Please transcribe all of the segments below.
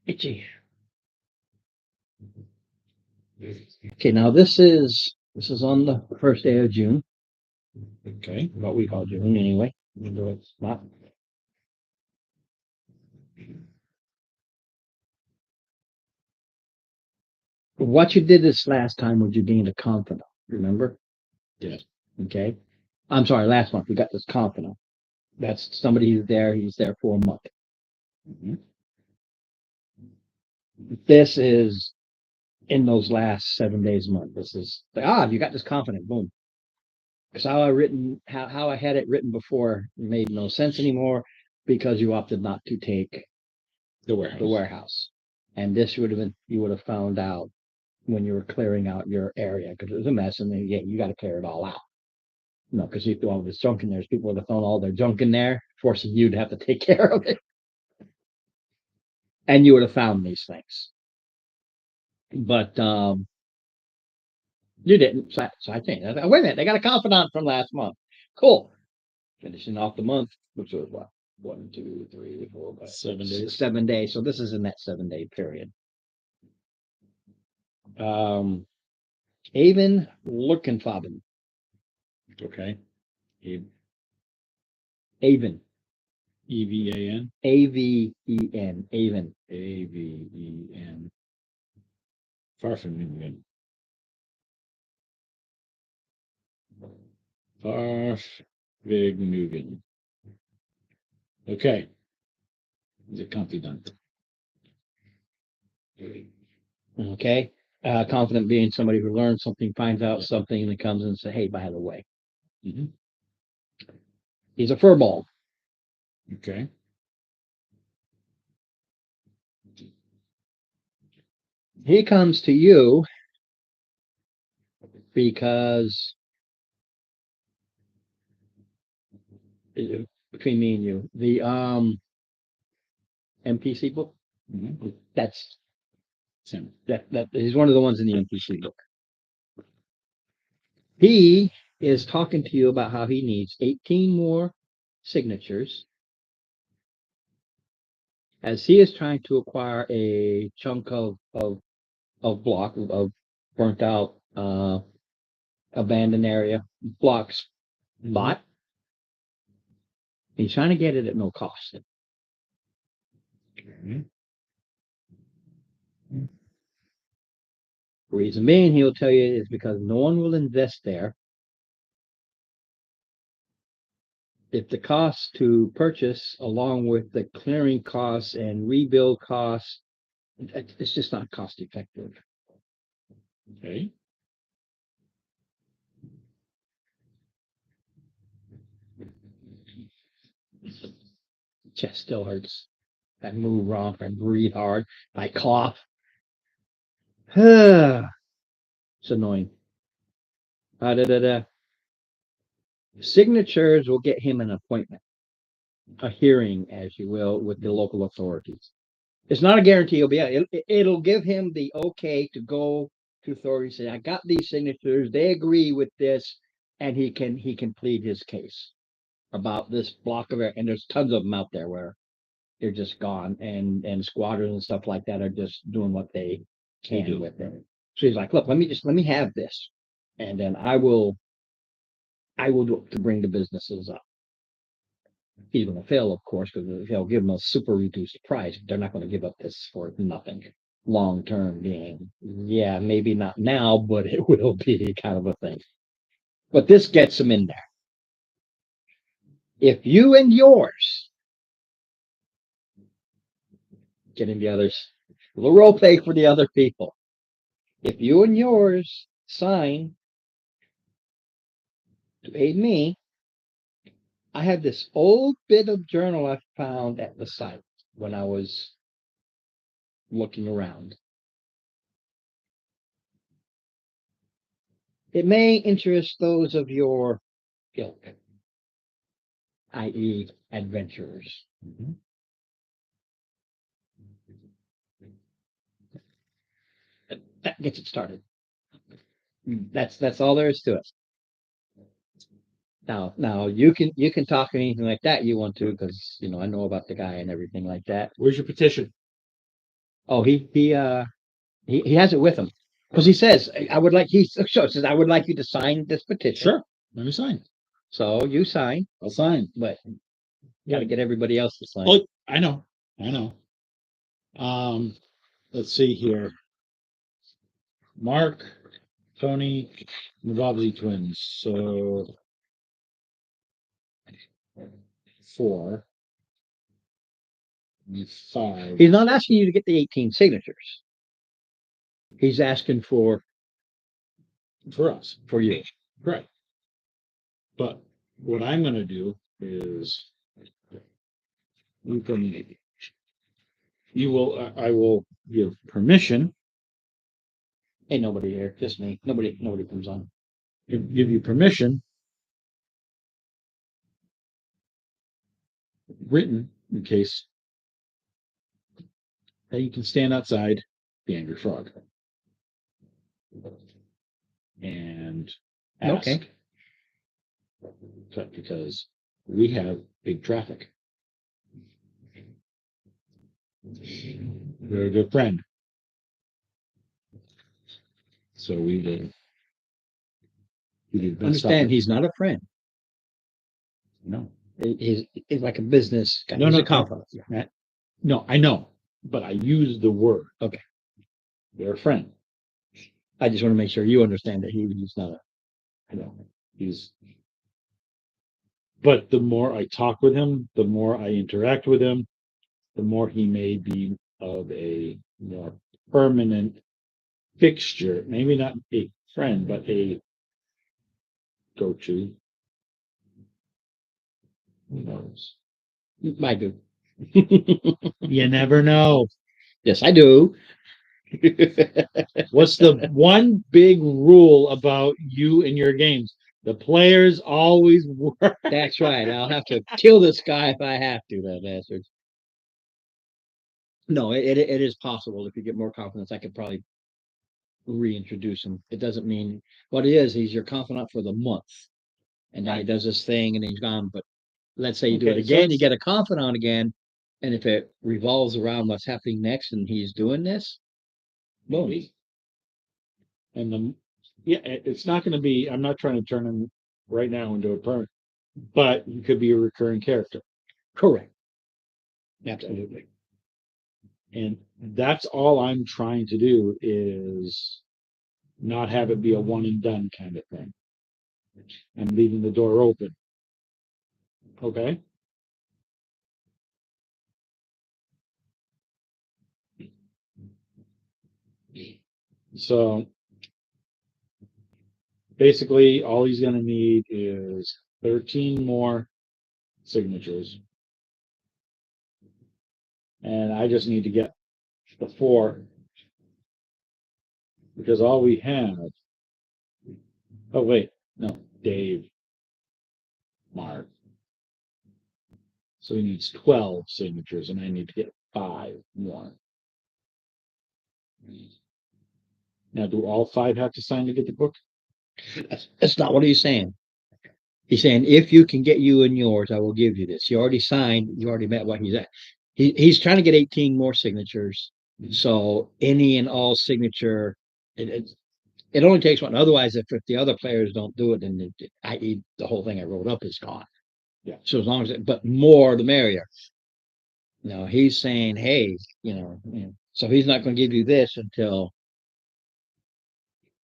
Itchy. Okay, now this is on the first day of June. Okay. What we call June anyway. Even though it's not. What you did this last time was you gained a confidant. Remember? Yes. Okay. I'm sorry. Last month we got this confidant. That's somebody who's there. He's there for a month. Mhm. This is in those last 7 days a month. This is like, you got this confident. Boom. Because how I had it written before made no sense anymore because you opted not to take The warehouse. the warehouse. And this you would have found out when you were clearing out your area because it was a mess and then you got to clear it all out. No, because you threw all this junk in there. People would have thrown all their junk in there, forcing you to have to take care of it. And you would have found these things. But you didn't. So I think, wait a minute, they got a confidant from last month. Cool. Finishing off the month, which was what? 1, 2, 3, 4, 5, 7 days. 7 days. So this is in that 7 day period. Even Lurkenfaben. Okay. Aven. EVAN. Aven. Aven. AVEN. Farfignugan. Farfignugan. Okay. The confidant. Okay. Confident being somebody who learns something, finds out something, and then comes and says, hey, by the way, Mhm. he's a furball. Okay. He comes to you because between me and you, the MPC book, Mhm. that's Sam. that he's one of the ones in the MPC book. He is talking to you about how he needs 18 more signatures as he is trying to acquire a chunk of block of burnt out abandoned area blocks bought. He's trying to get it at no cost. Okay. Reason being, he'll tell you is because no one will invest there if the cost to purchase, along with the clearing costs and rebuild costs, it's just not cost effective. Okay. Chest still hurts. I move wrong. I breathe hard. I cough. It's annoying. Signatures will get him an appointment, a hearing, as you will, with the local authorities. It's not a guarantee he'll be out. It'll give him the okay to go to authorities, say, I got these signatures, they agree with this, and he can plead his case about this block of air. And there's tons of them out there where they're just gone, and squatters and stuff like that are just doing what they can with it. So he's like, look, let me have this, and then I will do it to bring the businesses up. He's going to fail, of course, because he'll give them a super reduced price. They're not going to give up this for nothing. Long term being, yeah, maybe not now, but it will be kind of a thing. But this gets them in there. If you and yours getting the others, a little role play for the other people. If you and yours sign to aid me, I have this old bit of journal I found at the site when I was looking around. It may interest those of your ilk, i.e., adventurers. Mhm. That gets it started. That's all there is to it. Now you can talk anything like that you want to because I know about the guy and everything like that. Where's your petition? Oh, he has it with him because he says, I would like, he says, I would like you to sign this petition. Sure, let me sign. So you sign, I'll sign. but you got to get everybody else to sign. Oh, I know. Let's see here. Mark, Tony, the Bobley twins. So 4, 5. He's not asking you to get the 18 signatures. He's asking for For us. for you. Right. But what I'm going to do is I will give permission, Ain't nobody here, just me. Nobody comes on. give you permission written in case that you can stand outside the Angry Frog and ask. Okay. Because we have big traffic. You're a good friend. So we do the best Understand, stuff. he's not a friend. No. He's like a business guy. No, He's no, a confidant. No, I know, but I use the word. Okay. They're a friend. I just want to make sure you understand that he's not a. I know. But the more I talk with him, the more I interact with him, the more he may be of a more permanent fixture. Maybe not a friend, but a go-to. Who knows? I do. You never know. Yes, I do. What's the one big rule about you and your games? The players always work. That's right. I'll have to kill this guy if I have to, that bastard. No, it is possible. If you get more confidence, I could probably reintroduce him. It doesn't mean what it is. He's your confidant for the month, and then he does this thing, and he's gone. But let's say you do it Okay, so again, you it's- get a confidant again, and if it revolves around what's happening next, and he's doing this, boom. Maybe. And it's not going to be. I'm not trying to turn him right now into a permanent, but he could be a recurring character. Correct. Absolutely. And that's all I'm trying to do is not have it be a one and done kind of thing. I'm leaving the door open. Okay. So basically, all he's going to need is 13 more signatures. And I just need to get the 4 because all we had. Oh, wait. No, Dave. Mark. So he needs 12 signatures, and I need to get 5 more. Now, do all 5 have to sign to get the book? That's not what he's saying. He's saying if you can get you and yours, I will give you this. You already signed. You already met what he's at. He's trying to get 18 more signatures. So any and all signature, it only takes one. Otherwise, if the other players don't do it, then i.e. the whole thing I wrote up is gone. Yeah. So as long as but more the merrier. No, he's saying, hey, so he's not going to give you this until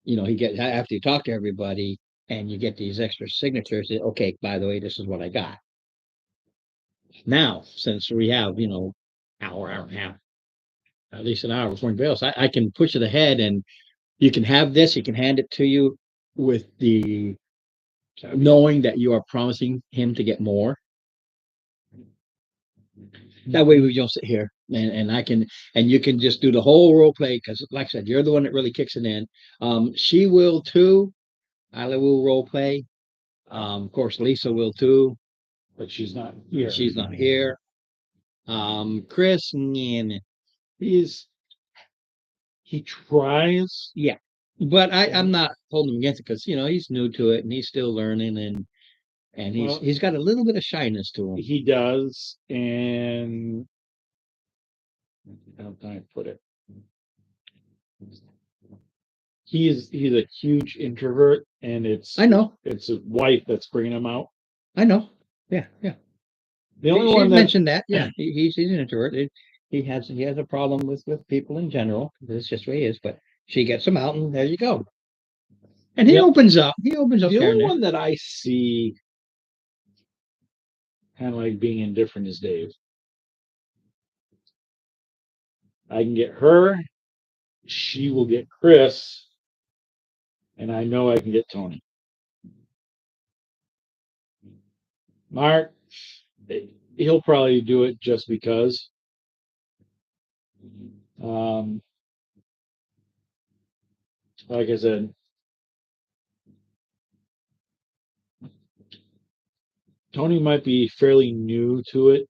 he gets after you talk to everybody and you get these extra signatures. Okay, by the way, this is what I got. Now, since we have hour and a half, at least an hour before bails, I can push it ahead, and you can have this. He can hand it to you with the knowing that you are promising him to get more. That way we don't sit here and I can and you can just do the whole role play because, like I said, you're the one that really kicks it in. She will too. Isla will role play. Of course, Lisa will too, But she's not here. She's not here. Chris, and he tries. Yeah, but I'm not holding him against it because he's new to it and he's still learning and he's got a little bit of shyness to him. He does, and how can I put it? he's a huge introvert, and it's I know, it's a wife that's bringing him out. I know. Yeah, yeah. The only She one that mentioned that. Yeah, he's an introvert. He has a problem with people in general. That's just the way he is. But she gets him out, and there you go. And he the, opens up. He opens up the here and only there. one that I see kind of like being indifferent is Dave. I can get her, she will get Chris, and I know I can get Tony. Mark, he'll probably do it just because. Um, like I said, Tony might be fairly new to it,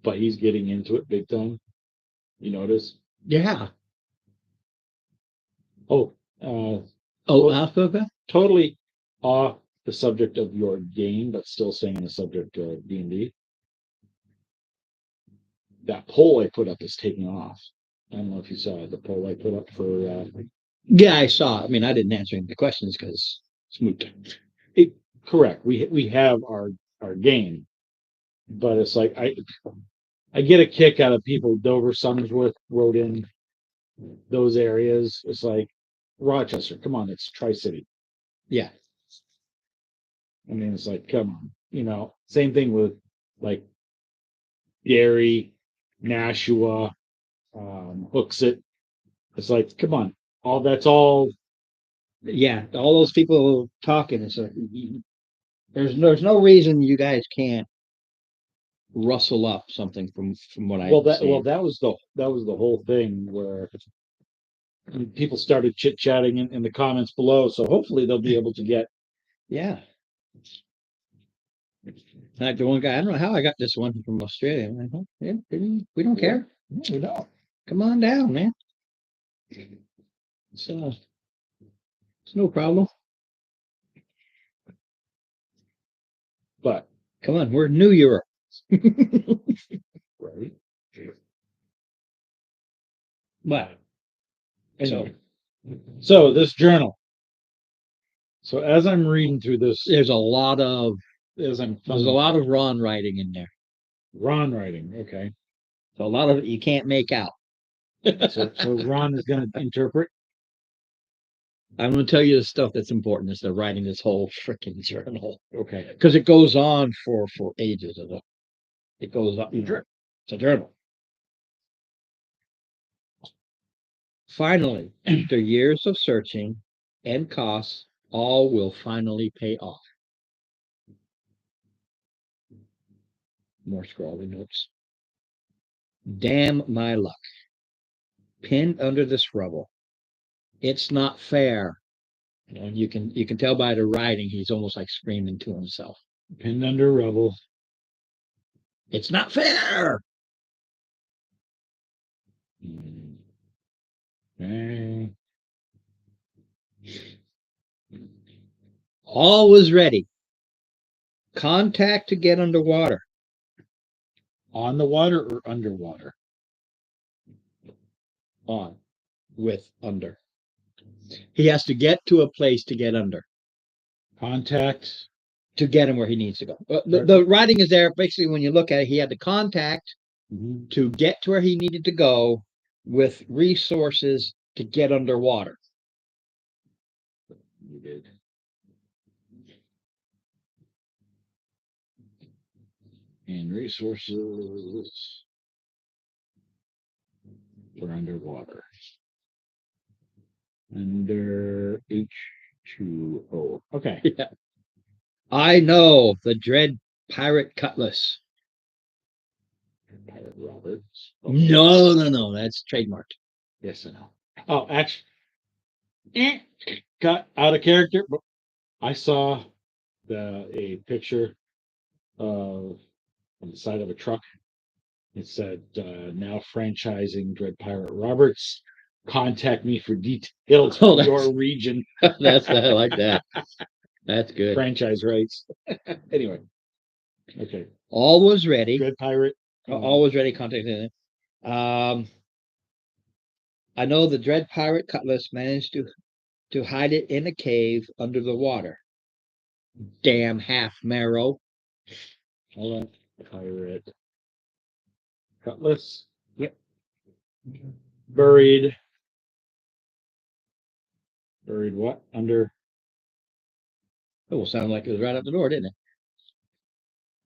but he's getting into it big time. You notice? Yeah. Oh, Oh, well, Alpha. totally off the subject of your game, but still staying on the subject of D&D. That poll I put up is taking off. I don't know if you saw the poll I put up for. Yeah, I saw. I mean, I didn't answer any of the questions because it's moot. Correct. We have our game, but it's like I get a kick out of people. Dover, Somersworth wrote in those areas. It's like Rochester. Come on, it's Tri-City. Yeah. I mean, it's like, come on. Same thing with like Gary, Nashua, Hooksett. It's like, come on, that's all. Yeah. All those people talking. It's like, there's no reason you guys can't rustle up something from what I Well, that was the whole thing where people started chit chatting in the comments below. So hopefully they'll be able to get. Yeah. Like the one guy, I don't know how I got this one from Australia. I'm like, oh, yeah, we don't care. No, we don't. Come on down, man. So it's no problem. But Come on, we're New Europe. right. But Anyway, so this journal. So as I'm reading through this, there's a lot of as I'm there's a lot of Ron writing in there. Ron writing, okay. So a lot of it you can't make out. So Ron is going to interpret. I'm going to tell you the stuff that's important instead of writing this whole freaking journal Okay. because it goes on for ages. It goes up. It's a journal. Finally, after years of searching and costs, all will finally pay off. More scrawly notes. Damn my luck. Pinned under this rubble. It's not fair. And you can tell by the writing, he's almost like screaming to himself. Pinned under rubble. It's not fair. Okay. All was ready. Contact to get underwater. On the water or underwater? On with under. He has to get to a place to get under. Contact. To get him where he needs to go. The writing is there. Basically, when you look at it, he had the contact to get to where he needed to go with resources to get underwater. You did. And resources for underwater. Under H2O. Okay. Yeah. I know the dread pirate cutlass. Pirate Roberts. Okay. No. That's trademarked. Yes, I know. Oh, actually, got out of character. But I saw a picture of on the side of a truck. It said, now franchising Dread Pirate Roberts. Contact me for details of your region. I like that. That's good. Franchise rights. Anyway. Okay. All was ready. Dread Pirate. All was ready. Contact him. I know the Dread Pirate Cutlass managed to to hide it in a cave under the water. Damn half marrow. Hold on. Pirate. Cutlass. Yep. Buried. Buried what? Under. It will sound like it was right up the door, didn't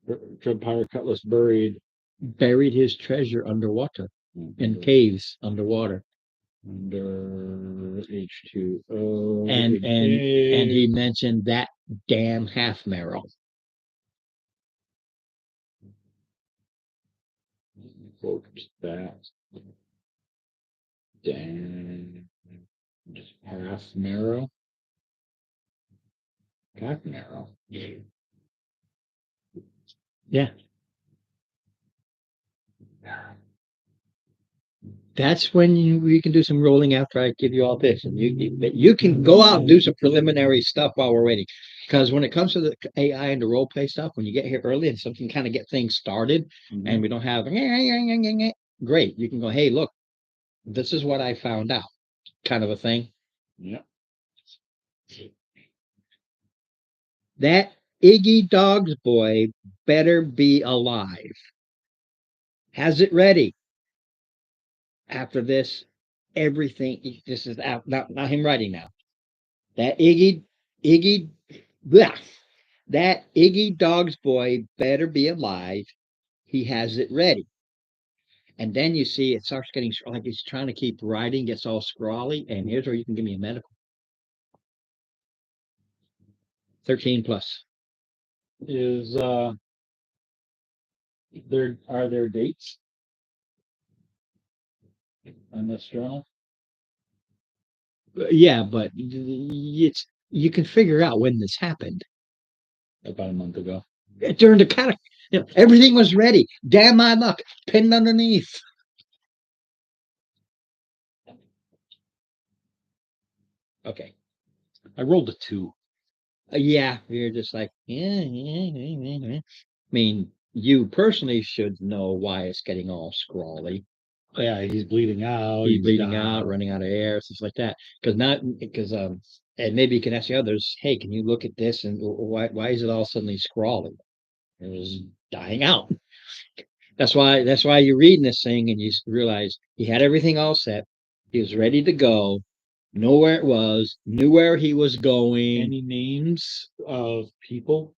it? Dread pirate cutlass buried. Buried his treasure underwater in Under- caves underwater. Under H2O. And he mentioned that damn half marrow. Quote that. Damn. Half marrow. Half marrow. Yeah. That's when you can do some rolling after I give you all this, and you can go out and do some preliminary stuff while we're waiting. Because when it comes to the AI and the role play stuff, when you get here early and something kind of get things started, and we don't have great, you can go, hey, look, this is what I found out, kind of a thing. Yeah. That Iggy Dog's boy better be alive. Has it ready. After this, everything. This is out, not him writing now. That bleh, that Iggy Dog's boy better be alive. He has it ready. And then you see it starts getting like he's trying to keep writing, gets all scrawly. And here's where you can give me a medical. 13 plus. Is are there dates on this journal? Yeah, but it's you can figure out when this happened. About a month ago. During the kind of everything was ready. Damn my luck, pinned underneath. Okay. I rolled a 2. Yeah, you're just like, yeah. I mean, you personally should know why it's getting all scrawly. Yeah, he's bleeding out. He's bleeding dying. out, running out of air, stuff like that. And maybe you can ask the others, hey, can you look at this and why is it all suddenly scrawly? It was dying out. That's why you're reading this thing and you realize he had everything all set. He was ready to go, know where it was, knew where he was going. Any names of people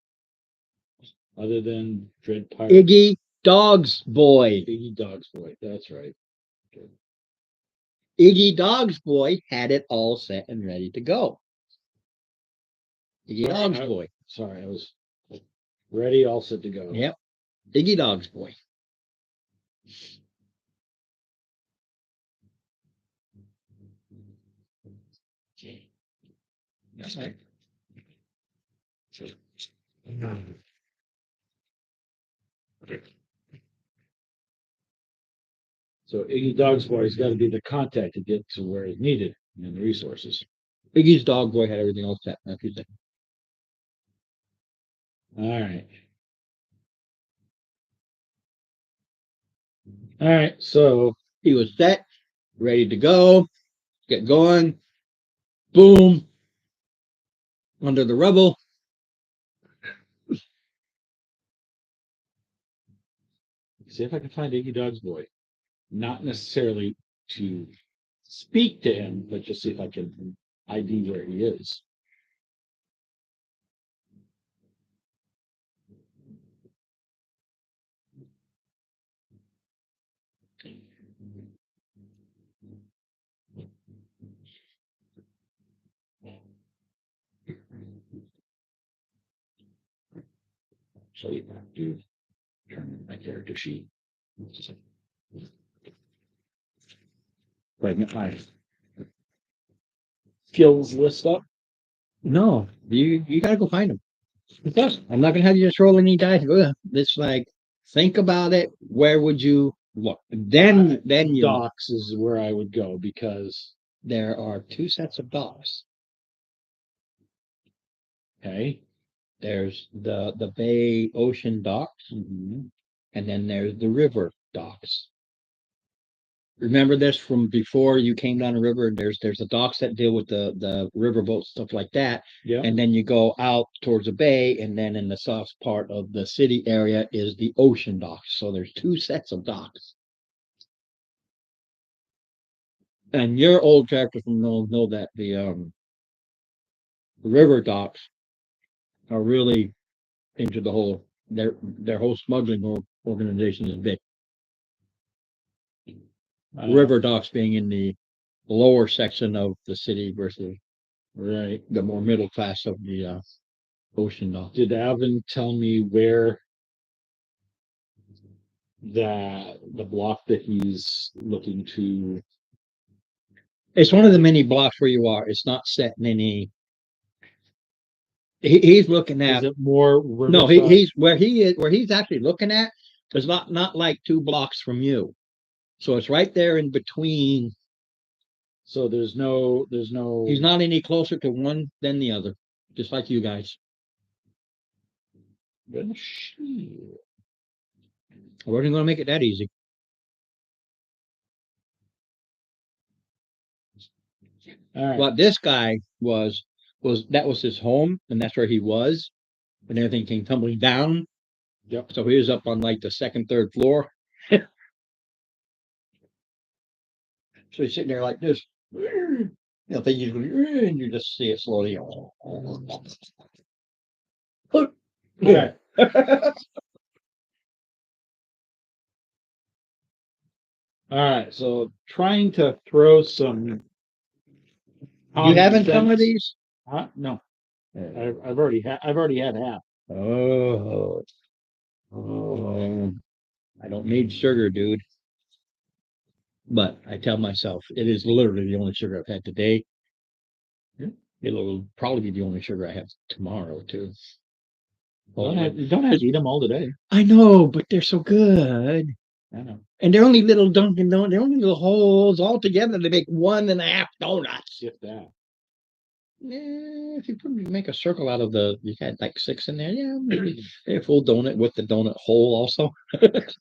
other than Dread Pirate? Iggy Dog's boy. Iggy Dog's boy. That's right. Okay. Iggy Dog's boy had it all set and ready to go. Iggy Dog's boy. Sorry, I was ready, all set to go. Yep. Iggy Dog's boy. Okay. So Iggy Dog's boy's got to be the contact to get to where it's needed and the resources. Iggy's dog boy had everything all set. That's what he said. All right. All right. So He was set, ready to go, get going. Boom. Under the rubble. see if I can find Iggy Dog's boy. Not necessarily to speak to him, but just see if I can ID where he is. So you have to turn my character sheet. Like my skills list up. No, you gotta go find him. I'm not gonna have you just roll any dice. It's like think about it. Where would you look? Then you Docks is where I would go because there are two sets of docks. okay. There's the Bay Ocean docks, Mm-hmm. and then there's the river docks. remember this from before you came down the river. There's the docks that deal with the river boats, stuff like that. Yeah. And then you go out towards the bay, and then in the south part of the city area is the ocean docks. So there's two sets of docks. And your old characters from know that the river docks are really into the whole their whole smuggling organization is big. River docks being in the lower section of the city versus Right. the more middle class of the ocean dock. Did Alvin tell me where the block that he's looking to? It's one of the many blocks where you are. It's not set in any. He's looking Is at it more no. Riverside? He's where he is. Where he's actually looking at is not like 2 blocks from you. So it's right there in between. So there's no. He's not any closer to one than the other, just like you guys. Well, shit. I wasn't going to make it that easy. All right. But this guy was that was his home, and that's where he was when everything came tumbling down. Yep. So he was up on like the second, third floor. So he's sitting there like this. You know, and you just see it slowly. Okay. All right. So trying to throw some. You having some common of sense- these? Huh? No. I've already had half. Oh, I don't need sugar, dude. But I tell myself it is literally the only sugar I've had today. It'll probably be the only sugar I have tomorrow too. You don't have to eat them all today. I know, but they're so good. I know. And they're only little Dunkin' Donuts. They're only little holes all together. They make 1.5 donuts. If that. Yeah, if you make a circle out of you had like 6 in there. Yeah, maybe a full donut with the donut hole also. The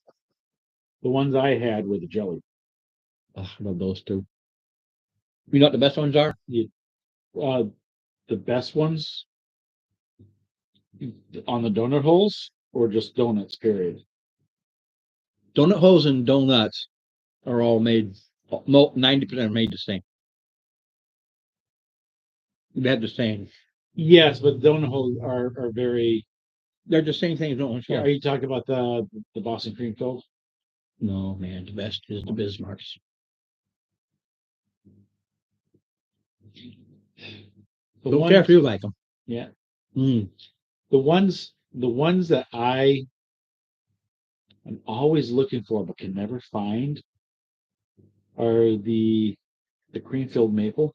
ones I had were the jelly. Oh, I love those two. You know what the best ones are? The best ones on the donut holes or just donuts, period. Donut holes and donuts are all made. 90% are made the same. They have the same. Yes, but donut holes are very. They're the same thing as donuts. Are you talking about the Boston cream fills? No, man, the best is the Bismarcks. Don't care if you like them. Yeah. Mm. The ones that I'm always looking for but can never find are the cream filled maple.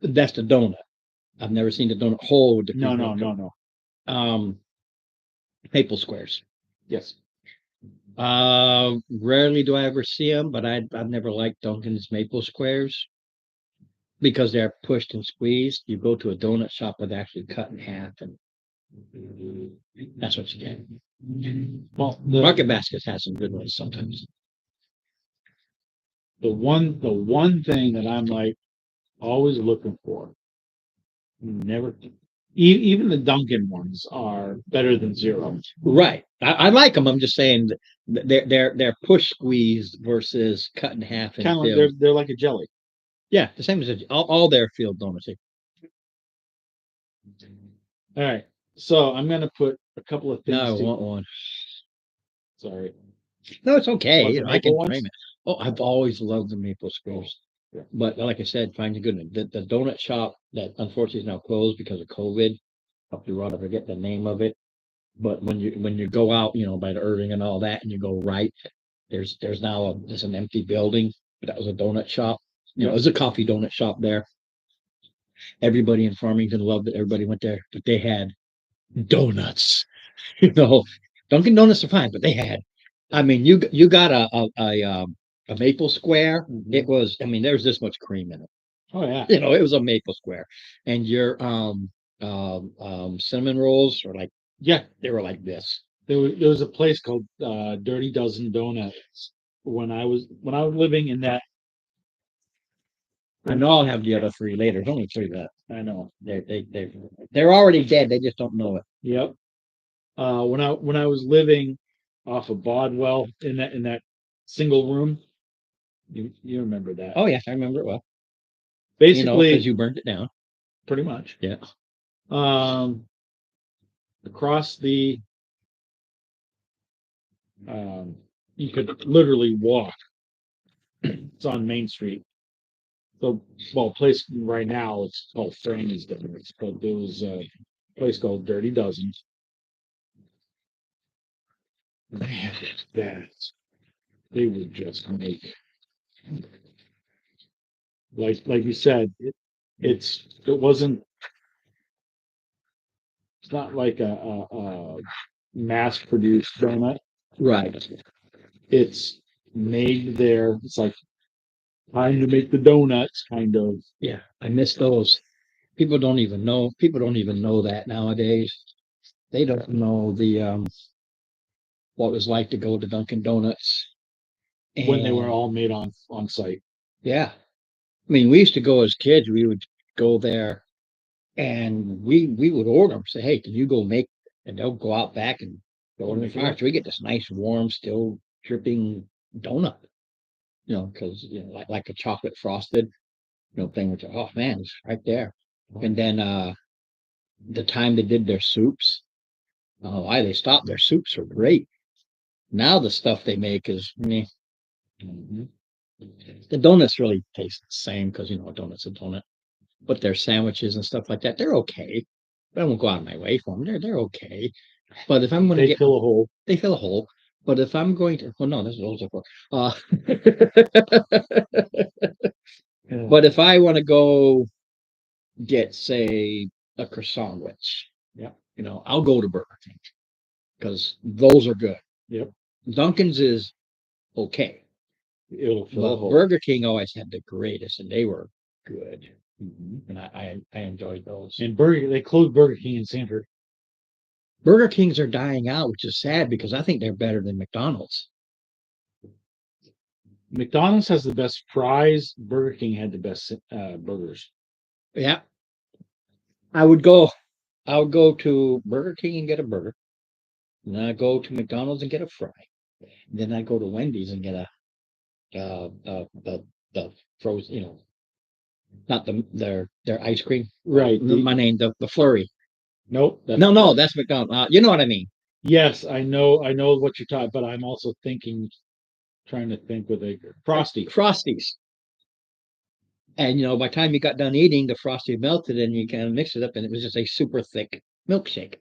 That's the donut. I've never seen the donut hole with the No. maple squares. Yes. Rarely do I ever see them, but I've never liked Dunkin's maple squares because they're pushed and squeezed. You go to a donut shop where they actually cut in half, and that's what you get. Well, Market Baskets has some good ones sometimes. the one thing that I'm like always looking for, never. Even the Dunkin' ones are better than zero. Right. I like them. I'm just saying that they're push squeezed versus cut in half and Kind of like filled. they're like a jelly. Yeah, the same as all their filled donuts. All right. So I'm gonna put a couple of things. No, I want one. Sorry. No, it's okay. Want You the know, I can maple frame ones? it. Oh, I've always loved the maple squares. Yeah. But like I said, find a good one. The donut shop that unfortunately is now closed because of COVID. Up the road, I forget the name of it. But when you go out, you know, by the Irving and all that, and you go right, there's now there's an empty building. But that was a donut shop. You know, it was a coffee donut shop there. Everybody in Farmington loved it. Everybody went there, but they had donuts. You know, Dunkin' Donuts are fine, but they had. I mean, you got a maple square. Mhm. It was. I mean, there's this much cream in it. Oh yeah. You know, it was a maple square, and your cinnamon rolls are like Yeah. they were like this. there was a place called Dirty Dozen Donuts when I was living in that. I know I'll have the other three later. There's only three left. I know. They're already dead. They just don't know it. Yep. When I was living off of Bodwell in that single room, you remember that? Oh yes, I remember it well. Basically, because you burned it down. pretty much. Yeah. Across you could literally walk. It's on Main Street. So, well, place right now it's called Franny's Donuts, but there was a place called Dirty Dozen. Man, that they would just make, like you said, it wasn't, it's not like a mass produced donut. Right. It's made there. It's like time to make the donuts, kind of. Yeah, I miss those. People don't even know. People don't even know that nowadays. They don't know what it was like to go to Dunkin' Donuts When they were and all made on site. yeah. I mean, we used to go as kids. We would go there, and we would order them. Say, hey, can you go make? And they'll go out back and go in the fire. So we get this nice, warm, still dripping donut. Because like a chocolate frosted, thing. Which oh man, it's right there. And then the time they did their soups, why they stopped their soups are great. Now the stuff they make is meh. Mhm. The donuts really taste the same because a donut's a donut. But their sandwiches and stuff like that, they're okay. But I won't go out of my way for them. They're okay. But if I'm going to They fill a hole. they fill a hole. But if I'm going to, well, no, that's what those are for. But if I want to go get, say, a croissant sandwich, Yeah. I'll go to Burger King because those are good. Yep. Dunkin's is okay. It'll fill a But hole. Burger King always had the greatest, and they were good. Mhm. And I enjoyed those. And they closed Burger King in Sanford. Burger Kings are dying out, which is sad because I think they're better than McDonald's. McDonald's has the best fries. Burger King had the best burgers. Yeah. I would go to Burger King and get a burger. And then I'd go to McDonald's and get a fry. And then I'd go to Wendy's and get the frozen, not their ice cream. Right. My name, the flurry. Nope. No, that's McDonald's. You know what I mean. Yes, I know what you're talking, but I'm also trying to think with a Frosty. Frosties. And by the time you got done eating, the Frosty melted and you kind of mix it up and it was just a super thick milkshake.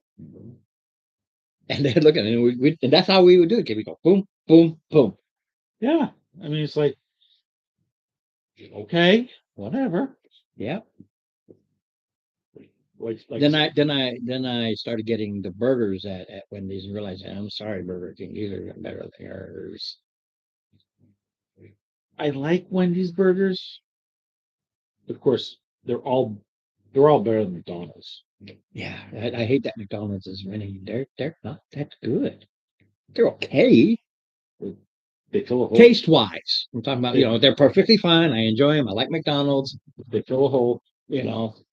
And they'd look at it and that's how we would do it. We go boom, boom, boom. Yeah. I mean, it's like, okay, whatever. Yeah. Like Then I started getting the burgers at Wendy's and realized, I'm sorry, Burger King, these are better than yours. I like Wendy's burgers. Of course, they're all better than McDonald's. Yeah, I hate that McDonald's is winning. They're not that good. They're okay. They fill a hole. Taste wise, I'm talking about. They're perfectly fine. I enjoy them. I like McDonald's. They fill a hole.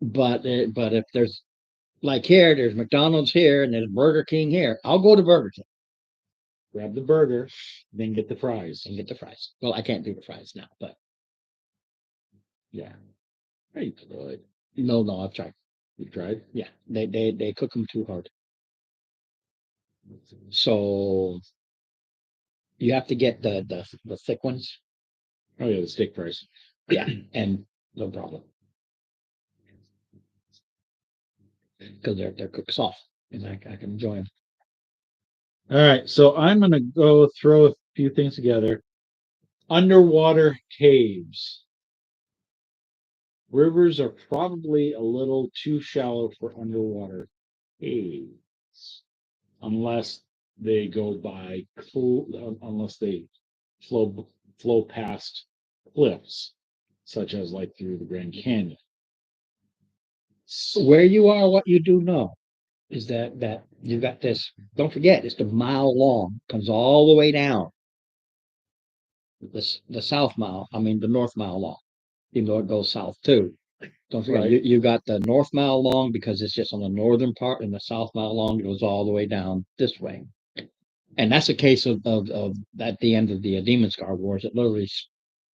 But if there's like here, there's McDonald's here and there's Burger King here. I'll go to Burger King. Grab the burger, then get the fries. And get the fries. Well, I can't do the fries now, but yeah. Hey, good. No, I've tried. You tried? Yeah, they cook them too hard. So you have to get the thick ones. Oh yeah, the steak fries. Yeah, and no problem. Because they're cooked soft and I can enjoy them. All right, so I'm gonna go throw a few things together. Underwater caves. Rivers are probably a little too shallow for underwater caves, unless they go by unless they flow past cliffs, such as like through the Grand Canyon. Where you are, what you do know. is that you've got this, don't forget, it's a mile long, comes all the way down. The south mile, I mean the north mile long, even though it goes south too. Don't forget, Right. you got the north mile long because it's just on the northern part, and the south mile long goes all the way down this way. And that's a case of at the end of the Demon Scar Wars. It literally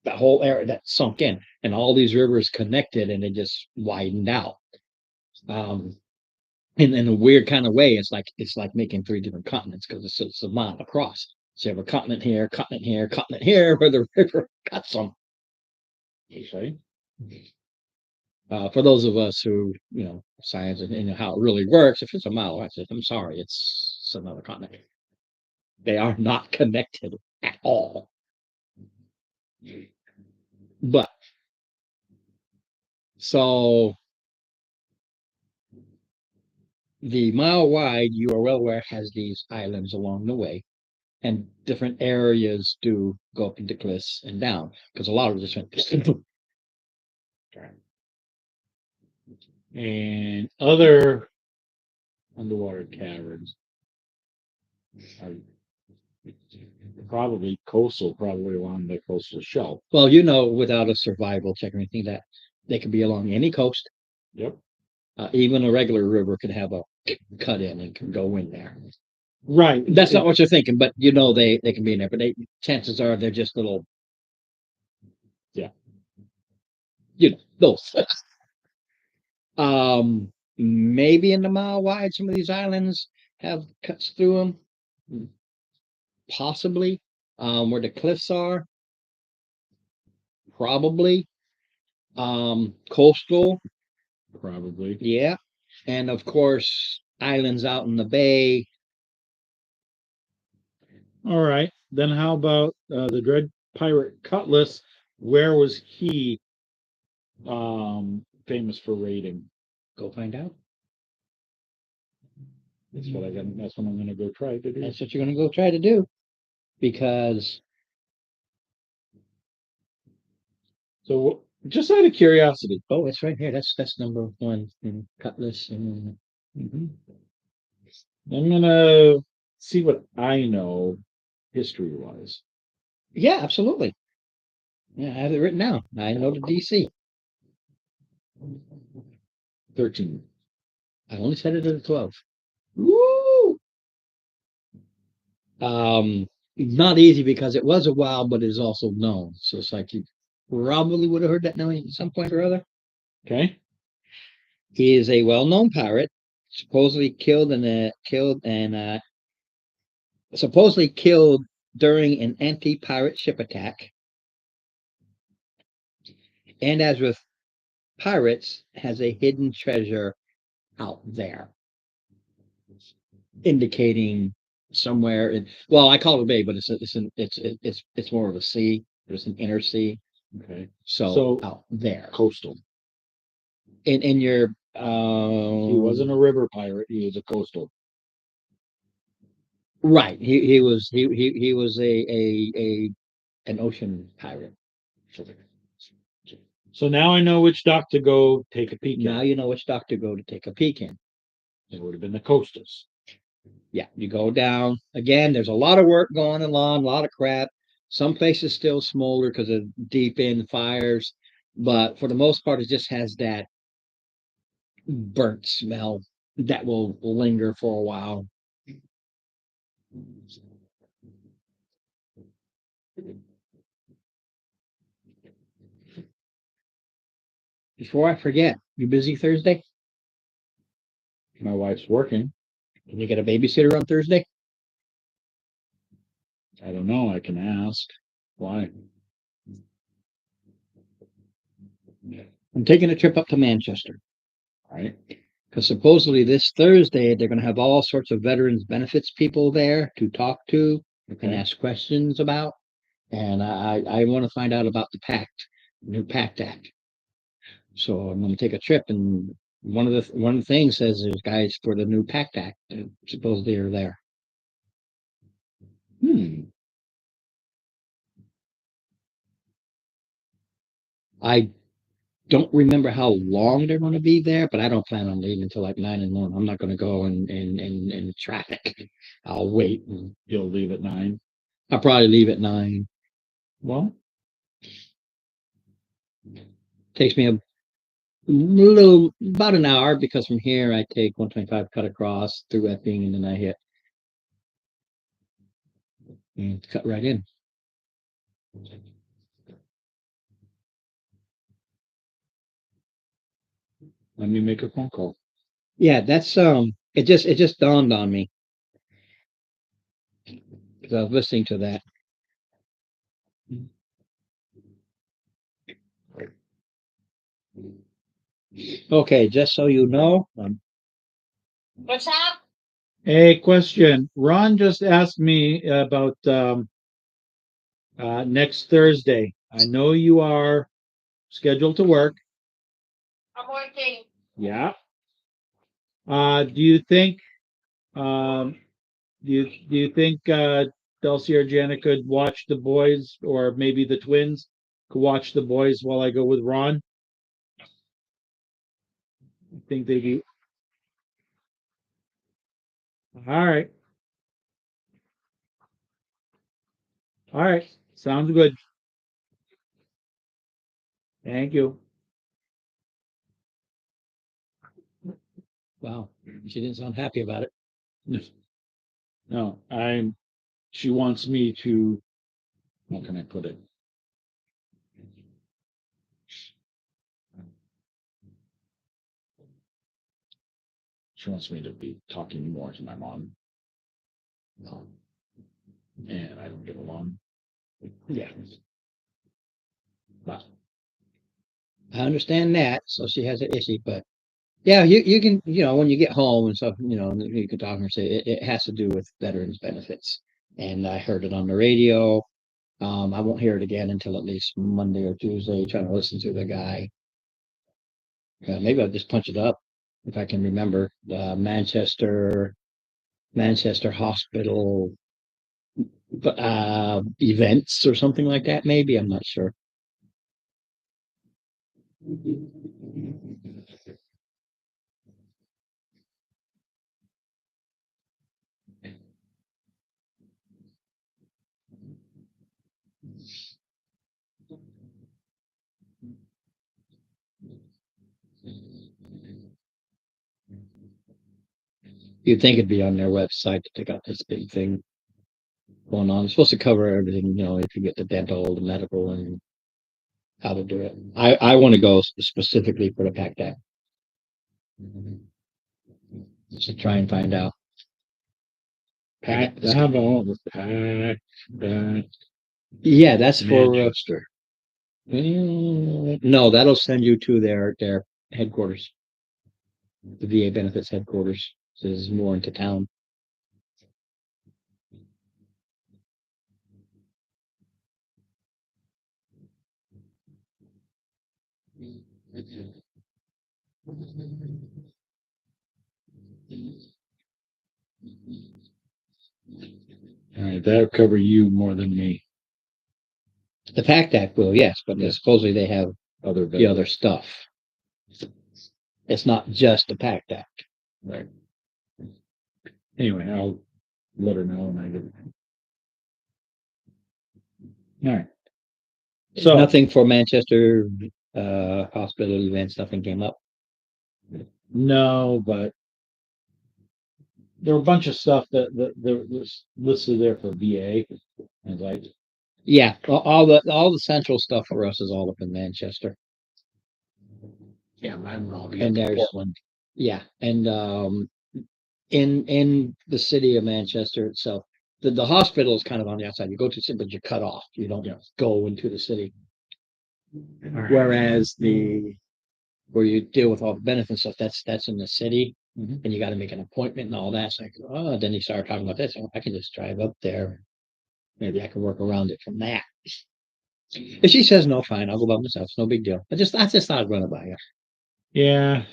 that whole area that sunk in, and all these rivers connected, and it just widened out. Um, in a weird kind of way, it's like making three different continents because it's a mile across. So you have a continent here, continent here, continent here, where the river cuts them. Okay. For those of us who, science and how it really works, if it's a mile, I'm sorry, it's another continent. They are not connected at all. But so the mile wide, you are well aware, has these islands along the way, and different areas do go up into cliffs and down because a lot of this went. And other underwater caverns are probably coastal, probably along the coastal shelf. Well, without a survival check or anything, that they could be along any coast. Yep. Even a regular river could have a cut in and can go in there. Right. That's not what you're thinking, but they can be in there. But chances are they're just little. Yeah. Those. Maybe in the mile wide, some of these islands have cuts through them. Possibly. Where the cliffs are, probably. Coastal, Probably. yeah. And of course, islands out in the bay. All right. Then how about the Dread Pirate Cutlass? Where was he famous for raiding? Go find out. That's what that's what I'm gonna go try to do. That's what you're gonna go try to do. Because So just out of curiosity. oh, it's right here. That's number one in Cutlass. And I'm gonna see what I know history wise. yeah, absolutely. Yeah, I have it written down. I know the DC. 13. I only said it at a 12. Woo! Not easy because it was a while, but it is also known. So it's like you probably would have heard that name at some point or other. Okay. He is a well-known pirate, supposedly supposedly killed during an anti-pirate ship attack. And as with pirates, has a hidden treasure out there, indicating somewhere in, well, I call it a bay, but it's more of a sea. There's an inner sea. Okay. So out there. Coastal. In your He wasn't a river pirate, he was a coastal. right. He was a an ocean pirate. So now I know which dock to go take a peek Now at. you know which dock to go to take a peek in. It would have been the coastals. Yeah, you go down again. There's a lot of work going on, a lot of crap. Some places still smolder because of deep end fires, but for the most part, it just has that burnt smell that will linger for a while. Before I forget, you busy Thursday? My wife's working. Can you get a babysitter on Thursday? I don't know. I can ask. Why? I'm taking a trip up to Manchester. Right. Because supposedly this Thursday they're going to have all sorts of veterans benefits people there to talk to and ask questions about. And I want to find out about the new PACT Act. So I'm going to take a trip, and one of the things says there's guys for the new PACT Act that supposedly are there. I don't remember how long they're going to be there, but I don't plan on leaving until like 9 in the morning. I'm not going to go in traffic. I'll wait. And You'll leave at 9. I'll probably leave at 9. Well, Takes me a little, about an hour, because from here I take 125, cut across through Epping, and then I hit and cut right in. let me make a phone call. Yeah, that's it just dawned on me because I was listening to that. Okay, just so you know, What's up? Hey, question. Ron just asked me about next Thursday. I know you are scheduled to work. I'm working. Yeah. Do you think do you think Delcy or Jana could watch the boys, or maybe the twins could watch the boys while I go with Ron? I think they'd be all right. All right. Sounds good. Thank you. wow, she didn't sound happy about it. No, she wants me to, how can I put it? She wants me to be talking more to my mom. And I don't get along. Yeah, But I understand that. So she has an issue, but yeah, you can, when you get home and stuff, you can talk and say it has to do with veterans benefits. And I heard it on the radio. I won't hear it again until at least Monday or Tuesday, trying to listen to the guy. Maybe I'll just punch it up if I can remember. Manchester Hospital events or something like that. Maybe, I'm not sure. You'd think it'd be on their website that they got this big thing going on. It's supposed to cover everything, if you get the dental, the medical, and how to do it. I want to go specifically for the PACT Act. To try and find out. Pack, how about the pack that Yeah, that's for Manchester? no, that'll send you to their headquarters. The VA benefits headquarters. This is more into town. All right, that'll cover you more than me. The PACT Act will, yes, but Yeah. supposedly they have Other the other stuff. It's not just the PACT Act. right. Anyway, I'll let her know when I get it. All right. So Nothing for Manchester hospital events, nothing came up. no, but there were a bunch of stuff that was listed there for VA. And like, Yeah, all the central stuff for us is all up in Manchester. yeah, I'm all And there's Portland. Yeah, and in the city of Manchester itself, the hospital is kind of on the outside. You go to the city, but you're cut off. You don't go into the city. Whereas where you deal with all the benefits stuff, that's in the city, Mhm. and you got to make an appointment and all that. It's like, oh, then you start talking about this. Oh, I can just drive up there. Maybe I can work around it from that. If she says no, fine, I'll go by myself. It's no big deal. I just thought I'd run it by you. Yeah.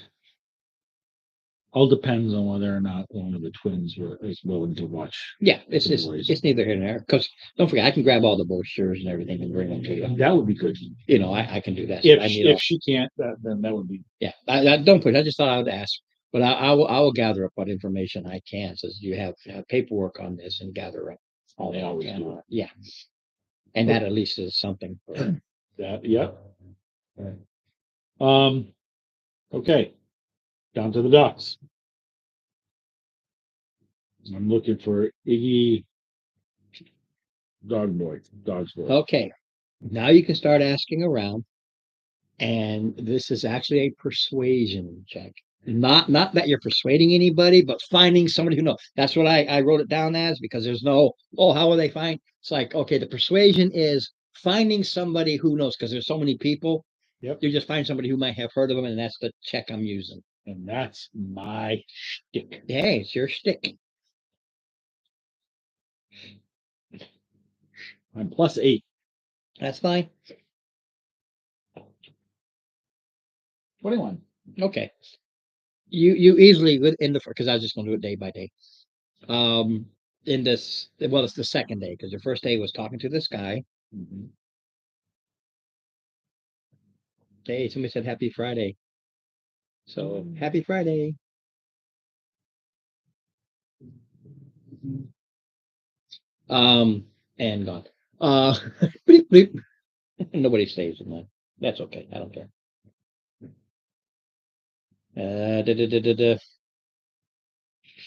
All depends on whether or not one of the twins is willing to watch. Yeah, The boys. it's neither here nor there. Because don't forget, I can grab all the brochures and everything and bring them to you. That would be good. You know, I can do that. So If I need if all- she can't, then that would be. yeah, I don't put. I just thought I would ask, but I will gather up what information I can. Says you have paperwork on this and gather up all They that I always can. do. Yeah, and that at least is something. For, That, yeah. Okay. Down to the ducks. I'm looking for Iggy Dog's boy. okay, now you can start asking around, and this is actually a persuasion check. Not that you're persuading anybody, but finding somebody who knows. That's what I wrote it down as because there's no, oh, how will they find? It's like, okay, the persuasion is finding somebody who knows because there's so many people. Yep. You just find somebody who might have heard of them, and that's the check I'm using. And that's my shtick. Hey, it's your stick. I'm +8. That's fine. 21. Okay. You easily in the because I was just going to do it day by day. In this, well, it's the second day because your first day was talking to this guy. Mhm. Hey, somebody said happy Friday. So happy Friday. And gone. Bleep, bleep. Nobody stays in that. That's okay. I don't care.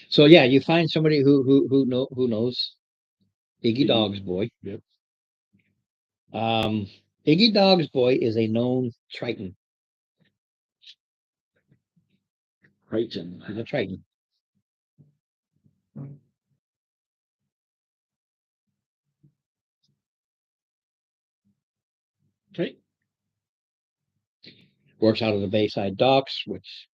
So yeah, you find somebody who knows Iggy Iggy. Dog's boy. Yep. Iggy Dog's boy is a known Triton. Crichton. He's a Triton. Okay. Works out of the Bayside docks, which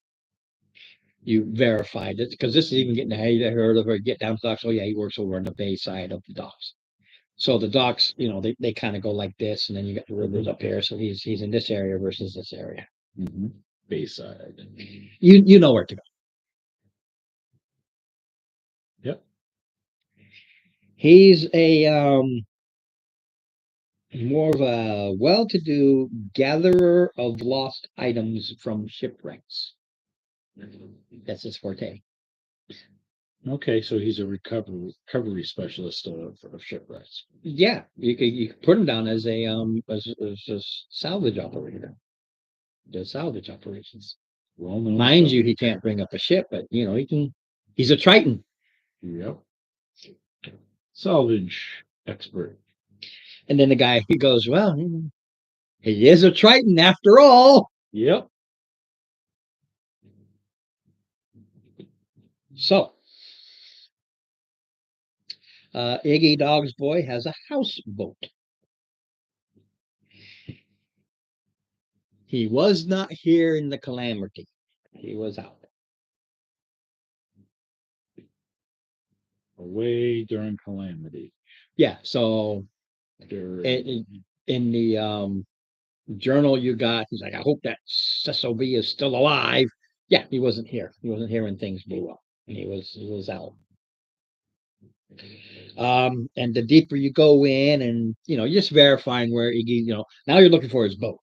you verified it because this is even getting hey, you heard of or get down to the docks. Oh yeah, he works over on the Bayside of the docks. So the docks, you know, they kind of go like this, and then you got the rivers up here. So he's in this area versus this area. Mhm. Bayside. You know where to go. Yep. He's a more of a well-to-do gatherer of lost items from shipwrecks. That's his forte. Okay, so he's a recovery specialist of shipwrecks. Yeah, you could put him down as a salvage operator. Does salvage operations. Well known. Mind you, he can't bring up a ship, but you know, he's a Triton. Yep. Salvage expert. And then the guy he goes, well, he is a Triton after all. Yep. So Iggy Dog's boy has a houseboat. He was not here in the calamity. He was out. Away during calamity. Yeah. So in the journal you got, he's like, I hope that SOB is still alive. Yeah, he wasn't here. He wasn't here when things blew up. He was out. And the deeper you go in, and you know, you're just verifying where Iggy, you know, now you're looking for his boat.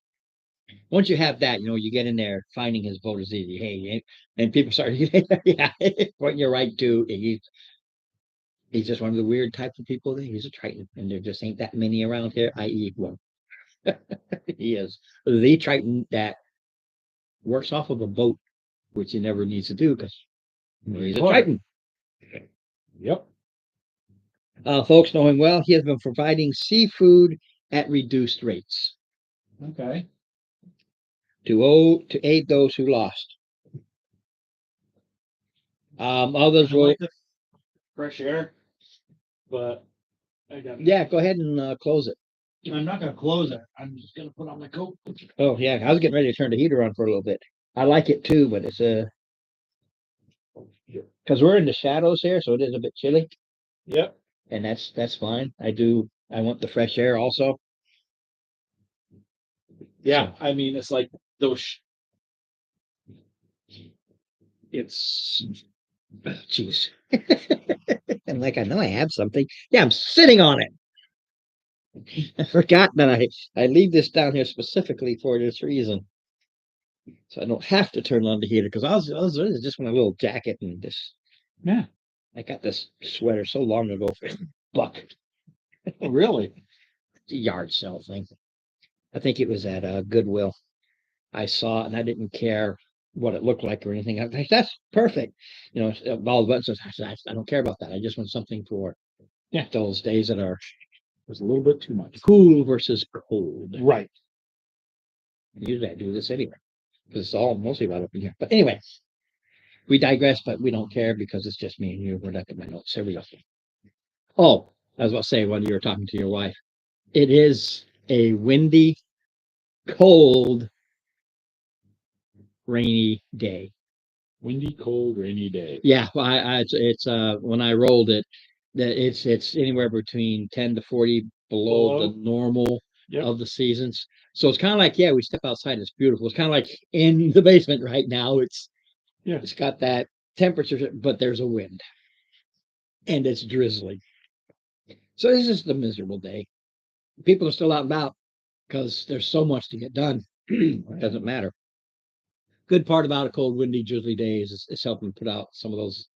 Once you have that, you know, you get in there, finding his boat is easy. Hey, and people start, yeah, pointing you right to Iggy. He's just one of the weird types of people. He's a Triton, and there just ain't that many around here, i.e., one. He is the Triton that works off of a boat, which he never needs to do because he's a Triton. Yep. Folks know him well. He has been providing seafood at reduced rates Okay. to aid those who lost. Others will. Fresh air, but I got. Yeah, go ahead and close it. I'm not gonna close it. I'm just gonna put on my coat. Oh yeah, I was getting ready to turn the heater on for a little bit. I like it too, but it's because we're in the shadows here, so it is a bit chilly, Yep. and that's fine. I want the fresh air also. Yeah. I mean, it's like those. it's, jeez. I'm like, I know I have something. Yeah, I'm sitting on it. I forgot that I leave this down here specifically for this reason. So I don't have to turn on the heater because I was just my little jacket and this. Yeah. I got this sweater so long ago for buck Oh, really? yard sale thing. I think it was at Goodwill. I saw it and I didn't care what it looked like or anything. I was like, that's perfect. You know, all the buttons. I don't care about that. I just want something for Yeah. those days that are It was a little bit too much. cool versus cold. Right. Usually I do this anyway because it's all mostly about up in here. But anyway, we digress, but we don't care because it's just me and you. We're looking at my notes. Here we go. Oh, I was about to say when you were talking to your wife, it is a windy, cold, rainy day. Windy, cold, rainy day. Yeah, well, it's when I rolled it, that it's anywhere between 10 to 40 below the Below. normal Yep. of the seasons. So it's kind of like, yeah, we step outside, it's beautiful. It's kind of like in the basement right now. Yeah. It's got that temperature, but there's a wind and it's drizzling. So this is the miserable day. People are still out and about because there's so much to get done. It doesn't matter. Good part about a cold, windy, drizzly day is helping put out some of those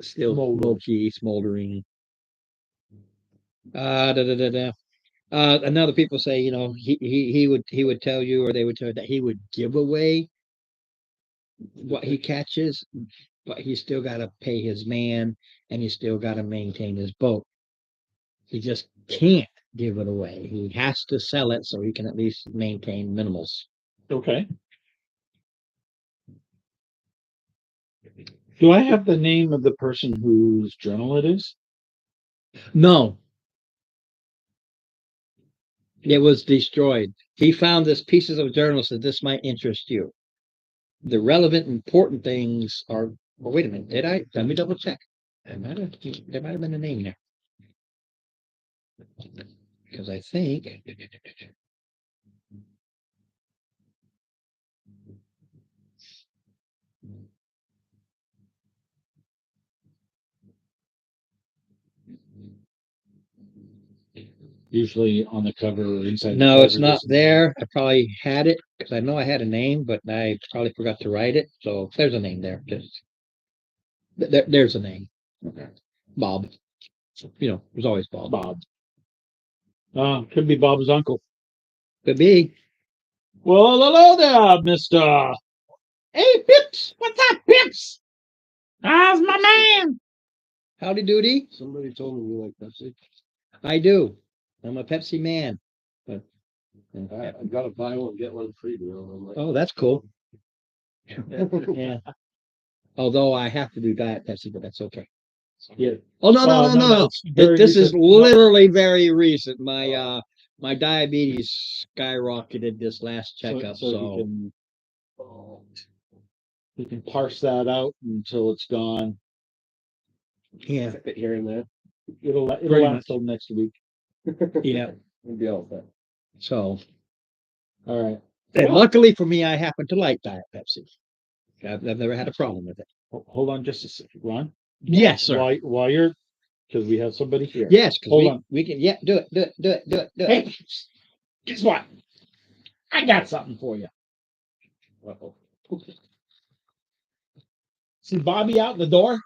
still smoky, smoldering. Da, da, da, da. Another people say, you know, he would tell you, or they would tell you that he would give away what he catches, but he's still got to pay his man, and he's still got to maintain his boat. He just can't give it away. He has to sell it so he can at least maintain minimals. Okay. Do I have the name of the person whose journal it is? No, it was destroyed. He found this pieces of journals that this might interest you. The relevant, important things are. Well, wait a minute. Did I? Let me double check. There might have been a name there. Because I think. Usually on the cover or inside. the No, it's cover, not there's- there. I probably had it because I know I had a name, but I probably forgot to write it. So there's a name there. There's a name. Okay. Bob. You know, there's always Bob. Bob. Could be Bob's uncle. Could be. Well, hello there, Mister. Hey, Pips. What's up, Pips? How's my man? Howdy doody. Somebody told me you like Pepsi. I do. I'm a Pepsi man. But, I got a buy one, get one free deal. I'm like, oh, that's cool. Yeah. Although I have to do Diet Pepsi, but that's okay. Yeah. Oh no, no, no, no, no. that's very This is recent. literally very recent. My diabetes skyrocketed this last checkup. So, he can parse that out until it's gone. yeah, a bit here and there. It'll Pretty last till next week. yeah. We'll be all set. So, All right. and Well- luckily for me, I happen to like Diet Pepsi. I've never had a problem with it. Hold on just a second, Ron. Yes, sir. While you're, because we have somebody here. Yes, because Hold on. we can. Yeah, do it. Hey, guess what? I got something for you. Uh-oh. See Bobby out the door?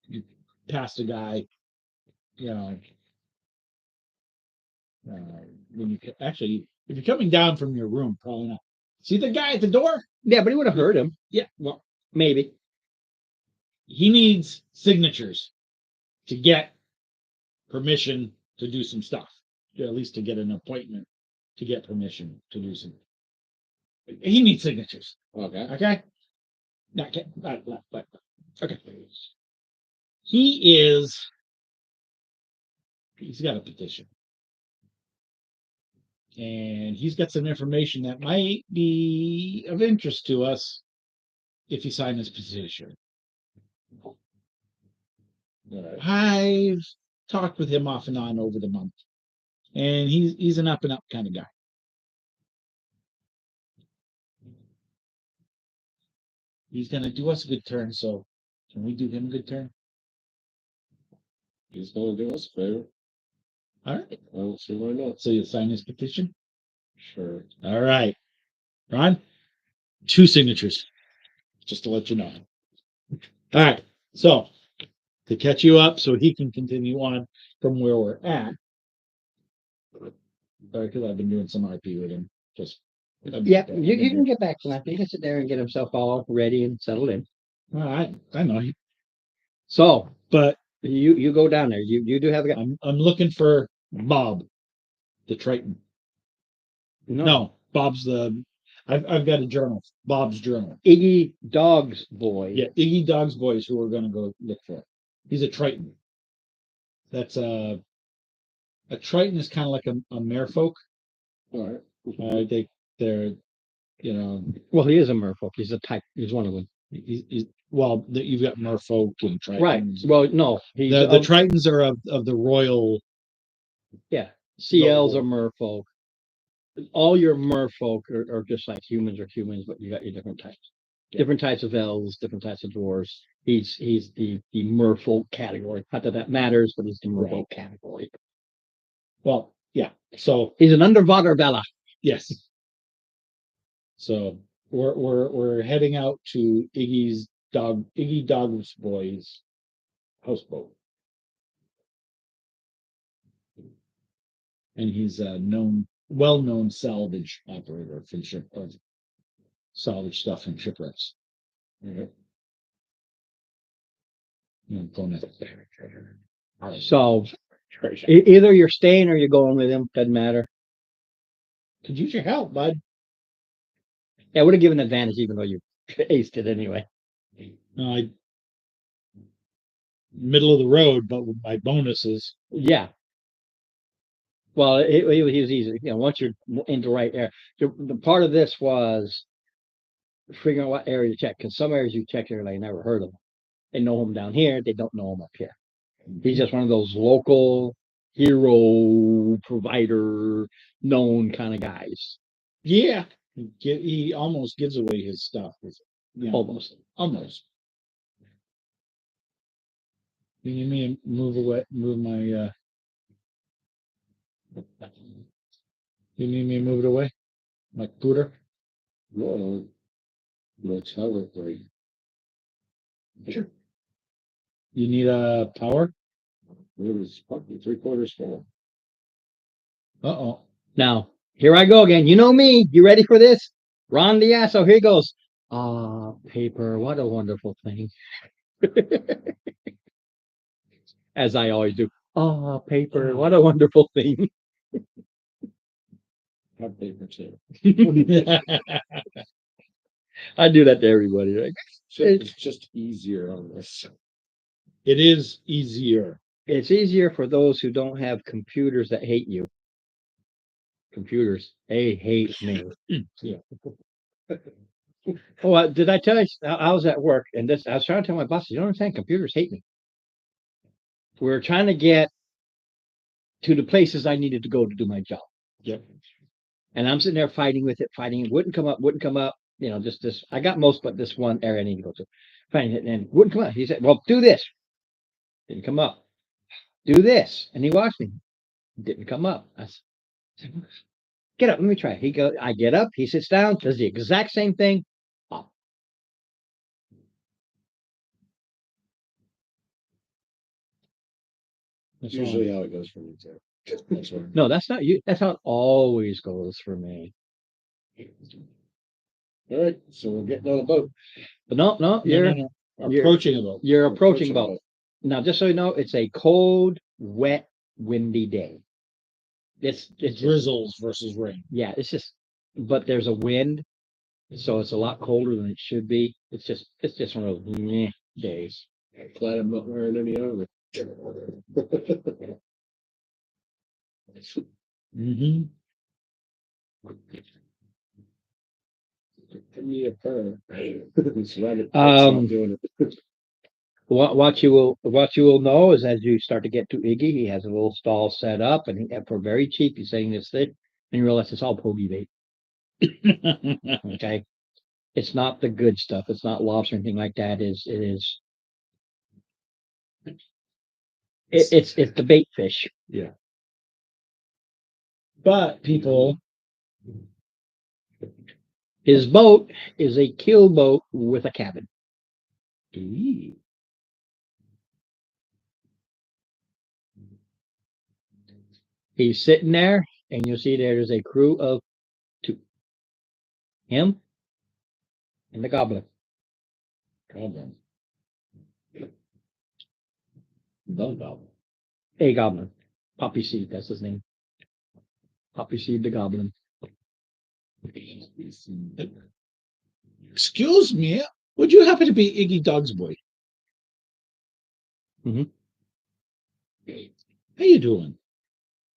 You passed a guy, you know. When you actually, if you're coming down from your room, probably not. See the guy at the door? Yeah, but he would have heard him. Yeah. Well, Maybe. he needs signatures to get permission to do some stuff, at least to get an appointment, to get permission to do some. He needs signatures. Okay. Okay. Not get, but okay. He's got a petition. And he's got some information that might be of interest to us if you sign this petition. All right. I've talked with him off and on over the month, and he's an up and up kind of guy. He's gonna do us a good turn, so can we do him a good turn? He's gonna do us a favor. All right. I don't see why not. So you'll sign his petition? Sure. All right. Ron, 2 signatures, just to let you know. All right. So to catch you up so he can continue on from where we're at. Sorry, because I've been doing some RP with him. Just Yeah, you can get back to that. He can sit there and get himself all ready and settled in. All right, I know. So But you go down there. You do have a guy. I'm looking for Bob, the Triton. No, Bob's the. I've got a journal. Bob's journal. Iggy Dog's boy. Yeah, Iggy Dog's boys who we're gonna go look for. He's a Triton. That's a Triton is kind of like a merfolk. All right. They're you know Well, he is a merfolk. He's a type. He's one of them. you've got merfolk and Tritons. Right. Well, no. He's The Tritons are of the royal. yeah. CLs are merfolk. All your merfolk are just like humans are humans, but you got your different types. Different types of elves, different types of dwarves. He's the merfolk category. Not that matters, but he's the merfolk category. Well, yeah. So He's an underwater Bella. yes. So we're heading out to Iggy Dog's boys houseboat. And he's a well-known salvage operator for of salvage stuff and shipwrecks. So either you're staying or you're going with him. Doesn't matter. Could use your help, bud. Yeah, I would have given advantage even though you aced it anyway. Middle of the road, but with my bonuses. Yeah. Well, he was easy. Once you're in the right area, the part of this was figuring out what area to check. Because some areas you check here, like never heard of them. They know him down here. They don't know him up here. He's just one of those local hero provider, known kind of guys. Yeah, he almost gives away his stuff. Almost. You need me to move my. You need me to move it away, my scooter. No, let's have it right. Sure. You need a power. It was fucking 3/4 full. Now, here I go again. You know me. You ready for this? Ron Diasso, here he goes. Paper, what a wonderful thing. As I always do. Paper, what a wonderful thing. Have paper too. I do that to everybody. Right? It's just easier on this. It is easier. It's easier for those who don't have computers that hate you. Computers, they hate me. Yeah. Oh, did I tell you? I was at work, and I was trying to tell my boss, you don't understand, computers hate me. We're trying to get to the places I needed to go to do my job. Yep. And I'm sitting there fighting with it, it wouldn't come up. Just this. I got most, but this one area I need to go to. Fighting it, and it wouldn't come up. He said, well, do this. Didn't come up. Do this. And he watched me. Didn't come up. I said, get up, let me try. I get up, he sits down, does the exact same thing. Up. That's usually how it goes for me too. No, that's not you. That's how it always goes for me. All right, so we're getting on a boat. But no, You're approaching a boat. You're approaching a boat. Now, just so you know, it's a cold, wet, windy day. It's drizzles versus rain. Yeah, but there's a wind, so it's a lot colder than it should be. It's just one of those meh days. Glad I'm not wearing any armor. Mm-hmm. Give me a purr. Doing it. What you will know is as you start to get to Iggy, he has a little stall set up, and for very cheap, he's saying this thing, and you realize it's all pogey bait. Okay, It's not the good stuff. It's not lobster or anything like that. It's the bait fish. But people, His boat is a keel boat with a cabin. He's sitting there, and you'll see there's a crew of 2. Him and the goblin. goblin. Done goblin. A goblin. Poppy Seed, that's his name. Poppy Seed the goblin. Excuse me, would you happen to be Iggy Dog's boy? Mhm. How you doing?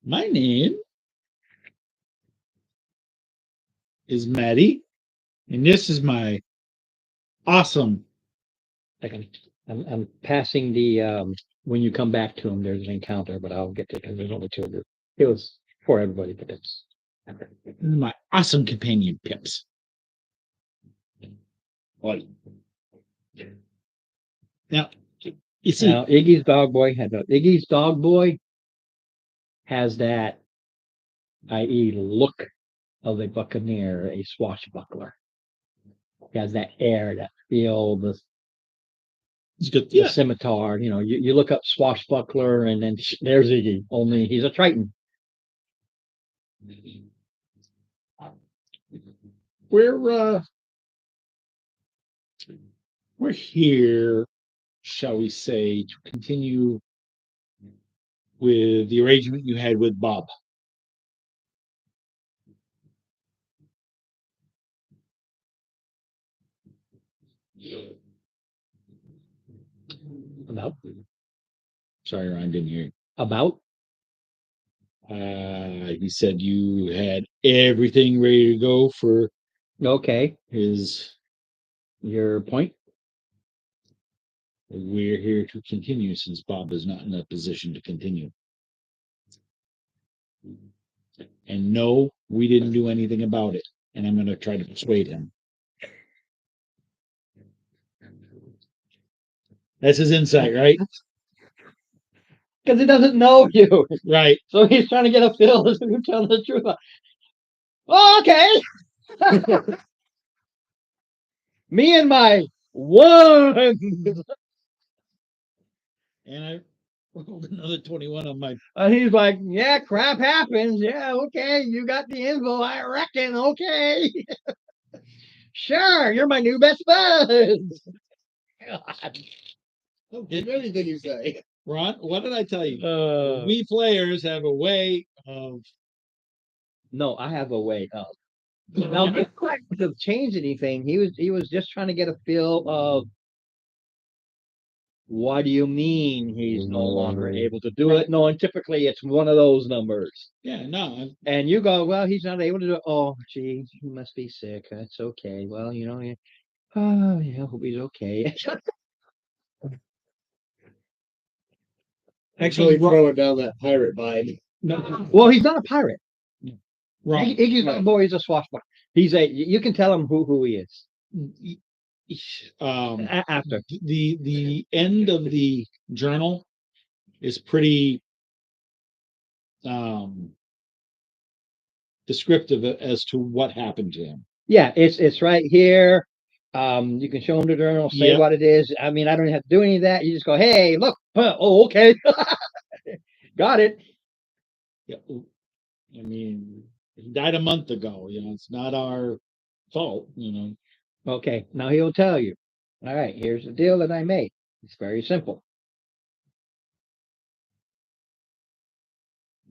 My name is Maddie, and this is my awesome. I'm passing the when you come back to him, there's an encounter, but I'll get to it because there's only 2 of it. It was for everybody, but that's This is my awesome companion, Pips. What? Now, you see, now Iggy's dog boy has that, i.e., look of a buccaneer, a swashbuckler. He has that air, that feel, the it's good. the scimitar. You know, you look up swashbuckler, and then there's Iggy. Only he's a Triton. We're here, shall we say, to continue with the arrangement you had with Bob. About Sorry, Ryan, didn't hear you. about He said you had everything ready to go for okay. his. Your point. We're here to continue since Bob is not in a position to continue. And no, we didn't do anything about it. And I'm going to try to persuade him. That's his insight, right? Because he doesn't know you. Right. So he's trying to get a feel as to who tells the truth. Oh, okay. Me and my one. And I rolled another 21 on my. And he's like, yeah, crap happens. Yeah, okay. You got the info, I reckon. Okay. Sure, you're my new best bud. God. Don't give anything you say. Ron, what did I tell you? Uh, We players have a way of. no, I have a way of. Now, to change anything, he was just trying to get a feel of what do you mean he's no longer able to do it? No, and typically it's one of those numbers. Yeah, no. And you go, well, he's not able to do it. Oh, gee, he must be sick. That's okay. Well, you know, yeah. Oh, yeah, hope he's okay. Actually throwing down that pirate vibe. No, Well, he's not a pirate. Ron. Iggy's not a boy. He's a swashbuckler. You can tell him who he is after. The end of the journal is pretty descriptive as to what happened to him. Yeah, it's right here. You can show him the journal, say Yep. what it is. I mean, I don't have to do any of that. You just go, hey, look. Oh, okay. Got it. Yeah. I mean, he died a month ago. You know, it's not our fault. You know. Okay, now he'll tell you. All right, here's the deal that I made. It's very simple.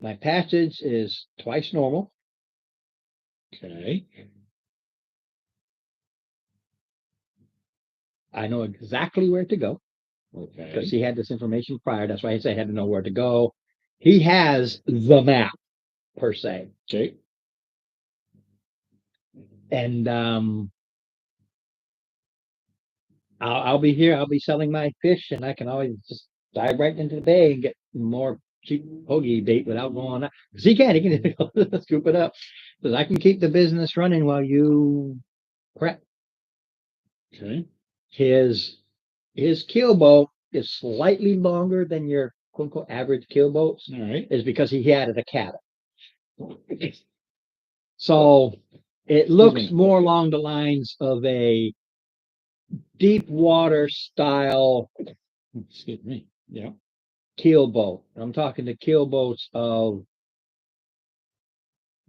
My passage is twice normal. Okay. I know exactly where to go because Okay. he had this information prior. That's why I said I had to know where to go. He has the map per se, Okay. and I'll be here. I'll be selling my fish, and I can always just dive right into the bay and get more cheap hoagie bait without going out. Because he can scoop it up. Because I can keep the business running while you prep. Okay. His keelboat is slightly longer than your quote unquote average keelboats, All right. is because he added a cabin. So it looks more along the lines of a deep water style Excuse me. Yeah. keelboat. I'm talking the keelboats of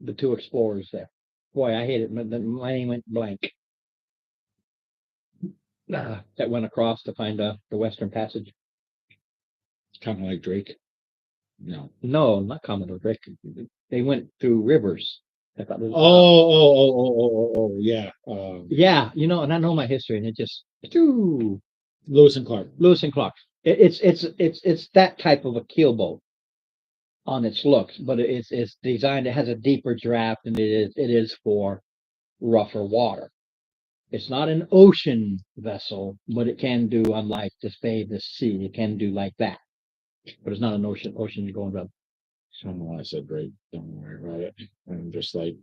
the two explorers there. Boy, I hate it. My name went blank. That went across to find the Western Passage. Kind of like Drake. No. No, not Commodore Drake. They went through rivers. I thought it was- Yeah. yeah, and I know my history, and it just phew, Lewis and Clark. Lewis and Clark. It's that type of a keelboat on its looks, but it's designed. It has a deeper draft, and it is for rougher water. It's not an ocean vessel, but it can do, unlike the Spade, the sea, it can do like that. But it's not an ocean going up. I don't know why I said Drake. Don't worry about it. I'm just like,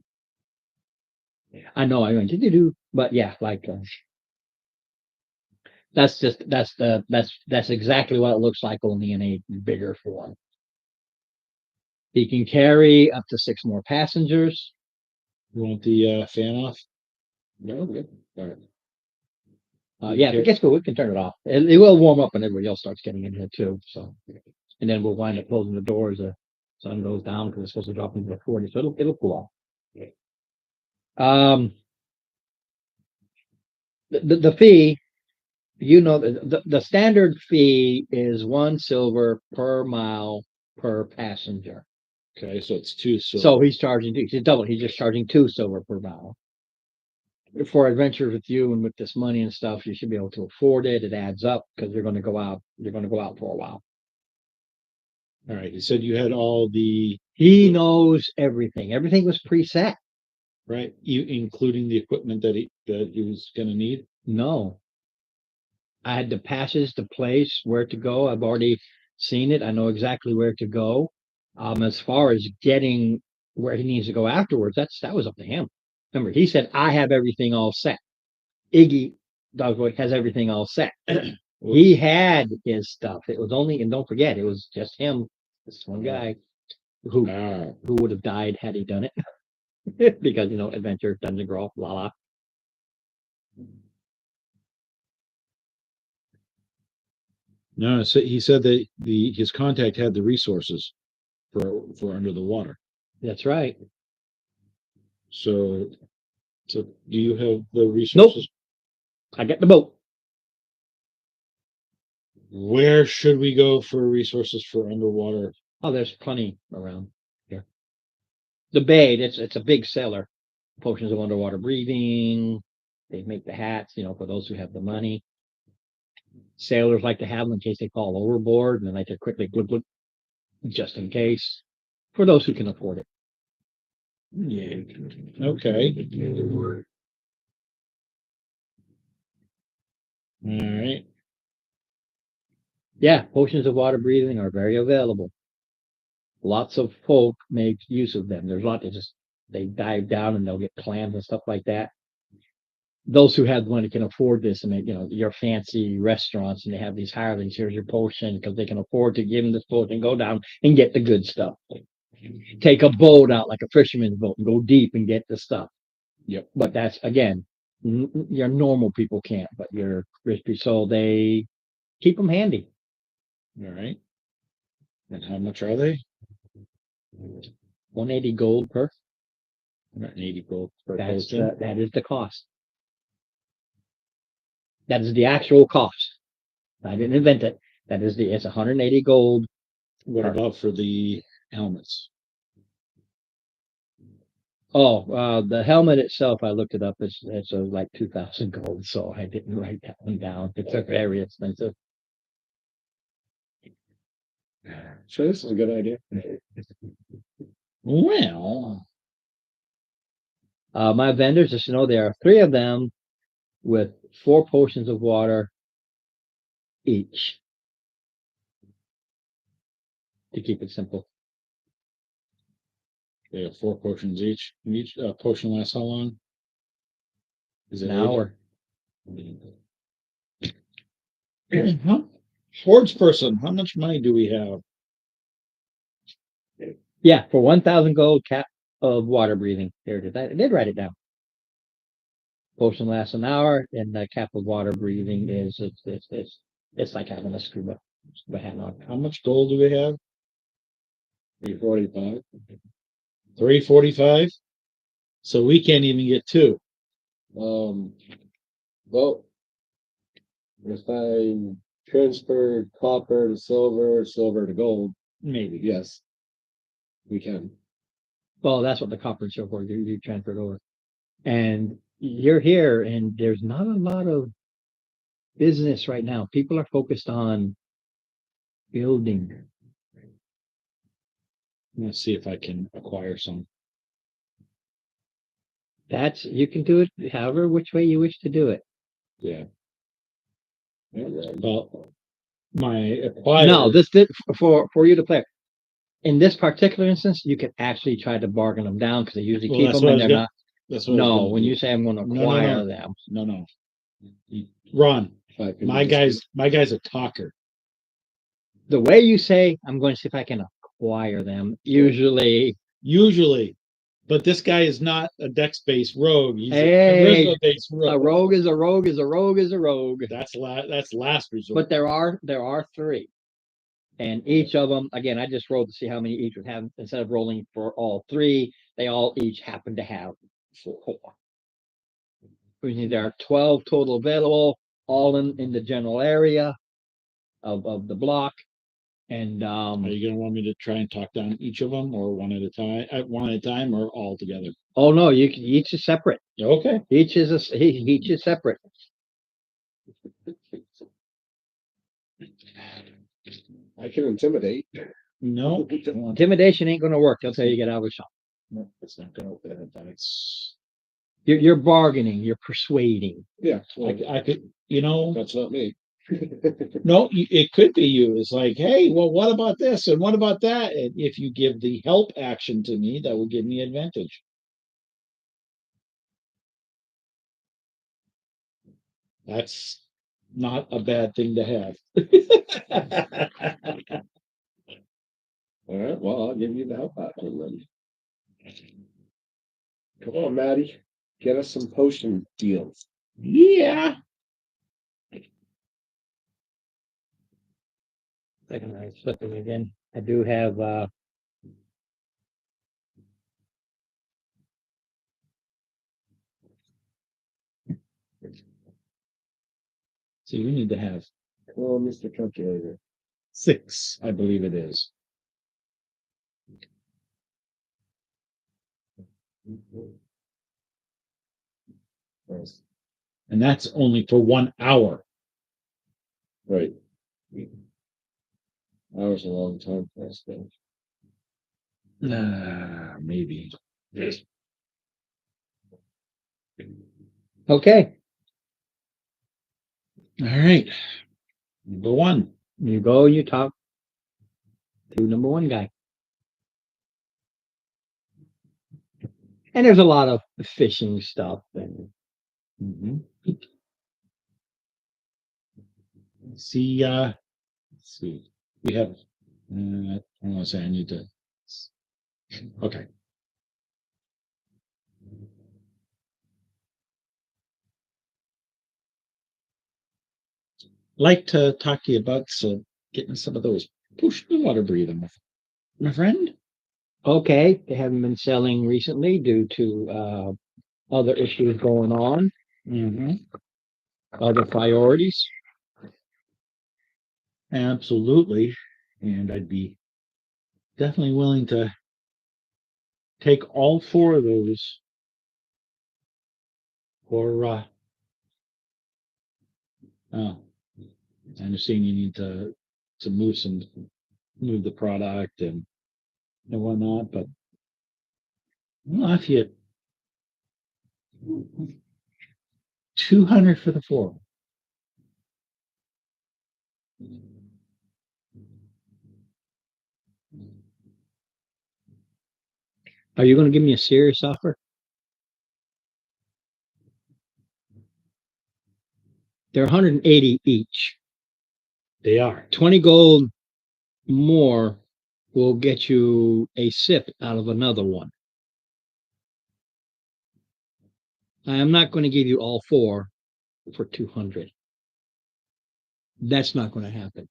I know I went to do, but yeah, like that's exactly what it looks like, only in a bigger form. He can carry up to 6 more passengers. you want the fan off? No, good. All right. Yeah, if it gets cool, we can turn it off. It will warm up when everybody else starts getting in here too. So, and then we'll wind up closing the door as the sun goes down, because it's supposed to drop into the 40s, so it'll cool off. The fee, the standard fee is 1 silver per mile per passenger. Okay, so it's two. So he's charging 2. He's double. He's just charging 2 silver per mile. For adventures with you and with this money and stuff, you should be able to afford it. It adds up, because you're going to go out. You're going to go out for a while. All right. You said you had all the He knows everything. Everything was preset. right, you including the equipment that he was going to need. No, I had the passes, the place, where to go. I've already seen it. I know exactly where to go. As far as getting where he needs to go afterwards, that was up to him. Remember, he said, I have everything all set. Iggy Dogboy has everything all set. He had his stuff. It was only, and don't forget, it was just him, this one guy, who would have died had he done it. Because adventure, dungeon crawl, la la. No, so he said that his contact had the resources for under the water. That's right. So do you have the resources? I got the boat. Where should we go for resources for underwater? Oh, there's plenty around here. The Bay, it's a big seller. Potions of underwater breathing. They make the hats, for those who have the money. Sailors like to have them in case they fall overboard, and then like to quickly glip, just in case. For those who can afford it. Yeah. Okay. All right. Yeah, potions of water breathing are very available. Lots of folk make use of them. There's a lot they dive down and they'll get clams and stuff like that. Those who have money can afford this, and your fancy restaurants, and they have these hirelings. Here's your potion, because they can afford to give them this potion, go down and get the good stuff. Take a boat out like a fisherman's boat and go deep and get the stuff. Yep. But that's, again, your normal people can't, but your crispy, so they keep them handy. All right. And how much are they? 180 gold per. 180 gold per That's potion. that is the cost. That is the actual cost. I didn't invent it. It's 180 gold. What about for the helmets? Oh, the helmet itself, I looked it up. It's like 2,000 gold, so I didn't write that one down. It's very expensive. So this is a good idea. Well, My vendors, just there are 3 of them with 4 potions of water each, to keep it simple. they have 4 potions each. And each potion lasts how long? Is it An hour. Huh? Sports person, how much money do we have? Yeah, for 1,000 gold cap of water breathing. There it is. I did write it down. Potion lasts an hour, and the cap of water breathing is it's like having a scuba hat on. How much gold do we have? 345. 345. So we can't even get two. Well, if I transfer copper to silver, silver to gold, Maybe. yes, we can. Well, that's what the copper and so forth you transferred over, and you're here, and there's not a lot of business right now. People are focused on building. Let's see if I can acquire some. That's you can do it however which way you wish to do it. Yeah. Well, my acquire. No, this did for you to play. In this particular instance, you can actually try to bargain them down because they usually Well, keep that's them what I and was they're gonna- not. That's what I was No, gonna when do. you say I'm going to No, no, acquire no. them, No. Ron, If I can my just- guy's a talker. the way you say I'm going to see if I can acquire them, usually Usually. But this guy is not a dex-based rogue. He's Hey, a charisma-based a rogue. rogue is a rogue is a rogue is a rogue. That's last resort. But there are three, and each of them again. I just rolled to see how many each would have. Instead of rolling for all three, they all each happen to have four. Which means there are 12 total available, all in the general area of the block. And Are you gonna want me to try and talk down each of them, or one at a time, or all together? oh no, you can each is separate. Okay. Each is separate. I can intimidate. No, Intimidation ain't gonna work. They'll tell you to get out of the shop. no, it's not gonna. That's. You're bargaining. You're persuading. Yeah, well, I could, you know. that's not me. No, it could be you. It's like, hey, well, what about this and what about that? And if you give the help action to me, that will give me advantage. That's not a bad thing to have. All right, well, I'll give you the help action then. Come on, Maddie. Get us some potion deals. Yeah. Second, I slipping again. I do have So you need to have Come on, Mr. Calculator. 6, I believe it is. Nice. And that's only for 1 hour. Right. Hours a long time for us, though. Maybe. okay. All right. Number 1. You go. You talk to number one guy. And there's a lot of fishing stuff and See, let's see. We have, I don't want to say I need to. Okay. Like to talk to you about getting some of those push the water breathing, my friend. okay, they haven't been selling recently due to other issues going on, other priorities. Absolutely. And I'd be definitely willing to take all 4 of those for oh, I understand you need to move the product and whatnot, but well, if you 200 for the 4. Are you going to give me a serious offer? They're 180 each. They are. 20 gold more will get you a sip out of another one. I am not going to give you all four for 200. That's not going to happen.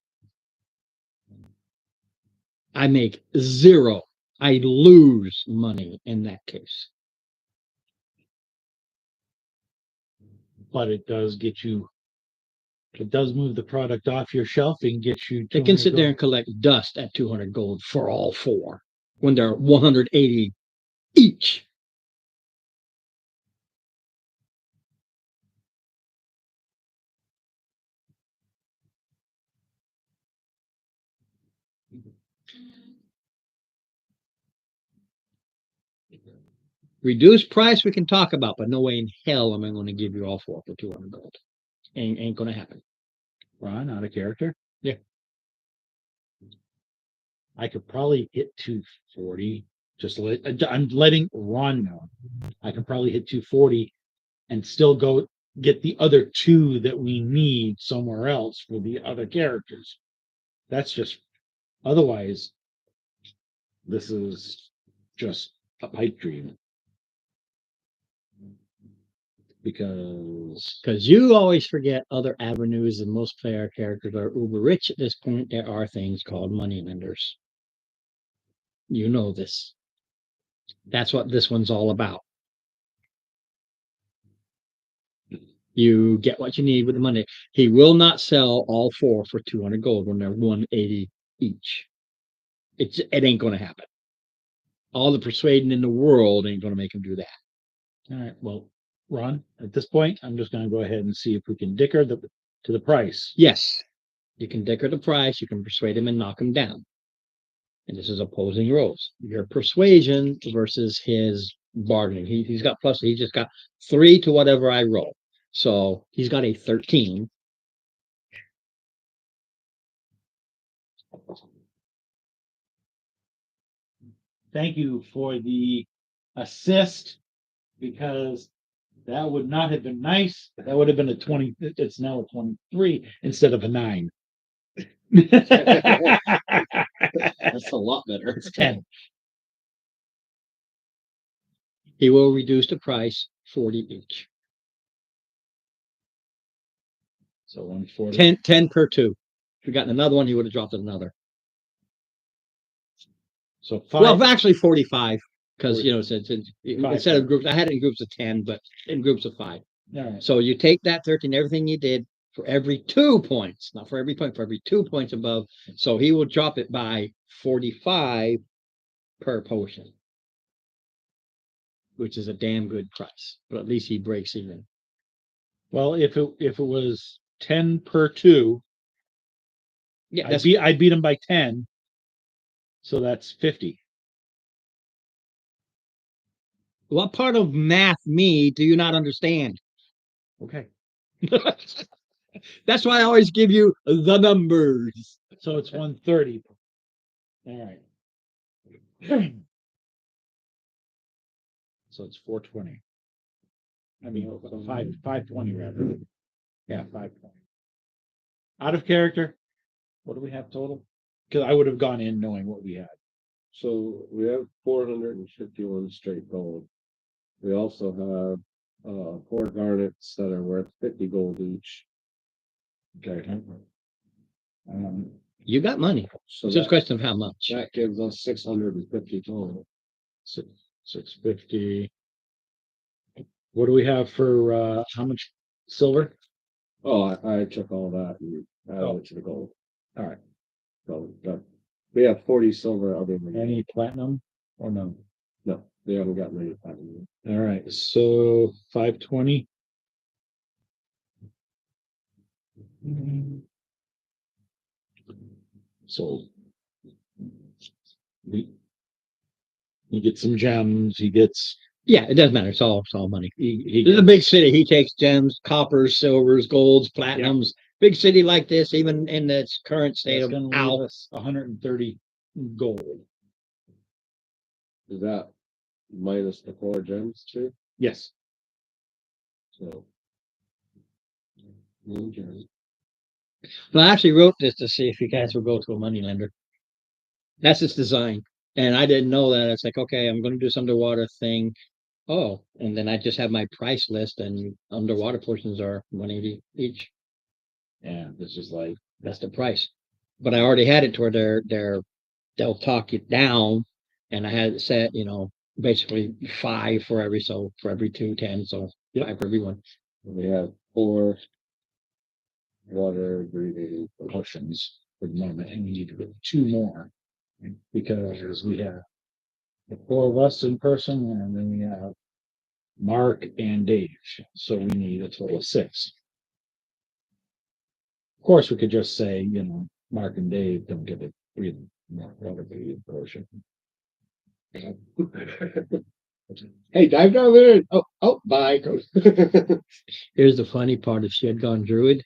I make zero. I lose money in that case. But it does get you, it does move the product off your shelf and get you. They can 200 sit there gold. and collect dust at 200 gold for all four when they're 180 each. Reduced price we can talk about, but no way in hell am I going to give you all four for 200 gold. Ain't going to happen. Ron, out of character. Yeah. I could probably hit 240. I'm letting Ron know. I can probably hit 240 and still go get the other two that we need somewhere else for the other characters. That's just, otherwise, this is just a pipe dream. Because you always forget other avenues, and most player characters are uber rich at this point. There are things called money lenders. You know this. That's what this one's all about. You get what you need with the money. He will not sell all four for 200 gold when they're 180 each. It ain't going to happen. All the persuading in the world ain't going to make him do that. all right, well, Ron, at this point, I'm just going to go ahead and see if we can dicker to the price. Yes, you can dicker the price. You can persuade him and knock him down. And this is opposing roles. Your persuasion versus his bargaining. He's got plus. He just got 3 to whatever I roll. So he's got a 13. Thank you for the assist, because that would not have been nice. That would have been a 20. It's now a 23 instead of a 9. That's a lot better. It's 10. He will reduce the price 40 each. So 140. 10 per 2. If we gotten another one, he would have dropped it another. So 5. Well, actually 45, because 40. you know, instead of groups, I had it in groups of 10, but in groups of 5. All right. So you take that 13, everything you did for every 2 points, not for every point, for every 2 points above. So he will drop it by 45 per potion, which is a damn good price. But at least he breaks even. Well, if it was 10 per 2, Yeah, I beat him by 10. So that's 50. what part of math me do you not understand? Okay. That's why I always give you the numbers. So it's 130. All right. So it's 420. I mean, 520 rather. Yeah, 520. Out of character, what do we have total? Because I would have gone in knowing what we had. So we have 451 straight gold. We also have 4 garnets that are worth 50 gold each. Okay. You got money. So It's just a that, question of how much. that gives us 650 total. 650. What do we have for how much silver? Oh, I took all that and added Oh. it to the gold. All right. So we have 40 silver other than Any platinum or no? No, they haven't gotten any platinum. All right. So 520. Sold. He gets some gems. He gets. Yeah, it doesn't matter. It's all money. He This is a gets- big city. He takes gems, coppers, silvers, golds, platinums. Big city like this, even in its current state That's of going to ow. leave us 130 gold. Is that minus the 4 gems too? Yes. So Okay. Well, I actually wrote this to see if you guys would go to a money lender. That's its design. And I didn't know that. It's like, okay, I'm going to do this underwater thing. Oh, and then I just have my price list and underwater portions are 180 each. Yeah, it's just like, That's the price. But I already had it to where they'll talk it down. And I had it set, basically 5 for every, so for every 210, so Yep. 5 for everyone. We have 4 water breathing. potions for the moment, and we need to get 2 more. Because we have the 4 of us in person, and then we have Mark and Dave, so we need a total of 6. Of course, we could just say, Mark and Dave don't get a breathing, water breathing potion. Hey, dive down there. Oh, bye. Here's the funny part. If she had gone druid,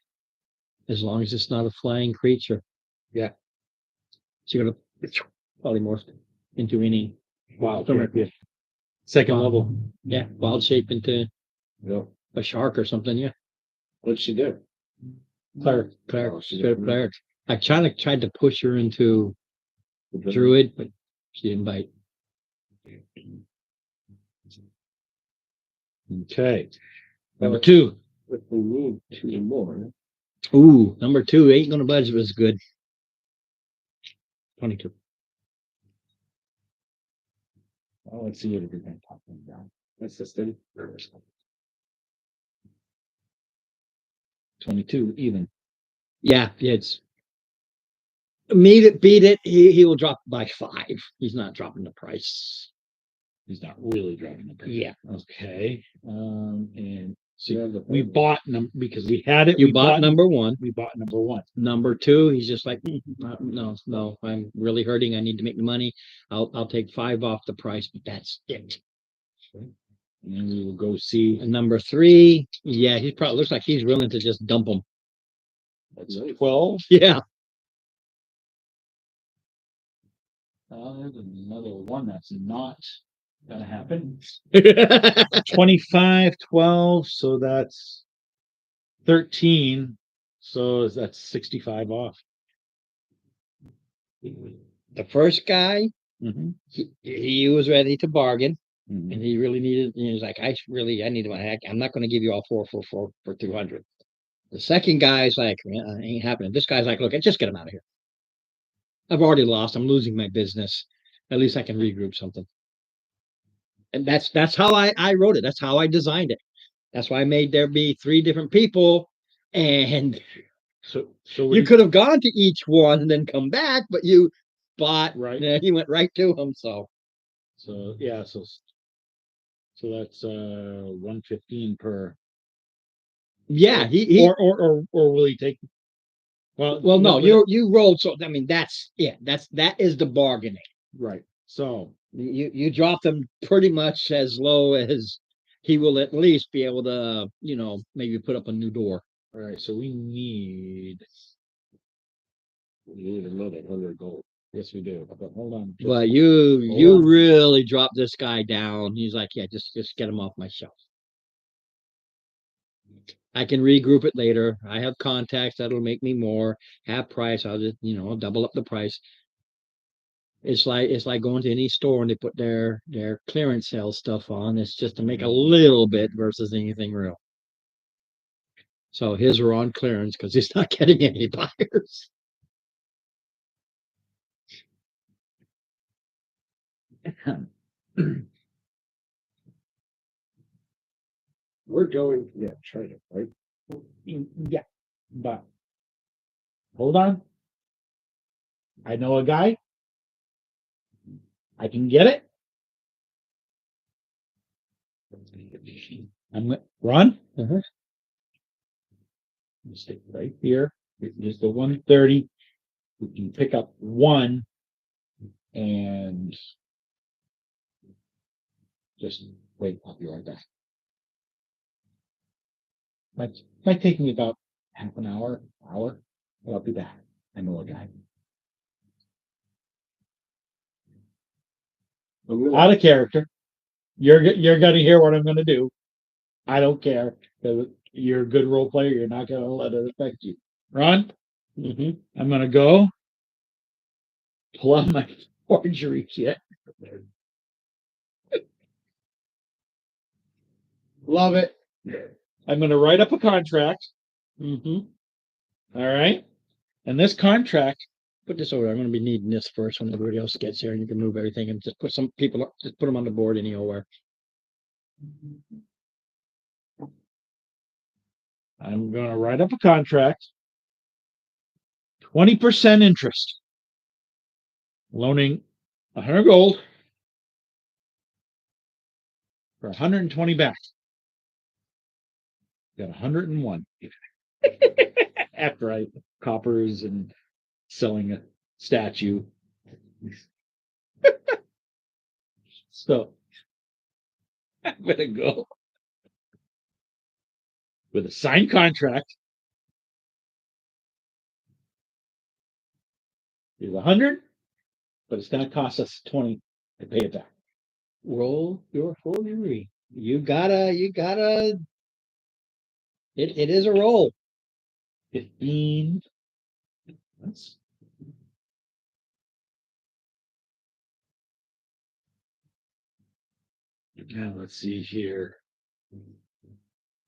as long as it's not a flying creature. Yeah. She would have polymorphed into any Wow, Correct. second level. Yeah, wild shape into No. a shark or something. Yeah, What'd she do? cleric, Oh, she straight up didn't. cleric. I tried to push her into druid, but she didn't bite. Okay. Number 2. If we need 2 more. Ooh, number 2 ain't gonna budge. Was good. 22. Well, let's see what we can talk about. Assistant. 22 even. Yeah, it's beat it. He will drop by 5. He's not dropping the price. He's not really driving the price. Yeah. Okay. And so Yeah, the- we bought because we had it. You we bought number 1. We bought number 1. Number 2, he's just like, no, I'm really hurting. I need to make the money. I'll take 5 off the price, but that's it. And then we will go see. And number 3, yeah, he probably looks like he's willing to just dump them. That's 12. Yeah. There's another one that's not gonna happen. 25, 12, so that's 13. So that's 65 off. The first guy, Mhm. he was ready to bargain, Mhm. and he really needed. He was like, I need my heck. I'm not going to give you all 4 for 200. The second guy's like, ain't happening. This guy's like, look, just get him out of here. I've already lost. I'm losing my business. At least I can regroup something. And that's how I wrote it. That's how I designed it. That's why I made there be 3 different people, and So you could have gone to each one and then come back, but you bought Right. He went right to him. So yeah, so that's 115 per. yeah, he Or will he take? well, no, you rolled. So I mean, that is the bargaining. Right. So You drop them pretty much as low as he will at least be able to, maybe put up a new door. all right, so we need another 100 gold. yes we do. But hold on. But you really drop this guy down. He's like, yeah, just get him off my shelf. I can regroup it later. I have contacts that'll make me more. Half price. I'll just, I'll double up the price. It's like going to any store and they put their clearance sale stuff on. It's just to make a little bit versus anything real. So his were on clearance because he's not getting any buyers. We're going, China, right? Yeah, but hold on. I know a guy. I can get it. I'm gonna run. Stick right here. Here's the 130. We can pick up 1 and just wait. I'll be right back. Might take me about half an hour, but I'll be back. I know a guy. Out of character. You're gonna hear what I'm gonna do. I don't care. you're a good role player. You're not gonna let it affect you. Ron, Mhm. I'm gonna go pull out my forgery kit. Love it. I'm gonna write up a contract. Mhm. All right. And this contract, Put this over. I'm gonna be needing this first when everybody else gets here, and you can move everything and just put some people up, just put them on the board anywhere. I'm gonna write up a contract. 20% interest. Loaning 100 gold for 120 back. Got 101 after I coppers and selling a statue. So I'm gonna go with a signed contract. Is 100, but it's gonna cost us 20 to pay it back. Roll your forgery. You gotta. It is a roll. 15. That's now let's see here.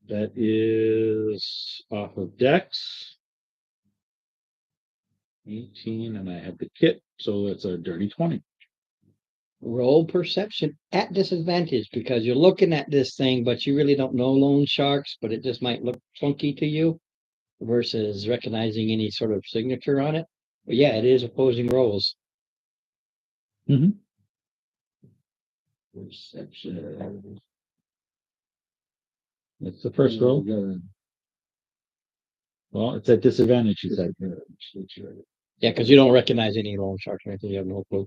That is off of Dex. 18, and I have the kit, so it's a dirty 20. Roll perception at disadvantage because you're looking at this thing, but you really don't know loan sharks, but it just might look funky to you versus recognizing any sort of signature on it. But yeah, it is opposing rolls. Perception. It's the first roll. Well, it's at disadvantage, you said. Yeah, because you don't recognize any loan sharks or anything. You have no clue.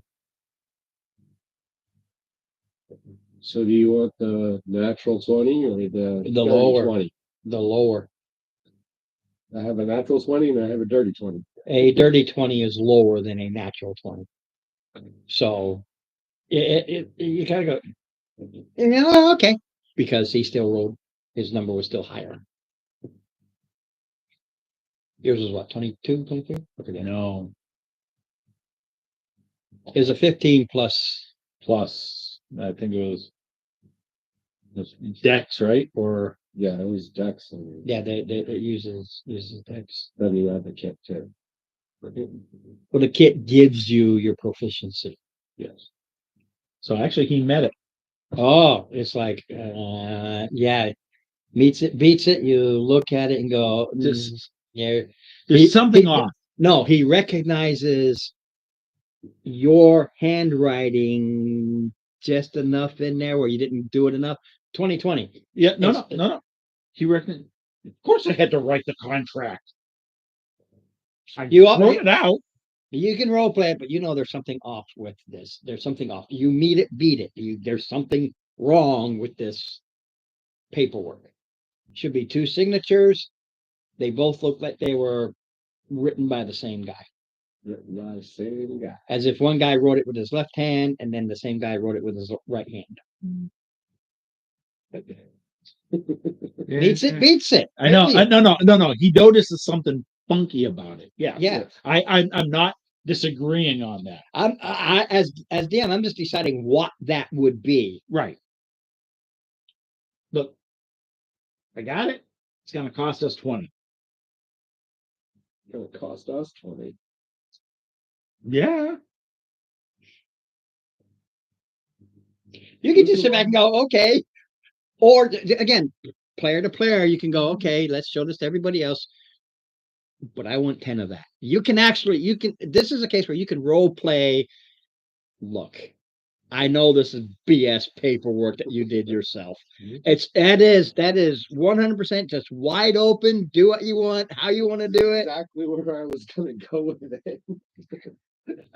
So do you want the natural 20 or the dirty lower. 20? The lower. I have a natural 20 and I have a dirty 20. A dirty 20 is lower than a natural 20. So you gotta go. Yeah, okay. Because he still rolled, his number was still higher. Yours was what, 22, 23? I forget. No, It was a 15 plus. plus, I think it was Dex, right? Or Yeah, it was Dex and Yeah, it uses Dex. then you have the kit too. Well, the kit gives you your proficiency. Yes. so actually he met it. Oh, it's like, yeah, meets it, beats it. You look at it and go, Just yeah. there's something off. No, he recognizes your handwriting just enough in there where you didn't do it enough. 2020. Yeah, no, It's- no. He reckoned. Of course, I had to write the contract. I You wrote it out. You can role play it, but you know there's something off with this. There's something off. You meet it, beat it. There's something wrong with this paperwork. Should be two signatures. They both look like they were written by the same guy. My same guy. As if one guy wrote it with his left hand and then the same guy wrote it with his right hand. Beats it, beats it. I know. Really. No. He notices something funky about it. Yeah. Yeah. I'm not disagreeing on that. As DM, I'm just deciding what that would be. Right. Look, I got it. It's going to cost us 20. It's gonna cost us 20. Yeah. You can just sit back and go, okay. Or again, player to player, you can go, okay, let's show this to everybody else. But I want 10 of that. You can this is a case where you can role play. Look, I know this is BS paperwork that you did yourself. That is 100% just wide open. Do what you want, how you want to do it. Exactly where I was gonna go with it.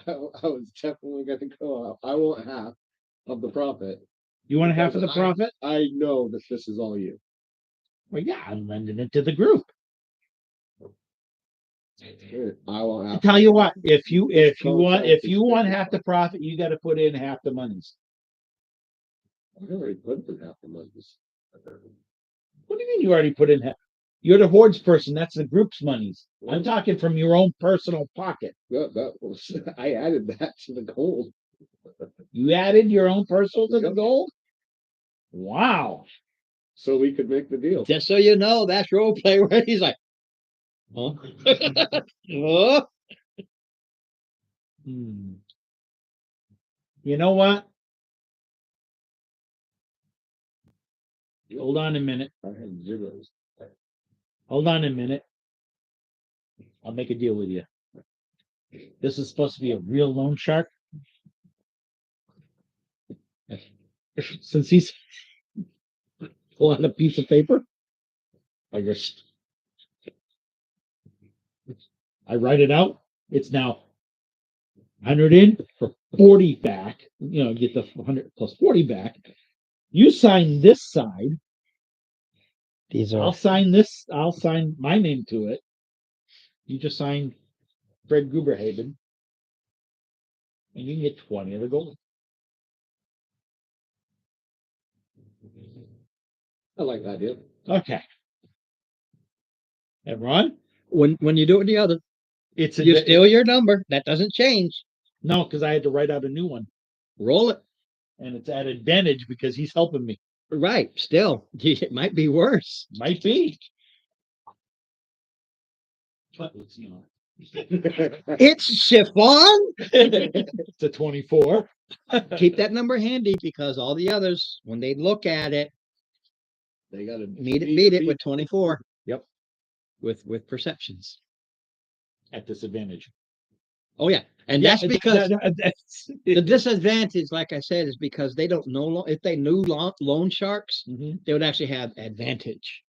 I was definitely gonna go. I want half of the profit. You want half of the profit? I know that this is all you. Well, yeah, I'm lending it to the group. I want I half. tell you what, if you want half the profit, you got to put in half the monies. I already put in half the money. What do you mean you already put in half? You're the hordes person. That's the group's monies. I'm talking from your own personal pocket. That was, I added that to the gold. You added your own personal to the Yep. gold? Wow. So we could make the deal. Just so you know, that's role play where he's like, huh? Oh, Hmm. You know what? Hold on a minute. I had zeros. Hold on a minute. I'll make a deal with you. This is supposed to be a real loan shark. Since he's pull out a piece of paper, I write it out. It's now 100 in for 40 back. Get the 100 plus 40 back. You sign this side. these I'll sign this. I'll sign my name to it. You just sign Fred Gruberhagen, and you can get 20 of the gold. I like that deal. Okay. Everyone, when you do it with the other, it's you steal your number. That doesn't change. no, because I had to write out a new one, Roll it. and it's at advantage because he's helping me. Right. Still, it might be worse. Might be. But it's It's chiffon. it's a 24. Keep that number handy because all the others, when they look at it, They gotta beat it with 24. Yep. With perceptions. At disadvantage. Oh yeah. And Yeah, that's because that's the disadvantage, like I said, is because they don't know if they knew loan sharks, Mhm, they would actually have advantage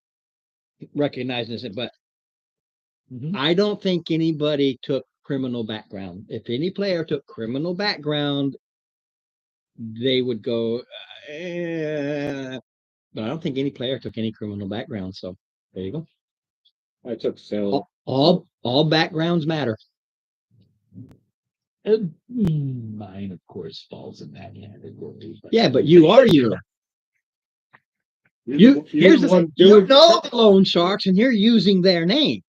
recognizing it. But mhm. I don't think anybody took criminal background. If any player took criminal background, they would go. But I don't think any player took any criminal background. So there you go. I took sale. All backgrounds matter. Mine, of course, falls in that category. Yeah, but you are you. Here's the thing. You know the loan sharks, and you're using their name,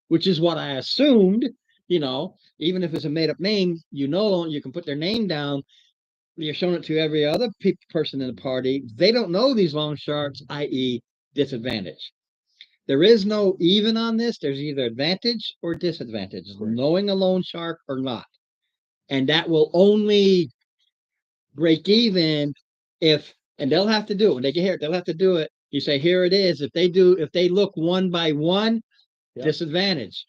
which is what I assumed. Even if it's a made up name, you can put their name down. You're showing it to every other person in the party. They don't know these loan sharks, i.e., disadvantage. There is no even on this. There's either advantage or disadvantage, knowing a loan shark or not. And that will only break even and they'll have to do it when they get here. They'll have to do it. You say, here it is. If they look one by one, Yep. disadvantage.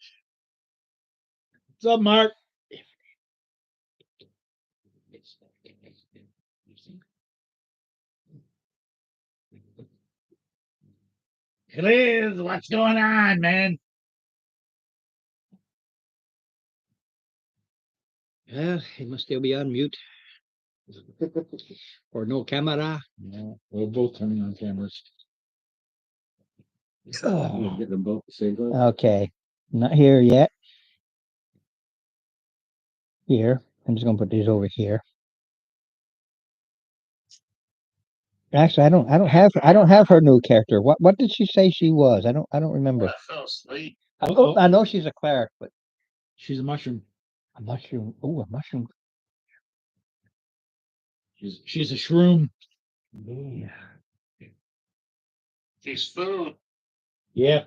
What's up, Mark? Liz, what's going on, man? Yeah, he must still be on mute or no camera. Yeah, we're both turning on cameras. I'm getting them both the same time. Okay, not here yet. Here, I'm just gonna put these over here. Actually, I don't have her new character. What did she say she was? I don't remember. I fell asleep. I know she's a cleric, but She's a mushroom. a mushroom. Oh, a mushroom. She's a shroom. Yeah. She's food. Yeah.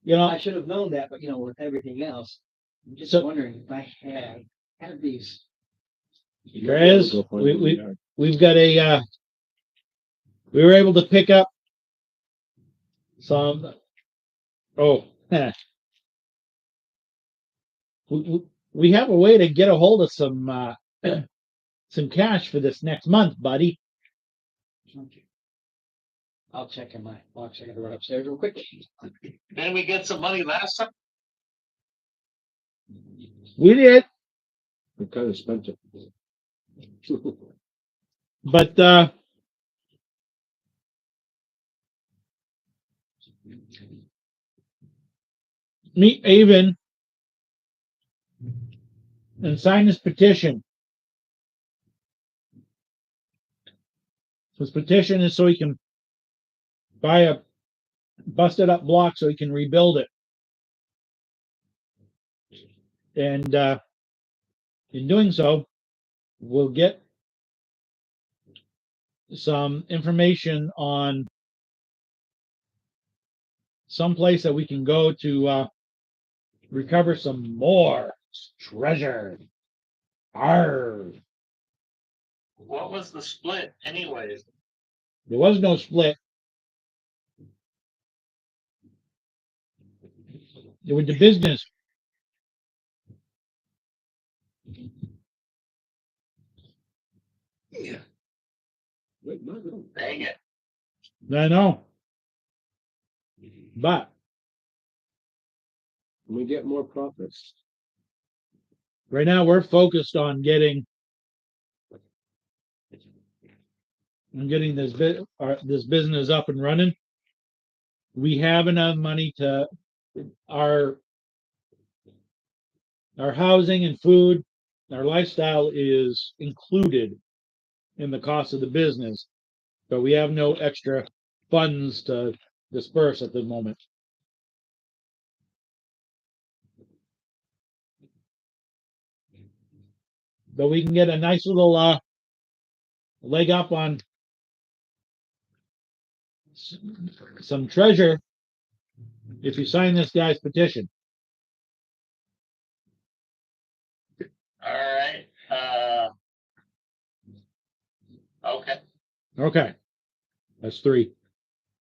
I should have known that, but with everything else, I'm just wondering if I had these. Chris, we've got we were able to pick up some. Oh, we have a way to get a hold of some some cash for this next month, buddy. I'll check in my box. I gotta run upstairs real quick. Didn't we get some money last time? We did, I kind of spent it. but meet Avon and sign this petition. This petition is so he can buy a busted up block so he can rebuild it. And in doing so, we'll get some information on some place that we can go to recover some more treasure. Arr. What was the split anyways? There was no split. It was the business. Wait, not really. Dang it. I know. But We get more profits. right now we're focused on getting this business up and running. We have enough money to our housing and food, our lifestyle is included in the cost of the business, but we have no extra funds to disperse at the moment. But we can get a nice little leg up on some treasure if you sign this guy's petition. All right. Okay. Okay, that's 3.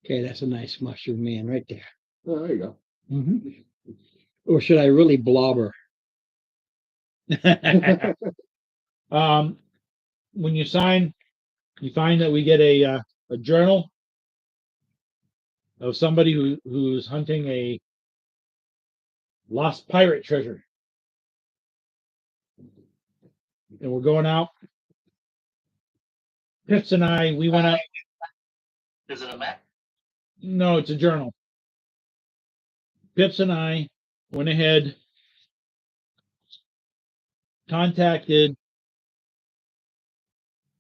Okay, that's a nice mushroom man right there. Oh, there you go. Mm-hmm. Or should I really blobber? When you sign, you find that we get a journal of somebody who's hunting a lost pirate treasure, and we're going out. Pitts and I, we went out. Is it a map? No, it's a journal. Pips and I went ahead, contacted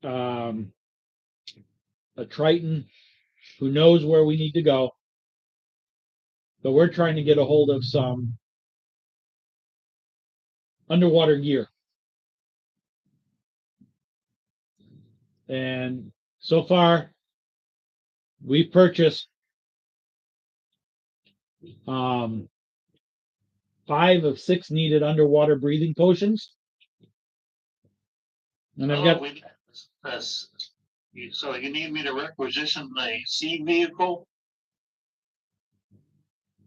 a Triton who knows where we need to go. But we're trying to get a hold of some underwater gear. And so far, we've purchased 5 of 6 needed underwater breathing potions. And I've got So you need me to requisition the sea vehicle?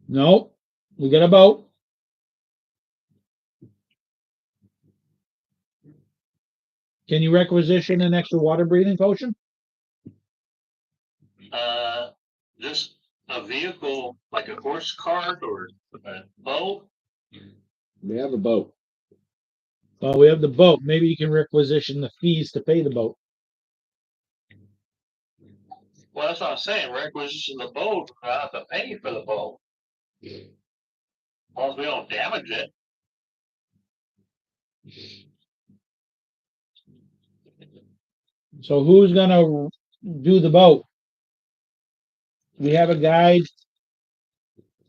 no, we got a boat. Can you requisition an extra water breathing potion? Just a vehicle, like a horse cart or a boat? We have a boat. Well, we have the boat. Maybe you can requisition the fees to pay the boat. Well, that's what I'm saying, requisition the boat, I have to pay for the boat. As long as we don't damage it. So who's gonna do the boat? We have a guide.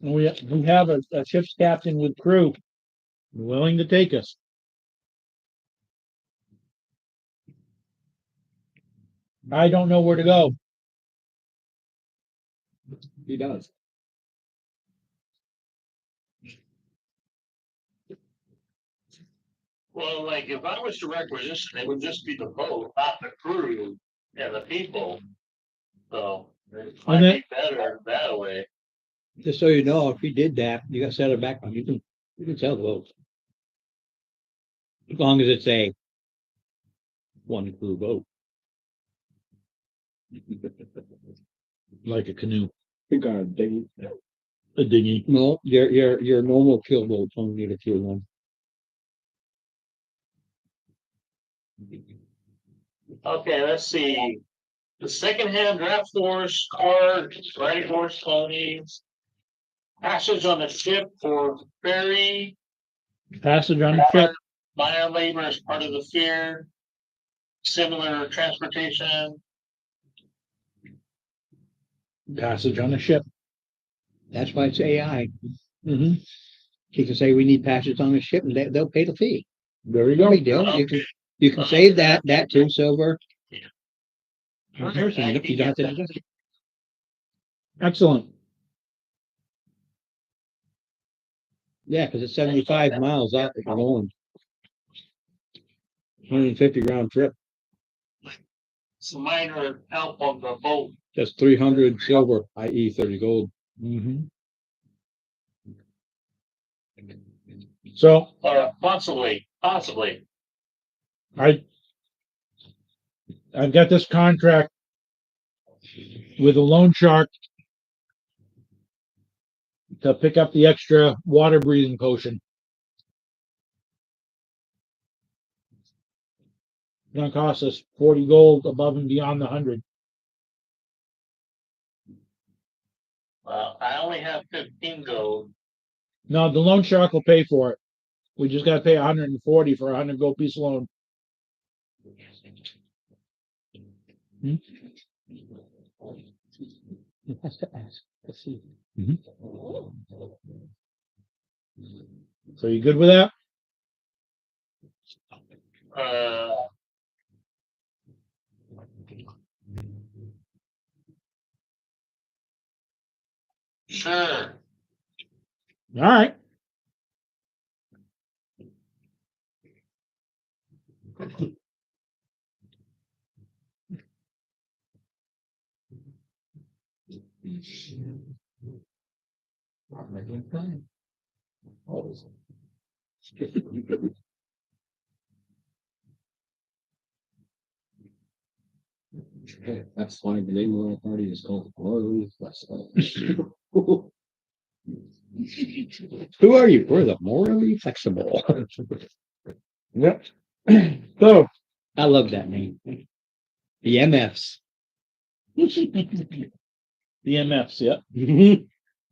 And we have a ship's captain with crew willing to take us. I don't know where to go. He does. Well, like if I was to requisition, it would just be the boat, not the crew and the people. So it might be better that way. Just so you know, if you did that, you got to set it back on. You can sell the boat. As long as it's a 1 crew boat. Like a canoe, We got a dinghy. a dinghy. No, your normal keel boats only need a keel one. Okay, let's see. The secondhand draft horse, cart, riding horse, ponies. Passage on the ship for ferry. Passage on the ship. Minor labor as part of the fair. Similar transportation. Passage on the ship. That's why it's AI. Mm-hmm. He can say we need passage on the ship, and they'll pay the fee. There you No go. big deal. You can save that too, Silver. Person, you don't have to adjust it. Excellent. Yeah, because it's 75 miles out if you're going. 150 round trip. Some minor help on the boat. That's 300 silver, i.e. 30 gold. Mm-hmm. So Possibly. I've got this contract with a loan shark to pick up the extra water breathing potion. It's gonna cost us 40 gold above and beyond the 100. I only have 15 gold. No, the loan shark will pay for it. We just gotta pay 140 for a 100 gold piece loan. He has to ask. Let's see. So you good with that? Sure. All right. That's why the name of our party is called Morally Flexible. Who are you? We're the morally flexible. Yep. So I love that name. The MFs. the MFs, yeah.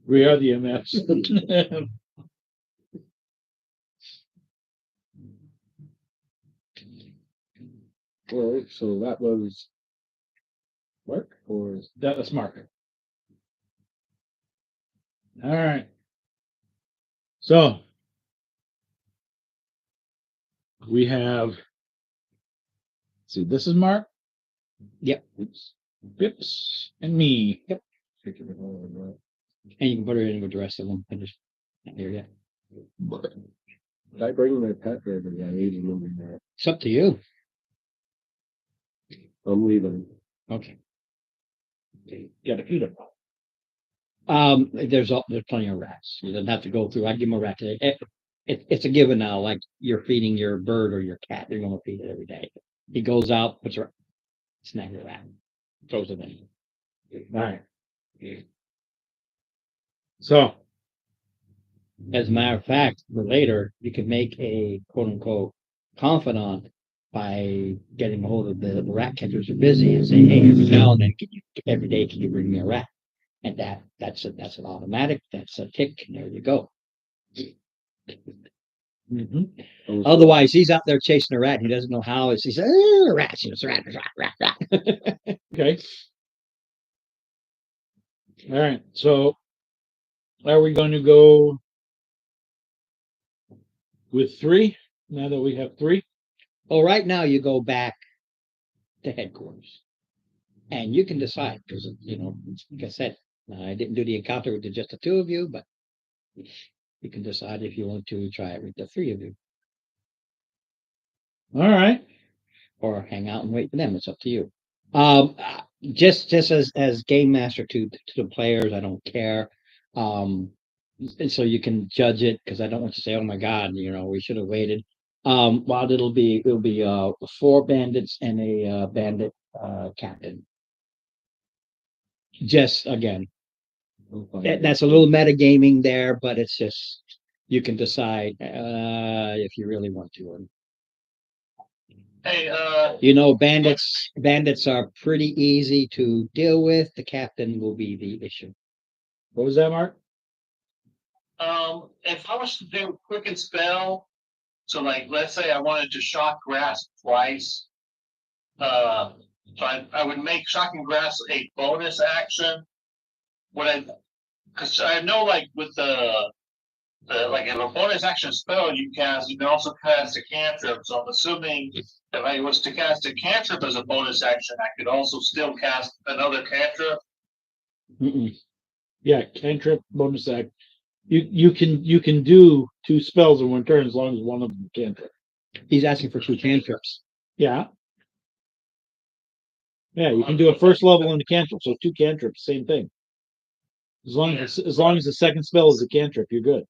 We are the MFs. All right, so that was Mark or That's Mark. All right. So we have. See, this is Mark. Yep. Pips and me. And you can put her in with the rest of them. I just not here yet. Did I bring my pet there? But yeah, I need to remember that. It's up to you. I'm leaving. Okay. Got to feed him. There's plenty of rats. You don't have to go through. I give them a rat today. It's a given now. Like you're feeding your bird or your cat, you're going to feed it every day. He goes out, puts a snag a rat, throws it in. All right. So, As a matter of fact, for later, you can make a quote unquote confidant by getting a hold of the rat catchers who are busy and say, hey, every now and then, every day, can you bring me a rat? And that's an automatic, that's a tick, and there you go. Otherwise, he's out there chasing a rat. He doesn't know how. He says, a rat, it's a rat, rat. okay. All right. So, are we going to go with 3 now that we have 3? Well, right now you go back to headquarters, and you can decide because like I said, I didn't do the encounter with just the 2 of you, but you can decide if you want to try it with the 3 of you, All right. or hang out and wait for them. It's up to you. Just as game master to the players, I don't care. And so you can judge it because I don't want to say, oh my God, we should have waited. While it'll be 4 bandits and a bandit captain. Just again, that's a little metagaming there, but it's just you can decide if you really want to. Hey, Bandits are pretty easy to deal with. The captain will be the issue. What was that, Mark? if I was to do quick and spell, so like let's say I wanted to shock grass twice, so I would make shocking grass a bonus action. Would I Cause I know like with like if a bonus action spell you cast, you can also cast a cantrip. So I'm assuming if I was to cast a cantrip as a bonus action, I could also still cast another cantrip. Mm-mm. Yeah, cantrip bonus act. You can do 2 spells in 1 turn as long as one of them cantrip. He's asking for 2 cantrips. Yeah. Yeah, you can do a first level and a cantrip, so 2 cantrips, same thing. As long as the second spell is a cantrip, you're good.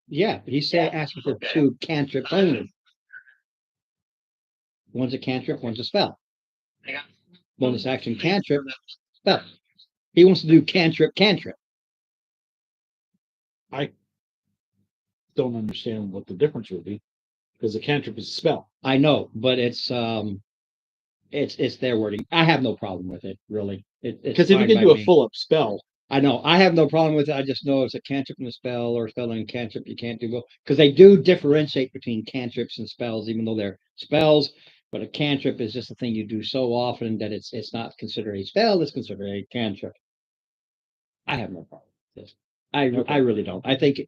Yeah, but he's saying asking for 2 cantrips only. One's a cantrip, one's a spell. Yeah. Bonus action cantrip, spell. He wants to do cantrip. Don't understand what the difference would be because a cantrip is a spell. I know, but it's their wording. I have no problem with it, really. It's Because if you fine can by do a me. full up spell, I know. I have no problem with it. I just know it's a cantrip and a spell, or a spell and a cantrip. You can't do both because they do differentiate between cantrips and spells, even though they're spells. But a cantrip is just a thing you do so often that it's not considered a spell. It's considered a cantrip. I have no problem with this. I Okay. really don't. I think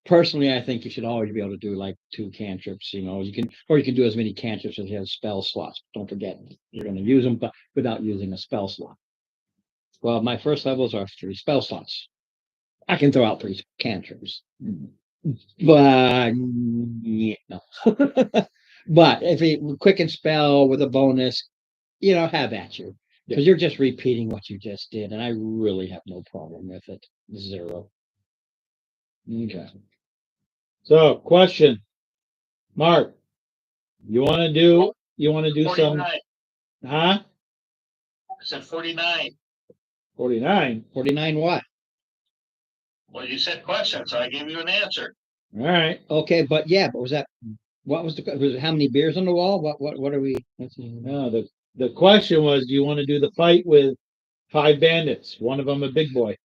personally, I think you should always be able to do like 2 cantrips. You know, you can do as many cantrips as you have spell slots. Don't forget, you're going to use them, but without using a spell slot. Well, my first levels are 3 spell slots. I can throw out 3 cantrips, but yeah, no. But if you quicken spell with a bonus, have at you because you're just repeating what you just did, and I really have no problem with it. 0. okay. So, question, Mark, you want to do some? 49. Huh? I said 49. 49. 49 what? Well, you said question, so I gave you an answer. All right. Okay, but was that what was was it how many beers on the wall? What are we? Let's see. No, the question was, do you want to do the fight with 5 bandits? One of them a big boy.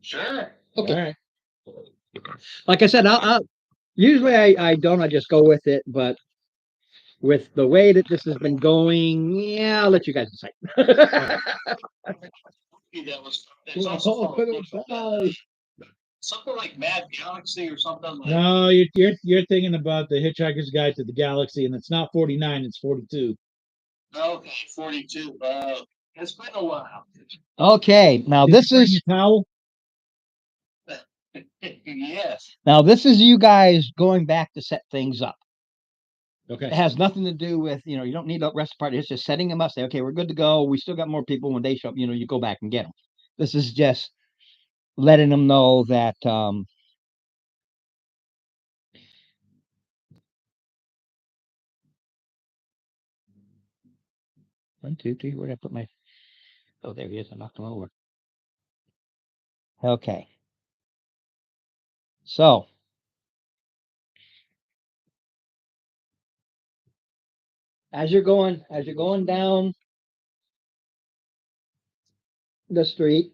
Sure. Okay. All right. Like I said, I'll usually I don't. I just go with it, but with the way that this has been going, yeah, I'll let you guys decide. That was. It's also something like Mad Galaxy or something like. No, you're thinking about the Hitchhiker's Guide to the Galaxy, and it's not 49, it's 42. Okay, 42. It's been a while. Okay, now Did this you bring is a towel? Yes. you guys going back to set things up. It Okay. has nothing to do with, you don't need a rest party. It's just setting them up. Say, okay, we're good to go. We still got more people when they show up. You go back and get them. This is just letting them know that 1, 2, 3. Where did I put my? Oh, there he is. I knocked him over. Okay. So as you're going down the street,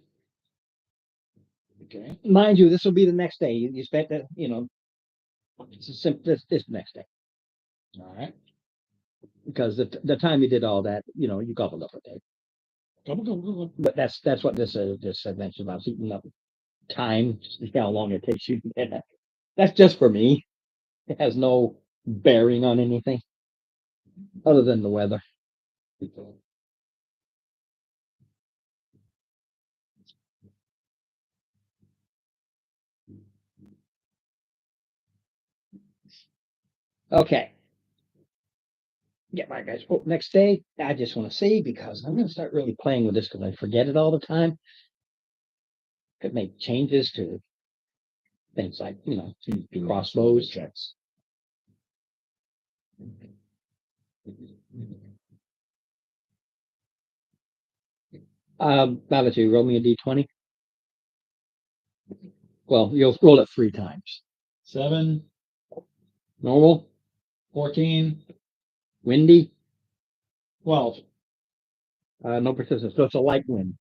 Okay. mind you, this will be the next day. You spent that, this next day. All right. Because the time you did all that, you gobbled up a day. Go. But that's what this mentioned about eating up time, see how long it takes you. That's just for me. It has no bearing on anything other than the weather. Okay. Get my guys. Oh, next day, I just want to see because I'm going to start really playing with this because I forget it all the time. Could make changes to things like, crossbows. Babaji, roll me a d20. Well, you'll roll it 3 times. 7, Normal, 14, windy, 12. no persistence. So it's a light wind.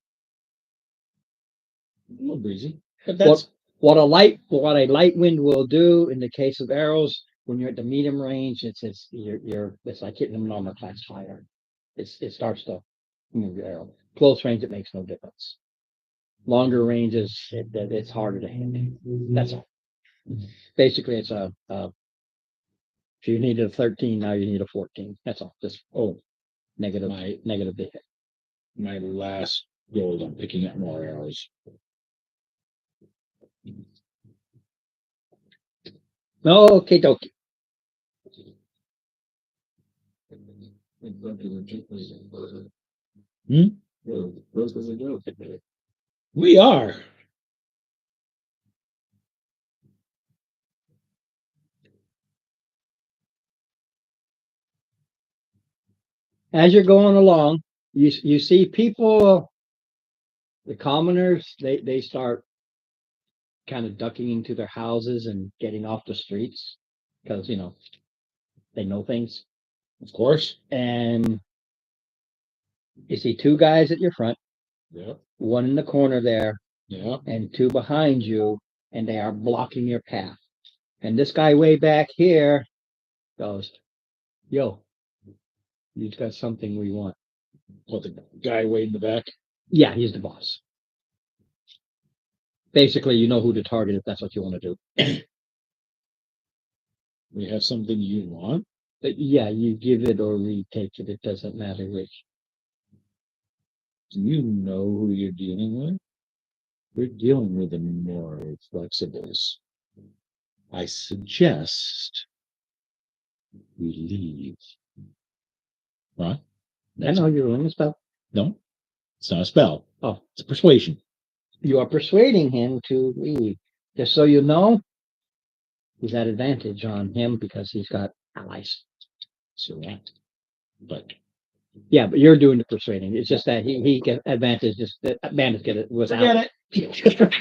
A little breezy. But What that's what a light wind will do in the case of arrows when you're at the medium range, it's like hitting them on a class fire. It starts to move your arrow. Close range, it makes no difference. longer ranges, it's harder to hit. That's all. Basically, it's if you needed a 13, now you need a 14. That's all. Just negative the hit. My last goal, I'm picking up more arrows. Okay, dokie. Hmm? Those was a joke. We are. As you're going along, you see people, the commoners, they start kind of ducking into their houses and getting off the streets because they know things. Of course. And you see two guys at your front, Yeah. one in the corner there, Yeah. and two behind you, and they are blocking your path. And this guy way back here goes, "Yo, you've got something we want." What, the guy way in the back? Yeah, he's the boss. Basically, you know who to target if that's what you want to do. We have something you want? But yeah, you give it or retake it. It doesn't matter which. Do you know who you're dealing with? We're dealing with the more flexibles. I suggest we leave. What? I know you're rolling a spell. No, it's not a spell. Oh. It's a persuasion. You are persuading him to leave. Just so you know, he's at advantage on him because he's got allies. So what? But Yeah, but you're doing the persuading. It's just that he gets advantage. Just that bandits get it without. forget it.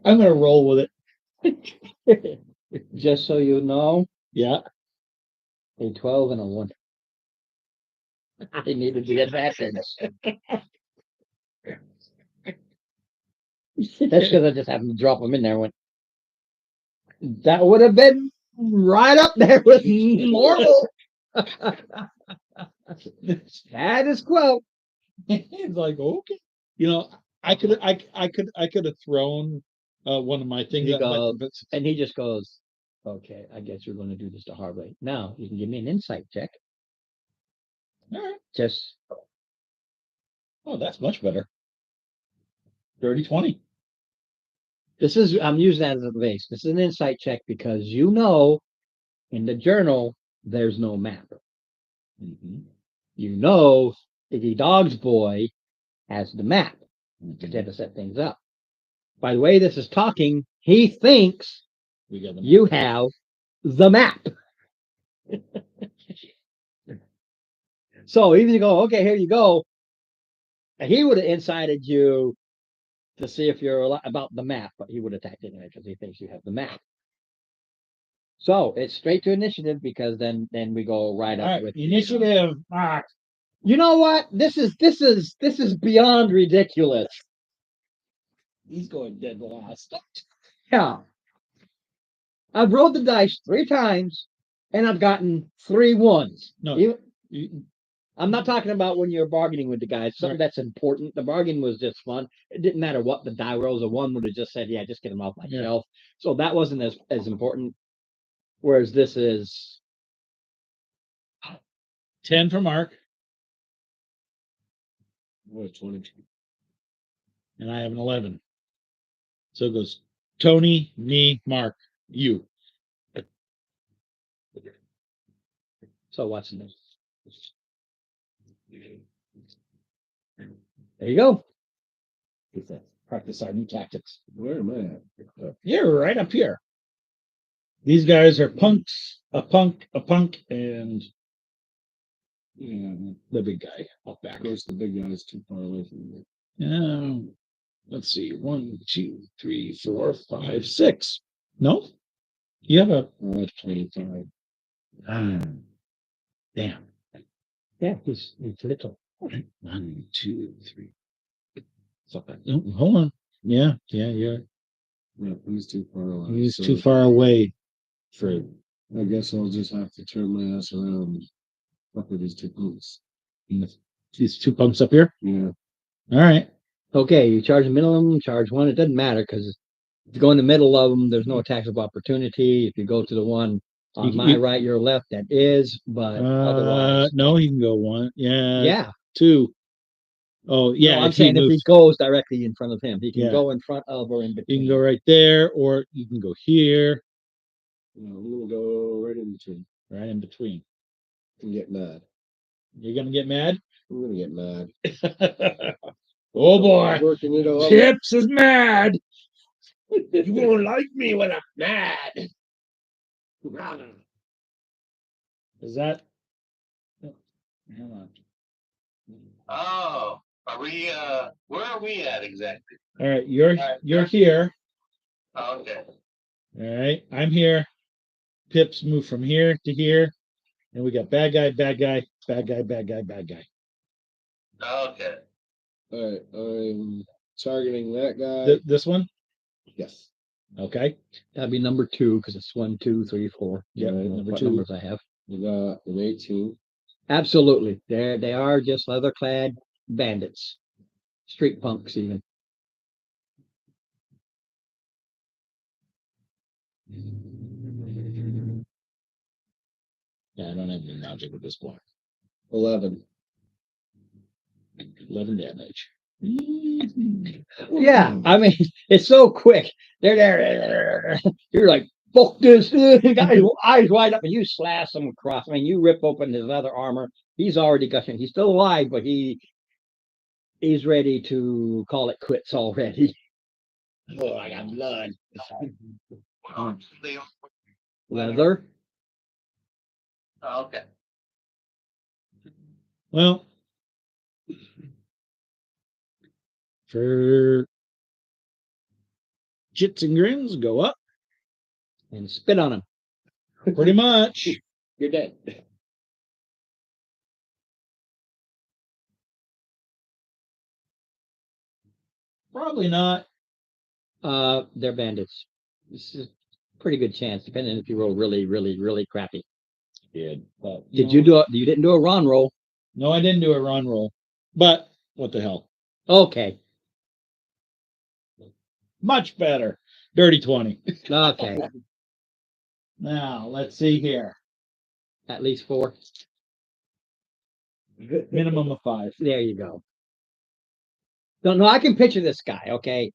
I'm gonna roll with it. Just so you know, Yeah. a 12 and a 1. I needed the advantage. That's because I just happened to drop them in there. That would have been right up there with normal. Status quo. It's like, okay. I could have thrown one of my things He at my- goes- but And he just goes, "Okay, I guess you're going to do this the hard way. Now you can give me an insight check. all right. Just Oh, that's much better. 30-20. I'm using that as a base. This is an insight check because in the journal there's no map. Mhm. The dog's boy has the map to set things up. By the way this is talking, he thinks We got them. you have the map. So even you go, okay, here you go. And he would have incited you to see if you're about the map, but he would attack anyway because he thinks you have the map. So it's straight to initiative because then we go right All up right, with initiative. Mark. You know what? This is beyond ridiculous. He's going dead last. Yeah. I've rolled the dice 3 times and I've gotten 3 ones. No. Even- I'm not talking about when you're bargaining with the guys, something Right. that's important. The bargain was just fun. It didn't matter what the die rolls. A 1 would have just said, yeah, just get them off my Yeah. shelf. So that wasn't as important. Whereas this is 10 for Mark, What, 22? and I have an 11. So it goes Tony, me, Mark, you. so what's this? There you go. Practice our new tactics. Where am I at? You're right up here. These guys are punks, a punk, and Yeah, the big guy up of back. course the big guy is too far away from me. Let's see. 1, 2, 3, 4, 5, 6. No? You have a. Oh, that's 25. Damn. Yeah, he's little. 1, 2, 3. Hold on. Yeah. Yeah, he's too far away. He's So too far away for. I guess I'll just have to turn my ass around and fuck with these 2 punks. These 2 punks up here. Yeah. All right. Okay, you charge a minimum, charge one, it doesn't matter, because if you go in the middle of them, there's no attacks of opportunity. If you go to the one on You- my you- right, your left, that is, but otherwise. No, he can go one. Yeah, Yeah, two. Oh, yeah. no, I'm if he saying if he moves, goes directly in front of him, he can Yeah. go in front of or in you between. can go right there, or you can go here, No, I'm gonna go right in between right in between. and get mad. You're gonna get mad. I'm gonna get mad. Oh boy, Working it all. Chips is mad. You won't like me when I'm mad. Is that? Hang on. Oh, are we, where are we at exactly? All right, you're right, you're yeah. here. Oh, okay. All right, I'm here. Pips move from here to here, and we got bad guy, bad guy, bad guy, bad guy, bad guy. Okay. Alright, I'm targeting that guy. This one, Yes. okay. That'd be number 2, because it's 1, 2, 3, 4. Yep, Right, number What 2. numbers I have. We got an 18. Absolutely. They are just leather clad bandits. Street punks even. Yeah, I don't have any magic at this point. 11. 11 damage. Yeah, I mean, it's so quick. They're there. You're like, fuck this. Guys, eyes wide up, and you slash him across. I mean, you rip open his leather armor. He's already gushing. He's still alive, but he's ready to call it quits already. Oh, I got blood. Leather. Okay. Well, for jits and grins, go up And spit on him. pretty much. You're dead. Probably not. They're bandits. This is a pretty good chance, depending if you roll really, really, really crappy. Did but Did you do you didn't do a Ron roll? No, I didn't do a run roll. But what the hell? Okay. Much better. Dirty 20. Okay. Now let's see here. At least 4. Minimum of 5. There you go. No, I can picture this guy, okay?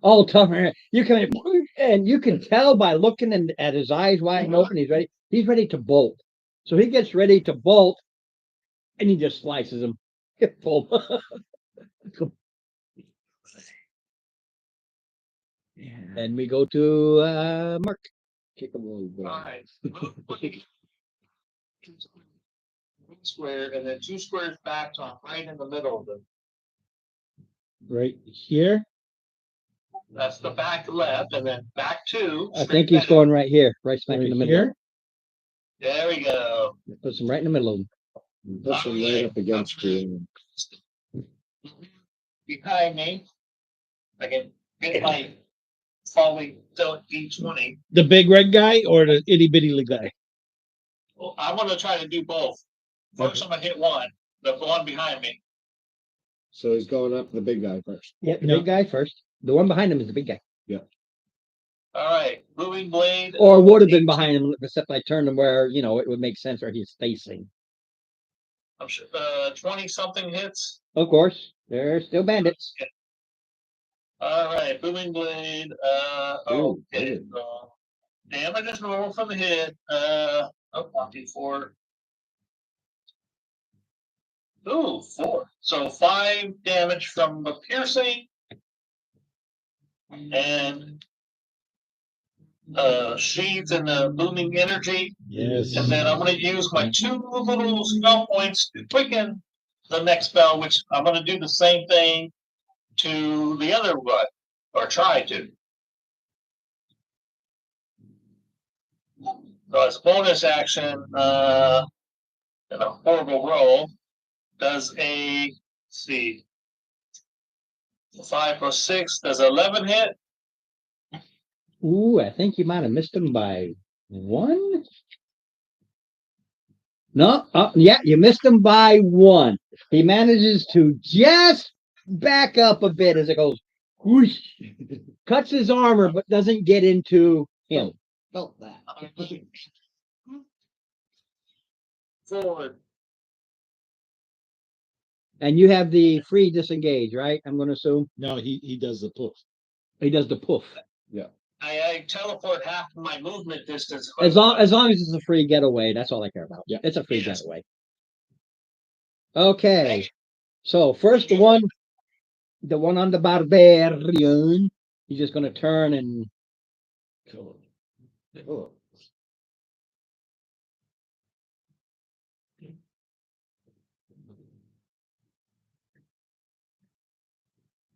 All tough. You can, and you can tell by looking at his eyes wide open, he's ready to bolt. So he gets ready to bolt, and he just slices him. Full. And we go to Mark. Kick him over. Alright. Square and then 2 squares back, so I'm right in the middle of them. Right here. That's the back left, and then back 2. I think he's going right here, right smack in the middle. Here. There we go. Puts him right in the middle of him. Push him right up against you. Behind me. I can get my falling D20. The big red guy or the itty bitty guy? Well, I'm gonna try to do both. First, I'm gonna hit one, the one behind me. So he's going up the big guy first. Yeah, the No. big guy first. The one behind him is the big guy. All right, moving blade. Or would have been behind him, except I turned him where, it would make sense where he's facing. I'm sure, 20 something hits. Of course, they're still bandits. All right, booming blade. Ooh, Okay. good. Damage is normal from the hit. 4. Ooh, 4. So 5 damage from the piercing. And sheath and the booming energy. Yes. And then I'm gonna use my 2 little spell points to quicken the next spell, which I'm gonna do the same thing to the other one, or try to. So as a bonus action, and a horrible roll, does let's see, 5 plus 6, does 11 hit? Ooh, I think you might have missed him by 1. No, yeah, you missed him by 1. He manages to just back up a bit as it goes. Whoosh, cuts his armor, but doesn't get into him. Felt that. Forward. And you have the free disengage, right? I'm going to assume No, he does the poof. he does the poof. I teleport half of my movement distance. As long as it's a free getaway, that's all I care about. Yeah. It's a free Yes. getaway. Okay. So first the one on the barbarian. He's just going to turn and Kill him. Kill him.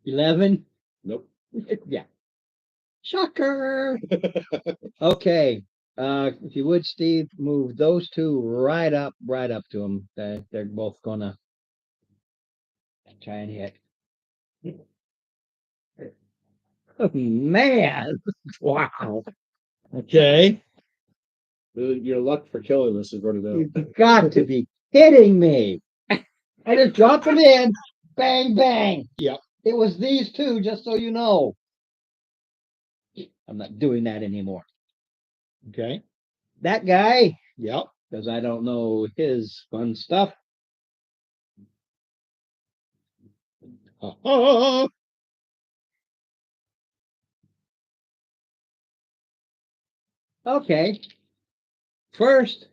11. Nope. Yeah. Shocker. Okay. If you would, Steve, move those two right up to him. They're both gonna try and hit. Oh, man. Wow. Okay. Your luck for killing this is running out. You've got to be kidding me. I just dropped them in. Bang, bang. Yep. It was these two, just so you know. I'm not doing that anymore. Okay. That guy, Yep. because I don't know his fun stuff. Oh. Okay. First,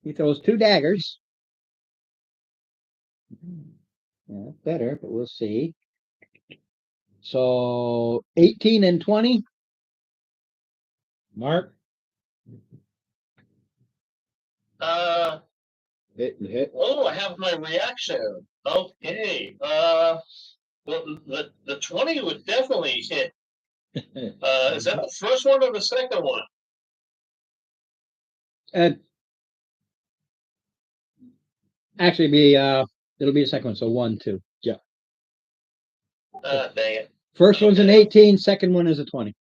he throws 2 daggers. Yeah, better, but we'll see. So 18 and 20. Mark. Hit and hit. Oh, I have my reaction. Okay. Well, the 20 would definitely hit. Is that the first one or the second one? Actually, it'll be the second one. So 1, 2. Dang it. First one's an 18. Second one is a 20.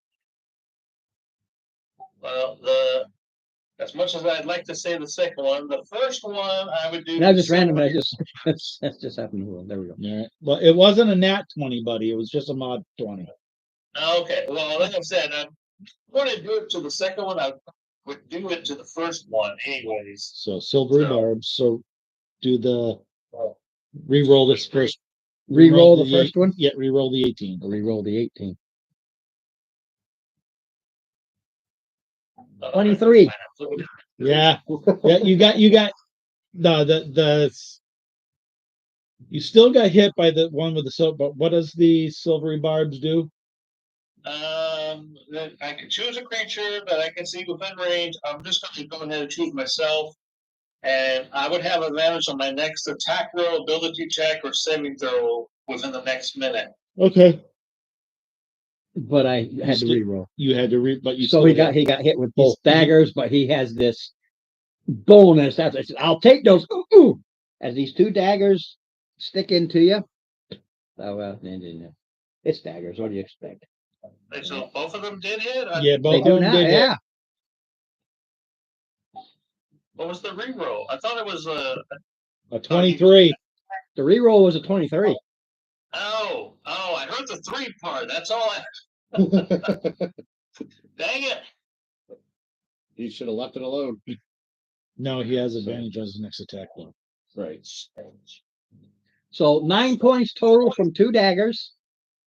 Well, as much as I'd like to say the second one, the first one I would do. That was just random. That's just happened to roll. There we go. All right. Well, it wasn't a nat 20, buddy. It was just a mod 20. Okay. Well, like I said, I'm going to do it to the second one. I would do it to the first one, anyways. So silvery barbs. So do the re-roll this first. Reroll the first one. Yeah, re-roll the 18. Reroll the 18. 23. Yeah. Yeah, you got the you still got hit by the one with the silver, but what does the silvery barbs do? Then I can choose a creature that I can see within range. I'm just going to go ahead and choose myself. And I would have advantage on my next attack roll, ability check, or saving throw within the next minute. Okay. But I had to reroll. You had to but you So still he got hit with both daggers, but he has this bonus. I'll take those. Ooh, ooh, as these 2 daggers stick into you. Oh well, it's daggers. What do you expect? So both of them did hit? Yeah, They both do of them now. did hit. Yeah. What was the reroll? I thought it was A 23. The reroll was a 23. Oh, I heard the 3 part. That's all I. Dang it. You should have left it alone. No, he has advantage on his next attack roll. Right. So 9 points total from 2 daggers,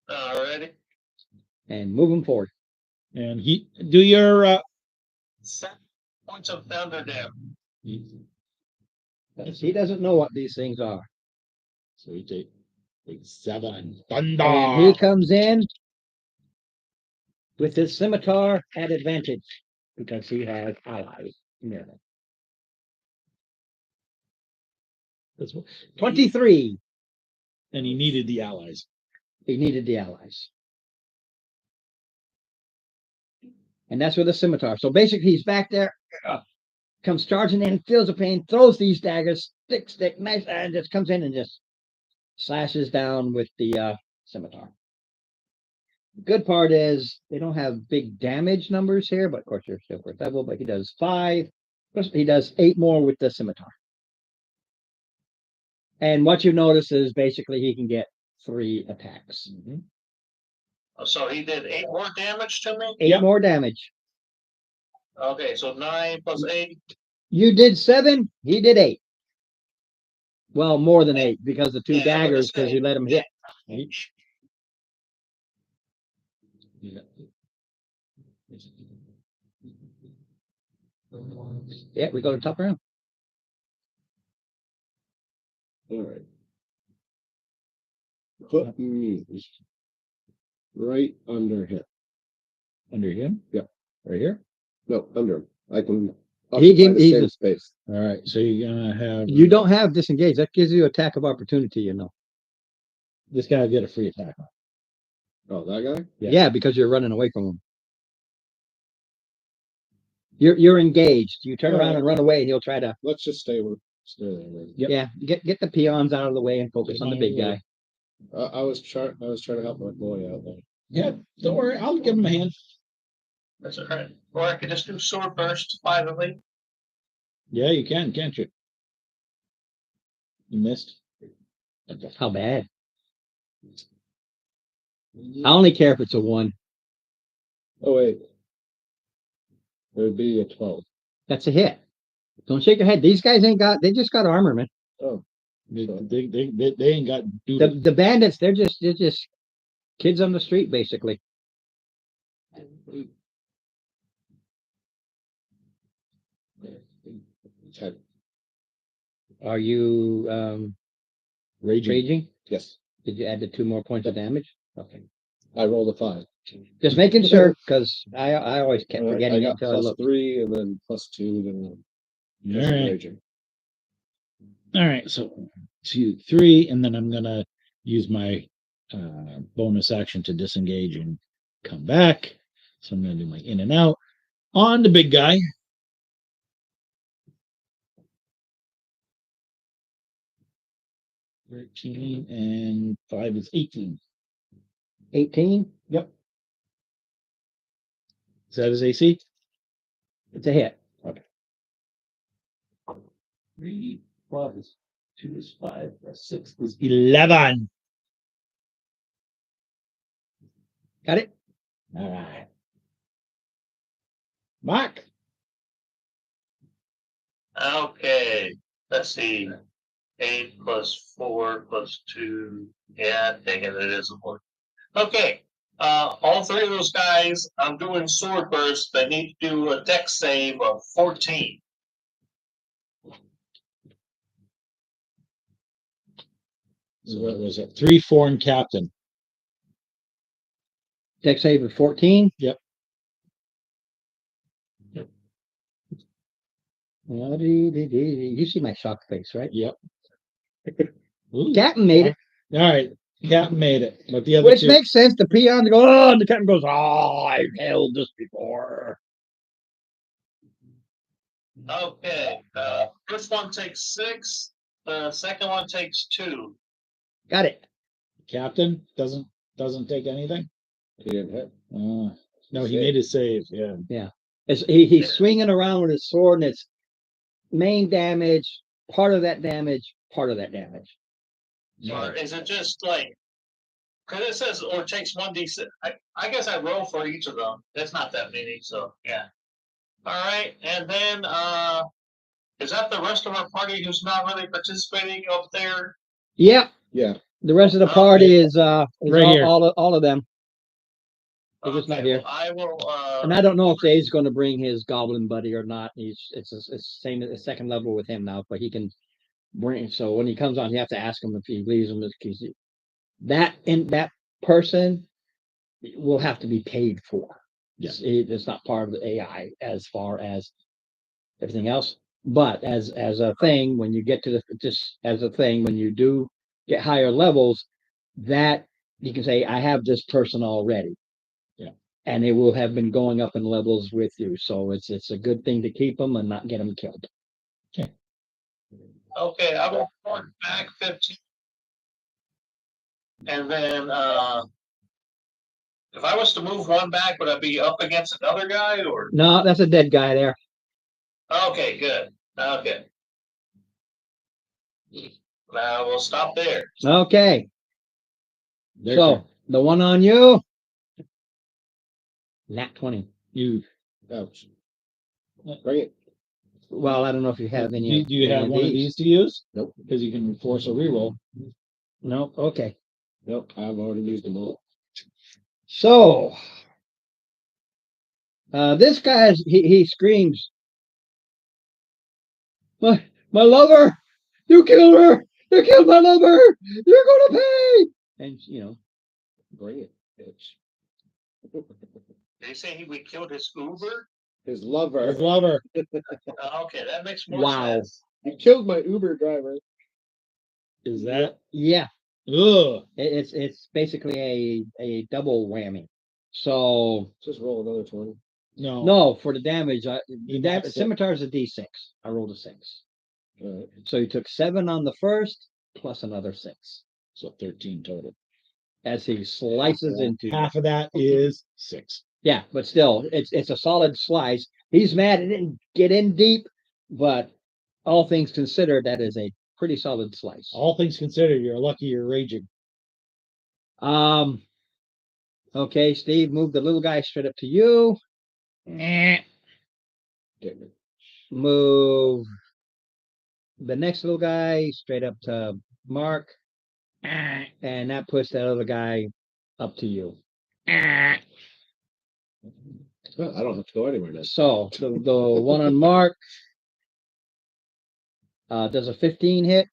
Alrighty. and moving forward. And he do your 7 points of thunder damage. He doesn't know what these things are. so he take 7 And he thunder. comes in with his scimitar at advantage because he has allies. Yeah. That's what, 23. and he needed the allies. He needed the allies. And that's with a scimitar. So basically, he's back there, comes charging in, feels the pain, throws these daggers, stick, nice, and just comes in and just slashes down with the scimitar. The good part is they don't have big damage numbers here, but of course you're still first level, but he does 5. Plus he does 8 more with the scimitar. And what you notice is basically he can get 3 attacks. So he did 8 more damage to me? 8 more damage. Okay, so 9 plus 8. You did 7, he did 8. Well, more than 8 because the 2 Yeah, I was gonna daggers because you say, let him hit. Yeah, we go to top round. All right. Put me right under him. Under him? Yep. Right here? No, under him. I can He occupy can- the he's same a- space. All right, so you're gonna have You don't have disengage. That gives you attack of opportunity, you know. this guy get a free attack. Oh, that guy? Yeah. Yeah, because you're running away from him. You're engaged. You turn around and run away, and he'll try to Let's just stay there. Then. yeah get the peons out of the way and focus on the big guy. I was trying to help my boy out there. Yeah, don't worry, I'll give him a hand. That's all right. Or I could just do sword burst violently. Yeah, you can, can't you? You missed. How bad? I only care if it's a 1. Oh wait. It would be a 12. That's a hit. Don't shake your head. These guys ain't got. They just got armor, man. Oh. They ain't got The bandits. They're just kids on the street, basically. 10. Are you raging? Yes. Did you add the 2 more points of damage? Okay. I rolled a 5. Just making sure, because I always kept I forgetting it got until I plus looked. 3 and then plus 2. Then All right. raging. All right, so 2, 3, and then I'm gonna use my bonus action to disengage and come back. So I'm gonna do my in and out on the big guy. $13 and 5 is 18. 18. Yep. Is that his AC? It's a hit. 3 plus 2 is 5 plus 6 is 11. Got it. All right. Mark. Okay, let's see. 8 plus 4 plus 2. Yeah, dang it, it is a 4. Okay, all 3 of those guys, I'm doing sword burst. They need to do a dex save of 14. So what was it? 3, 4, and captain. Dex save of 14. Yep. You see my shock face, right? Yep. Ooh. Captain made it, All right. Captain made it. But the other which 2. makes sense. The peons go, oh, and the captain goes, oh, I've held this before. Okay, first one takes 6. The second one takes 2. Got it. Captain doesn't take anything. He didn't hit. No, he Save. made his save. Yeah. He's swinging around with his sword, and it's main damage, part of that damage, part of that damage. Or is it just like, because it says, or takes 1d6. I guess I roll for each of them. That's not that many, so yeah. All right, and then is that the rest of our party who's not really participating up there? Yep. Yeah. The rest of the party is Right all, here. all of them. They're just not Okay, here. well, I will. And I don't know if Dave's going to bring his goblin buddy or not. It's same at the second level with him now, but he can bring. So when he comes on, you have to ask him if he leaves him. That person will have to be paid for. Yeah. It's not part of the AI as far as everything else. But as a thing, when you get to when you do get higher levels, that you can say, I have this person already. Yeah. And they will have been going up in levels with you. So it's a good thing to keep them and not get them killed. Okay, I will report back 15. And then if I was to move one back, would I be up against another guy or? No, that's a dead guy there. Okay, good. Okay. Now we'll stop there. Okay. Their So turn. the one on you. Nat 20. You Ouch. Bring it. Well, I don't know if you have any. do you any have one of these to use? Nope. Because you can force a reroll. No. Okay. Nope, I've already used them all. So this guy he screams, my lover, you killed her, you killed my lover, you're gonna pay. And Bring it, bitch. They say we killed his Uber. His lover. His lover. Okay, that makes more Wow. sense. You killed my Uber driver. Is that? yeah, Ugh. it's basically a double whammy. So Just roll another 20. No. no, for the damage, He knocks it. scimitar is a D6. I rolled a 6. All right. So you took 7 on the first plus another 6 So 13 total. as he slices into. Half of that is 6. Yeah, but still, it's a solid slice. He's mad it didn't get in deep, but all things considered, that is a pretty solid slice. All things considered, you're lucky you're raging. Okay, Steve, move the little guy straight up to you. Damn it. Move the next little guy straight up to Mark. And that puts that other guy up to you. Well, I don't have to go anywhere now. So the one on Mark does a 15 hit.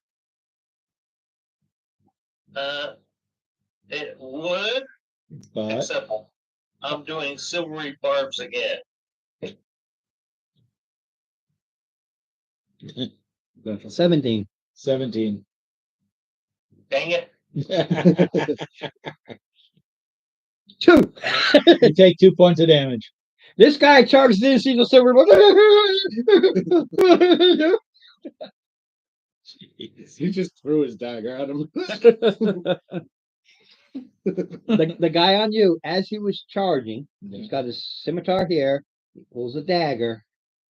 It would, But except I'm doing silvery barbs again. 17. 17. Dang it. You 2. take 2 points of damage. This guy charges in, sees a silver. He just threw his dagger at him. the guy on you, as he was charging, he's got his scimitar here. He pulls a dagger,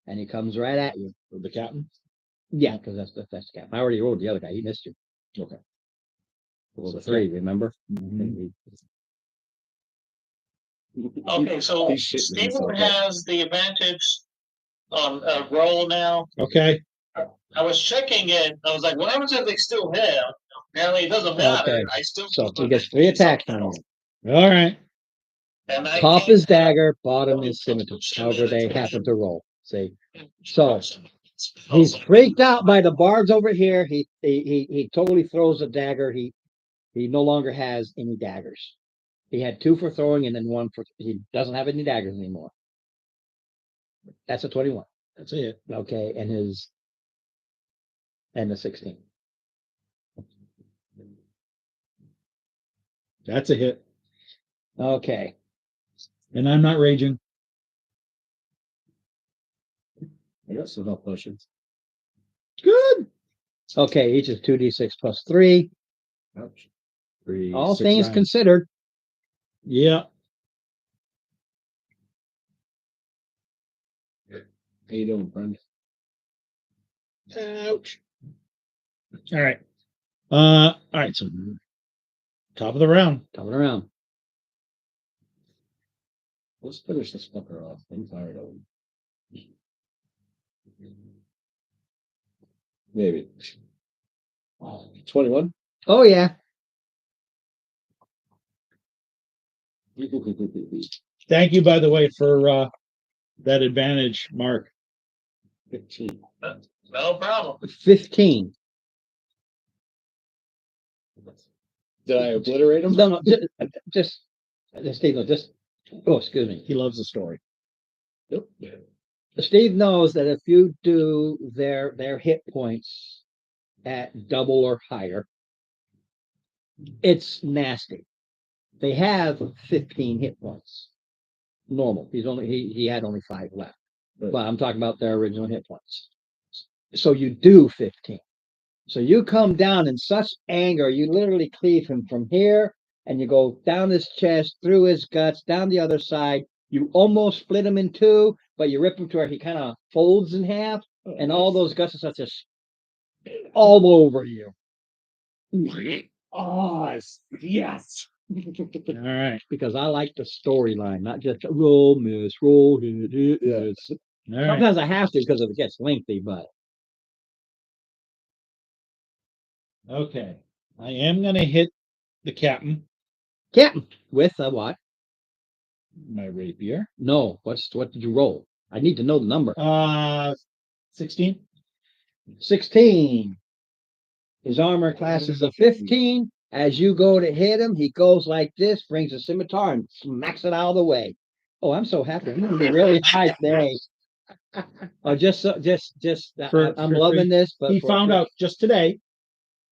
and he comes right at you. The captain? Yeah, because that's the cap. I already rolled the other guy. He missed you. Okay. Rolled a 3. Remember? Okay, so He's shitting Stephen himself up. has the advantage on roll now. Okay. I was checking it. I was like, what happens if they still hit? Apparently, it doesn't matter. Okay. I still So he gets 3 attacks on you. All right. And I Top can't- is dagger, bottom is scimitar. However they happen to roll. See, so he's freaked out by the barbs over here. He totally throws a dagger. He no longer has any daggers. He had 2 for throwing and then 1 for. He doesn't have any daggers anymore. That's a 21. That's it. Okay, and the 16. That's a hit. Okay. And I'm not raging. I got some health potions. Good. Okay, each is 2d6 plus 3. Ouch. 3, All 6, things 9. considered. Yeah. How you doing, friend? Ouch. All right. All right. So top of the round. Coming around. Let's finish this fucker off. I'm tired of him. Maybe. 21? Oh yeah. Thank you, by the way, for that advantage, Mark. 15. No problem. 15. Did I obliterate him? No, just Steve, no, just. Oh, excuse me. He loves the story. Nope. Steve knows that if you do their hit points at double or higher, it's nasty. They have 15 hit points. Normal. He had only 5 left. Right. But I'm talking about their original hit points. So you do 15. So you come down in such anger, you literally cleave him from here and you go down his chest, through his guts, down the other side. You almost split him in 2, but you rip him to where he kind of folds in half, and all those guts and stuff just all over you. Oh, yes. All right. because I like the storyline, not just roll, miss, roll, hit, Yeah. miss. All right. Sometimes I have to because it gets lengthy, but Okay. I am gonna hit the captain, Captain with a what? my rapier. No, what did you roll? I need to know the number. 16. 16. His armor class is a 15. As you go to hit him, he goes like this, brings a scimitar and smacks it out of the way. Oh, I'm so happy. I'm gonna be really high today. Oh, I'm For loving this, but He found out just today.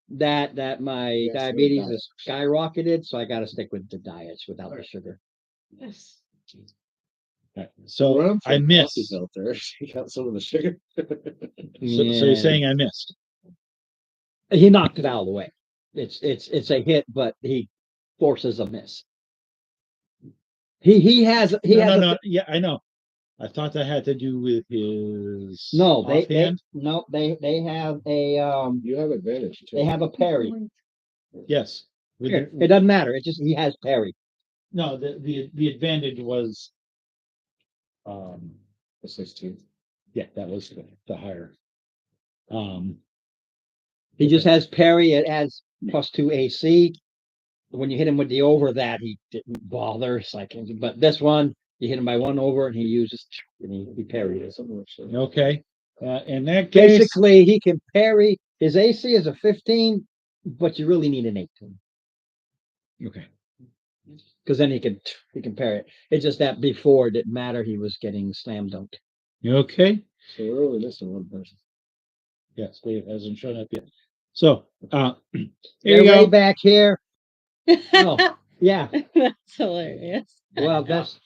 that my Yes, diabetes diet. is skyrocketed, so I got to stick with the diets without the sugar. So Well, I some missed. coffees out there. He got some of the sugar. So you're saying I missed? He knocked it out of the way. It's a hit, but he forces a miss. He has No. Yeah, I know. I thought that had to do with his no they offhand. no they have a You have advantage too. they have a parry. Yes. With Here, the- it doesn't matter. It's just he has parry. no, the advantage was The 16th. yeah, that was the higher. He just has parry. It adds +2 AC. When you hit him with the over that, he didn't bother. It's like, but this one, you hit him by one over, and he uses and he parried it. Something like that. Okay. In that case, Basically, he can parry. His AC is a 15, but you really need an 18 okay. because then he can parry it. It's just that before it didn't matter. He was getting slam dunked. Okay. So we're only missing one person. Yes, Dave hasn't shown up yet. So here They're you way go. back here. Oh, yeah. That's hilarious. Well, that's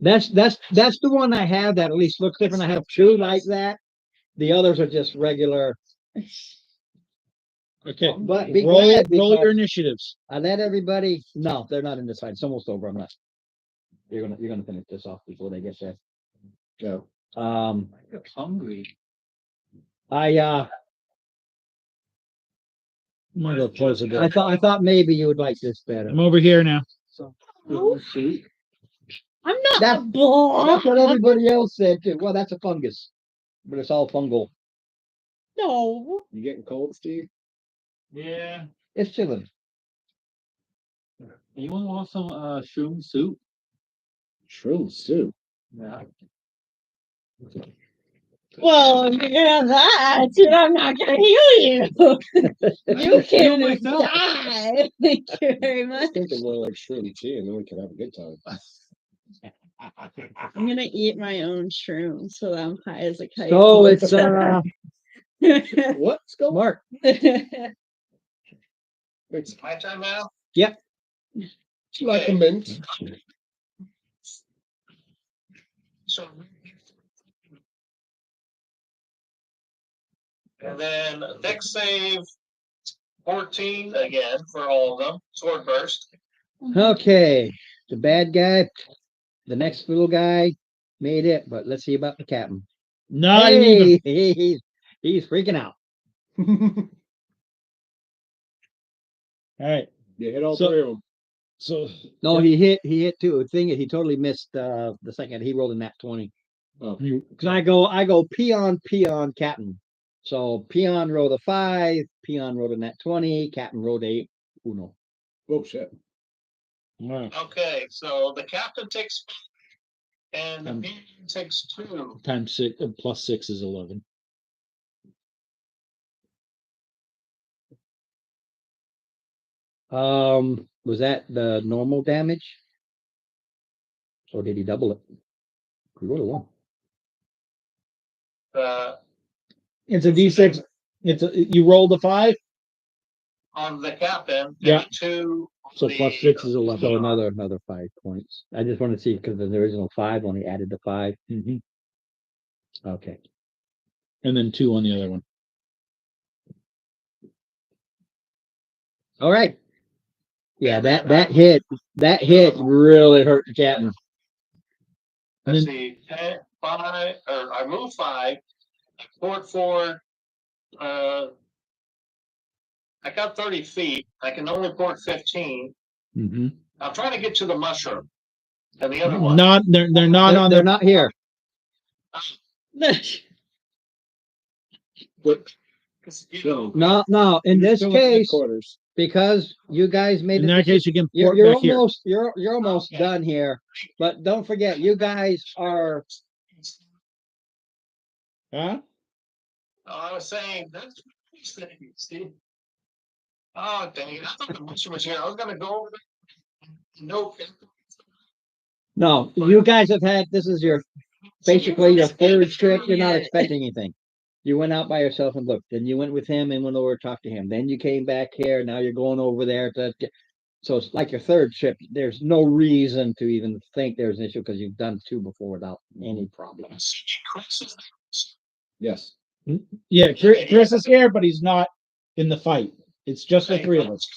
the one I have that at least looks different. I have two like that. The others are just regular. Okay. But be Roll glad roll your because initiatives. I let everybody. No, they're not in this side. It's almost over. I'm not. You're gonna finish this off before they get there. Go. I'm hungry. I I'm gonna go close the door. I thought maybe you would like this better. I'm over here now. I'm not That- a ball. That's what everybody else said too. Well, that's a fungus, but it's all fungal. No. You getting cold, Steve? Yeah. It's chilling. Anyone want some shroom soup? Shroom soup. Yeah. Well, if you're gonna have that, then I'm not gonna heal you. You can myself. die. Thank you very I much. was thinking more like shroom tea, and then we can have a good time. I'm gonna eat my own shroom so that I'm high as a kite. So it's What's going? Mark. It's My time now? like a mint. So. And then dex save 14 again for all of them. Sword burst. Okay, the bad guy, the next little guy made it, but let's see about the captain. Not even. Hey, he's freaking out. All right. You hit all So- three of them. So No, he hit two. The thing is, he totally missed the second. He rolled in that 20. you, Because I go peon, captain. So peon rolled a 5, peon rolled in that 20, captain rolled 8. Uno. Oh shit. wow, Okay, so the captain takes and the Um, minion takes 2. times 6 plus 6 is 11. Was that the normal damage? Or did he double it? He rolled a 1. It's a D6. You rolled a 5, On the captain, Yeah. and 2. so the- plus 6 is 11. So another 5 points. I just want to see because the original 5 only added the 5. Mhm. Okay. And then 2 on the other one. All right. Yeah, that hit really hurt the captain. And Let's then- see, 10, 5, or I moved 5, poured forward, I got 30 feet, I can only port 15, Mm-hmm. I'm trying to get to the mushroom and the other one. Not, they're not on They're their, not here. You No, know, no, in You're this still at case, headquarters. because you guys made in a that decision, case, you can you're, port you're back here. almost, you're almost Okay. done here. But don't forget, you guys are, Huh? I was saying that's Steve. Oh, dang it. I thought the mushroom was here. I was gonna go over there. Nope. no, you guys have had, this is your, basically your third trip. You're not expecting anything. You went out by yourself and looked, then you went with him and went over to talk to him. Then you came back here. Now you're going over there so it's like your third trip. There's no reason to even think there's an issue because you've done two before without any problems. Yes. Yeah, Chris is here, but he's not in the fight. It's just the three of us.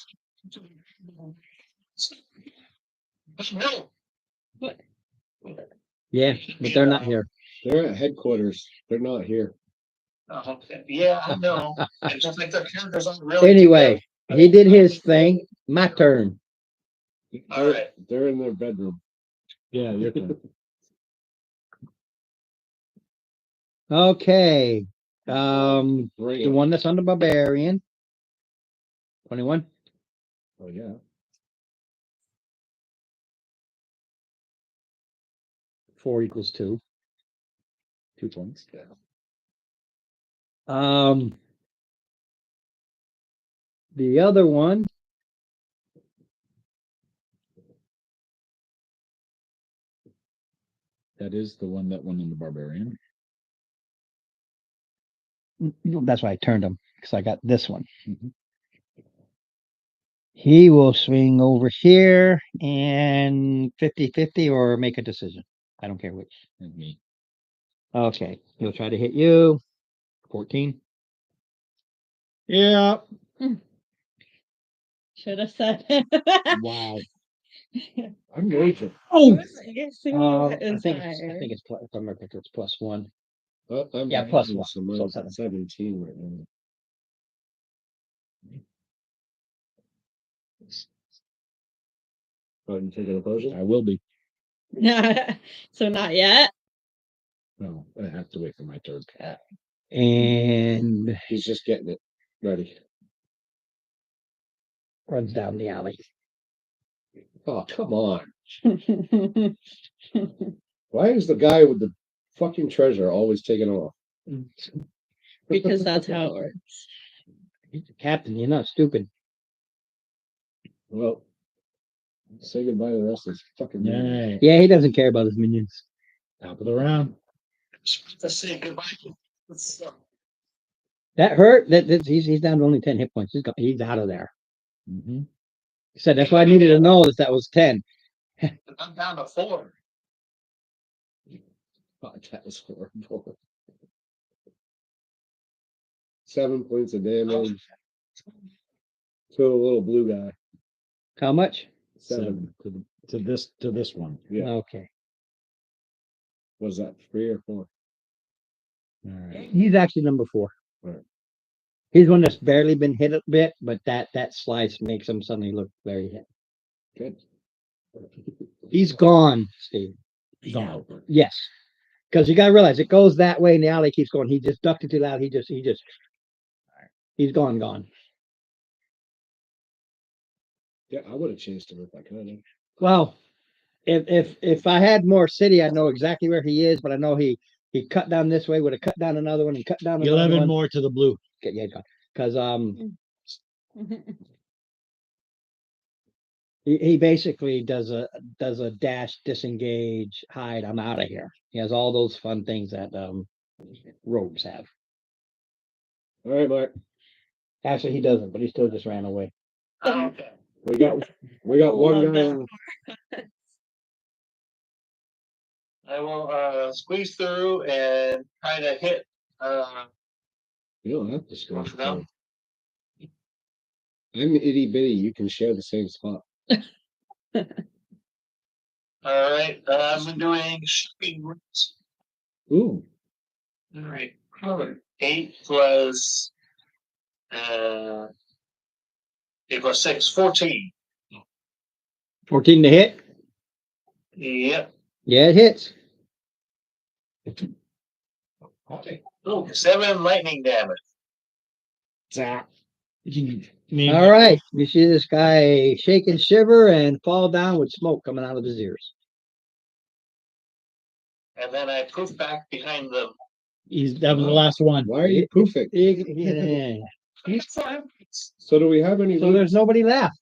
No. Yeah, but they're not here. They're at headquarters. They're not here. Okay. Yeah, I know. It's just like the characters aren't really. Anyway, he did his thing. My turn. All They're, right. they're in their bedroom. Yeah, you're. Okay. The Bring it. one that's on the barbarian. 21. Oh, yeah. Four equals two. 2 points. Yeah. The other one. That is the one that won in the barbarian. That's why I turned him because I got this one. Mhm. He will swing over here and 50-50 or make a decision. I don't care which. And me. Okay. He'll try to hit you. 14. Yeah. Should have said. Wow. I'm major. Oh, I think it's plus, if I remember correctly, it's +1. I'm Yeah, plus major, one, So so mine's seven. 17 right now. Oh, you taking a potion? I will be. So not yet. No, I have to wait for my turn. And He's just getting it ready. runs down the alley. Oh, come on. Why is the guy with the fucking treasure always taking off? Because that's how it works. He's the captain. You're not stupid. Well, say goodbye to the rest of this fucking man. Yay. Yeah, he doesn't care about his minions. Top of the round. Let's say goodbye. That hurt. He's down to only 10 hit points. He's out of there. Mm-hmm. He said that's why I needed to know that was 10. I'm down to 4. God, that was horrible. 7 points of damage to a little blue guy. How much? 7. To this one. Yeah. Okay. Was that 3 or 4? All right. He's actually number 4. Right. He's one that's barely been hit a bit, but that slice makes him suddenly look very hit. Good. He's gone, Steve. Gone. Yes. Because you gotta realize it goes that way and the alley keeps going. He just ducked it too loud. He's gone. Yeah, I would have chased him if I could. Well, if I had more city, I'd know exactly where he is, but I know he cut down this way, would have cut down another one and cut down another 11 one. more to the blue. Yeah, because he basically does a dash, disengage, hide. I'm out of here. He has all those fun things that rogues have. All right, Mark. Actually, he doesn't, but he still just ran away. Okay. We got one guy. Love I will squeeze through and try to hit You don't have to scratch. both of them. I'm itty bitty. You can share the same spot. All right. I'm doing shipping routes. Ooh. All right. 8 plus 8 plus 6, 14. 14 to hit. Yep. Yeah, it hits. Oh, 7 lightning damage. All All right. You see this guy shake and shiver and fall down with smoke coming out of his ears. And then I poof back behind them. That was the last one. Why are you poofing? Yeah. So do we have any? So loot? there's nobody left.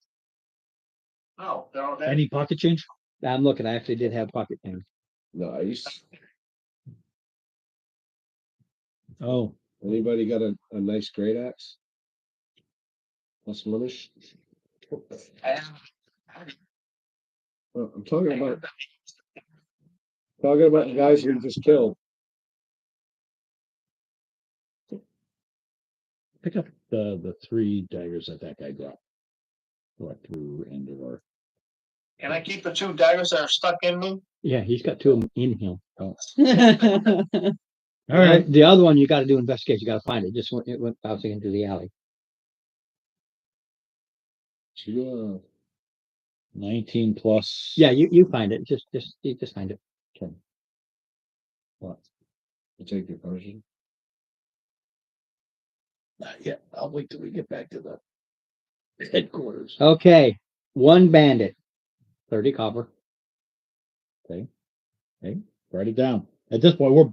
Oh, they're all dead. Any pocket change? I'm looking. I actually did have pocket change. Nice. Oh, Anybody got a nice great axe? Plus money? Well, I'm talking about the guys you just killed. pick up the 3 daggers that guy dropped. What through end or Can I keep the 2 daggers that are stuck in me? Yeah, he's got 2 of them in him. all right. The other one you got to do investigate. You got to find it. It went bouncing into the alley. 19 plus. Yeah, you find it. Just find it. Okay. What? You take your potion. Not yet. I'll wait till we get back to the headquarters. Okay, 1 bandit, 30 copper. Write it down. At this point, we're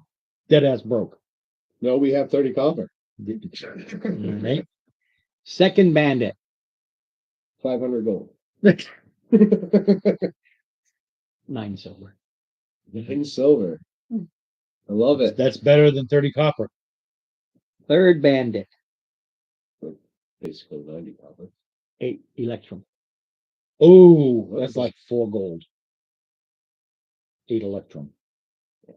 dead ass broke. No, we have 30 copper. Right. Second bandit, 500 gold. 9 silver. 9 silver. I love it. That's better than 30 copper. Third bandit, Basically 90 copper. 8 electrum. Oh, that's like 4 gold. 8 electrum.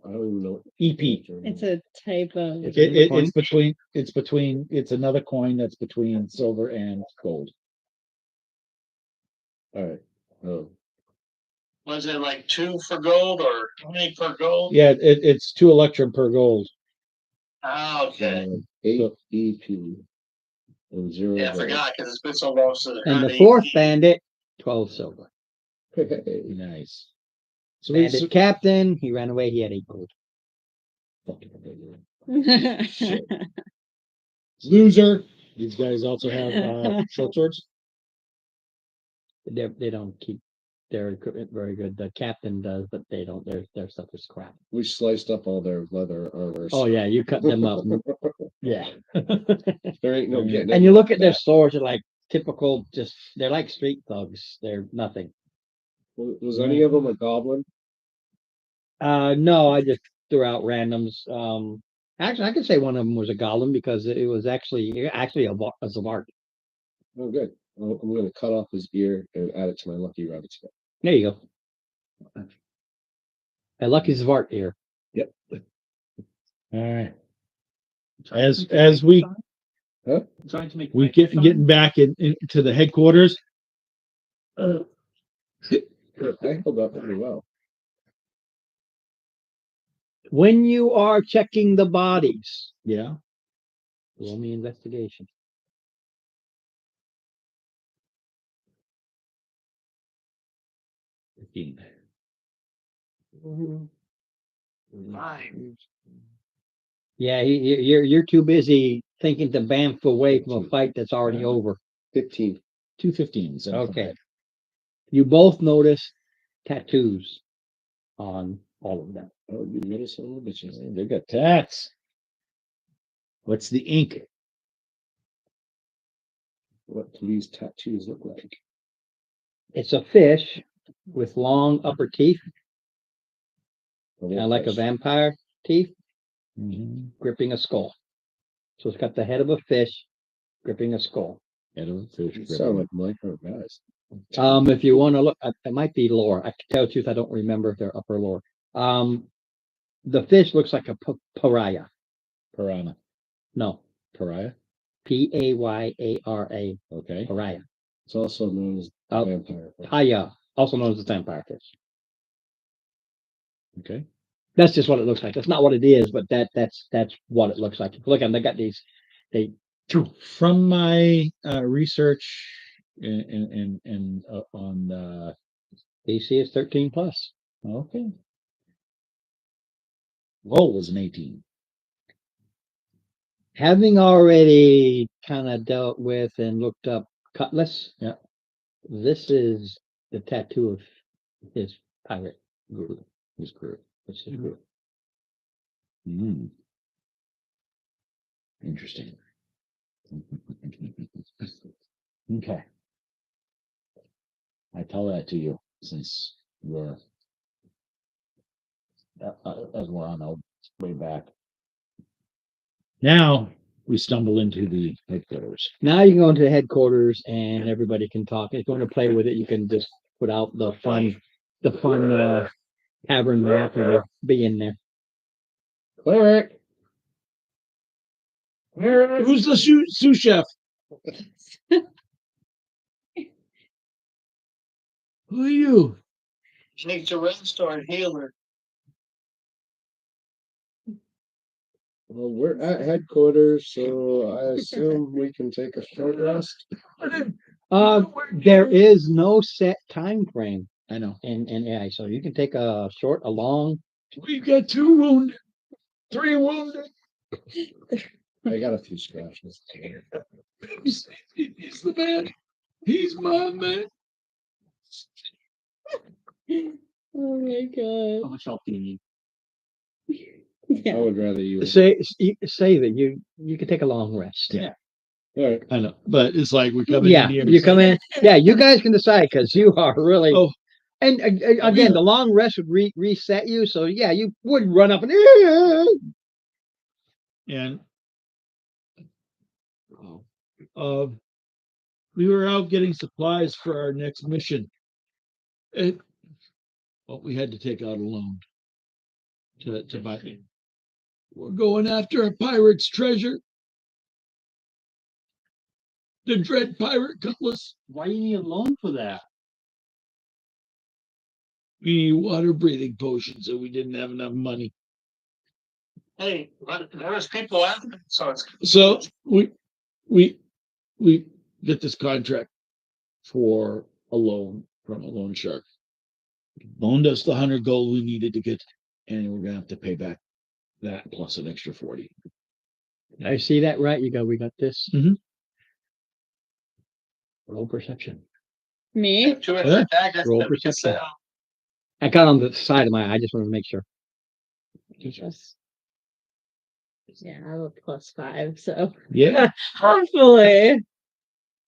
I don't even know. What EP. It's a type of. It's another coin that's between silver and gold. All right. Oh, Was it like 2 for gold or 20 for gold? Yeah, it's 2 electrum per gold. Ah, okay. 8 So- EP and 0. Yeah, I forgot because it's been so long since. I And heard the fourth AP. bandit, 12 silver. gold. Nice. So Bandit captain, he ran away. He had 8 gold. loser. These guys also have short swords. They don't keep their equipment very good. The captain does, but they don't. Their stuff is crap. We sliced up all their leather armor. Oh yeah, you cut them up. Yeah. There ain't no getting. And you look at their swords, they're like typical. They're like street thugs. They're nothing. Was any of them a goblin? No, I just threw out randoms. Actually, I could say one of them was a golem because it was actually a Zavart. Oh, good. I'm going to cut off his ear and add it to my lucky rabbit skin. There you go. A lucky Zavart ear. Yep. All right. As we Trying to make we getting back into the headquarters. I held up pretty well. When you are checking the bodies, Yeah. roll me investigation. Yeah, you're too busy thinking to bamf away from a fight that's already over. 15. 2 15s. Okay. You both notice tattoos on all of them. Oh, you little son of a bitches. They got tats. What's the ink? What do these tattoos look like? It's a fish with long upper teeth, Oh, kind of like a vampire teeth, Mm-hmm. gripping a skull. So it's got the head of a fish gripping a skull. Head of a fish. You sound like micro guys. If you want to look, it might be lore. I can tell the truth, I don't remember their upper lore. The fish looks like a pariah. Piranha. No, Pariah. Payara. Okay. Pariah. It's also known as Uh, vampire. Paya, also known as the vampire fish. Okay. That's just what it looks like. That's not what it is, but that's what it looks like. Look at them. They got these. From my research and on AC is 13 plus. Okay. Roll was an 18. Having already kind of dealt with and looked up Cutlass. Yeah. This is the tattoo of his pirate group. His crew. It's his group. Mm. Interesting. Okay. I tell that to you since we're as we're on the way back. Now we stumble into the headquarters. Now you can go into headquarters and everybody can talk. If you want to play with it, you can just put out the fun tavern map and it'll be in there. Cleric. Who's the sous chef? Who are you? Jake's a rainstorm healer. Well, we're at headquarters, so I assume we can take a short rest. There is no set time frame I know. in AI, so you can take a short, a long. We've got 2 wounded, 3 wounded. I got a few scratches. He's the man. He's my man. Oh my god. How much help do you need? I Yeah. would rather you. Say that you can take a long rest. Yeah. All right. I know, but it's like we come in. Yeah, here. you come in. Yeah, you guys can decide because you are really. Oh. And again, the long rest would reset you. So yeah, you would run up and. And we were out getting supplies for our next mission. Well, we had to take out a loan to buy. We're going after a pirate's treasure. The dread pirate Cutlass. Why do you need a loan for that? We need water breathing potions, so we didn't have enough money. Hey, there's people after me, so it's So we get this contract for a loan from a loan shark. Loaned us the 100 gold we needed to get, and we're gonna have to pay back that plus an extra 40. I see that right. We got this. Mhm. Roll perception. Me? 2 Yeah. daggers Roll that we can perception. sell. I got on the side of my eye. I just want to make sure. Plus- Yeah, I have a +5, so Yeah. hopefully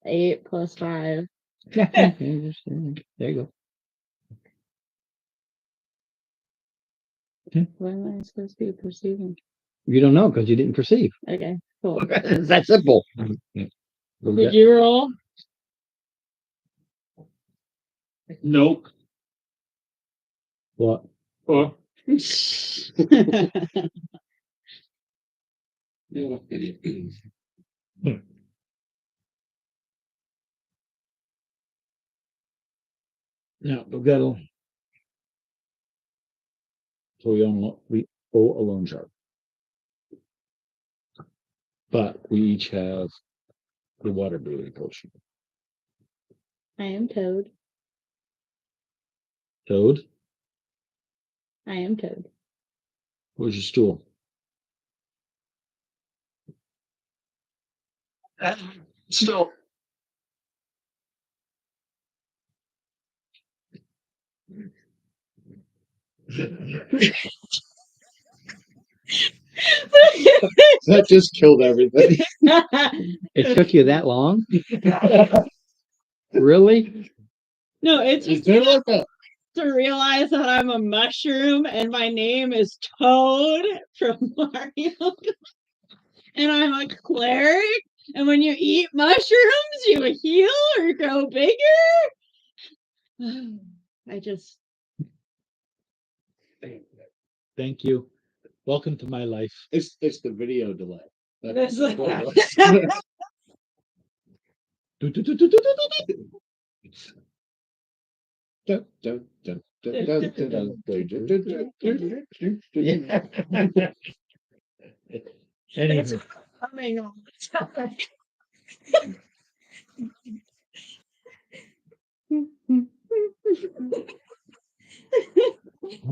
8 + 5. There you go. What am I supposed to be perceiving? You don't know because you didn't perceive. Okay, cool. It's that simple. Did you roll? Nope. What? Oh. Now we've got so we owe a loan shark, but we each have the water breathing potion. I am Toad. Toad, I am Toad. where's your stool? Still, That just killed everything. It took you that long? Really? No, it's Is just there like a to realize that I'm a mushroom and my name is Toad from Mario. And I'm a cleric. And when you eat mushrooms, you heal or grow bigger. I just Thank you. Welcome to my life. it's the video delay. That's That's what like- it was. Dun, dun, dun, dun, dun, dun, dun, dun, dun, dun, dun, dun. it's coming all the time.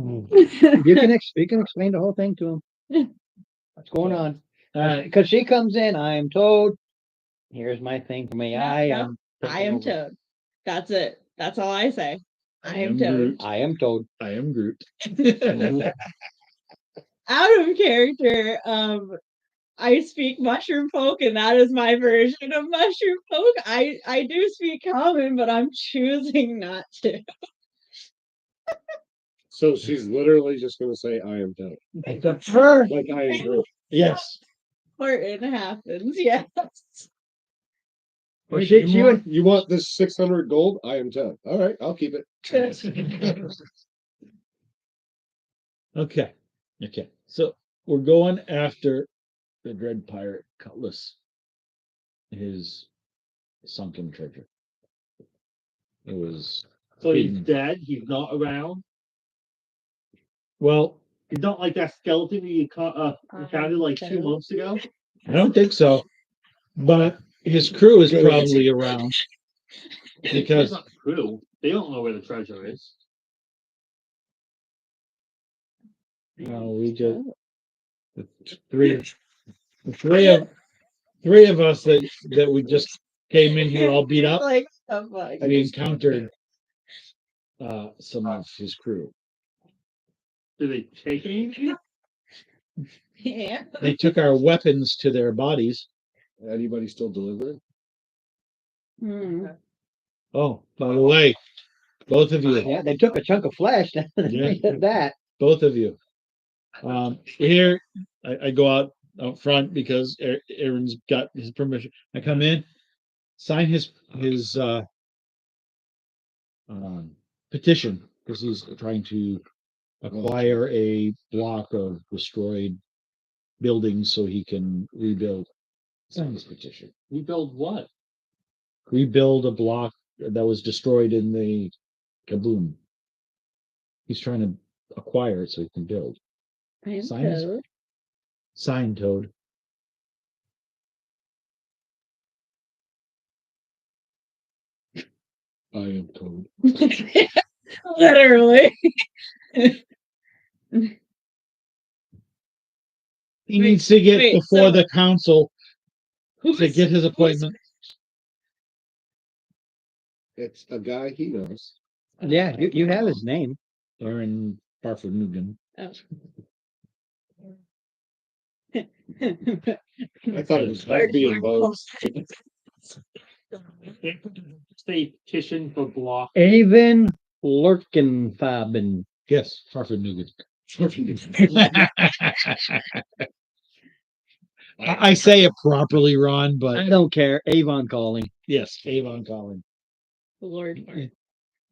You can explain the whole thing to him. What's going on? Because she comes in, I am told. Here's my thing for me. No, I no, am. I am Toad. That's it. That's all I say. I am Groot. Toad. I am told. I am Groot. Out of character, I speak mushroom folk, and that is my version of mushroom folk. I do speak common, but I'm choosing not to. So she's literally just gonna say, I am done. It's a fur. Like I am Groot. Yes. Or it happens, yes. Well, she would. You want this 600 gold? I am 10. All right, I'll keep it. Okay. Okay. So we're going after the Dread Pirate Cutlass. His sunken treasure. It was So he's hidden. dead. He's not around. Well, He's not like that skeleton you encountered like 2 months ago. I don't think so. But his crew is probably around That's because not the crew. They don't know where the treasure is. we just the three of us that we just came in here all beat up. Like, oh my. We encountered some of his crew. Do they take anything? Yeah. They took our weapons to their bodies. Anybody still delivering? Hmm. Oh, by the way, both of you. Yeah, they took a chunk of flesh. Yeah. That. Both of you. Here I go out front because Aaron's got his permission. I come in, sign his petition because he's trying to acquire a block of destroyed buildings so he can rebuild. Sign his petition. Rebuild what? Rebuild a block that was destroyed in the kaboom. He's trying to acquire it so he can build. I'm Science? Toad. Sign, Toad. I am Toad. Literally. He needs to get wait, before so- the council to Who's- get his appointment. It's a guy he knows. Yeah, you have his name. Aaron Barford Nugent. Oh. I thought it was being both. Say petition for block. Avon Lurkenfaben. Yes, Barford Nugent. I say it properly, Ron, I but don't care. Avon calling. yes, Avon Collin. Lord.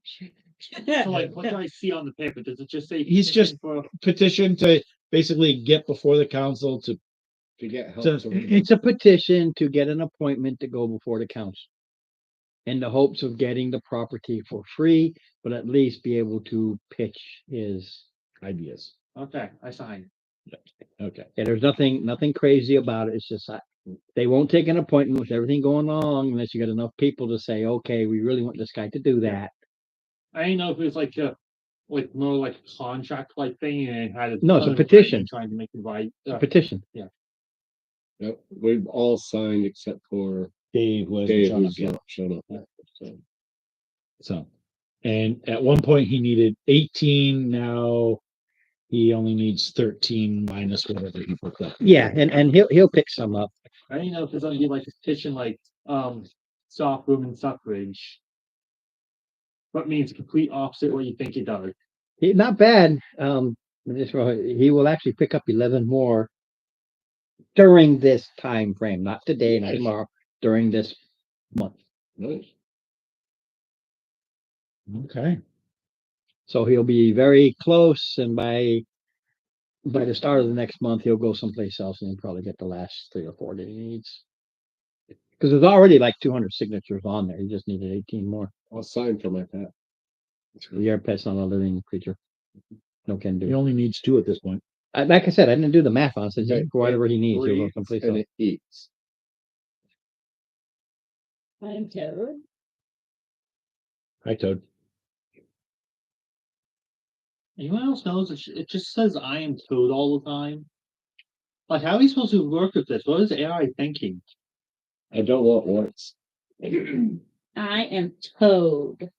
So like, what do I see on the paper? Does it just say? He's petition for? Petition to basically get before the council to To get help. So- to rebuild. It's a petition to get an appointment to go before the council. In the hopes of getting the property for free, but at least be able to pitch his. ideas. Okay, I sign. Okay. Yeah, there's nothing crazy about it. It's just they won't take an appointment with everything going along unless you got enough people to say, okay, we really want this guy to do that. I didn't know if it was like more like a contract like thing and it had. No, it's a other petition. Trying to make it right. It's a petition. Yep, we've all signed except for Dave was Dave, John who's Gale. not shown up. So, So, and at one point he needed 18. Now he only needs 13 minus whatever he put up. Yeah, and he'll pick some up. I didn't know if there's gonna be like a petition like soft women suffrage. What means complete opposite what you think it does. Not bad. He will actually pick up 11 more during this time frame, not today, not Nice. tomorrow, during this month. nice. Okay. So he'll be very close, and by the start of the next month, he'll go someplace else and probably get the last 3 or 4 that he needs. Because there's already like 200 signatures on there. He just needed 18 more. I'll sign for my pet. Your pet's not a living creature. No can He do. only needs 2 at this point. Like I said, I didn't do the math on it. So Okay, just whatever he needs, he'll go Breathes someplace and else. it eats. I'm Toad. Hi, Toad. Anyone else knows it just says I am Toad all the time? Like, how are we supposed to work with this? What is AI thinking? I don't want warts. I am Toad.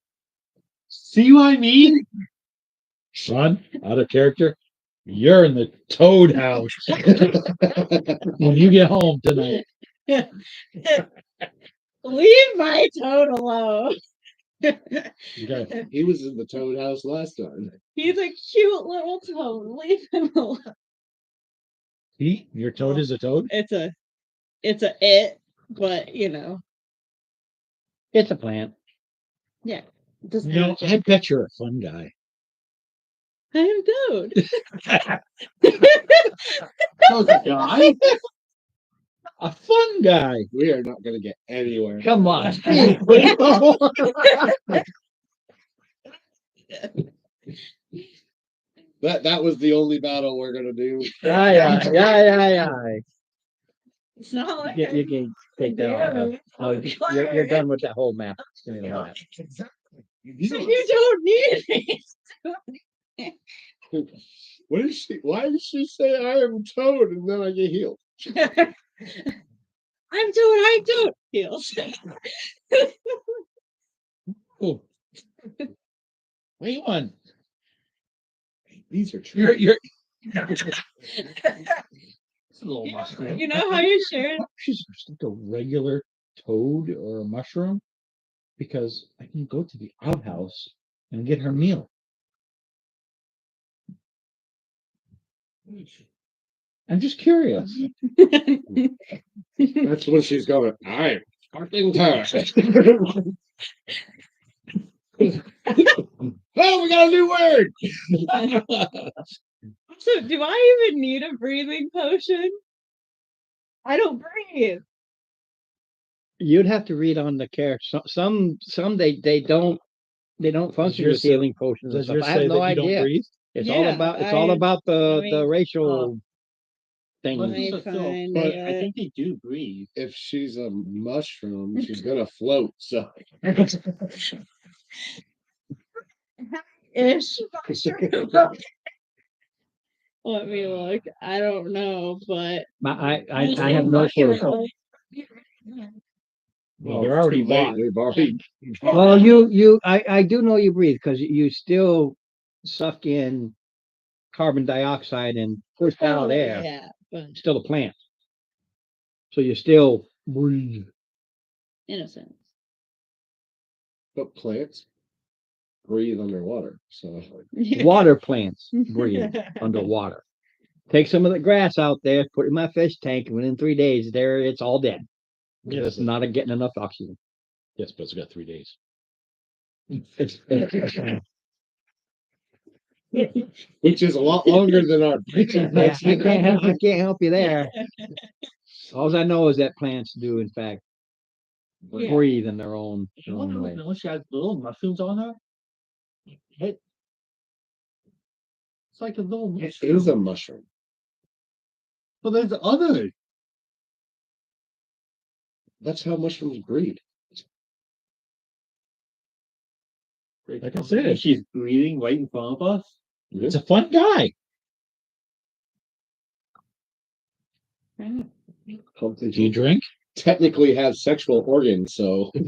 See what I mean? Son, out of character. You're in the Toad house when you get home tonight. Leave my Toad alone. Okay. He was in the Toad house last time. He's a cute little toad. Leave him alone. See, your Toad is a toad. It's a it, but It's a plant. yeah. Just You know, I bet you're a fun guy. I am Toad. Toad's a guy? A fun guy. We are not going to get anywhere. Come on. That was the only battle we're going to do. Yeah. It's not like You can take that off. No, you're done with that whole map. Give me the whole map. you don't need me. What is she? Why did she say I am Toad and then I get healed? I'm Toad. Heels. Oh. What do you want? These are true. You're It's a little mushroom. You know how you share? she's just like a regular toad or a mushroom because I can go to the outhouse and get her meal. I'm just curious. That's when she's going, I'm fucking Toad. Oh, we got a new word. So, do I even need a breathing potion? I don't breathe. You'd have to read on the character. Some they don't function yours with say- healing potions. And Does stuff. yours I have say no that you don't idea. breathe? It's Yeah, all about the mean, racial thing. But, Let me so- find but it. I think they do breathe. If she's a mushroom, she's gonna float. So Ish. Let me look. I don't know, but I have no clue. Well, they're already too late. bought. We've already. Well, I do know you breathe because you still suck in carbon dioxide and push out air. Yeah, but Still a plant, so you still breathe. innocent. But plants breathe underwater. So Water plants breathe underwater. Take some of the grass out there, put it in my fish tank, and within 3 days, it's all dead. Yes, It's not getting enough oxygen. yes, but it's got 3 days. which is a lot longer than our breathing. Yeah, I can't help you there. All I know is that plants do, in fact, Yeah. breathe in their own Wonder way. if she has little mushrooms on her. It's like a little It mushroom. is a mushroom. But there's others. That's how mushrooms breed. Like I said, She's breathing right in front of us. it's a fun guy. Something Do you drink? technically have sexual organs, so I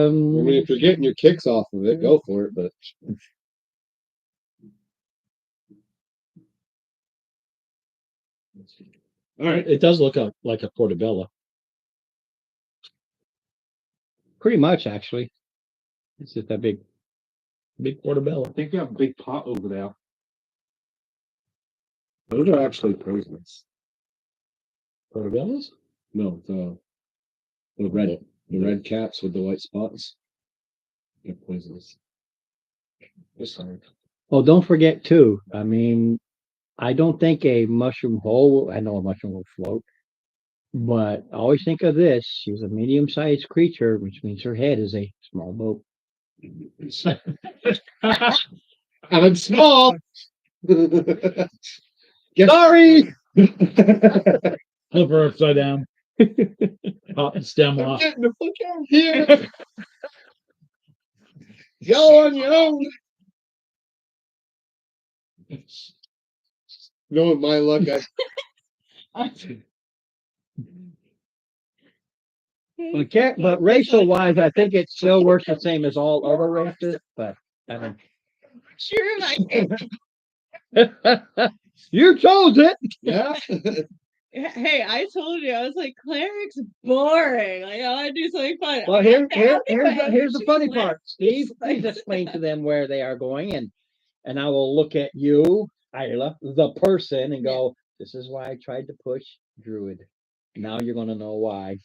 mean, if you're getting your kicks off of it, go for it. But all right, It does look like a portobello. pretty much actually. It's just that big. Big portobello. I think we have a big pot over there. those are actually poisonous. Portobellos? No, the red caps with the white spots. They're poisonous. Just saying. Oh, don't forget too. I mean, I don't think a mushroom hole. I know a mushroom will float, but always think of this. She's a medium-sized creature, which means her head is a small boat. I'm small. Sorry. Flip her upside down. Pop the stem I'm off. getting the fuck out of here. Go on your own. Knowing my luck, But racial wise, I think it still works the same as all other races, but I don't. Sure, You chose it. yeah. Hey, I told you, I was like, cleric's boring. Like, I want to do something fun. Well, Anyway, here's the funny cleric part. Steve, is please like- explain to them where they are going, and I will look at you, Isla, the person, and go, "This is why I tried to push Druid. Now you're gonna know why."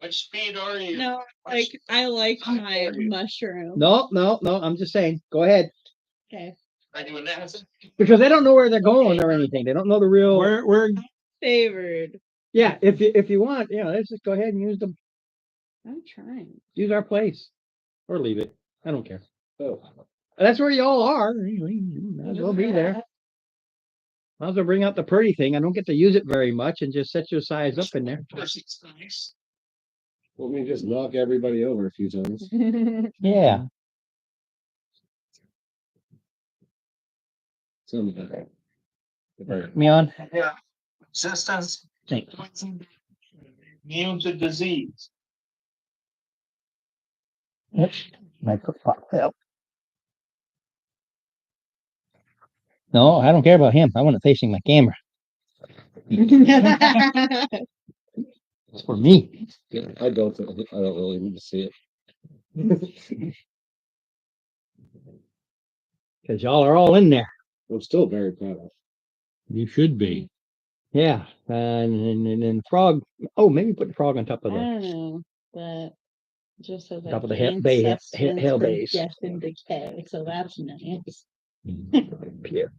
Which speed are you? No, like I like How my are you? mushroom. No, no, no. I'm just saying. Go ahead, Okay. Are you an acid? because they don't know where they're going or anything. They don't know the real. Where Favored. Yeah, if you want, let's just go ahead and use I'm trying. use our place, or leave it. I don't care. Oh, That's where y'all are. You might as well be there. Might as well bring out the pretty thing. I don't get to use it very much, and just set your size up in there. It's nice. let me just knock everybody over a few times. Yeah. Some better. Me on. Yeah. Resistance. Thanks. Immune to disease. No, I don't care about him. I want it facing my camera. It's for me. Yeah, I don't really need to see it. Because y'all are all in there. I'm still very proud of it. you should be. Yeah. And then frog. Oh, maybe put the frog on top I of the. don't know, but just says Top of the gain hill sustenance from base. death and decay, so that's nice. Here.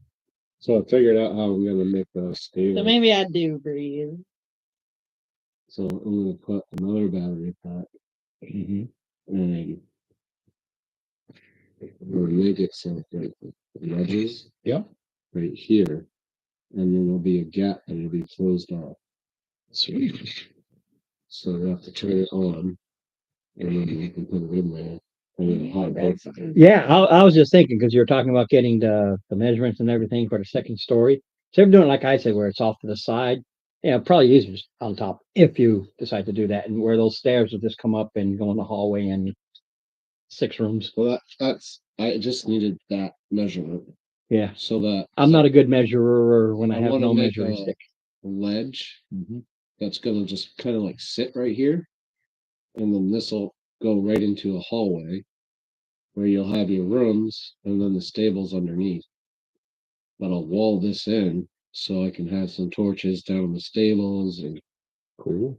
So I figured out how I'm gonna make the stable. So maybe I do breathe. So I'm gonna put another battery pack and we'll make it so that the edges. Yep. Right here. And then there'll be a gap and it'll be closed off. Sweet. So you have to turn it on. And then you can put it in there. And then hot both sides. Yeah, I was just thinking because you were talking about getting the measurements and everything for the second story. So if you're doing it like I said, where it's off to the side, probably easier on top if you decide to do that, and where those stairs will just come up and go in the hallway and 6 rooms. Well, I just needed that measurement Yeah, so that I'm not a good measurer when I I have wanna no make measuring a- stick. ledge that's gonna just kind of like sit right here. And then this will go right into a hallway where you'll have your rooms and then the stables underneath. But I'll wall this in so I can have some torches down in the stables and Cool.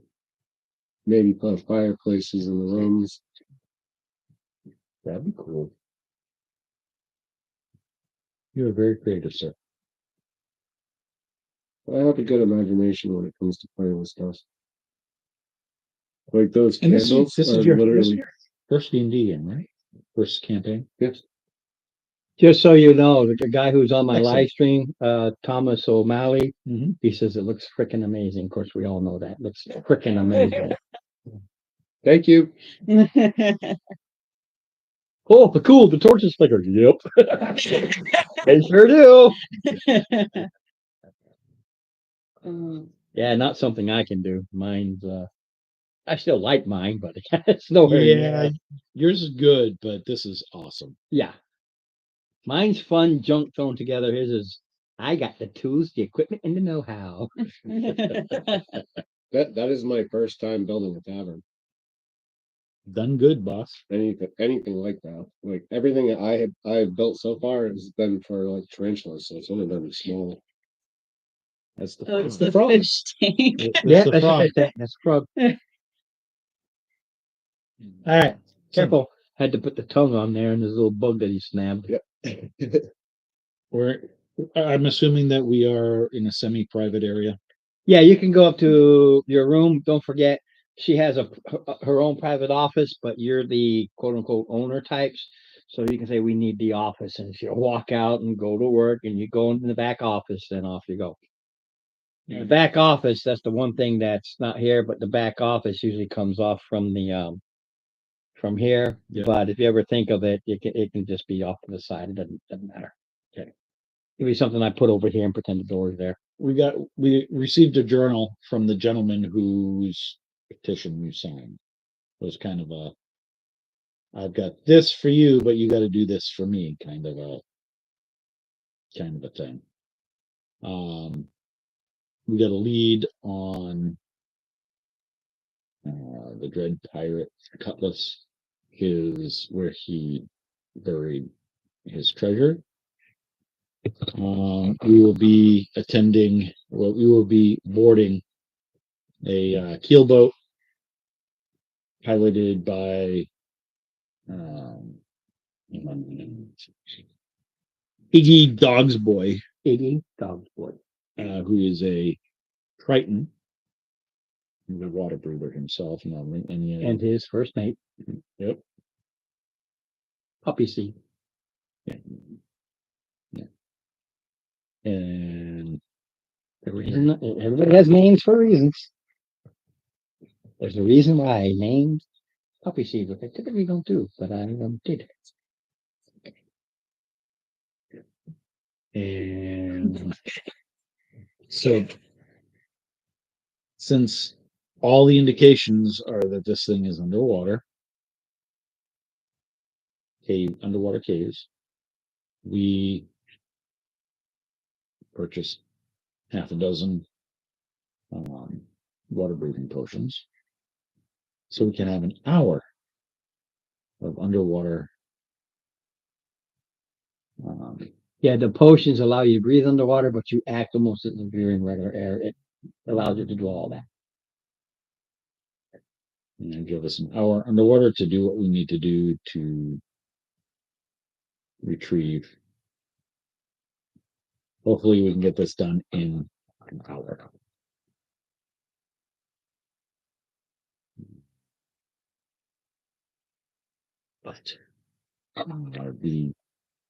maybe put fireplaces in the rooms. That'd be cool. You're very creative, sir. I have a good imagination when it comes to playing with stuff. Like those And candles this are is your literally first D&D in, right? First campaign. yes. Just so you know, the guy who's on my Excellent. live stream, Thomas O'Malley, Mhm. he says it looks freaking amazing. Of course, we all know that. It looks freaking amazing. Thank you. Oh, the cool, the torches flicker. Yep. They sure do. Yeah, not something I can do. Mine's I still like mine, but it's nowhere Yeah, near. yours is good, but this is awesome. Yeah. Mine's fun junk thrown together. His is I got the tools, the equipment, and the know-how. That is my first time building a tavern. Done good, boss. Anything like that. Like everything that I've built so far has been for like tarantulas, so it's only been small. That's the Oh, it's frog. the frog. fish tank. That's the that's frog. that's frog. All right, careful. Had to put the tongue on there and there's a little bug that he snapped. I'm assuming that we are in a semi-private area. Yeah, you can go up to your room. Don't forget, she has her own private office, but you're the quote unquote owner types. So you can say we need the office, and she'll walk out and go to work, and you go into the back office, and off you go. The back office, that's the one thing that's not here, but the back office usually comes off from the from here. Yeah. But if you ever think of it, it can just be off to the side. It doesn't matter. It'd be something I put over here and pretend the door's there. We received a journal from the gentleman whose petition you signed. It was kind of a, I've got this for you, but you got to do this for me, kind of a thing. We got a lead on the Dread Pirate Cutlass, where he buried his treasure. We will be boarding a keelboat piloted by Iggy Dogsboy, Iggy Dog's Boy. who is a Triton. He's a water breather himself, normally, And his first mate, yep. Puppy Seed. Yeah. And The reason everybody has names for reasons. There's a reason why I named Puppy Seed, which I typically don't do, but I did. And so, since all the indications are that this thing is underwater, underwater caves, we purchased half a dozen water breathing potions, so we can have an hour of underwater. Yeah, the potions allow you to breathe underwater, but you act almost as if you're in regular air. It allows you to do all that. And give us an hour underwater to do what we need to do to retrieve. Hopefully we can get this done in an hour. But the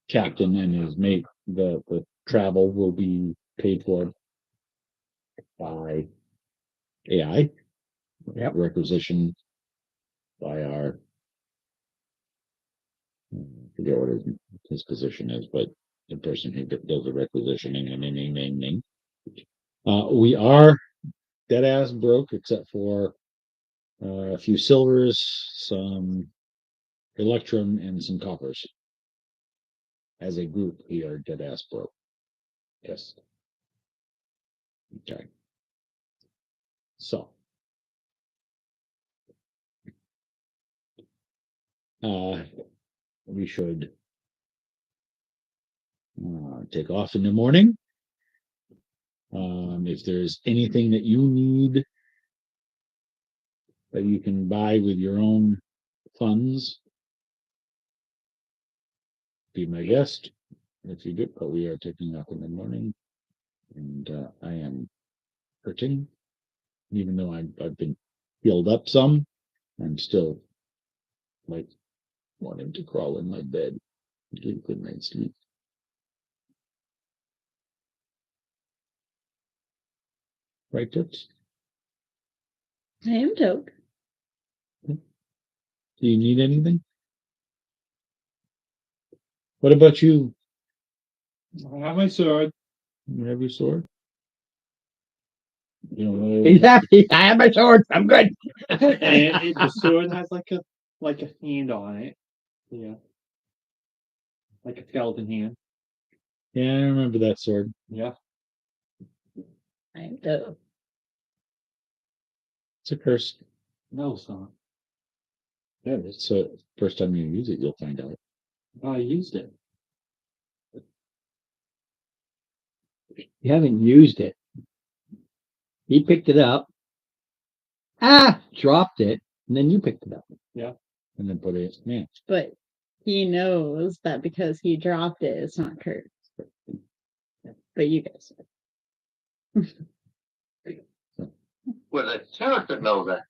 captain and his mate, the travel will be paid for by AI. Yep. Requisition by our, I forget what his position is, but the person who does the requisitioning and we are dead ass broke except for a few silvers, some electrum, and some coppers. As a group, we are dead ass broke. Yes. Okay. So. We should take off in the morning. If there's anything that you need that you can buy with your own funds, be my guest. If you do, but we are taking off in the morning, and I am hurting, even though I've been healed up some. I'm still like wanting to crawl in my bed, get a good night's sleep. Right, Toots? I am Toke. Do you need anything? What about you? I have my sword. You have your sword? You know, He's happy. I have my sword. I'm good. And the sword has like a hand on it. Yeah. Like a skeleton hand. yeah, I remember that sword. Yeah. I am Toke. It's a curse. No, it's not. Yeah, it's first time you use it, you'll find out. I used it. You haven't used it. He picked it up. Dropped it, and then you picked it up. And then put it, man. But he knows that because he dropped it, it's not cursed. But you guys. Well, the character know that.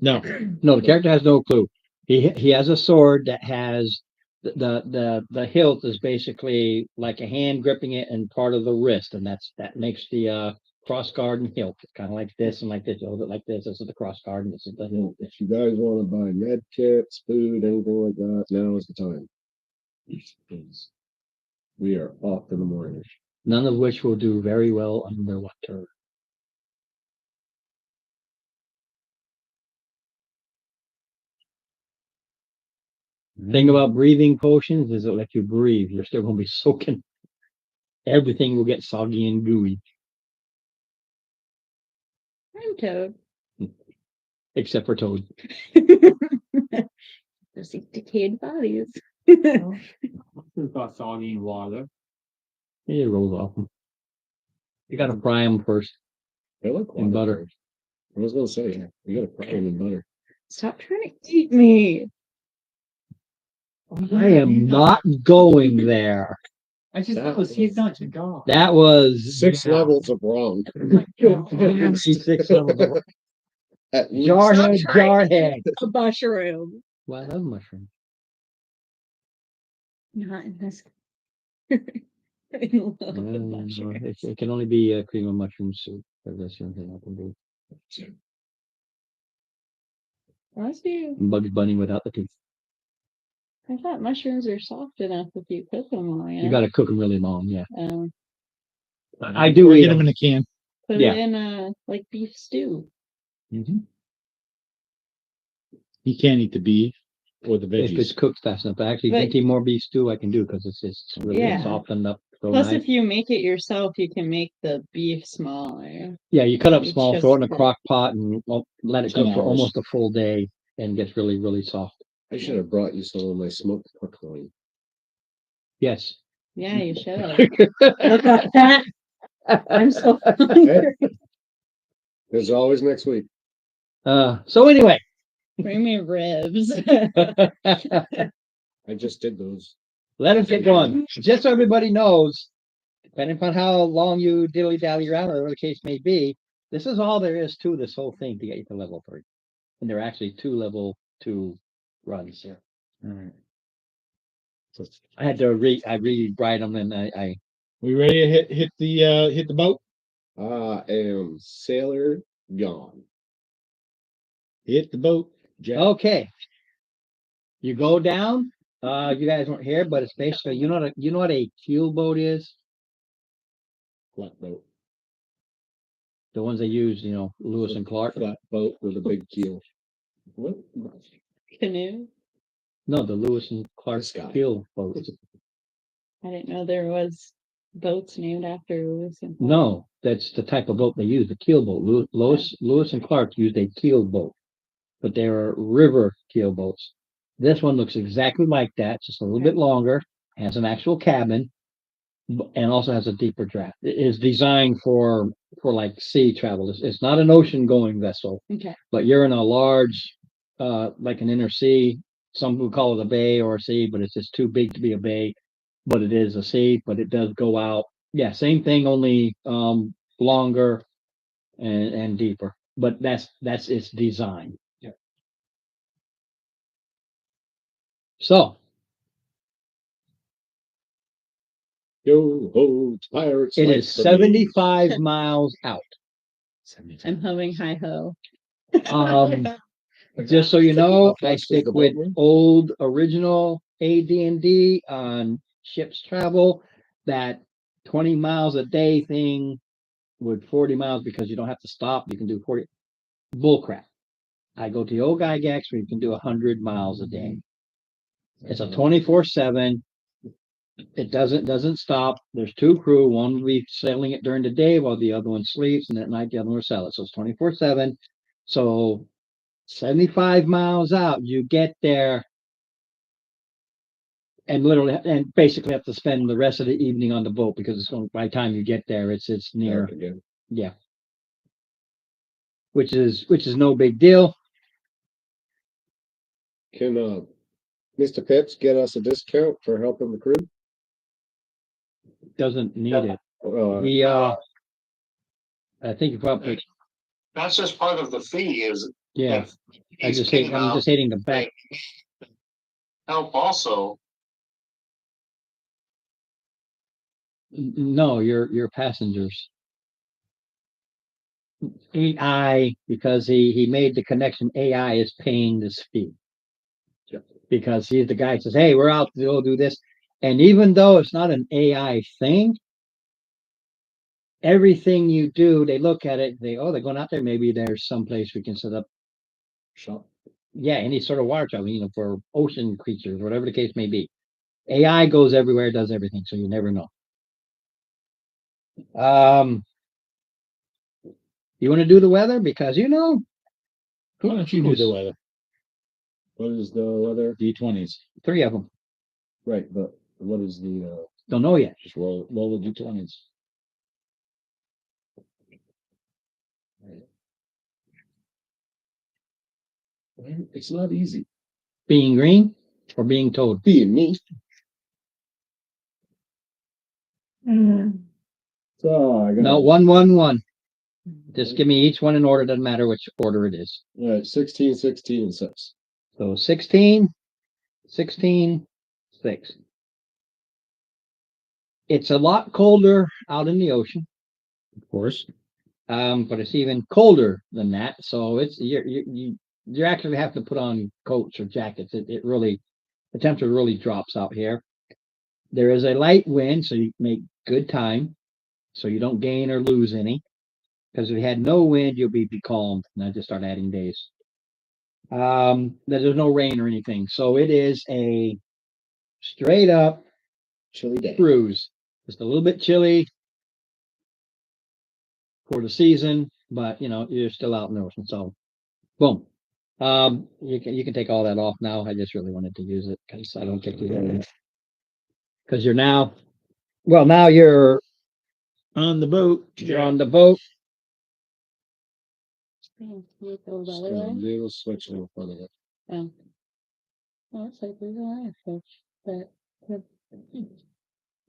No, No, the character has no clue. He has a sword that has the hilt is basically like a hand gripping it and part of the wrist, and that makes the cross guard and hilt. It's kind of like this and like this. You hold it like this. This is the cross guard, and this is the hilt. If you guys want to buy med kits, food, anything like that, now is the time. Because we are off in the morning. none of which will do very well under water. Thing about breathing potions is it let you breathe. You're still gonna be soaking. Everything will get soggy and gooey, I'm Toad. except for Toad. Those decayed bodies. We've got soggy in water. It rolls off them. You gotta fry them first. I like And water butter. first. I was gonna say, you gotta fry them in butter. Stop trying to eat me. I am not going there. I just That was he's was- not your dog. That was Six yeah. levels of wrong. Six levels of- At least. Jarhead, Stop trying. jarhead. A mushroom. Well, I love mushrooms. Not in this. I love No, no, no, mushrooms. it can only be cream of mushroom soup. That's the only thing I can do. Bless you. Bugs Bunny without the teeth. I thought mushrooms are soft enough if you cook them all. You gotta cook them really long, yeah. I Or do eat get them them. in a can. Put Yeah. it in a like beef stew. Mm-hmm. You can't eat the beef or the If it's veggies. cooked fast enough. Actually, But- 15 more beef stew I can do because it's really Yeah. softened up. So Plus, nice. if you make it yourself, you can make the beef smaller. Yeah, you cut up It's small, throw it in a just- crock pot and let it 10 cook for hours. almost a full day and gets really, really soft. I should have brought you some of my smoked pork loin. Yes. Yeah, you should. Look at that. I'm so hungry. There's always next week. So anyway. Bring me ribs. I just did those. Let us get going. Just so everybody knows, depending upon how long you dilly dally around, or whatever the case may be, this is all there is to this whole thing to get you to level 3. And there are actually 2 level 2 runs here. So I had to rewrite them and I We ready to hit the boat? I am Sailor Gone. Hit the boat. Jack. okay. You go down. You guys weren't here, but it's basically you know what a keel boat is? Flat boat. The ones they use, Lewis and Clark. Flat boat with a big keel. What? Canoe. No, the Lewis and Clark This guy. keel boats. I didn't know there was boats named after Lewis and Clark. No, that's the type of boat they use, the keel boat. Lewis and Clark used a keel boat, but they were river keel boats. This one looks exactly like that, just a little bit longer, has an actual cabin, and also has a deeper draft. It is designed for like sea travel. It's not an ocean going vessel, Okay. but you're in a large, like an inner sea. Some would call it a bay or a sea, but it's just too big to be a bay. But it is a sea, but it does go out. Yeah, same thing, only longer and deeper. But that's its design. Yeah. So Yo ho, it's pirates. it like is the 75 miles out. I'm humming hi ho. Just so you know, I Flex stick the with boat, man. old original AD&D on ships travel. That 20 miles a day thing with 40 miles because you don't have to stop. You can do 40. Bullcrap. I go to the old Gygax where you can do 100 miles a day. It's a 24/7. It doesn't stop. There's 2 crew. One will be sailing it during the day while the other one sleeps, and at night the other one will sail it. So it's 24/7. So 75 miles out, you get there and literally and basically have to spend the rest of the evening on the boat because it's going by the time you get there, it's near, Dark again. yeah. Which is no big deal. Can Mr. Pips get us a discount for helping the crew? Doesn't need it. Uh, I think you probably, That's just part of the fee is. yeah. if he's I'm paying out, just hitting the back. Help also, No, your passengers. AI, because he made the connection, AI is paying this fee. Because he's the guy who says, hey, we're out to go do this. And even though it's not an AI thing, everything you do, they look at it, they're going out there. Maybe there's some place we can set up Shop. yeah, any sort of water travel, for ocean creatures, whatever the case may be. AI goes everywhere, does everything, so you never know. You want to do the weather? Because Why don't you do the who's- weather? What is the weather? D20s. 3 of them. Right, but what is the Don't know yet. Just roll the D20s. it's not easy. Being green or being told? Being me. So I got No, 1, 1, 1. Just give me each one in order. Doesn't matter which order it is. all right, 16, 16, and 6. So 16, 16, 6. It's a lot colder out in the ocean, Of course. but it's even colder than that. So it's you actually have to put on coats or jackets. It really, the temperature really drops out here. There is a light wind, so you make good time, so you don't gain or lose any. Because if you had no wind, you'll be becalmed, and I just start adding days. There's no rain or anything, so it is a straight up Chilly day. cruise. Just a little bit chilly for the season, but you're still out in the ocean. So, boom. You can take all that off now. I just really wanted to use it because I don't think because you're now you're On the boat. you're on the boat. Oh, you go the Just other got a way? little switch in front of it. Oh. Well, it's like there's a line switch, but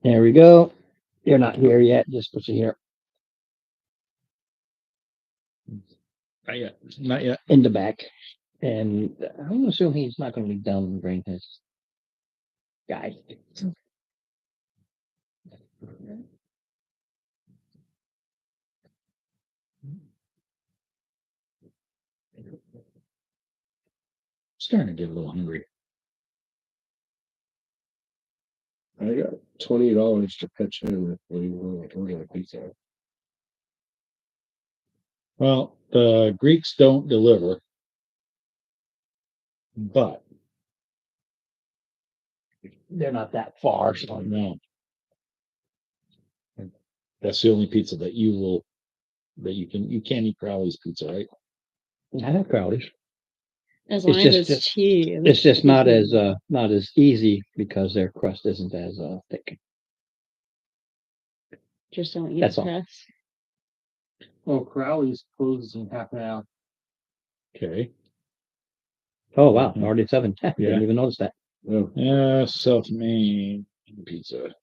There we go. You're not here yet. Just put you here Not yet. Not yet. in the back. And I'm gonna assume he's not gonna be down and bring his guy. Starting to get a little hungry. I got $20 to pitch in if we want to order a pizza. Well, the Greeks don't deliver, but They're not that far. So no. That's the only pizza that you can't eat Crowley's pizza, right? I have Crowley's. as It's long as just- it's cheese. It's just not as easy because their crust isn't as thick. Just don't eat That's all. crust. Well, Crowley's closes in half an hour. Okay. Oh wow, already 7. Didn't Yeah. even notice that. Oh, Yeah, self-made pizza.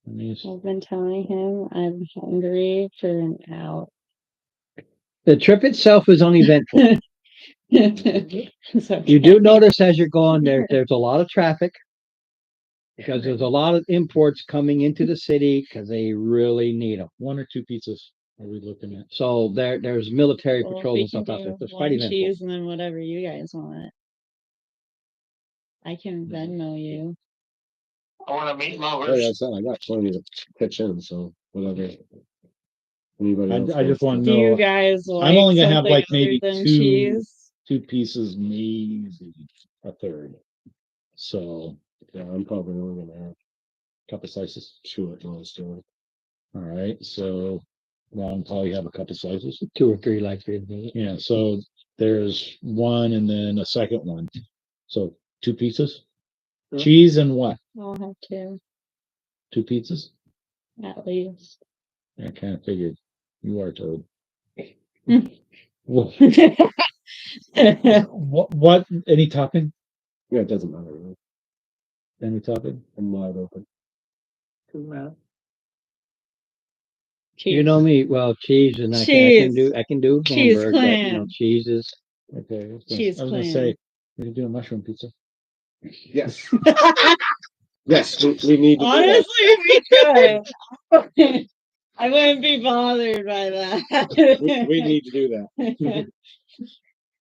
Let me I've been telling him I'm hungry for an hour. The trip itself is uneventful. It's okay. You do notice as you're going there's a lot of traffic because there's a lot of imports coming into the city because they really need them. 1 or 2 pizzas are we looking at? So there's military Well, patrols we and stuff can out there. do It's one quite eventful. cheese and then whatever you guys want. I can Venmo you. I want to meet like I lovers. said, I got 20 to pitch in, so whatever. Anybody else I just want Do to you know guys like I'm only gonna have something like other maybe than 2 cheese? 2 pieces, maybe a third. So Yeah, I'm probably only gonna have a couple slices. 2 at most. All right. So Ron probably have a couple slices. 2 or 3 like three. Yeah. So there's 1 and then a second one. So 2 pizzas. Sure. Cheese and what? I'll have 2 2 pizzas? at least. I kind of figured you are told. Hmm. What? Any topping? Yeah, it doesn't matter. Really. Any topping? I'm wide open. Doesn't matter. You know me, well, cheese and I can do Cheese Hamburg, but clam. cheese is Okay. so Cheese I was gonna clam. say we could do a mushroom pizza. Yes. Yes, we need to do that. Honestly, we could. I wouldn't be bothered by that. We need to do that.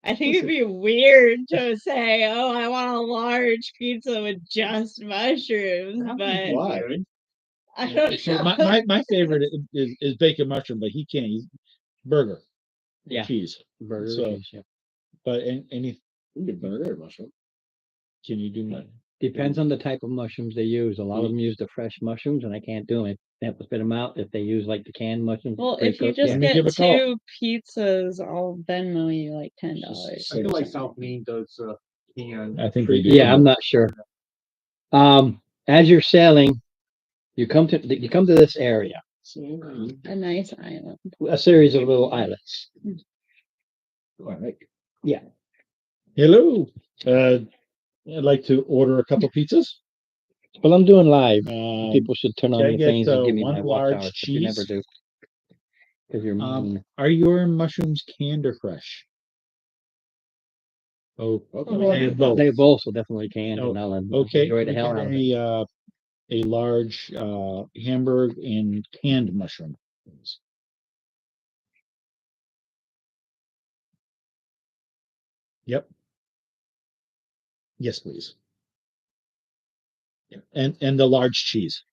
I think it'd be weird to say, "Oh, I want a large pizza with just mushrooms," but Why? I don't So know. my favorite is bacon mushroom, but he can't. He's burger, Yeah. cheese. Burger, So- cheese, yeah. But any You can burger or mushroom. can you do that? Depends on the type of mushrooms they use. A lot of them use the fresh mushrooms, and I can't do it. They have to spit them out. If they use like the canned mushrooms. Well, if you pre-cooked, just Let me get give a call. 2 pizzas, I'll Venmo you like $10. I feel like South Main does can. I think they do. Yeah, I'm not sure. As you're sailing, you come to this area, A nice island. a series of little islets. Oh, I like. Hello. I'd like to order a couple pizzas. Well, I'm doing live. Um, People should turn on can I their get, things and give me one my watch large hours, but you never cheese? do. Because you're mean. are your mushrooms canned or fresh? Oh, okay, both. They both will definitely can, Oh, and I'll Okay, enjoy the we hell can out of it. a large hamburger and canned mushroom. please. Yep. Yes, please. Yeah, and the large cheese.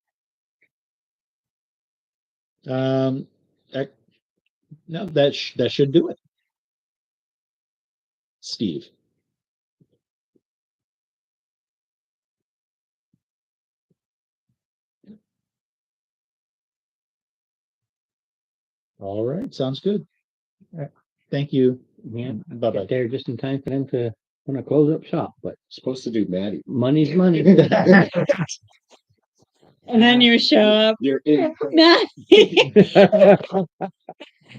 Um, that, no, that should do it. Steve. All right, sounds good. All right, thank you. Yeah, Bye bye. get there just in time for them to want to close up shop, but Supposed to do Maddie. money's money. And then you show up. You're in.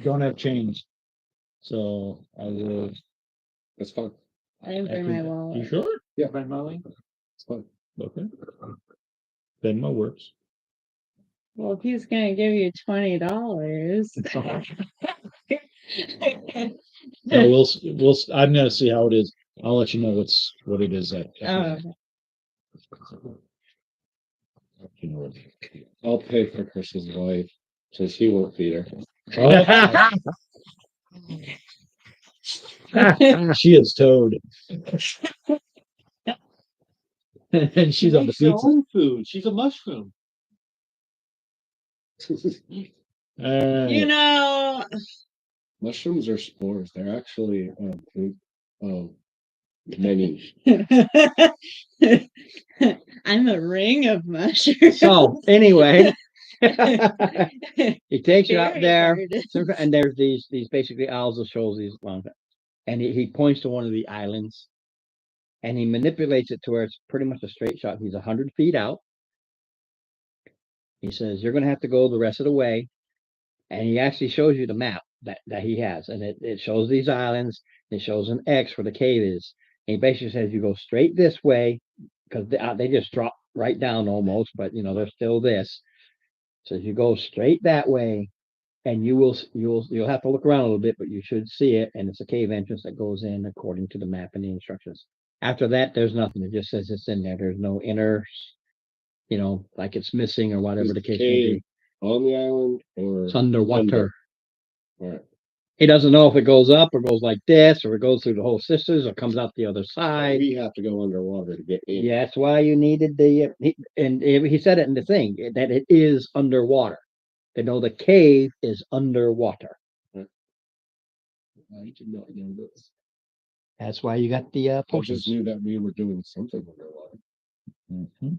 Don't have change. So I will. That's fine. I didn't bring my wallet. You sure? Yeah. Venmo. It's fine. Okay. Venmo works. Well, if he's gonna give you $20. No, I'm gonna see how it is. I'll let you know what it is at. Oh, You know what- I'll pay for Chris's wife, so she won't feed her. She is toad. And she's on the Makes her pizza. own food. She's a mushroom. you know, Mushrooms are spores. They're actually fruit of many. I'm a ring of mushrooms. So anyway, he takes you out Very there, hard. and there's these basically owls that shows these long, and he points to one of the islands, and he manipulates it to where it's pretty much a straight shot. He's 100 feet out. He says you're going to have to go the rest of the way, and he actually shows you the map that he has, and it shows these islands. It shows an X where the cave is. And he basically says you go straight this way because they just drop right down almost, but you know they're still this. So you go straight that way, and you'll have to look around a little bit, but you should see it. And it's a cave entrance that goes in according to the map and the instructions. After that, there's nothing. It just says it's in there. There's no inner, like it's missing or whatever Is the the case may cave be. on the island or It's underwater. All right. He doesn't know if it goes up or goes like this, or it goes through the whole sisters, or comes out the other side. We have to go underwater to get in. Yeah, that's why you needed he said it in the thing that it is underwater. They know the cave is underwater. I did not know this. That's why you got the I potions. just knew that we were doing something underwater. Mhm.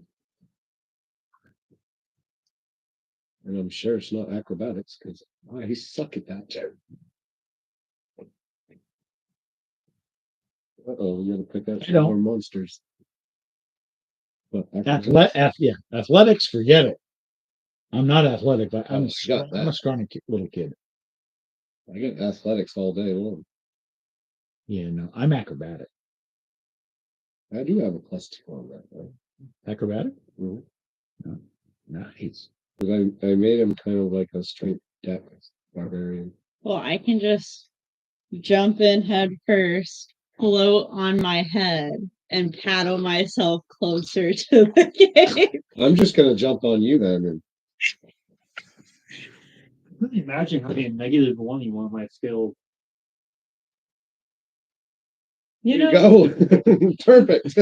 And I'm sure it's not acrobatics because I suck at that. Uh-oh, we gotta pick up some No. more monsters. But Athletics, forget it. I'm not athletic, but Oh, I got I'm a that. scrawny little kid. I get athletics all day long. Yeah, no, I'm acrobatic. I do have a +2 on that though. Acrobatic? Mhm. Nice. 'Cause I made him kind of like a straight dex barbarian. Well, I can just jump in head first, float on my head, and paddle myself closer to the cave. I'm just gonna jump on you then and Can you imagine having a -1 in one of my skills? You there know, you go. Perfect.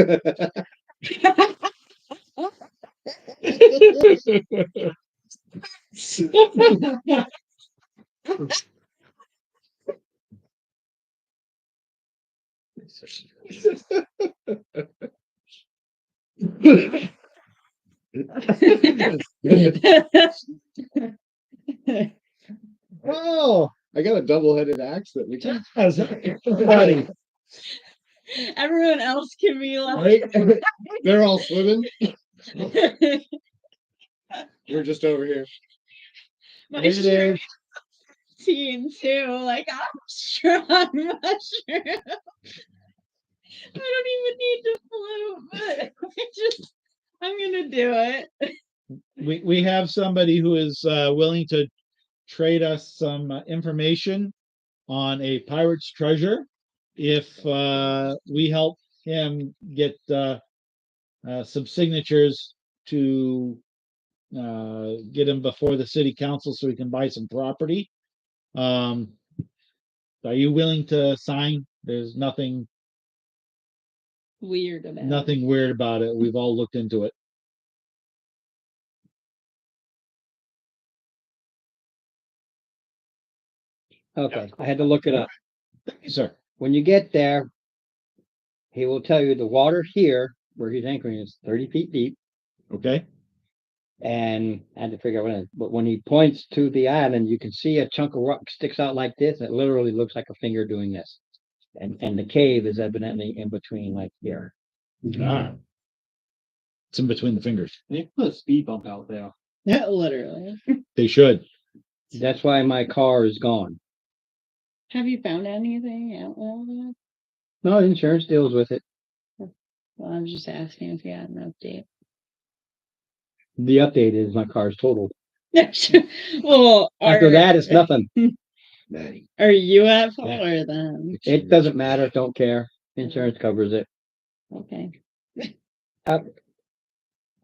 Oh, I got a double-headed axe that we can. Buddy, Everyone else can be like, They're all swimming. We're just over here. my There it shirt is. scene too. Like I'm strong mushroom. I don't even need to float, but I'm gonna do it. We have somebody who is willing to trade us some information on a pirate's treasure if we help him get some signatures to get him before the city council so he can buy some property. Are you willing to sign? There's nothing Weird about it. nothing weird about it. We've all looked into it. Okay, I had to look it up. Sir. When you get there, he will tell you the water here where he's anchoring is 30 feet deep. Okay. And I had to figure out what it is. But when he points to the island, you can see a chunk of rock sticks out like this. It literally looks like a finger doing this. And the cave is evidently in between, like here. Ah. It's in between the fingers. They put a speed bump out there. Yeah, literally. They should. That's why my car is gone. Have you found anything out there? No, insurance deals with it. Well, I'm just asking if you had an update. The update is my car's totaled. Well, After that, it's nothing. Are you at fault or them? It doesn't matter. Don't care. Insurance covers it. Okay.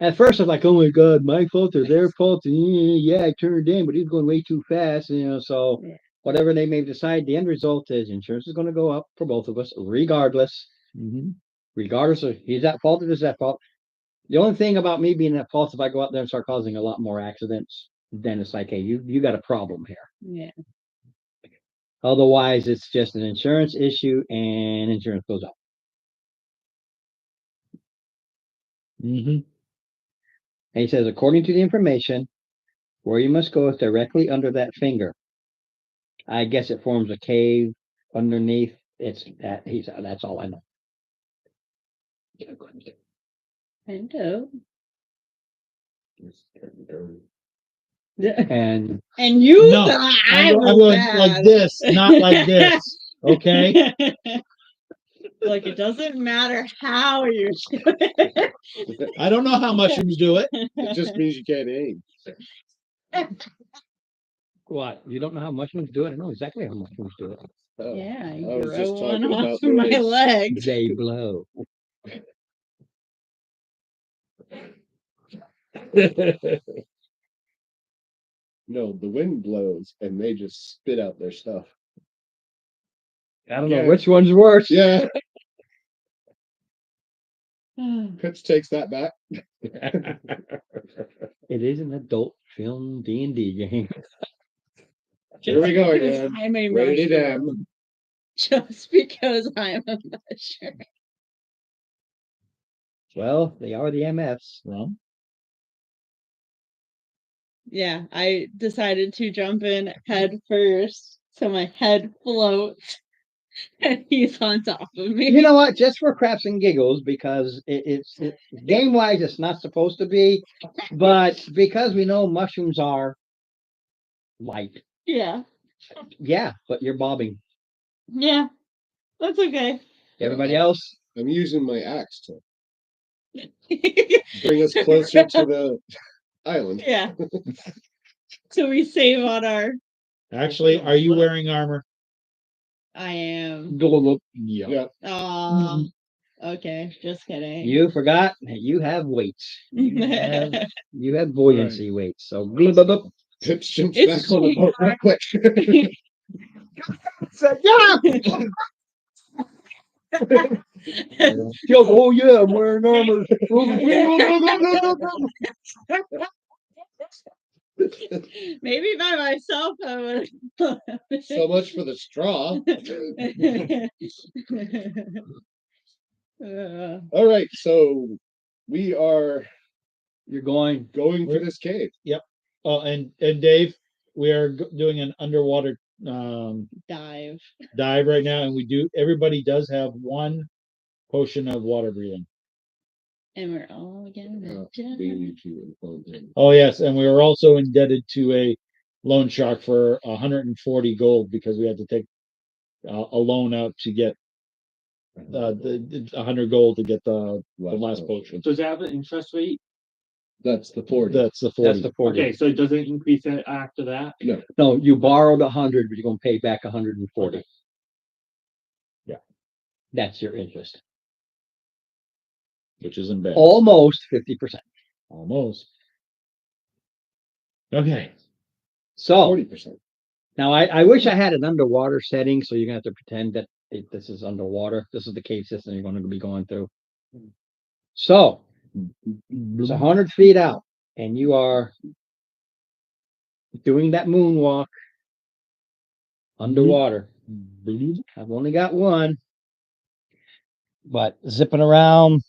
At first, I was like, "Oh my god, my fault or their fault?" And yeah, I turned in, but he's going way too fast. So Yeah. whatever they may decide, the end result is insurance is going to go up for both of us, regardless. Regardless of he's at fault or this at fault. The only thing about me being at fault, if I go out there and start causing a lot more accidents, then it's like, hey, you got a problem here. Yeah. Otherwise, it's just an insurance issue, and insurance goes up. Mm-hmm. And he says, according to the information, where you must go is directly under that finger. I guess it forms a cave underneath. It's that that's all I know. I know. And And you No, thought I I was was bad. like this, not like this. Okay. Like it doesn't matter how you do it. I don't know how mushrooms do it. It just means you can't aim. what? You don't know how mushrooms do it? I know exactly how mushrooms do it. Oh. Yeah, I you was grow just one talking off about of the my legs. legs. They blow. No, the wind blows and they just spit out their stuff. I don't Yeah. know which one's worse. Yeah, Pitts takes that back. It is an adult film D&D game. Here we go again. I'm a Rated mushroom. M. Just because I'm a mushroom. Well, they are the MFs. Well, Yeah, I decided to jump in head first, so my head floats, and he's on top of me. You know what? Just for craps and giggles, because it's game wise, it's not supposed to be, but because we know mushrooms are light. Yeah, Yeah, but you're bobbing. yeah, that's okay. Everybody else, I'm using my axe to bring us closer to the island. Yeah. So we save on our. actually, are you wearing armor? I am. Yeah. Yeah. Oh, okay. Just kidding. you forgot you have weights. You have buoyancy weights. So glub, glub, glub. Pitts jumps It's back on the boat real quick. Oh yeah, I'm wearing armor. Maybe by myself I would. So much for the straw. All right, so we are You're going, going for this cave. Oh, and Dave, we are doing an underwater Dive. dive right now, and everybody does have one potion of water breathing. And we're all again. We need to inform him. Oh, yes, and we were also indebted to a loan shark for 140 gold because we had to take a loan out to get the 100 gold to get the last potion. Does it have an interest rate? That's the 40. That's the 40. that's the 40. Okay, so it doesn't increase it after that? No, you borrowed 100, but you're gonna pay back 140. Okay. Yeah. That's your interest. Which isn't bad. Almost 50%. Almost. Okay. So 40%. now I wish I had an underwater setting, so you're gonna have to pretend that this is underwater. This is the cave system you're gonna be going through. So it's 100 feet out, and you are doing that moonwalk underwater. I've only got one, but zipping around.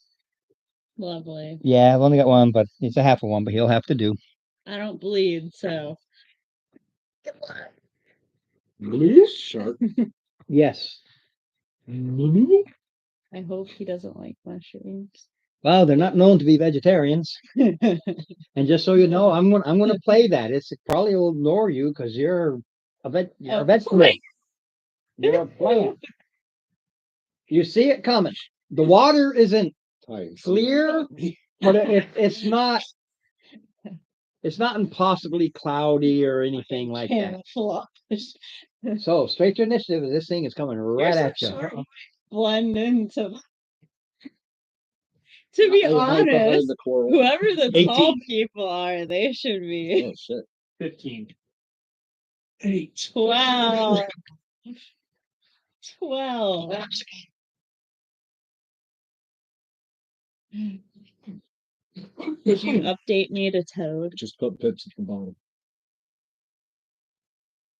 Lovely. Yeah, I've only got one, but it's a half of one, but he'll have to do. I don't bleed, so Shark. Yes. I hope he doesn't like mushrooms. Well, they're not known to be vegetarians. And just so you know, I'm gonna play that. It's probably will ignore you because you're a vegetable. You're a plant. You see it coming. The water isn't Times. clear, but it's not impossibly cloudy or anything like that. Camouflage. So straight to initiative, this thing is coming right at you. Blend into. To be I hide behind honest, the coral. whoever the 18. tall people are, they should be. Oh shit. 15. 12. 12. Did you update me to Toad? Just put pips at the bottom.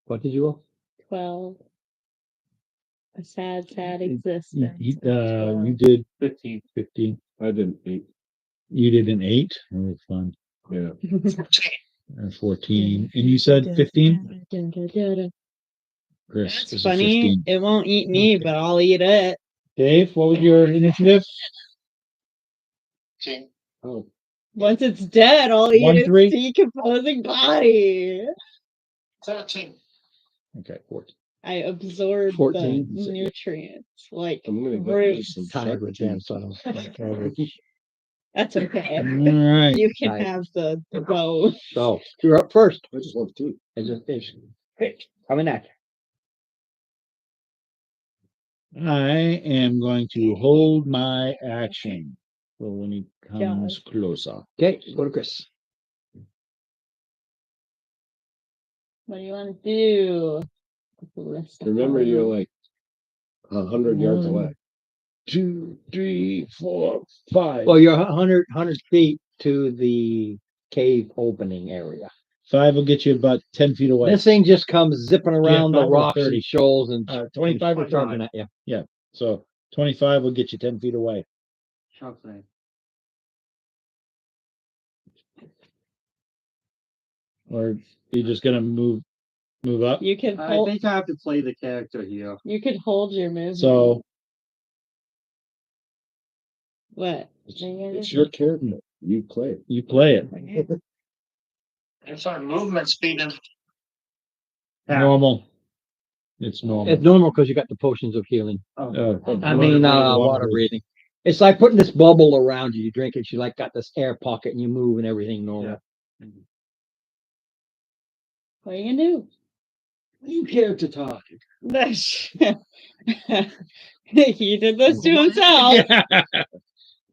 What did you roll? 12. A sad, sad You existence. you did 15. 15. I didn't eat. You did an 8. That was fun. Yeah. 14. And you said 15? Chris. That's this is funny. 15. It won't eat me, but I'll eat it. Dave, what was your initiative? Oh. Once it's dead, I'll eat 1-3? its decomposing body. 13. Okay, 14. I absorb 14. the nutrients. Like I'm gonna go roots. some Tired shark with teeth. them, so. That's okay. All right. You can Right. have the both. So you're up first. I just want two. It's coming at you. I am going to hold my action. So when he comes closer. Okay, go to Chris. What do you want to do? Remember, you're like 100 yards away. 2, 3, 4, 5. Well, you're 100 feet to the cave opening area. 5 will get you about 10 feet away. This thing just comes zipping around the 5 or rocks 30. and shoals and 25 or and charging at you. So 25 will get you 10 feet away. Shark's name. Or you're just gonna move up. You can I hold. think I have to play the character here. You could hold your movement. So What? It's your character. You play it. you play it. It's our movement speed and Yeah. Normal. It's normal. It's normal because you got the potions of healing. I Water breathing. It's like putting this bubble around you. You drink it, you like got this air pocket and you move and everything normal. What are you gonna do? You character talk. He did this to himself.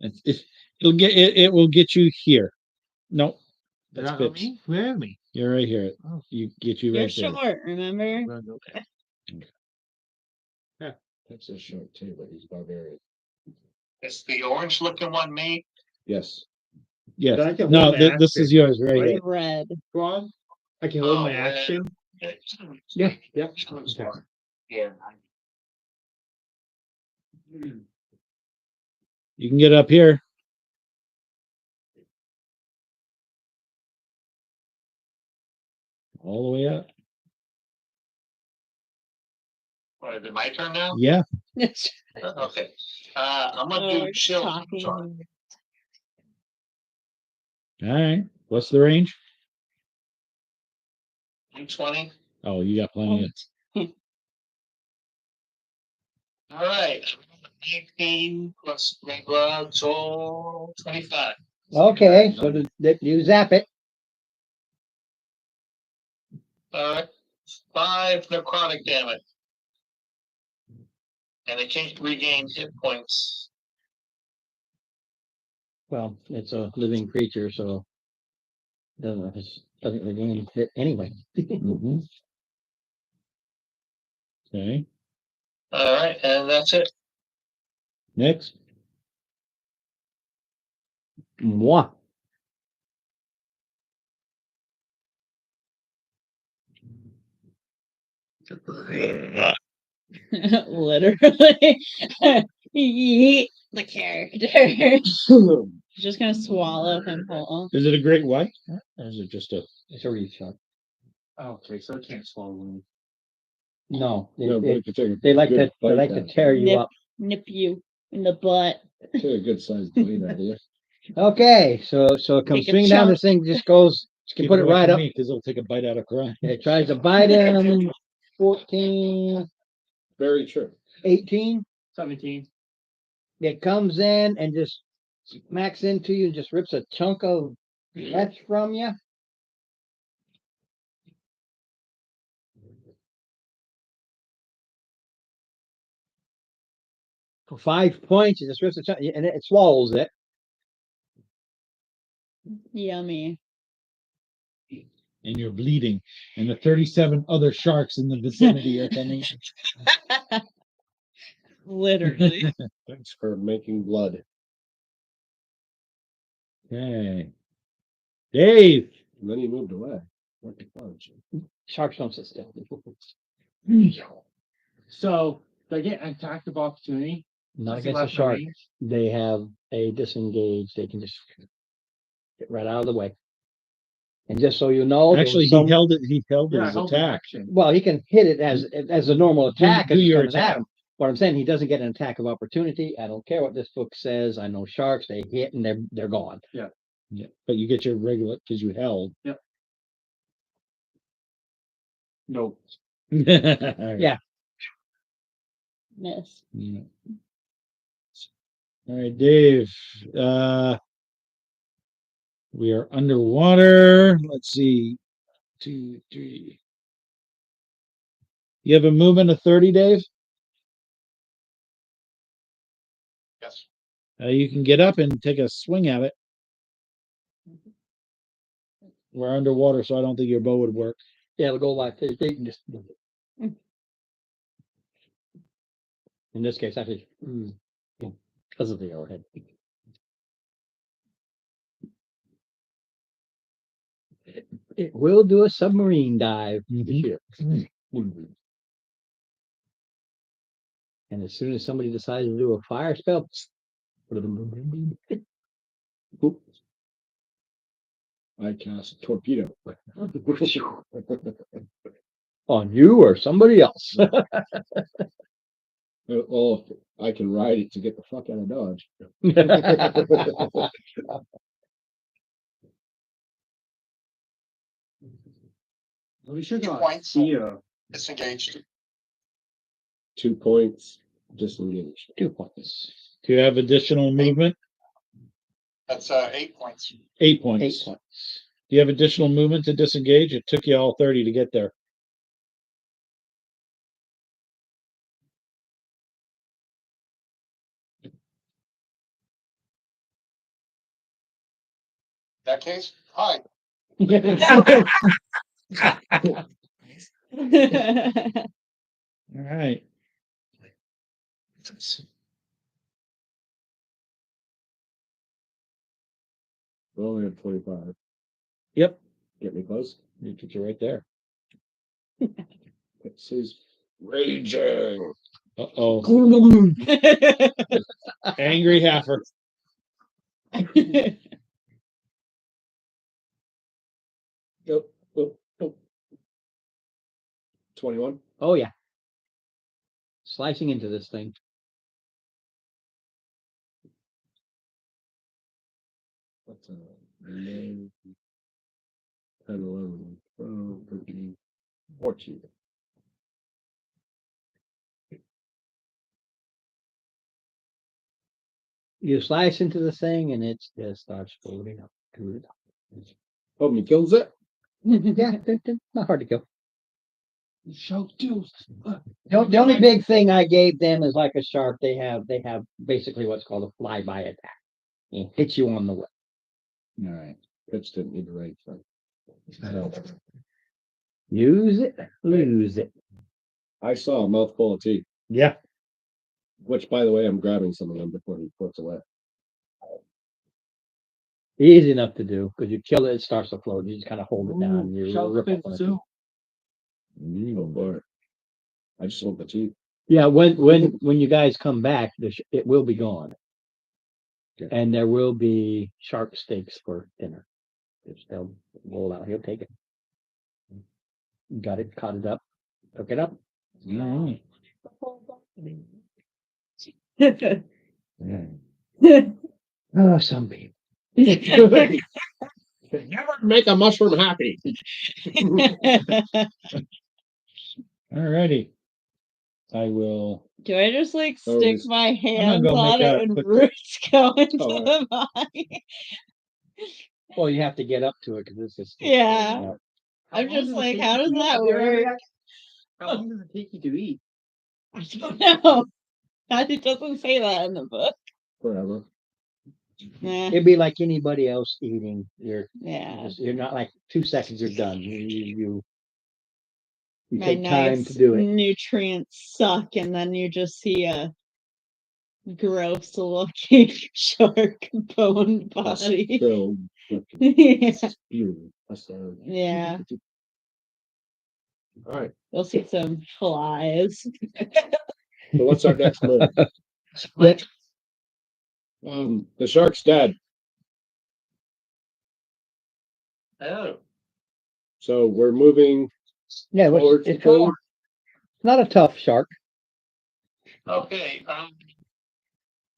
It will get you here. No, that's Not Pips. me? Where am I? You're right here. Oh. You get you You're right there. short, remember? That's a short too, but he's barbarian. it's the orange looking one me. Yes. Yes. But I can No, hold my this action. is yours right here. Red. Go on. I can hold Oh, my yeah. action. Yeah. Yep. Yeah. You can get up here. All the way up. What, is it my turn now? Yeah. Okay. I'm gonna Oh, do we're chill. talking. Sorry. All right. What's the range? 220. Oh, you got plenty of. All right. 19 plus so 25. Okay, so you zap it. All right. 5 necrotic damage. And it can't regain hit points. Well, it's a living creature, so doesn't regain hit anyway. Mhm. Okay. All right, and that's it. Next. Mwah. Literally. Yeet the character. Just gonna swallow him whole. Is it a great white? Or is it just a? It's a reach shot. Okay, so I can't swallow them. No, No, but if you take a they like good to bite out, tear you Nip. up. Nip you in the butt. take a good sized bite out of you. Okay, so it comes Take a swinging down. chunk. This thing just goes. You can put it right up. because it'll take a bite out of crying. It tries to bite him. 14, Very true. 18. 17. It comes in and just smacks into you, just rips a chunk of flesh from you. For 5 points, it just rips a chunk, and it swallows it. Yummy. And you're bleeding. And the 37 other sharks in the vicinity are coming. Literally. Thanks for making blood. Okay. Dave. And then he moved away. What the fudge? Sharks don't sit still. So, do I get an attack of opportunity? Not Since he against the left my shark. range? They have a disengage. They can just get right out of the way. And just so you know, there was Actually, some- he held Yeah, I his held my attack. action. well, he can hit it as a normal attack. do if it's your coming at attack. him. What I'm saying, he doesn't get an attack of opportunity. I don't care what this book says. I know sharks, they hit and they're gone. Yeah. But you get your regular because you held. No. Yeah. Miss. Yeah. All right, Dave. We are underwater. Let's see. 2, 3. You have a movement of 30, Dave? Yes. You can get up and take a swing at it. We're underwater, so I don't think your bow would work. Yeah, it'll go like this. They can just. In this case, actually, because of the arrowhead. It will do a submarine dive this year. And as soon as somebody decides to do a fire spell, I cast torpedo. on you or somebody else. Well, I can ride it to get the fuck out of Dodge. We should 2 not points. see a Disengaged. 2 points disengaged. 2 points. Do you have additional movement? That's 8 points. 8 points. 8 points. Do you have additional movement to disengage? It took you all 30 to get there. In that case, hi. All right. We only have 25. Yep. Get me close. You put you right there. It says raging. Uh-oh. Angry heifer. Yep. 21. Oh, yeah. Slicing into this thing. What's 9, 10, 11, 12, 13, 14. You slice into the thing and it just starts floating up to the top. Oh, me kills it. Yeah, not hard to kill. Show deuce. The only big thing I gave them is like a shark. They have basically what's called a flyby attack. It hits you on the way. All right. Pitch didn't need the right thing. Use it, lose it. I saw a mouthful of teeth, Yeah. which, by the way, I'm grabbing some of them before he puts away. Easy enough to do because you kill it, it starts to float. You just kind of hold it down. You rip it. Go for it. I just want the teeth. Yeah, when you guys come back, it will be gone, Okay. and there will be shark steaks for dinner. They'll roll out. He'll take it. Got it, caught it up, took it up. All right. Oh, some people. Never make a mushroom happy. All righty. I will. Do I just like Oh, stick it's- my not hands gonna on make it a and quick- roots go into Oh, the body? Well, you have to get up to it because it's just. Yeah. I'm just like, how does that work? How long does it take you to eat? I don't know. It doesn't say that in the book. Forever. Nah, It'd be like anybody else eating. yeah. You're not like 2 seconds. You're done. You My take time nice to do it. nutrients suck, and then you just see a gross looking shark bone body. Filled with Yeah. spew. That's Yeah. All right. You'll see some flies. So what's our next move? The shark's dead. Oh, So we're moving Yeah, forward. it's not a tough shark. okay,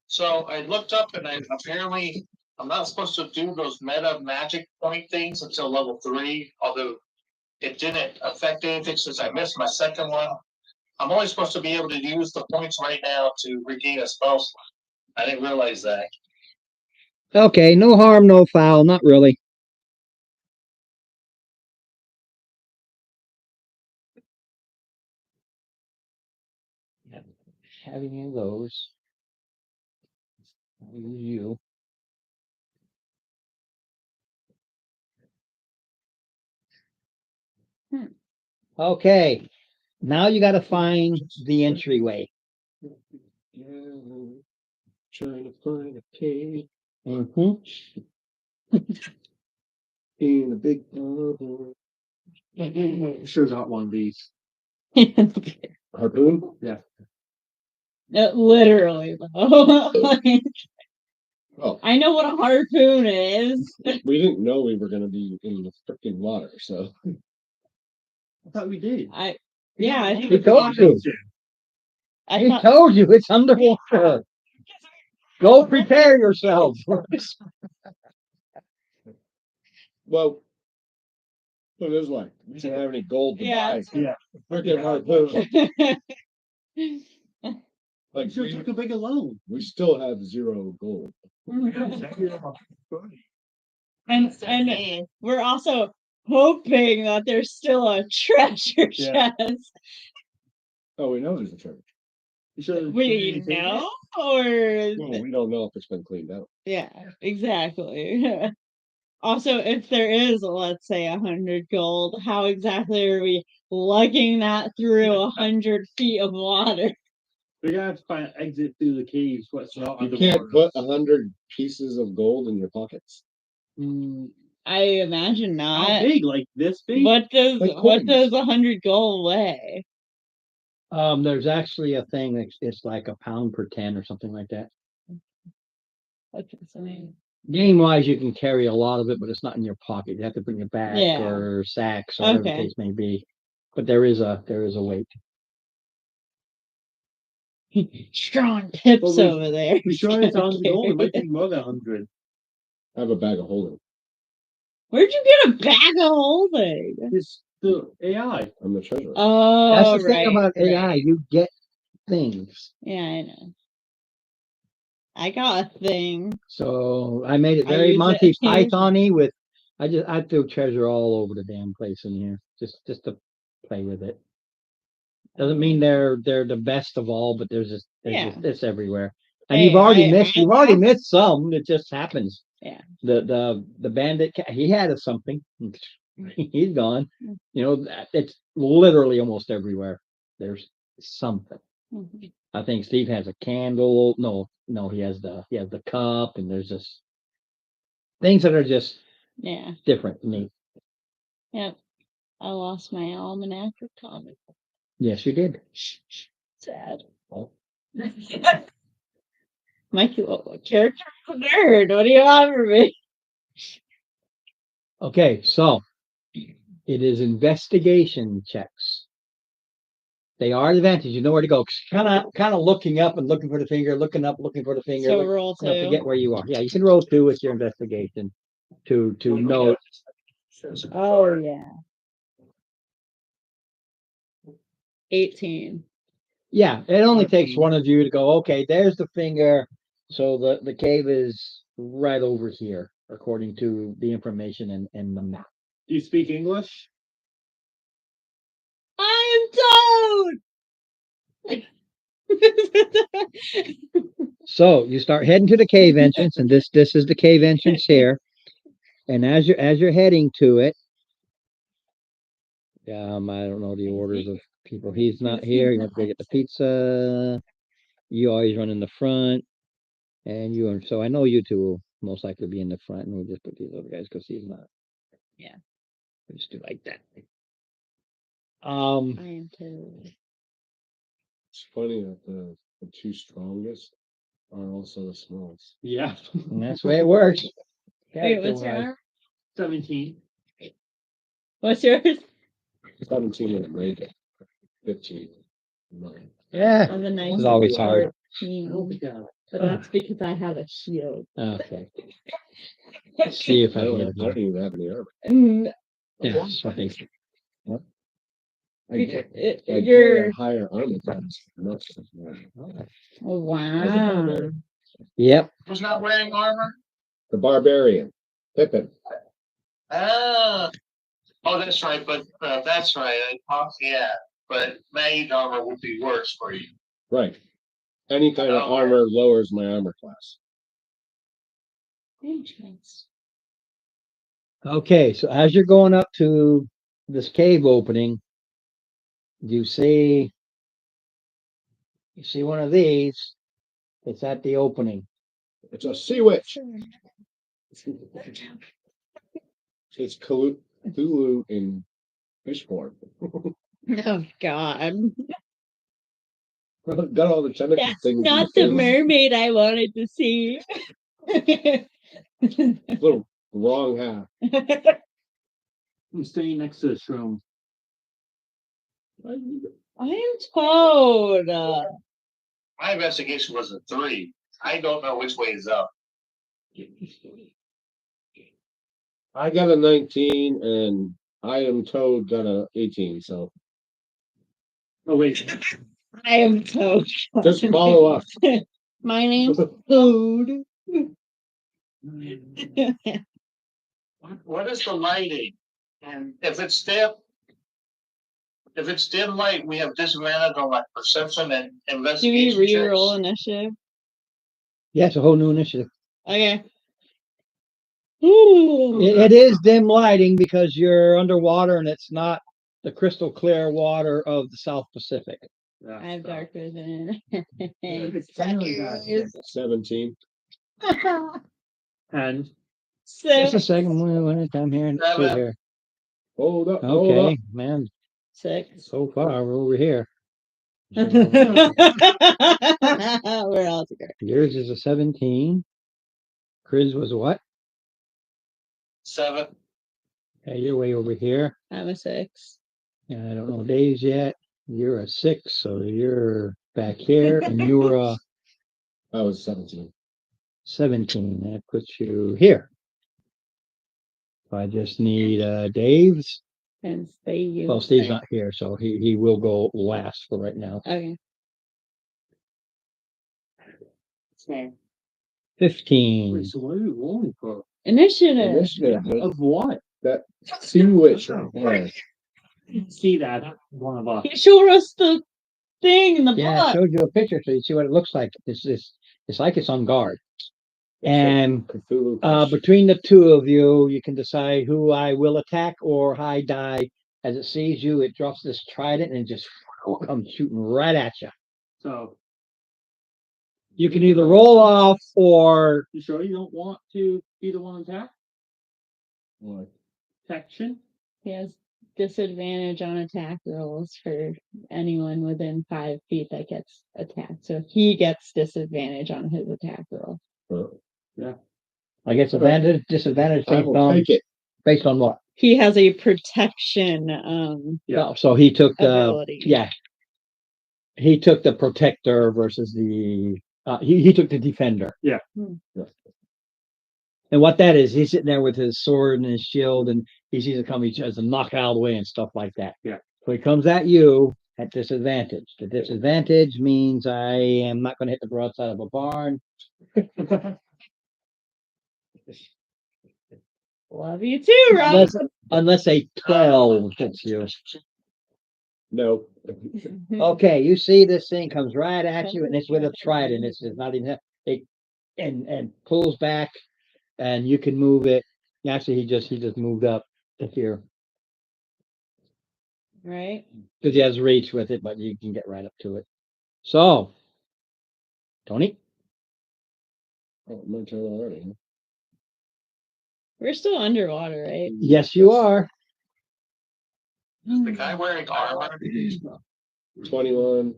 so I looked up and apparently I'm not supposed to do those meta magic point things until level 3, although it didn't affect anything since I missed my second one. I'm only supposed to be able to use the points right now to regain a spell slot. I didn't realize that. Okay, no harm, no foul. Not really. Having any of those. I'll use you. Okay, now you got to find the entryway. Trying to find a cave Mm-hmm. in a big bubble. Sure got one of these. Harpoon? Literally, though. Like, Oh, I know what a harpoon is. we didn't know we were gonna be in the freaking water, so I thought we did. Yeah, I He told you. I He thought, told you it's underwater. Go prepare yourself. well. Put it this way, we didn't have any gold to Yeah. buy. Yeah. Freaking harpoon. Like Sure took a big loan. we still have 0 gold. and we're also hoping that there's still a treasure Yeah. chest. Oh, we know there's a treasure. We know, or Well, we don't know if it's been cleaned out. yeah, exactly. Also, if there is, let's say, 100 gold, how exactly are we lugging that through 100 feet of water? We're gonna have to find an exit through the caves. What's not You can't put 100 pieces of gold in your pockets. Mm, I imagine How not. big? Like this big? What does Like what coins. does 100 go away? There's actually a thing that's it's like a pound per 10 or something like that. What's its name? Game wise, you can carry a lot of it, but it's not in your pocket. You have to put it in your back Yeah. or sacks or whatever the Okay. case may be. But there is a weight. Strong tips Well, we- over there. We sure it's on the goal. It might be more than 100. I have a bag of holding. Where'd you get a bag of holding? It's the AI. I'm the treasurer. Oh, That's the thing right, about AI. right. You get things. Yeah, I know. I got a thing. So I made it I very use it Monty occasionally. Python-y with I threw treasure all over the damn place in here. Just to play with it. Doesn't mean they're the best of all, but there's Yeah. just it's everywhere. And Hey, you've already I missed laugh. some. It just happens. Yeah. The bandit he had us something. He's gone. Mm. You know, it's literally almost everywhere. There's something. Mhm. I think Steve has a candle. No, he has the cup, and there's just things that are just Yeah. different, neat. Yep. I lost my almanac of comic. Yes, you did. Sad. Oh. Mikey, what character nerd? What do you want from me? Okay, so it is investigation checks. They are advantage. You know where to go. Kind of looking up and looking for the finger, looking up, looking for the finger. So roll I forget 2. where you are. Yeah, you can roll 2 with your investigation to know. Oh yeah. 18. Yeah, it only takes one of you to go, okay, there's the finger. So the cave is right over here, according to the information in the map. Do you speak English? I am Toad. So you start heading to the cave entrance, and this is the cave entrance here. And as you're heading to it, I don't know the orders of people. He's not here. You have to go get the pizza. You always run in the front, and so I know you two will most likely be in the front, and we'll just put these other guys because he's not. Yeah. We'll just do like that. I am Toad. It's funny that the 2 strongest are also the smallest. Yeah. And that's the way it works. Wait, what's your Character-wise. arm? 17. What's yours? 17 is great. 15. 9. Yeah, I'm a nice it's always hard. 14. But that's because I have a shield. Okay. Let's see if I I don't, can have, get I it. don't even have any armor. Mm, Yeah, so I think I get You're a higher armor class. Not oh, wow. Yep. Who's not wearing armor? the barbarian. Pippin. Oh, that's right. But that's right. Yeah, but mage armor would be worse for you. Right. Any kind of Oh. armor lowers my armor class. Interest. Okay, so as you're going up to this cave opening, you see one of these. It's at the opening. It's a sea witch. It's Cthulhu in fish form. Oh God. Got all the tentacle That's things. not the mermaid I wanted to see. Little wrong half. I'm staying next to this room. I am Toad. My investigation was a 3. I don't know which way is up. I got a 19 and I am Toad got a 18. So Oh, wait. I am Toad. just follow us. My name's Toad. What is the lighting? And if it's dim light, we have disadvantage on like perception and Do we investigation re-roll checks. initiative? Yeah, it's a whole new initiative. Okay. Ooh. It is dim lighting because you're underwater and it's not the crystal clear water of the South Pacific. I have dark vision. It's generally that. 17. And Just a Six. second, one at a time here. Let's see Seven. here. Hold up, hold up. Okay, man, 6. so far we're over here. We're all together. Yours is a 17. Chris was what? 7. Okay, you're way over here. I'm a 6. And I don't know Dave's yet. You're a 6, so you're back here, and you're a I was 17. 17. That puts you here. I just need Dave's. And stay you. Well, Steve's not here, so he will go last for right now. Okay. Okay. 15. Wait, so what are we rolling for? Initiative. Initiative, Of what? that see which right there. See that? One of us. He showed us the thing in the Yeah, I book. showed you a picture so you see what it looks like. It's like it's on guard. And Cthulhu Fish. between the two of you, you can decide who I will attack or I die. As it sees you, it drops this trident and it just comes shooting right at you. So You can either roll off or you sure you don't want to be the one attacked? What? Protection? He has disadvantage on attack rolls for anyone within 5 feet that gets attacked. So he gets disadvantage on his attack roll. I guess advantage, disadvantage I will take it. based on what? He has a protection Yeah. Oh, so he took the ability. yeah. He took the protector versus the he took the defender. Yeah. And what that is, he's sitting there with his sword and his shield, and he sees it come, he tries to knock it out of the way and stuff like that. Yeah. So he comes at you at disadvantage. The disadvantage means I am not going to hit the broadside of a barn. Love you too, Rob. Unless a 12 hits you. No. Okay, you see this thing comes right at you, and it's with a trident. It's not even it, and pulls back, and you can move it. Actually, he just moved up to here Right? because he has reach with it, but you can get right up to it. So, Tony, Oh, my turn already. Huh? We're still underwater, right? yes, you are. The guy wearing armor. 21.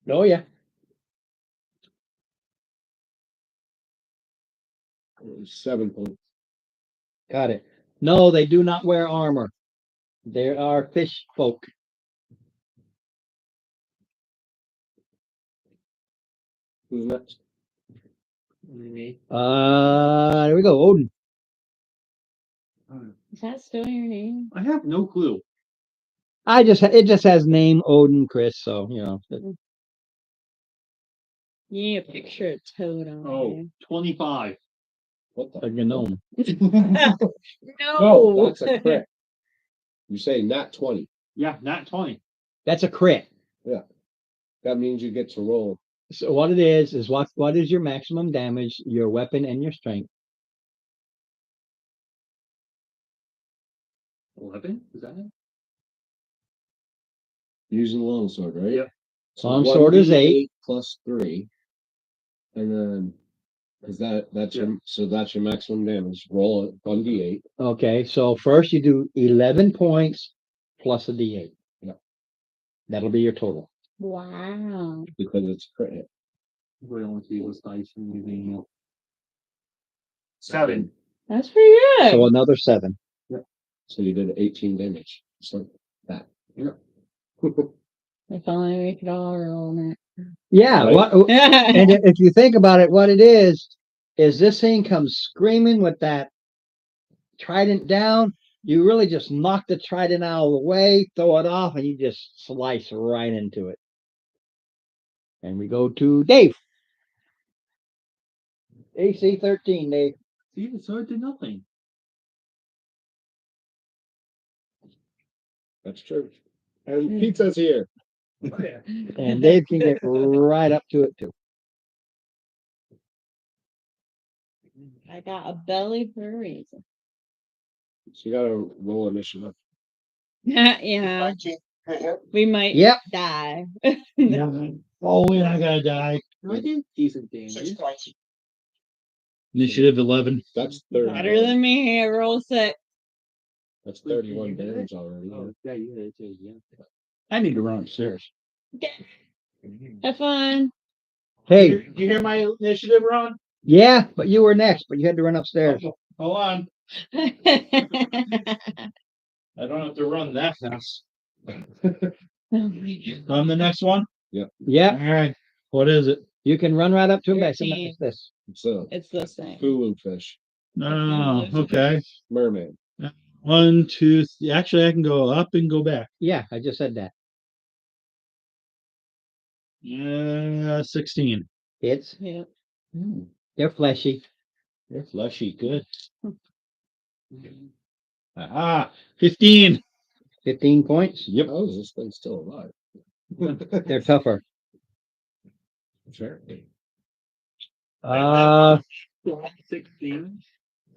Oh yeah. 7 points. Got it. No, they do not wear armor. They are fish folk. Who's next? Me. There we go. Odin. Is that still your name? I have no clue. It just has name Odin Chris, so you know. You need a picture of Toad on Oh, 25. What A the? gnome. there. No, that's a crit. You say not 20. Yeah, not 20. That's a crit. That means you get to roll. So what it is what is your maximum damage, your weapon and your strength? 11? Is that it? Using the longsword, right? Yep. Longsword is 8. plus 3. And then is that's Yeah. that's your maximum damage. Roll it 1d8. Okay, so first you do 11 points plus a d8. Yeah. That'll be your total. Wow. Because it's a crit hit. We only see this dice and using 7. That's pretty good. So another 7. So you did 18 damage. Just like that. Yeah. If only we could all roll on Yeah, Right. what and it. if you think about it, what it is this thing comes screaming with that trident down. You really just knock the trident out of the way, throw it off, and you just slice right into it. And we go to Dave. AC 13, Dave. See, the sword did nothing. That's true. And pizza's here. And Dave can get right up to it too. I got a belly for a reason. So you gotta roll initiative. Yeah, we might Yep. die. Yeah. Oh, and I gotta die. I did decent damage. 6 points. Initiative 11. That's Better 31. than me. I roll 6. That's 31 damage already. Oh, yeah, you did it too, yeah. I need to run upstairs. Have fun. Hey, You hear my initiative, Ron? yeah, but you were next, but you had to run upstairs. Hold on. I don't have to run that fast. On the next one? Yeah, All right. What is it? you can run right up to him. Guys. 13. It's this. It's a It's this thing. Hulu fish, Oh, okay. mermaid. 1, 2. Actually, I can go up and go back. Yeah, I just said that. 16. It's Yeah. they're fleshy. They're fleshy. Good. Aha. 15. 15 points. Yep. How is this thing still alive? They're tougher. Sure. 16.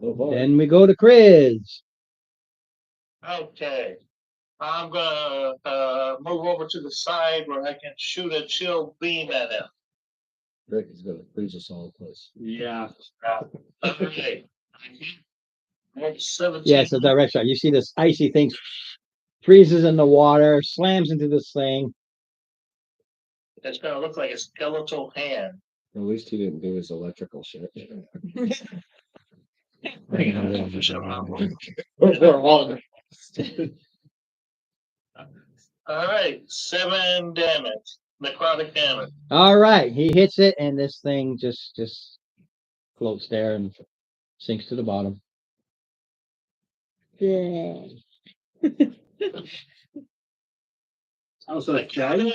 Then we go to Chris. Okay. I'm gonna move over to the side where I can shoot a chill beam at him. Rick is gonna freeze us all in place. Yeah. Okay. 17. Yeah, it's a direct shot. You see this icy thing freezes in the water, slams into this thing. It's gonna look like a skeletal hand. At least he didn't do his electrical shit. All right, 7 damage, necrotic damage. All right, he hits it, and this thing just floats there and sinks to the bottom. Oh, so that guy?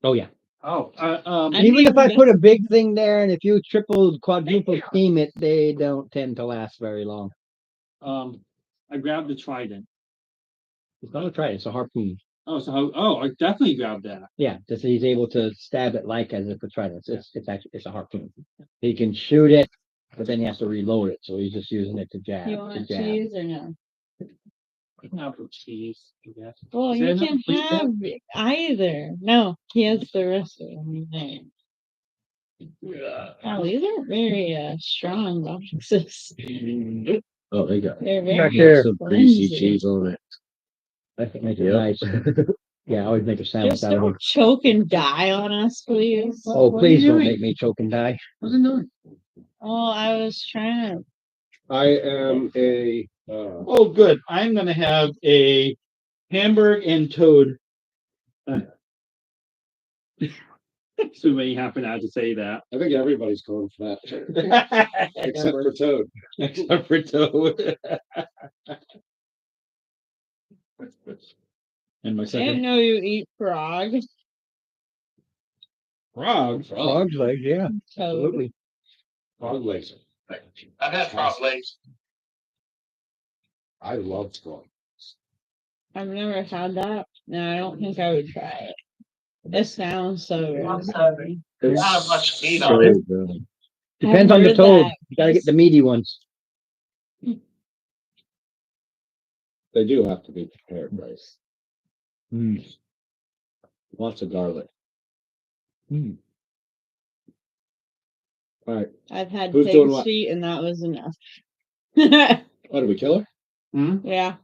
Oh yeah. Oh, I Even if I mean, put a big thing there, and if you triple, quadruple steam it, they don't tend to last very long. I grabbed the trident. It's not a try. It's a harpoon. Oh, so I definitely grabbed that. Yeah, just he's able to stab it like as if a trident. It's actually it's a harpoon. He can shoot it, but then he has to reload it. So he's just using it to jab. you To want jab. cheese or no? I can have cheese, I guess. Well, Is you there no can plate have either. No, he has the rest of them there. Oh, these are very strong boxes. Oh, they got They're Back very there. some greasy flimsy. cheese on it. I think make it Yep. nice. Yeah, I always make a sandwich Just out of them. don't choke and die on us, please. Oh, What are please you don't doing? make me choke and die. What's it doing? Oh, I was trying to. I am a Oh, good. I'm going to have a hamburg and toad. So many happen now to say that. I think everybody's going for that. Except for Toad. Except for toad. And my I didn't second know you eat frog. frog. Frog's legs, yeah, Toad. absolutely. Frog legs. I've had frog legs. I love frog. I've never had that. No, I don't think I would try it. It sounds so good. Not have much meat so on it. good. Depends I've on the heard toad. that. You gotta get the meaty ones. They do have to be prepared right. Mm. Lots of garlic. Mm. All right. I've had Who's doing pig's what? feet, and that was enough. Oh, did we kill her? Yeah.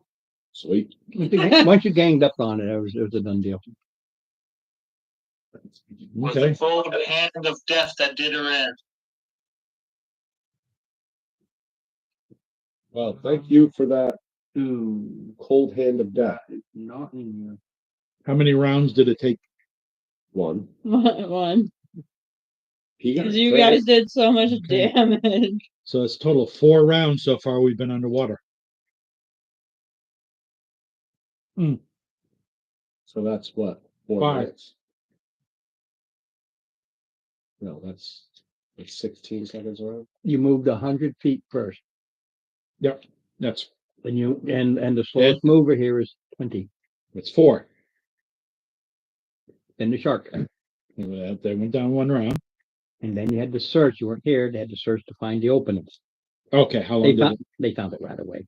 Sweet. Once you ganged up on it, it was a done deal. Was Okay. the cold hand of death that did her in. Well, thank you for that Ooh, cold hand of death. it's not in here. How many rounds did it take? One. One. He got Because you credit. guys did so much Okay. damage. So it's total of 4 rounds so far we've been underwater. So that's what? 4 5. minutes. No, that's 16 seconds around. You moved 100 feet first, Yep. That's and the slowest mover here is 20. it's 4. Then the shark, They went down 1 round. and then you had to search. You weren't here. They had to search to find the openings. Okay, how long They did found they found it right away.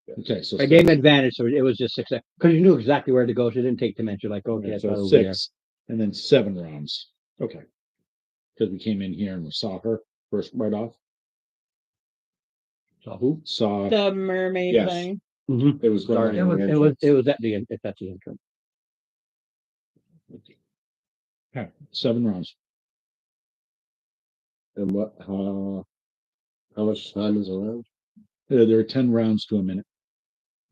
it? Okay, so I gave them advantage, so it was just 6 because you knew exactly where to go. So it didn't take too much. You're like, okay, that's so right over there. 6 and then 7 rounds. Okay. Because we came in here and we saw her first right off. So who? saw, The mermaid Yes. thing. It was Sorry, guarding the it entrance. was at the, if that's the entrance. okay, 7 rounds. And what, how much time is around? There are 10 rounds to a minute.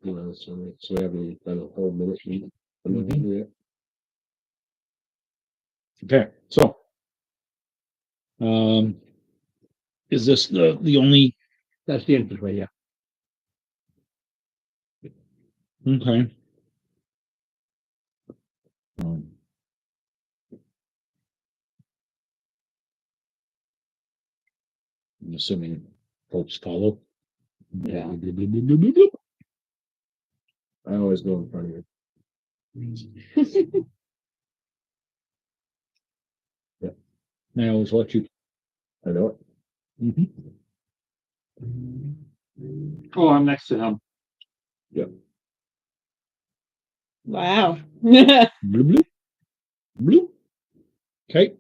You know, so we haven't done a whole minute. Mhm. Yet. Okay, so. Is this the only, That's the entranceway, yeah. okay. I'm assuming folks follow. Yeah. I always go in front of you. I always let you. I know it. Mhm. Oh, I'm next to him. Wow. Bloop, bloop. Bloop. Okay,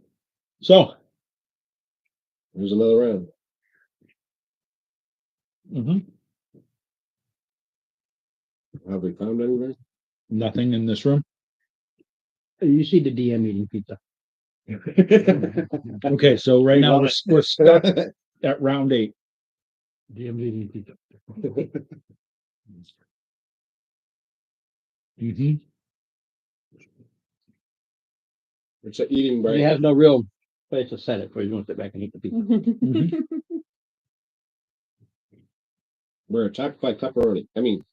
so. There's another round. Mhm. Have we found anything? Nothing in this room. You see the DM eating pizza. Okay, so right We now love we're stuck at round 8. DM eating pizza. Mhm. It's an eating He break. has no real place to set it, so he's gonna sit back and eat the pizza. We're attacked by pepperoni. I mean,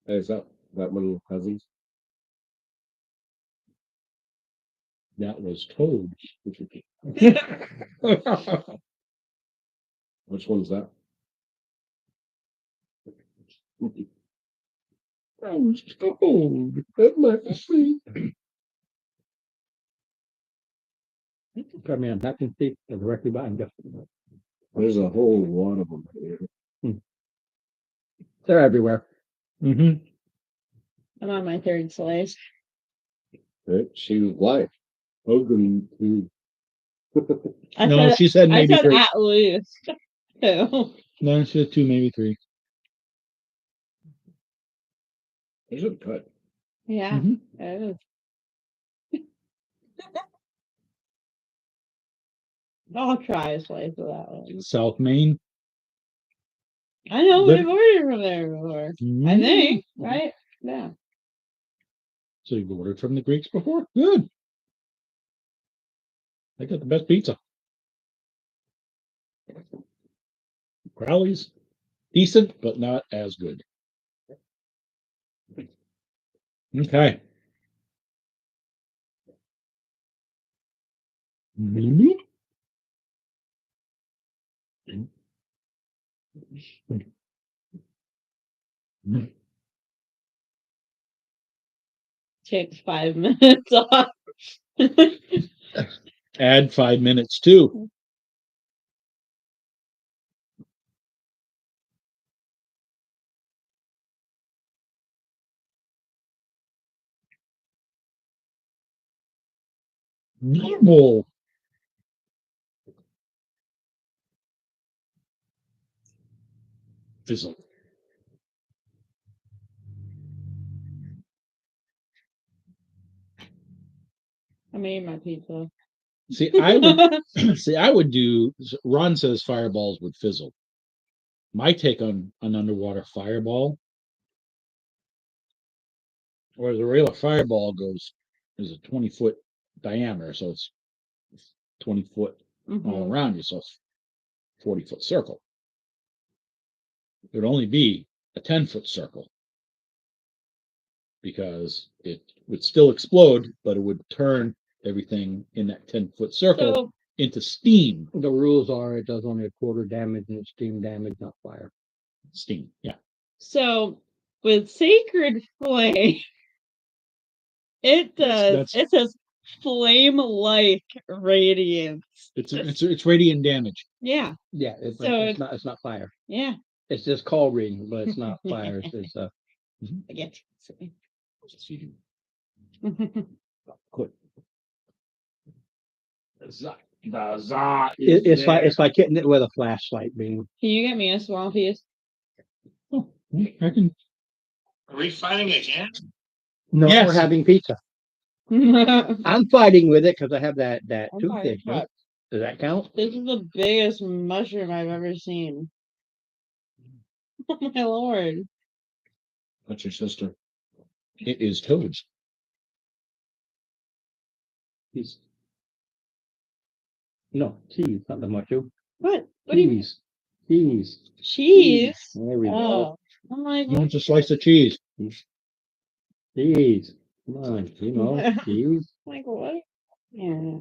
is that one of your cousins? That was Toad. Which one's that? That was Toad. That might be sweet. I mean, that can see directly behind us. There's a whole lot of them here. They're everywhere. Mhm. I'm on my third slice. Right? She was like, ugly too. I No, said, she said I maybe said 3. at least. Two. No, she said 2, maybe 3. There's a cut. Yeah, Mhm. it is. I'll try a slice of that one. South Main. I know Good. we've ordered from there before. I think, right? Yeah. So you've ordered from the Greeks before? Good. They got the best pizza. Crowley's decent, but not as good. Okay. Take 5 minutes off. Add 5 minutes too. Normal. Fizzle. I made my pizza. See, I would I would do. Ron says fireballs would fizzle. My take on an underwater fireball, whereas a regular fireball is a 20-foot diameter, so it's 20 foot all Mhm. around you, so it's 40-foot circle. It would only be a 10-foot circle because it would still explode, but it would turn everything in that 10-foot circle So, into steam. The rules are it does only a quarter damage and it's steam damage, not fire. Steam, yeah. so with Sacred Flame, it does. That's- It says flame-like radiance. It's radiant damage. Yeah, Yeah, it's, So it's not fire. yeah. It's just cold reading, but it's not fire. It's I get you. See, quick. The za It's like hitting it with a flashlight beam. Can you get me a small piece? I can. Are we fighting again? No, Yes. we're having pizza. I'm I'm fighting with it because I have that fine, tooth issue. but Does that count? this is the biggest mushroom I've ever seen. Oh my lord. That's your sister. It is toads. No, cheese, not the mushroom. What do you mean? Cheese. Cheese? There we go. Oh. I'm like, You want a slice of cheese? Cheese. Come on, you know, cheese. like what? Yeah.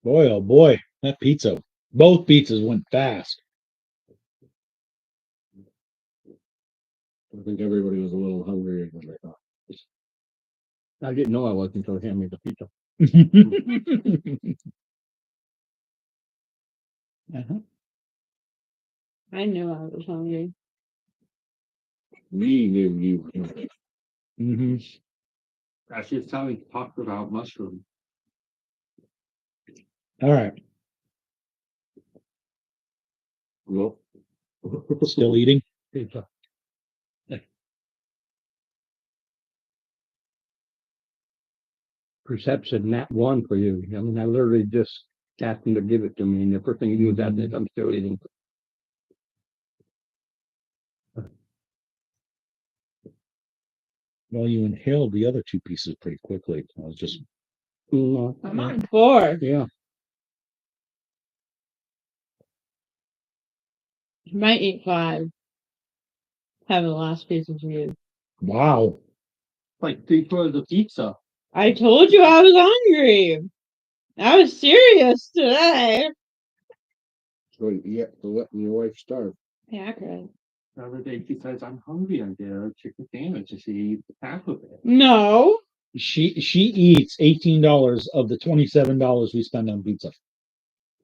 Boy, oh boy, that pizza. Both pizzas went fast. I think everybody was a little hungrier than they thought. I didn't know I was until he handed me the pizza. Uh-huh. I knew I was hungry. We knew you. Mm-hmm. Actually, it's time we talked about mushroom. All right, Well, still eating. Pizza. Perception, nat one for you. I mean, I literally just asked him to give it to me, and the first thing you do is ask me if I'm still eating. Well, you inhaled the other two pieces pretty quickly. I was just I'm on 4. Yeah. I might eat 5. Have the last piece of cheese. wow. Like 3/4 of the pizza. I told you I was hungry. I was serious today. so yeah, for letting your wife starve. Yeah, Chris. The other day she says, I'm hungry, I get a chicken sandwich and she eats half of it. No. She eats $18 of the $27 we spend on pizza.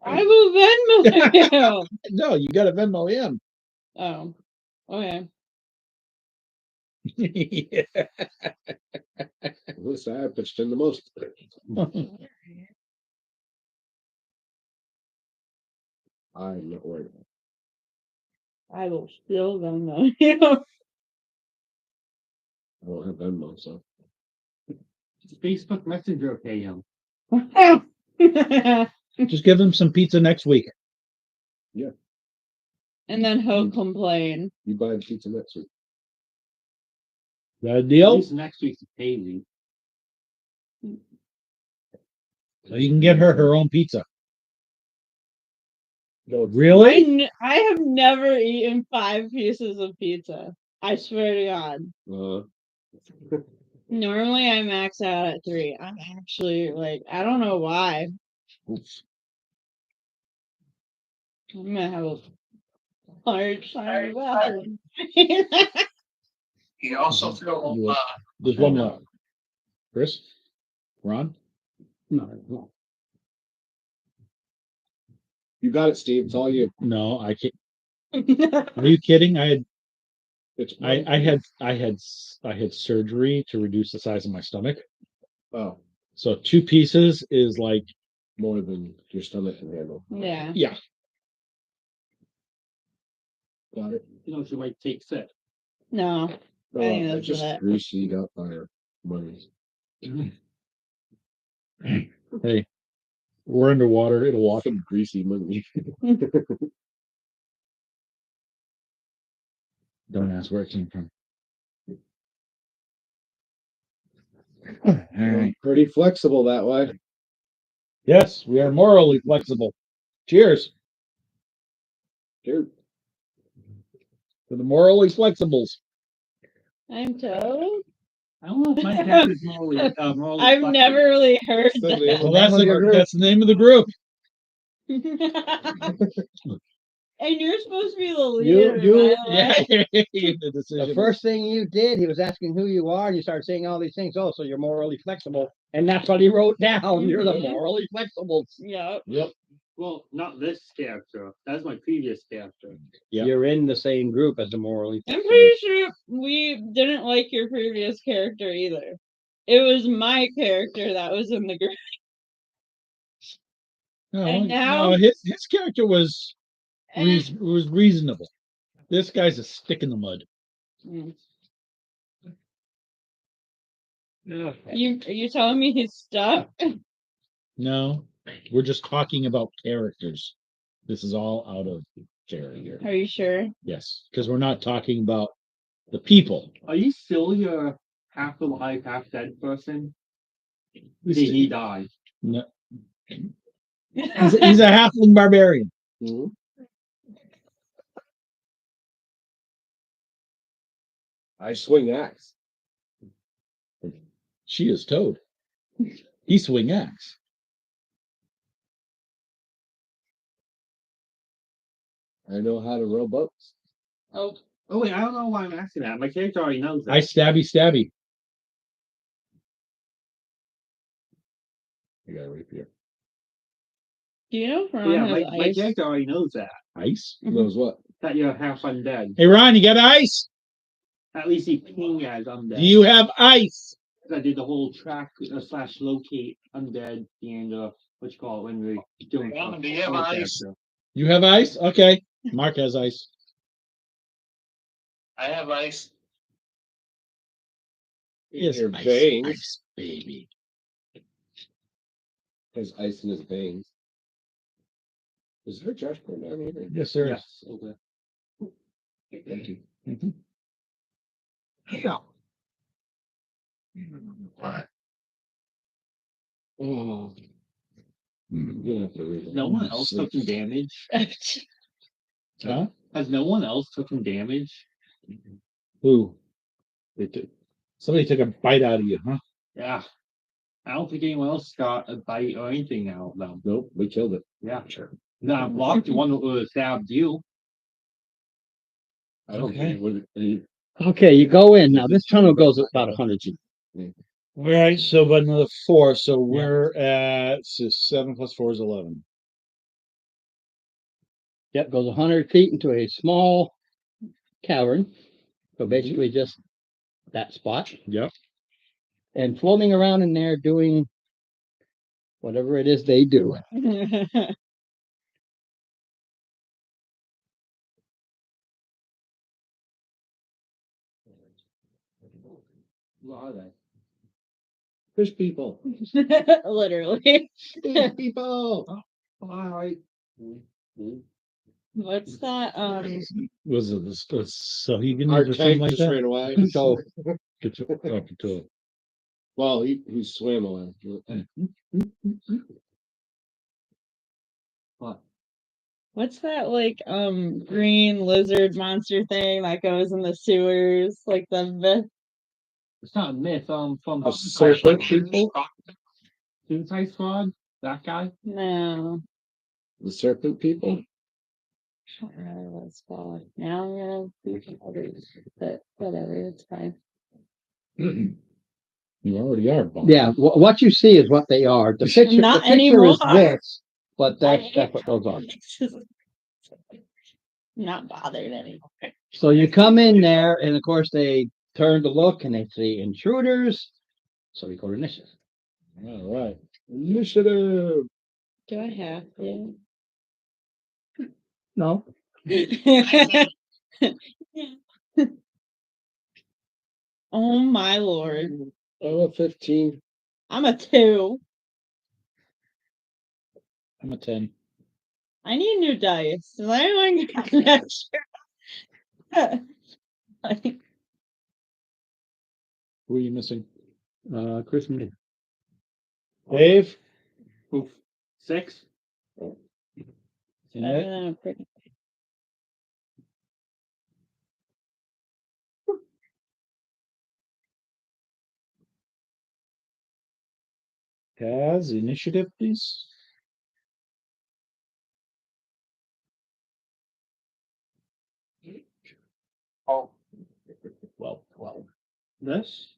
I will Venmo you. No, you got to Venmo him. Oh. Okay. Yeah. This I pitched in the most. I'm not worried. I will still Venmo you. I don't have Venmo, so Just Facebook Messenger pay him. Just give him some pizza next week. And then he'll complain. you buy the pizza next week. That a At deal? least next week's pay me. So you can get her own pizza. No, Really? I have never eaten 5 pieces of pizza. I swear to God. Normally I max out at 3. I'm actually like, I don't know why. oops. I'm gonna have a hard time about it. You also feel, You- There's one left. Chris? Ron? No. You got it, Steve. It's all you. No, I can't. Are you kidding? It's I had surgery to reduce the size of my stomach. oh, So 2 pieces is like, more than your stomach can handle. Yeah. yeah. Got it. You know, she might take sick. No. I think I that's just it. greased up our money. Hey, we're underwater. It'll wash. Some greasy money. Don't ask where it came from. All right. Pretty flexible that way. Yes, we are morally flexible. Cheers Dude, to the morally flexibles. I'm Toad. I don't know if my dad is morally I've never really heard That's the name that. Well, that's the name of the group. And you're supposed to be the leader. you- by the way. The decision. The first thing you did, he was asking who you are, and you started saying all these things. Oh, so you're morally flexible. And that's what he wrote down. You're the Mhm. morally flexible. Yep. Yep. Well, not this character. That's my previous character. Yeah. You're in the same group as the morally I'm flexible. pretty sure we didn't like your previous character either. It was my character that was in the group. No, And now- no, his character was And- was reasonable. This guy's a stick in the mud. Mm. You telling me he's stuck? No, we're just talking about characters. This is all out of character. Are you sure? Yes, because we're not talking about the people. Are you still your half alive, half dead person? Did he die? No. He's a halfling barbarian. Mhm. I swing axe. She is Toad. He swing axe. I know how to row boats. Oh, Oh wait, I don't know why I'm asking that. My character already knows that. I stabby. I got a rapier. do you know Ron Yeah, has my ice? character already knows that. Ice? Knows what? That you're half undead. Hey Ron, you got ice? At least he ping as undead. Do you have ice? I did the whole track slash locate undead and what you call it when we're doing. Ron, stuff do you have on the ice? character. You have ice? Okay. Mark has ice. I have ice. Yes, Your ice, veins. ice, baby. Has ice in his veins. Is there a trash can down here? Yes, sir. Yes. Okay. Thank you. Mhm. Yeah. Oh. You're gonna have to read it. No one else took some damage. Huh? Has no one else took some damage? Who? Somebody took a bite out of you, huh? Yeah. I don't think anyone else got a bite or anything out of them. Nope, we killed it. Yeah, sure. No, I blocked the one that would have stabbed you. I don't Okay. think it would. Okay, you go in now. This tunnel goes about 100 feet. All right, so about another 4. So we're at 7 plus 4 is 11. Yep, goes 100 feet into a small cavern. So basically just that spot. Yep. And floating around in there doing whatever it is they do. What are they? Fish people. Literally. Fish people. Hi. What's that? Was it this Sahuagin Our or something tank like just that? ran away. So Katoa. Well, he swam away. What's that like green lizard monster thing that goes in the sewers? Like the It's not a myth. From The serpent people? Suicide Squad. That guy. no. The serpent people? I don't remember what it's called. Now I'm gonna do others, but whatever, it's fine. You already are. Bob. yeah, what you see is what they are. The picture, Not the picture is anymore. this, but that's what those are. Not bothered anymore. So you come in there, and of course they turn to look, and they see intruders. So you go to initiative. All right. Initiative. Do I have to? No, Oh my lord. I'm a 15. I'm a 2. I'm a 10. I need new dice. Does anyone got an extra? Like, Who are you missing? Chris and me. Dave? Oof. 6. Jeanette? better than a pretty- Kaz, initiative, please. Oh, 12. This.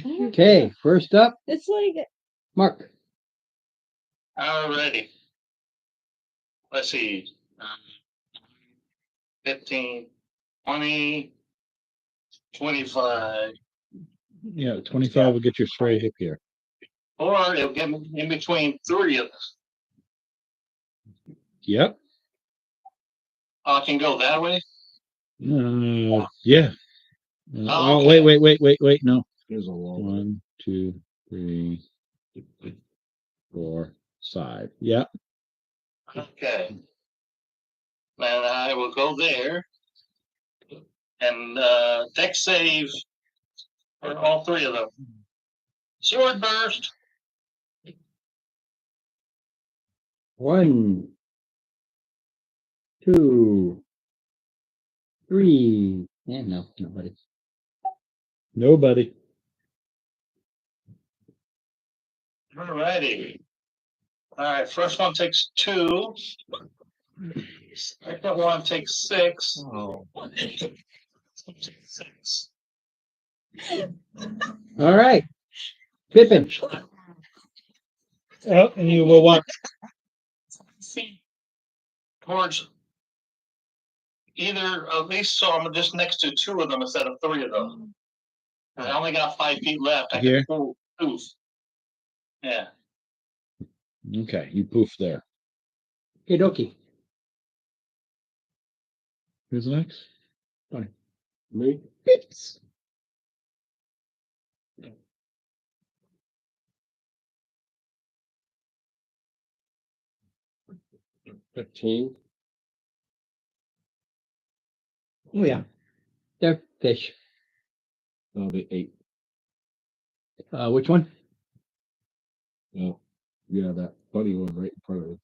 Okay, first up, It's like Mark. alrighty. Let's see. 15, 20, 25, Yeah, 25 will get your straight hip here. or it'll get in between three of us. Yep. I can go that way. Yeah. Oh, okay. wait. No. There's a wall. 1, 2, 3, 4, 5. Yeah. Okay. And I will go there. And deck save for all three of them. Sword burst. 1, 2, 3. Yeah, no, nobody. Nobody. Alrighty. All right, first one takes 2. Second one takes 6. Oh. 6. All right. Pippin. Oh, and you will what? Towards either, at least, so I'm just next to 2 of them instead of 3 of them. And I only got 5 feet left. I Here? can poof. Yeah. Okay, you poof there. Okay, dokie. Who's next? Me? Pips. $15. Oh, yeah. They're fish. That'll be 8. Which one? Oh, yeah, that funny one right in front of it.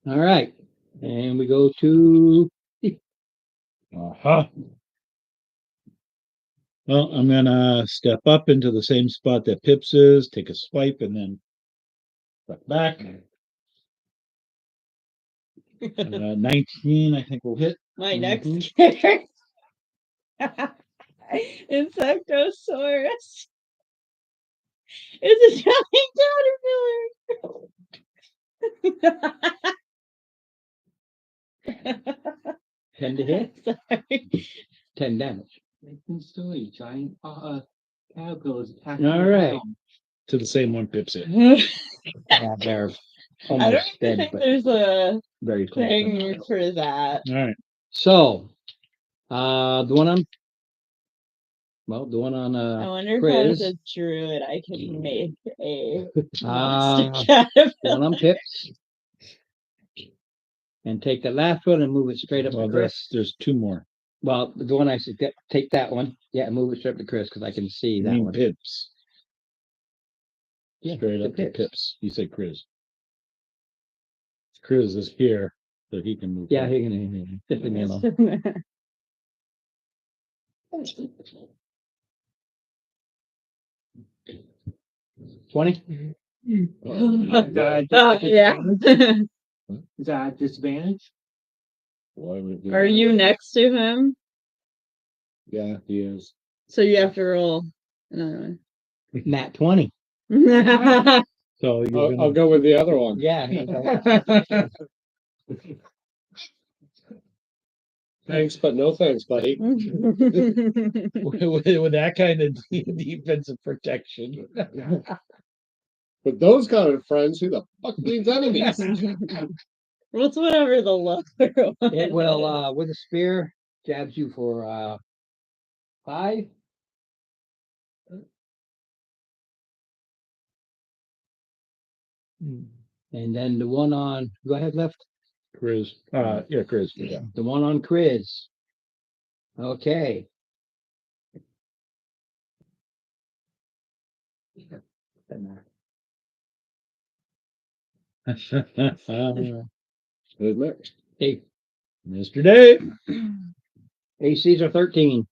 All right. And we go to Uh-huh. Well, I'm gonna step up into the same spot that Pips is, take a swipe, and then back. 19, I think will hit. My Mhm. next character. Insectosaurus. It's a giant caterpillar. 10 to hit, Sorry. 10 damage. Story, giant caterpillars attacking. All right. To the same one Pips hit. Yeah, they're I don't almost even dead, think but there's a very close. thing for that. All right. So, the one on, the one on, I wonder if I was Chris. a druid, I could make a Uh, monster the one caterpillar. on Pips. And take the last one and move it straight up Well, to Chris. there's 2 more. Well, the one I said, take that one. Yeah, and move it straight up to Chris because I can see that one. Pips. Yeah, Straight the up to Pips. Pips. You say Chris. Chris is here, so he can move. Yeah, forward. he can. Just leave me alone. 20. Oh, yeah. Is that a disadvantage? Why would it do Are that? you next to him? Yeah, he is. So you have to roll another Nat 20. one. So you're I'll gonna, go with the other one. Yeah. Thanks, but no thanks, buddy. with that kind of defensive protection. With those kind of friends, who the fuck needs enemies? Well, it's whatever the lower one. It will, with a spear, jabs you for 5. And then the one on, who I have left? Chris. Yeah, Chris. Yeah. The one on Chris. Okay. Who's next? Hey, Mr. Dave. ACs are 13.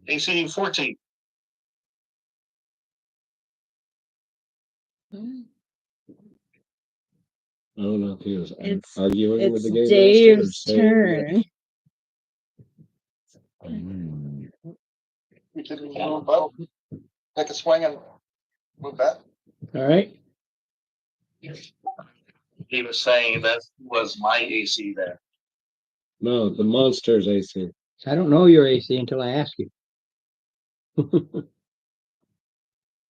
AC 14. I don't know if he was It's- arguing with It's the game. Dave's master or saying turn. Take a swing and move that. All right. He was saying that was my AC there. No, the monsters AC. I don't know your AC until I ask you.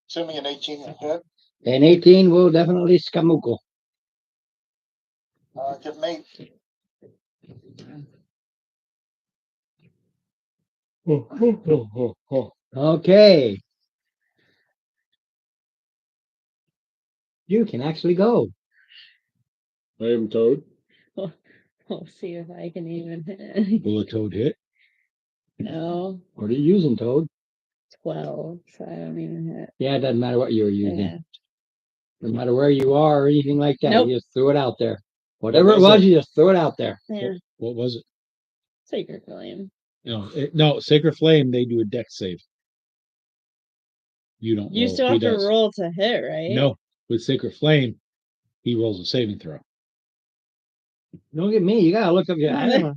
Assuming an 18 will hit, And 18 will definitely skamuko. give me Okay. You can actually go. I am Toad. We'll see if I can even hit. Will a toad hit? No, What are you using, Toad? 12, so I don't even hit. Yeah, it doesn't matter what you're using. Yeah. No matter where you are or anything like that, Nope. you just threw it out there. Whatever it was was, it? you just threw it out there. Yeah. What was it? Sacred Flame. No, Sacred Flame, they do a deck save. You don't You roll, still he have to does. roll to hit, right? No, with Sacred Flame, he rolls a saving throw. Don't get me. You gotta look up your. I don't know.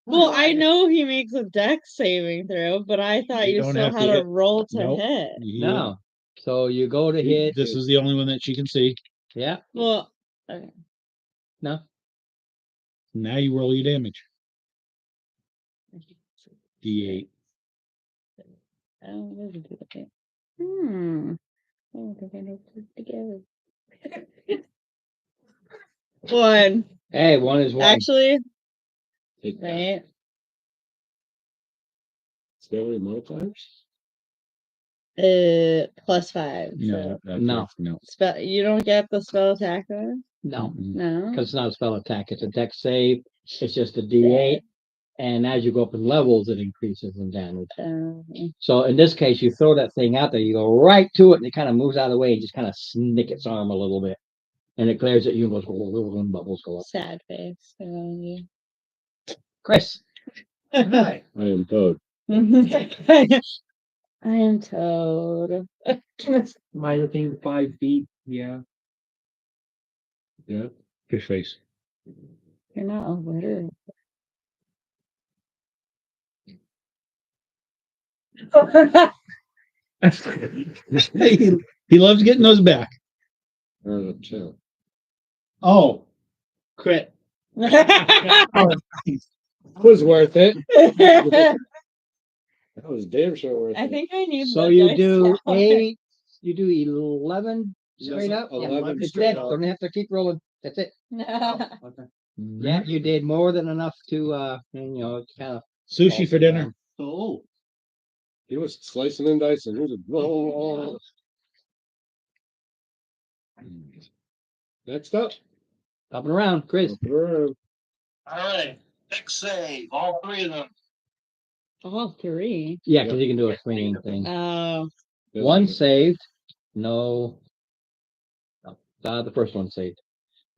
Well, I know he makes a deck saving throw, but I thought You you don't still have to had to hit. roll to Nope. hit. No. So you go to hit. This is the only one that she can see. Yeah. Well, okay. No. Now you roll your damage. D8. Oh, where's the okay. I don't think I know this together. One. Hey, one is one. Actually, Take that. right? Stellar modifiers? +5. No, So No. no. you don't get the spell attack on? No, Mm-mm. No. because it's not a spell attack. It's a deck save. It's just a D8. And as you go up in levels, it increases in damage. So in this case, you throw that thing out there, you go right to it, and it kind of moves out of the way and just kind of snick its arm a little bit. And it clears it, you goes, and bubbles go up. Sad face around you. Chris. I am Toad. I am Toad. My thing 5 feet. Yeah. Yeah. Fish face. You're not a litter. He loves getting those back. Or the chill. Oh, crit. Was worth it. That was damn sure worth I it. think I need. So the you dice do now. 8, you do 11 straight up. 11 It's straight dead. up. Don't have to keep rolling. That's it. Mm-hmm. Yeah, you did more than enough to, it's kind of. Sushi for dinner. Oh. He was slicing and dicing. He was just... Next up. Hopping around, Chris. Up and around. all right. Deck save, all three of them. All 3. Yeah, because you can do a swinging thing. Oh. One saved. No. The first one saved.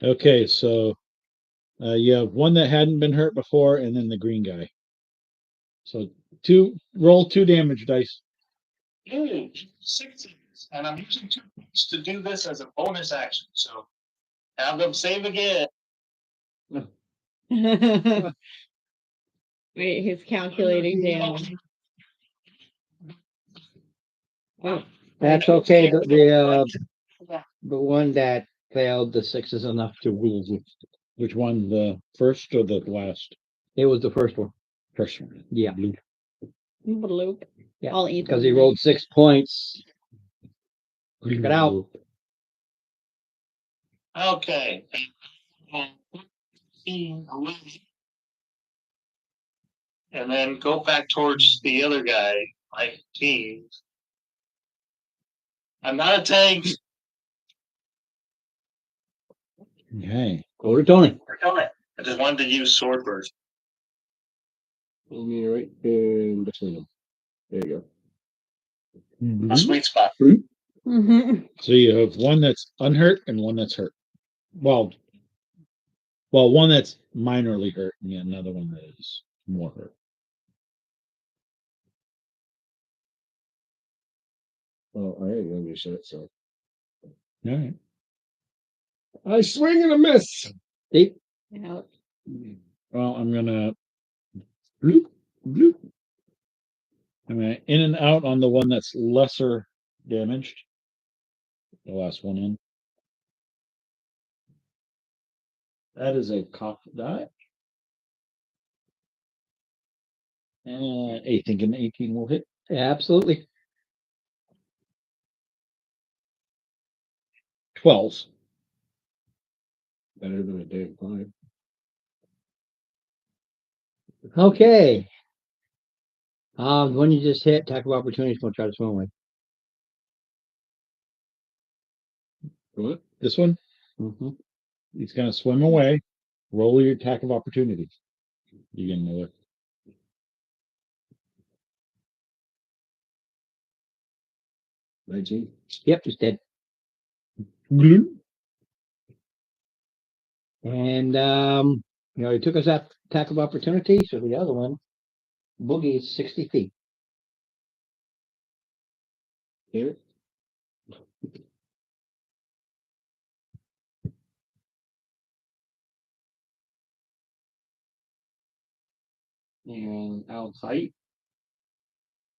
Okay, so you have one that hadn't been hurt before, and then the green guy. So roll 2 damage dice. Ooh, 16. And I'm using 2 points to do this as a bonus action. So have them save again. Wait, he's calculating damage. That's okay. The one that failed, the 6 is enough to rule. Which one, the first or the last? It was the first one. First one. Yeah. Blue. Bloop. Yeah, I'll eat because them. he rolled 6 points. Check it out. Okay. And then go back towards the other guy, like team. I'm not a tank. Okay. Go to Tony. I just wanted to use sword burst. Pull me right in between them. There you A sweet spot. Mhm. So you have one that's unhurt and one that's hurt. Well, one that's minorly hurt and another one that is more hurt. go. Oh, I ain't gonna do shit, so. All right. I swing and a miss. Deep. Ouch. Well, I'm gonna bloop, bloop. I'm gonna in and out on the one that's lesser damaged. The last one in. That is a cock die. Thinking 18 will hit. Absolutely. 12. Better than a day of 5. Okay. When you just hit, attack of opportunity, we'll try to swim away. What? This one, Mm-hmm. he's gonna swim away. Roll your attack of opportunity. You get another. Yep, just dead. Gloom. And he took us that attack of opportunity, so the other one, Boogie, is 60 feet. Here? And out of sight.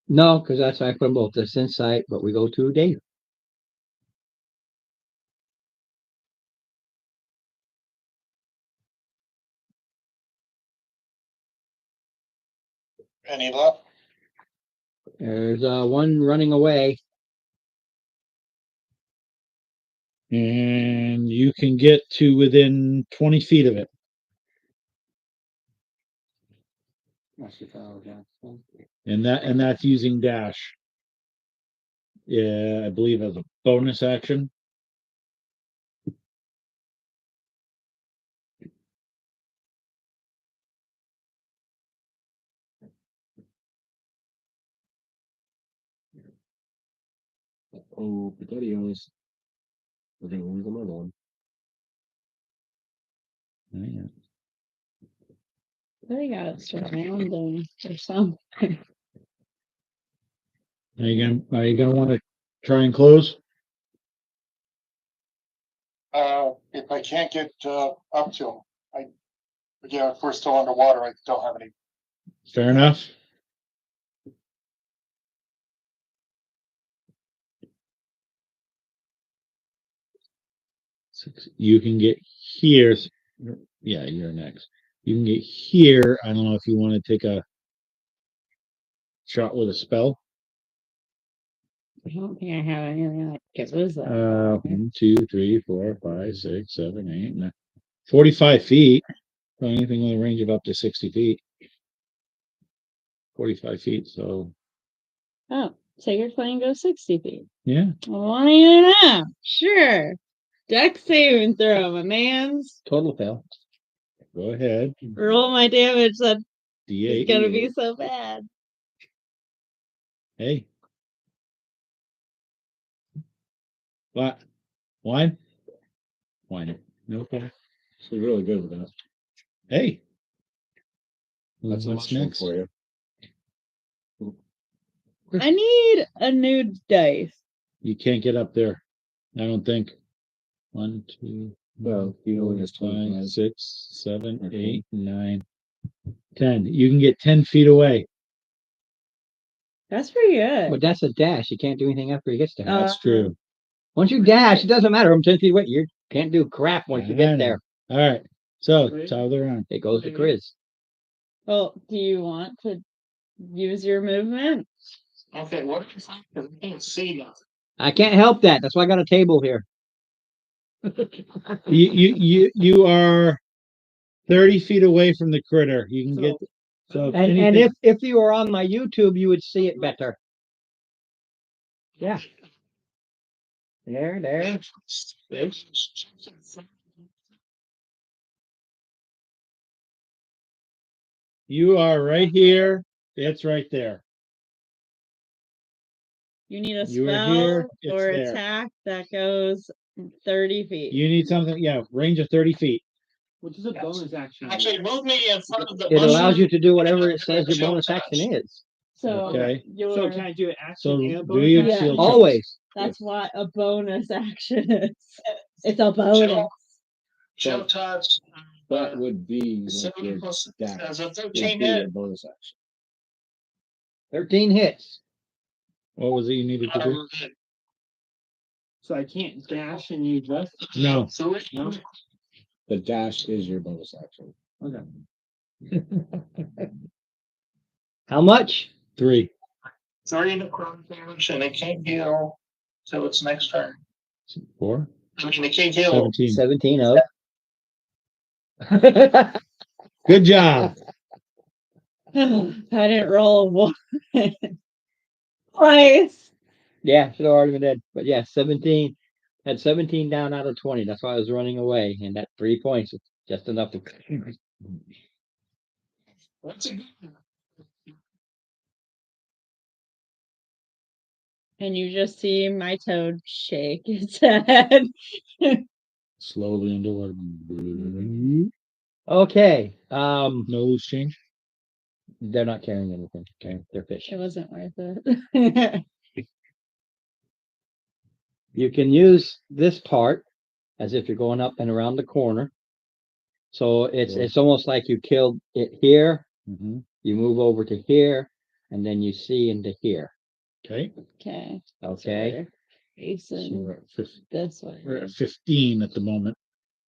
No, because that's I put them both. That's insight, but we go to Dave. Any luck? There's one running away. And you can get to within 20 feet of it. And that's using dash. Yeah, I believe as a bonus action. Oh, potatoes. We're gonna lose another one. Yeah. They got it surrounding or something. Are you gonna want to try and close? If I can't get up to them, if we're still underwater, I don't have any. Fair enough. You can get here. Yeah, you're next. You can get here. I don't know if you want to take a shot with a spell. I don't think I have anything like it was that. 1, 2, 3, 4, 5, 6, 7, 8, 9. 45 feet. So anything with a range of up to 60 feet. 45 feet. So Oh, Sacred Flame goes 60 feet. yeah. 1.5. Sure. Dex saving throw, my man's. Total fail. Go ahead. Roll my damage. That D8. is gonna be so bad. Hey. What? Wine? Wine. No problem. She's really good with that. Hey. That's a What's mushroom next? for you. I need a new dice. You can't get up there. I don't think. 1, 2, Well, he only has 5, 25. 6, 7, Okay. 8, 9, 10. You can get 10 feet away. That's pretty good. But that's a dash. You can't do anything after he gets there. That's true. Once you dash, it doesn't matter. I'm 10 feet away. You can't do crap once you I get know. there. All right. So it's all around. It goes to Chris. Well, do you want to use your movement? Okay, what? I can't see nothing. I can't help that. That's why I got a table here. You are 30 feet away from the critter. You can get so And anything- if you were on my YouTube, you would see it better. Yeah. There. you are right here. It's right there. You need a You are spell here, it's or there. attack that goes 30 feet. You need something, yeah, range of 30 feet. Which is a bonus action. Actually, move me in front of the. It allows you to do whatever it says your bonus action is. So Okay. you're, So can I do an action So and a do bonus your Yeah. action? shield. Always. that's what a bonus action is. It's a bonus. Chill touch. That would be like 70 your plus dash. as a Would 13 be your hit. bonus action. 13 hits. What was it you needed to do? So I can't dash and use this? No. Through it? No? The dash is your bonus action. Okay. How much? 3. 3 necrotic damage, and it can't heal till its next turn. 4. I mean, it can't heal. 17. 17 of. Good job. I didn't roll a 1. Twice. Yeah, should have already been dead. But yeah, 17. Had 17 down out of 20. That's why I was running away. And that 3 points is just enough to. That's a good. And you just see my toad shake its head. Slowly underwater. Okay. Nose change. They're not carrying anything. Okay. They're fish. It wasn't worth it. You can use this part as if you're going up and around the corner. So it's almost like you killed it here. Mm-hmm. You move over to here, and then you see into here. Okay. Okay. Okay. So Facing we're at 15. this way. We're at 15 at the moment.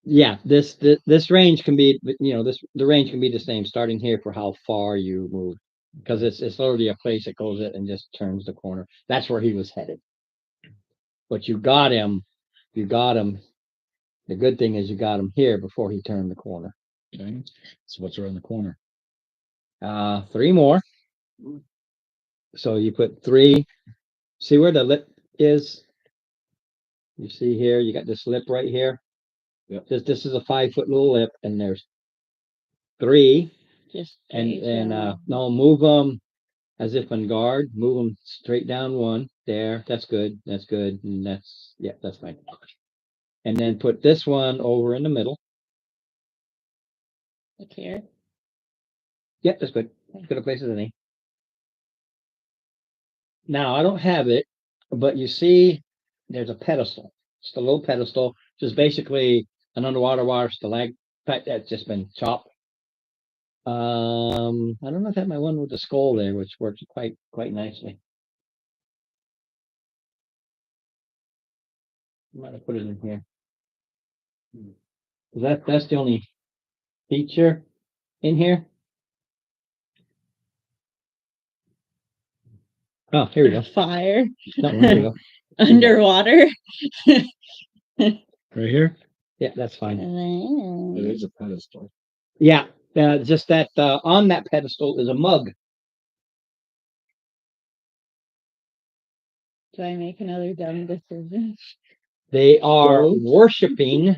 Yeah, this range can be, the range can be the same starting here for how far you move, because it's already a place that goes it and just turns the corner. That's where he was headed. But you got him. You got him. The good thing is you got him here before he turned the corner. Okay. So what's around the corner? 3 more. So you put 3. See where the lip is? You see here, you got this lip right here. Yep. This is a 5-foot little lip, and there's 3. Just And face down. no, move them as if on guard. Move them straight down 1. There, that's good. That's good. And that's fine. And then put this one over in the middle. Look here. Yep, that's good. As good a place as any. Now I don't have it, but you see, there's a pedestal. Just a little pedestal, just basically an underwater water stalagmite that's just been chopped. I don't know if I have my one with the skull there, which works quite nicely. I might have put it in here. That's the only feature in here. Oh, here we go. Fire. No, here we go. Underwater. Right here? Yeah, that's fine. It is a pedestal. Yeah, just that on that pedestal is a mug. Do I make another dumb decision? They are Don't. worshiping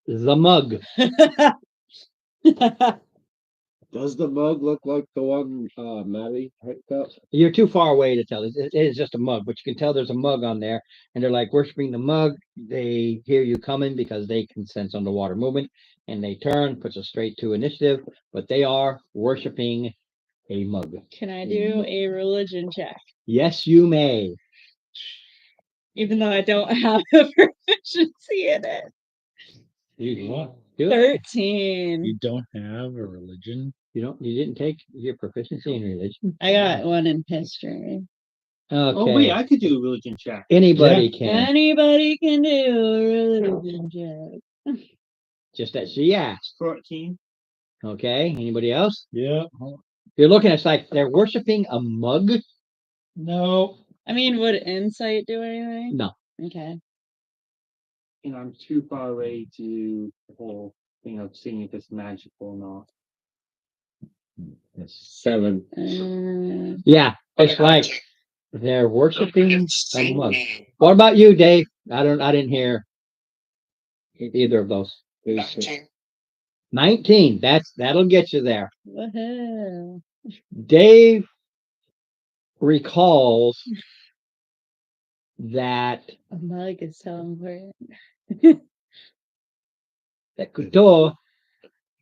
the mug. Does the mug look like the one Maddie picked up? You're too far away to tell. It is just a mug, but you can tell there's a mug on there, and they're like worshiping the mug. They hear you coming because they can sense underwater movement, and they turn, puts us straight to initiative, but they are worshiping a mug. Can I do a religion check? Yes, you may. Even though I don't have a proficiency in it. You what? Do it. 13. You don't have a religion? You didn't take your proficiency in religion? I got 1 in history. Okay. Oh wait, I could do a religion check. Anybody can. Anybody can do a religion check. Just that she asked. 14. Okay. Anybody else? Yeah. You're looking, it's like they're worshiping a mug. No. I mean, would insight do anything? No. Okay. And I'm too far away to do the whole thing of seeing if it's magical or not. 7. Yeah. It's like they're worshiping a mug. What about you, Dave? I didn't hear either of those. 19. That'll get you there. Woohoo. Dave recalls that A mug is so important. Cthulhu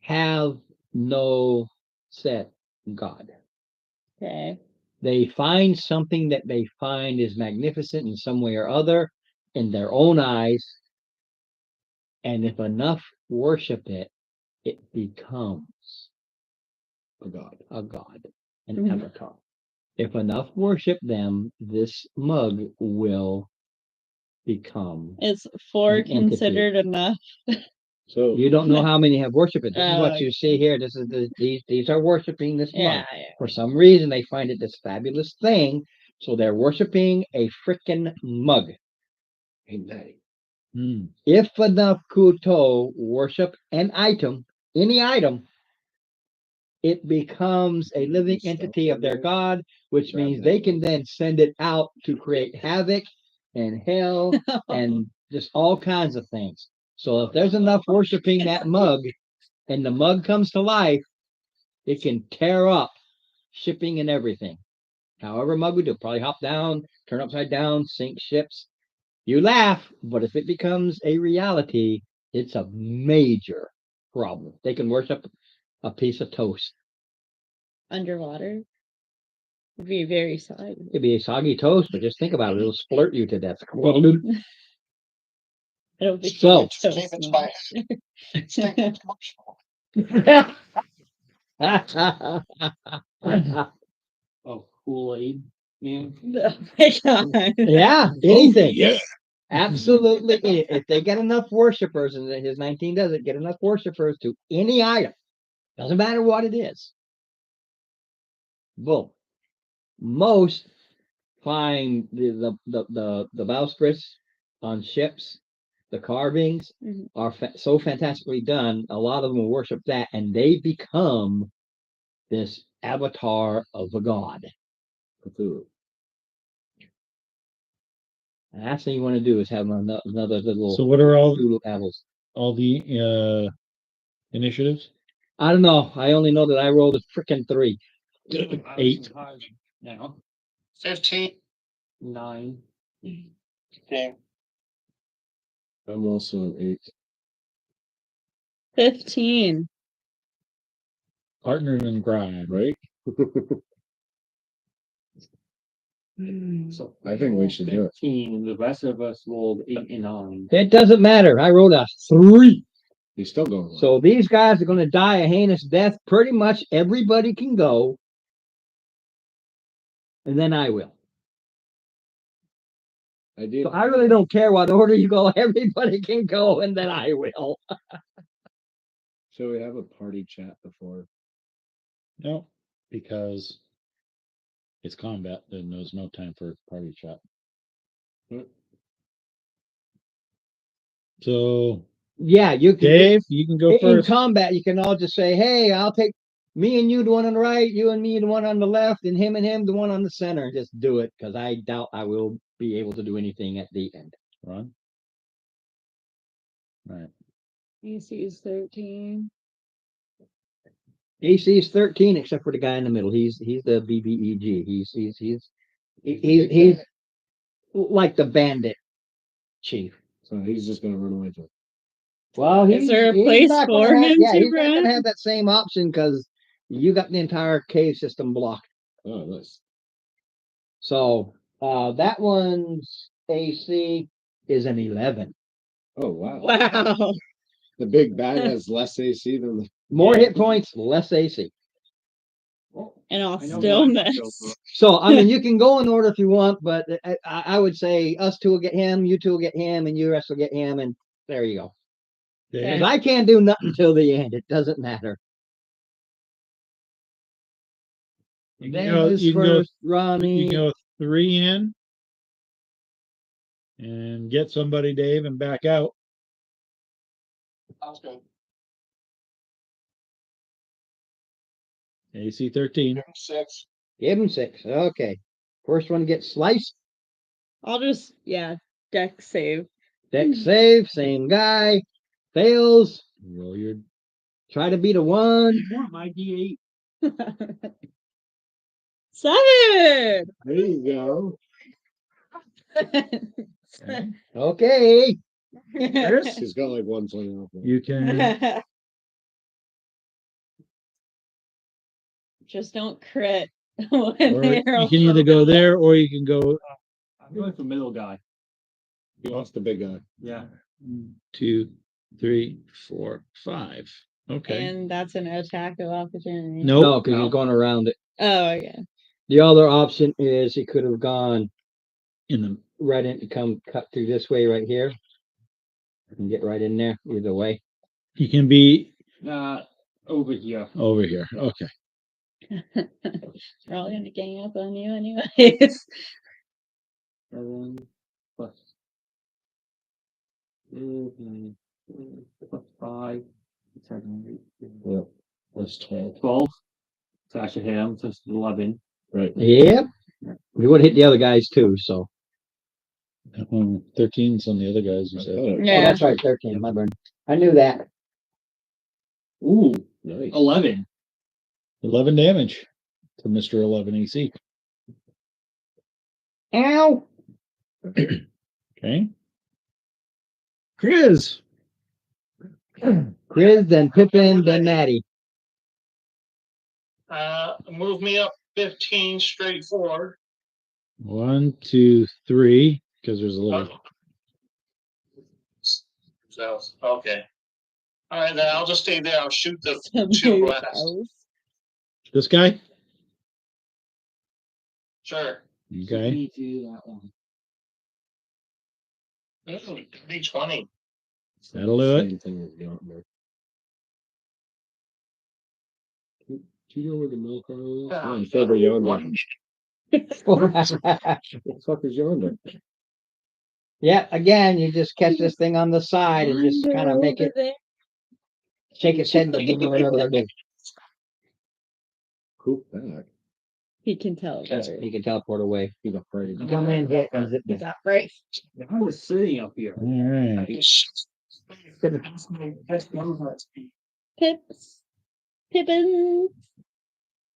have no set God. Okay. They find something that they find is magnificent in some way or other in their own eyes. And if enough worship it, it becomes A god. a god, an Mhm. avatar. If enough worship them, this mug will become. Is 4 An entity. considered enough? So You don't know how many have worshiped it. This is what Oh, you see here. This is these are worshiping this Yeah, month. yeah. For some reason, they find it this fabulous thing, so they're worshiping a freaking mug. ain't that Hmm. If enough Kuto worship an item, any item, it becomes a living entity of their god, which Grab means that they one. can then send it out to create havoc and hell and just all kinds of things. So if there's enough worshiping that mug and the mug comes to life, it can tear up shipping and everything. However, mug would do, probably hop down, turn upside down, sink ships. You laugh, but if it becomes a reality, it's a major problem. They can worship a piece of toast. Underwater. Would be very sad. It'd be a soggy toast, but just think about it, it'll splurt you to death. It'll be So- so David's small. Oh, Kool-Aid, man. Oh my god. Yeah, anything. yeah. Absolutely. If they get enough worshipers, and his 19 does it, get enough worshipers to any item, doesn't matter what it is. Boom. Most find the bowsprits on ships, the carvings Mhm. are so fantastically done. A lot of them will worship that, and they become this avatar of a god. Cthulhu. And that's what you want to do is have another little So what are Cthulhu apples. all the initiatives? I don't know. I only know that I rolled a freaking 3. 8. Now, 15. 9. Okay. I'm also an 8. 15. Partner in crime. Right? So I think we should do it. 15. The rest of us rolled 8 and 9. It doesn't matter. I rolled a 3. He's still going. So these guys are going to die a heinous death. Pretty much everybody can go. And then I will. I did. So I really don't care what order you go. Everybody can go, and then I will. Shall we have a party chat before? No, because it's combat, then there's no time for party chat. Hmm. So Yeah, you can. Dave, you can go In first. combat, you can all just say, "Hey, I'll take me and you, the one on the right, you and me, the one on the left, and him, the one on the center." And just do it, because I doubt I will be able to do anything at the end. Ron. All right. AC is 13. AC is 13, except for the guy in the middle. He's the BBEG. He's like the bandit chief. So he's just gonna run away from it. Well, Is there a he's place not gonna for have- him Yeah, to he's not run? gonna have that same option because you got the entire cave system blocked. Oh, nice. So that one's AC is an 11. Oh wow. Wow. The big bad has less AC than the. More hit points, less AC. And I'll I know still mine miss. goes up. So I mean, you can go in order if you want, but I would say us two will get him, you two will get him, and you rest will get him, and there you go. Dave, 'Cause I can't do nothing till the end. It doesn't matter. you can Then go, is you can go, first, Ronnie. you can go 3 in and get somebody, Dave, and back out. Sounds good. AC 13. Give him 6. Give him 6. Okay. First one gets sliced. I'll just, yeah, deck save. Deck save, same guy. Fails. Roll your Try to beat a 1. You want my D8? 7. There you go. Okay. He's got like 1 point off. you can Just don't crit. or you can either go there or you can go I'm going for middle guy. He wants the big guy. Yeah. 2, 3, 4, 5. Okay. And that's an attack of opportunity. Nope. No, because he's going around it. Oh, okay. The other option is he could have gone In the right in, come cut through this way right here. I can get right in there either way. He can be Over here. over here. Okay. We're all gonna gang up on you anyways. 7 plus. Plus 5. 7, 8, Yep. That's 12. 12. So I should hit him, so it's 11. Right. Yep. We would hit the other guys too, so. 13's on the other guys. You I said. thought it- Oh, Yeah. that's right, 13, my burn. I knew that. Ooh, Nice. 11. 11 damage to Mr. 11 AC. Ow! Okay. Chris. Chris, then Pippin, then Maddie. Move me up 15 straight forward. 1, 2, 3. Because there's a little. So, okay. All right, then I'll just stay there. I'll shoot the Some two weird blasts. house. This guy. Sure. Okay. Me too, that one. D20. That'll do it. Same thing as Yonder. Do you know where the milk are? Ah, Oh, it's over yonder. one. What the fuck is yonder? Yeah, again, you just catch this thing on the side and just Wander kind of make over it, there. shake its head. Poop back. He can tell. You can teleport away. He's afraid. Come in, hit, and zip He's down. not brave. I was sitting up here. All right. Pips. Pippin.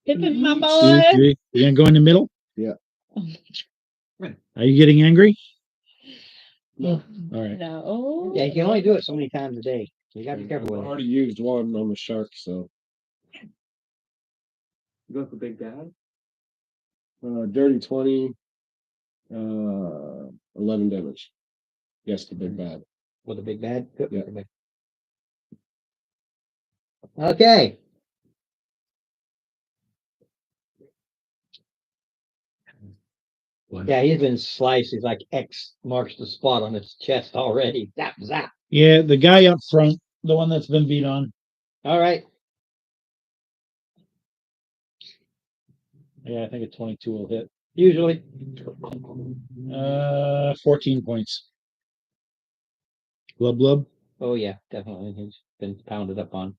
Pippin, my 2, boy. 3. You gonna go in the middle? Yeah. Are you getting angry? All right. No. Yeah, you can only do it so many times a day. So you gotta be careful I've with it. already used one on the shark, so You go for Big Dad? dirty 20, 11 damage. Yes, the big bad. With a big bad. Yeah. Okay. Yeah, he's been sliced. He's like X marks the spot on his chest already. Zap, zap. Yeah, the guy up front, the one that's been beat on. All right. Yeah, I think a 22 will hit. Usually. 14 points. Glub glub. Oh, yeah, definitely. He's been pounded up on.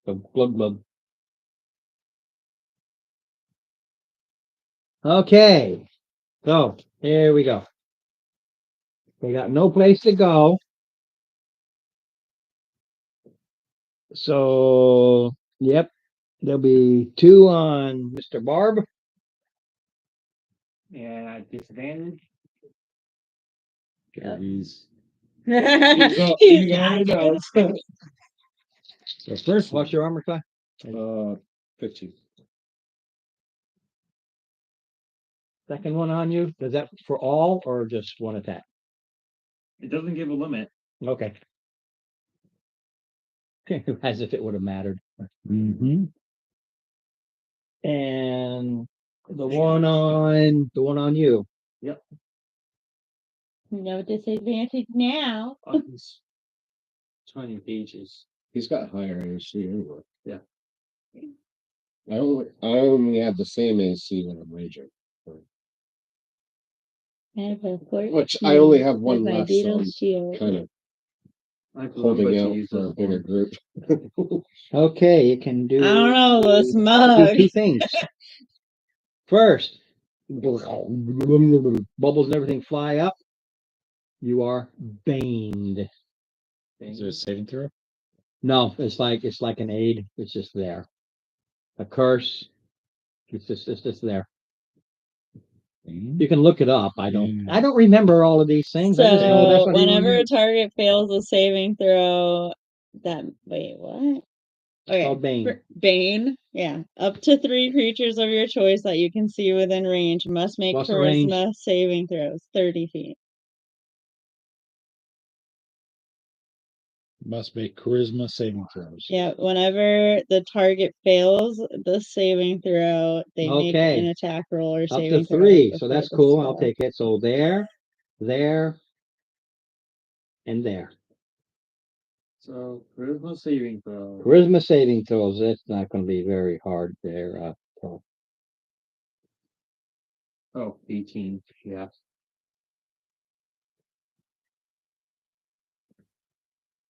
So, glug, glug. Okay. So, here we go. They got no place to go. So, yep. There'll be 2 on Mr. Barb. Yeah, disadvantage. He's He's got it. So first one. What's your armor class? 15. Second one on you. Is that for all or just one attack? It doesn't give a limit. Okay. As if it would have mattered. Mm-hmm. And the one on you. No disadvantage now. He's 20 pages. He's got higher AC anyway. Yeah. I only have the same AC when I'm raging. I have a 14 Which I only have with one my left, so beetle I'm shield. kind of I have to holding remember to out use for a those bigger ones. group. Okay, you can do. I don't know, this do mug. 2 things. First, bubbles and everything fly up. You are baned. Is there a saving throw? No, it's like an aid. It's just there. A curse. It's just there. You can look it up. I don't remember all of these things. I just know that's So what he whenever a remembers. target fails a saving throw, wait, what? Okay. Called Bane. Bane, yeah. Up to 3 creatures of your choice that you can see within range must make What's the range? charisma saving throws, 30 feet. Must make charisma saving throws. Yeah, whenever the target fails the saving throw, they make Okay. an attack roll or Up saving to throw. 3. So before that's the cool. I'll spell. take it. So there, and there. So charisma saving throw. Charisma saving throws, that's not gonna be very hard there, Paul. Oh, 18. Yeah.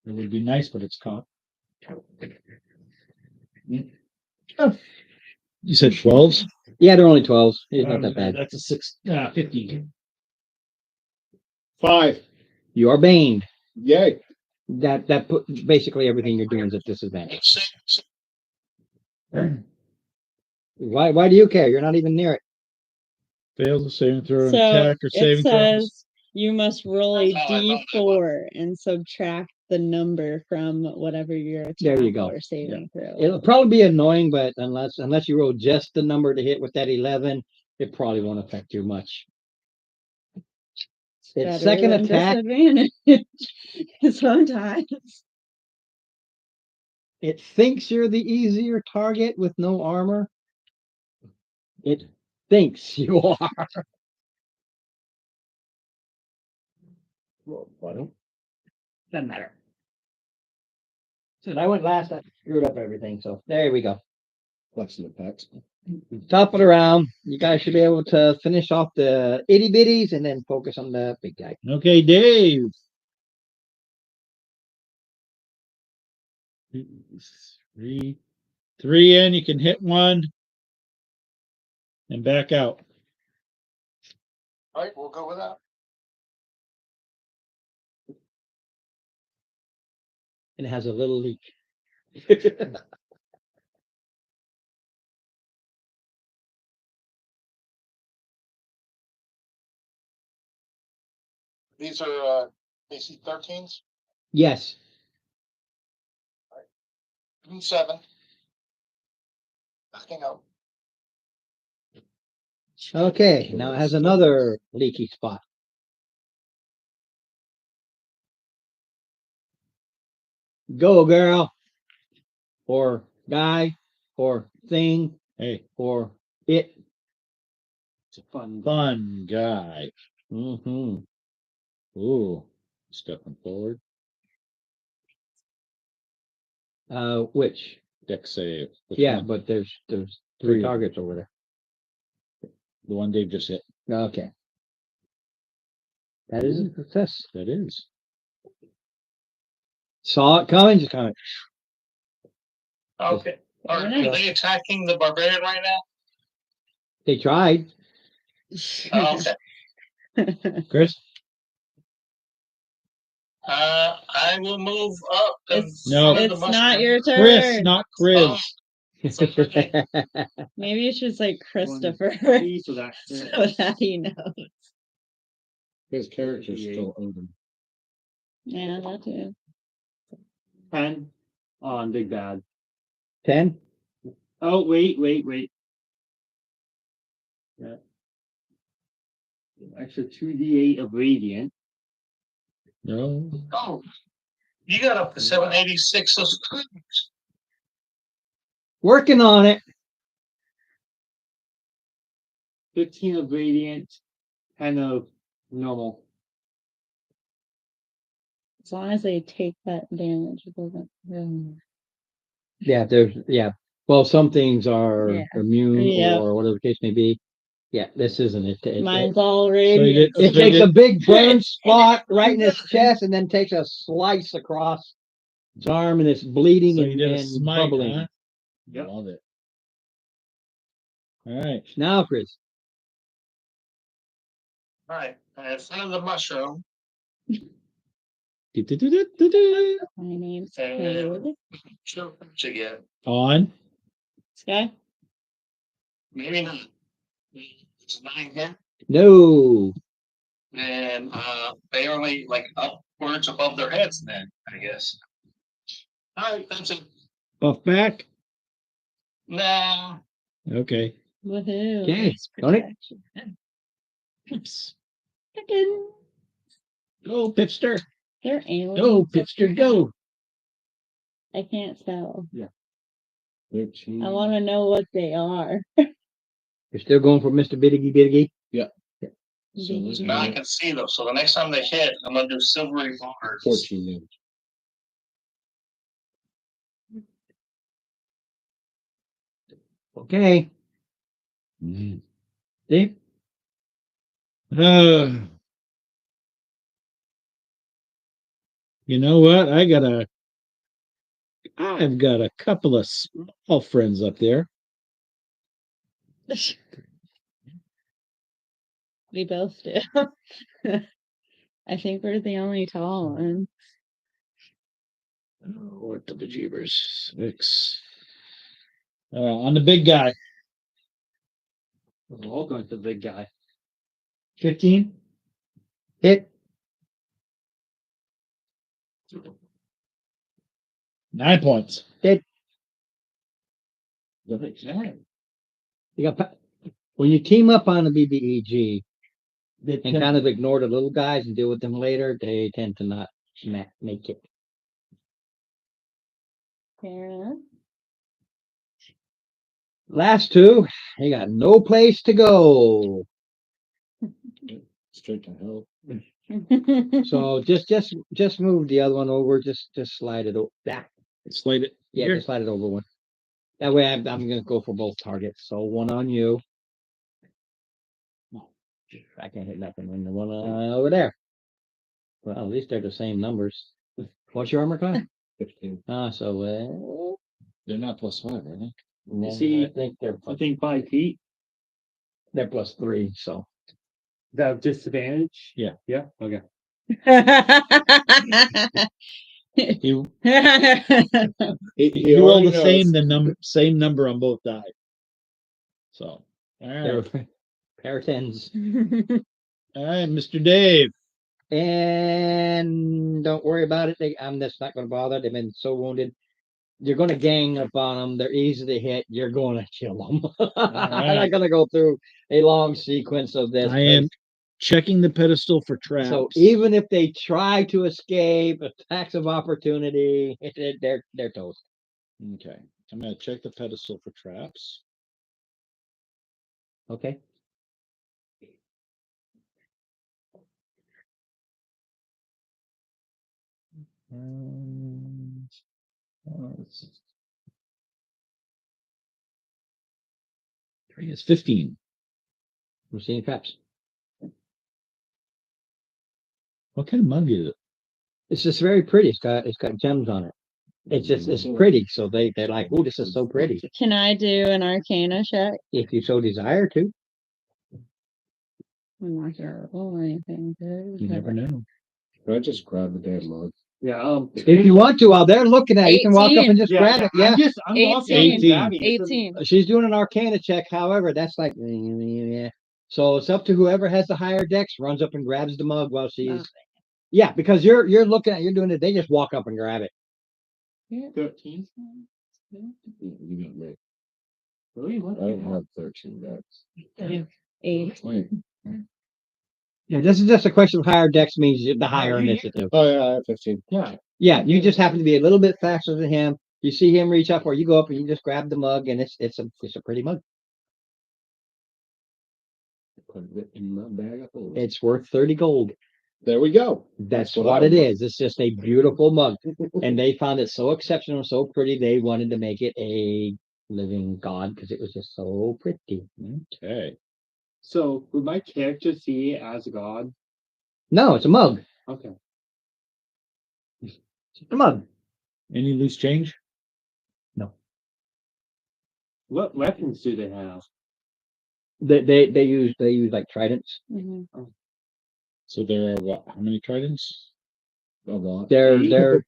It would be nice, but it's caught. You said 12s? Yeah, they're only 12s. It's not that bad. That's a 50. 5. You are baned. Yay. That put basically everything you're doing is at disadvantage. Why do you care? You're not even near it. Fails the saving throw, So attack or it saving throws. says you must roll a That's how I know that d4 and subtract the number from whatever your attack There you go. or saving throw. It'll probably be annoying, but unless you roll just the number to hit with that 11, it probably won't affect you much. Its Better second than attack, disadvantage. Sometimes. it thinks you're the easier target with no armor. It thinks you are. Doesn't matter. Since I went last, I screwed up everything. So there we go. Flexing the pecs. Top of the round. You guys should be able to finish off the itty bitties and then focus on the big guy. Okay, Dave. 3 in, you can hit one and back out. All right, we'll go with that. And it has a little leak. These are AC 13s, Yes. 7. Nothing out. Okay. Now it has another leaky spot. Go, girl. Or guy. Or thing. Hey, Or it. It's a fun. fun guy. Mm-hmm. Ooh, stepping forward. Which? Deck save. Which Yeah, one? but there's Three three of them. targets over there. The one Dave just hit. Okay. That is a success. That is. Saw it coming, just coming. Okay. Are they attacking the barbarian right now? They tried. Oh, okay. Chris? I will move up. And No. follow the It's not mushroom. your turn. Chris, not Chris. Oh. Maybe you should say Christopher So that's so that he knows. His character's still open. Yeah, that too. 10 on Big Bad. 10? Oh, wait. Yeah. Extra 2d8 of radiant. No. Oh, you got up to 786 of screws. Working on it. 15 of radiant. 10 of normal. As long as they take that damage, it doesn't. Yeah. Well, some things are Yeah. immune Yeah. or whatever the case may be. Yeah, this isn't it. Mine's all So radiant. you It takes a big burn spot right in his chest and then takes a slice across his arm and it's bleeding So you and, did a and smite, bubbling. huh? Yep. Love it. All right. Now, Chris. All right. And in front of the mushroom, Do-do-do-do-do-do. My name's And- Code. sure, again. On. Okay. Maybe not. It's 9 here. No. And they only like upwards above their heads then, I guess. All right, that's it. Buff back. Nah. Okay. Woohoo. Okay, Nice Tony? protection. Pips. Frickin'. Go, Pipster. They're aliens. Go, Pipster, go. I can't tell. 13. I want to know what they are. You're still going for Mr. Bitty Bitty? So this Now I is can see them. So the next time they hit, I'm gonna do silvery bars. 14 damage. Okay, Mm. Steve? Uh, you know what? I've got a couple of small friends up there. We both do. I think we're the only tall one. Oh, what the bejeebers? 6. On the big guy. We're all going to the big guy. 15. Hit. 9 points. You got when you team up on a BBEG They and tend- kind of ignore the little guys and deal with them later, they tend to not make it. Fair enough. Last two, they got no place to go. Straight to hell. So just move the other one over. Just slide it over back. Slide it. Yeah, here. just slide it over one. That way I'm gonna go for both targets. So one on you. I can't hit nothing. And the one over there. Well, at least they're the same numbers. What's your armor class? 15. So They're not +5, are they? no, See, I think they're I think 5 feet. they're +3. So That disadvantage. Yeah. Yeah. Okay. You, He you roll already the same knows. same number on both die. So all they're right, pair of tens. all right, Mr. Dave. And don't worry about it. I'm just not going to bother. They've been so wounded. You're going to gang up on them. They're easy to hit. You're going to kill them. I'm not right. going to go through a long sequence of this. I am checking the pedestal for traps. So even if they try to escape, attacks of opportunity, they're toast. Okay, I'm gonna check the pedestal for traps. Okay. Three is 15. We're seeing traps. What kind of mug is it? It's just very pretty. It's got gems on it. It's pretty. So they're like, oh, this is so pretty. Can I do an Arcana check? If you so desire to. I'm not gonna roll anything good. You never know. Can I just grab the damn mug? Yeah. If you want to, while they're looking at it, you can walk up and just grab it. Yeah. I'm walking 18. and grabbing it. 18. She's doing an Arcana check. However, that's like, yeah. So it's up to whoever has the higher dex runs up and grabs the mug while she's. Yeah, because you're looking at, you're doing it. They just walk up and grab it. 13. You got me. Really? What? I don't have 13 decks. 8. Wait. Yeah, this is just a question of higher dex means the higher initiative. Oh yeah, I have 15. Yeah. Yeah, you just happen to be a little bit faster than him. You see him reach up, or you go up and you just grab the mug, and it's a pretty mug. Put it in my bag of holding. It's worth 30 gold. There we go. That's what what I it want. is. It's just a beautiful mug. And they found it so exceptional, so pretty, they wanted to make it a living god because it was just so pretty. Okay. So would my character see it as a god? No, it's a mug. Okay. It's a mug. Any loose change? What weapons do they have? They use like tridents. Mhm. So there are what? How many tridents? A lot. They're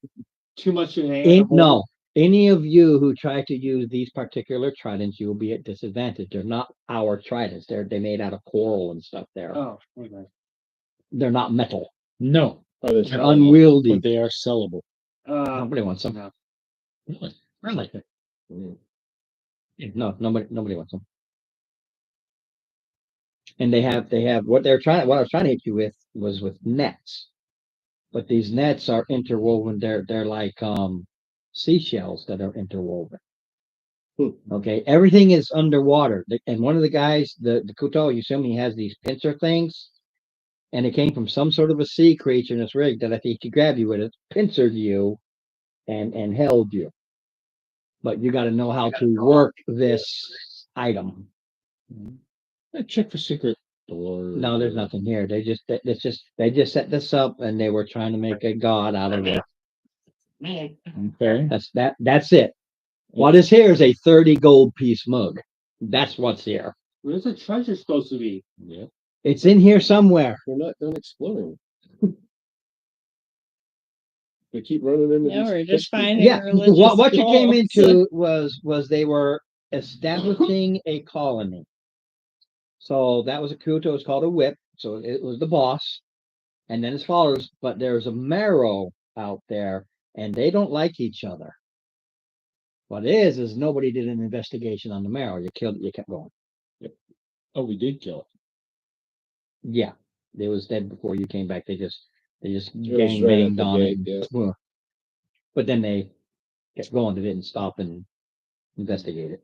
Too much in hand? no. Any of you who try to use these particular tridents, you will be at disadvantage. They're not our tridents. They made out of coral and stuff there. Oh, okay. They're not metal. No, Are they They're sellable? unwieldy. but they are sellable. Nobody wants them. no. Really? Really? Mm. No, nobody wants them. And they have what I was trying to hit you with was with nets. But these nets are interwoven. They're like seashells that are interwoven. Okay, everything is underwater. And one of the guys, the Kuto, you assume he has these pincer things, and it came from some sort of a sea creature in this rig that I think he grabbed you with it, pincered you, and held you. But you got to know how to work this item. Check for secret doors. No, there's nothing here. They just set this up and they were trying to make a god out of it. Okay. That's it. What is here is a 30 gold piece mug. That's what's here. Where's the treasure supposed to be? Yeah. It's in here somewhere. We're not done exploring. We keep running into Yeah, these we're just fish finding Yeah, religious what you came goals. into was they were establishing a colony. So that was a Kuto, it was called a whip. So it was the boss, and then his followers, but there's a marrow out there, and they don't like each other. What it is nobody did an investigation on the marrow. You killed it, you kept going. Oh, we did kill Yeah, it was dead before you came back. They just It was gang right at banged the on gate, it. yeah. Well, but then they kept going. They didn't stop and investigate it.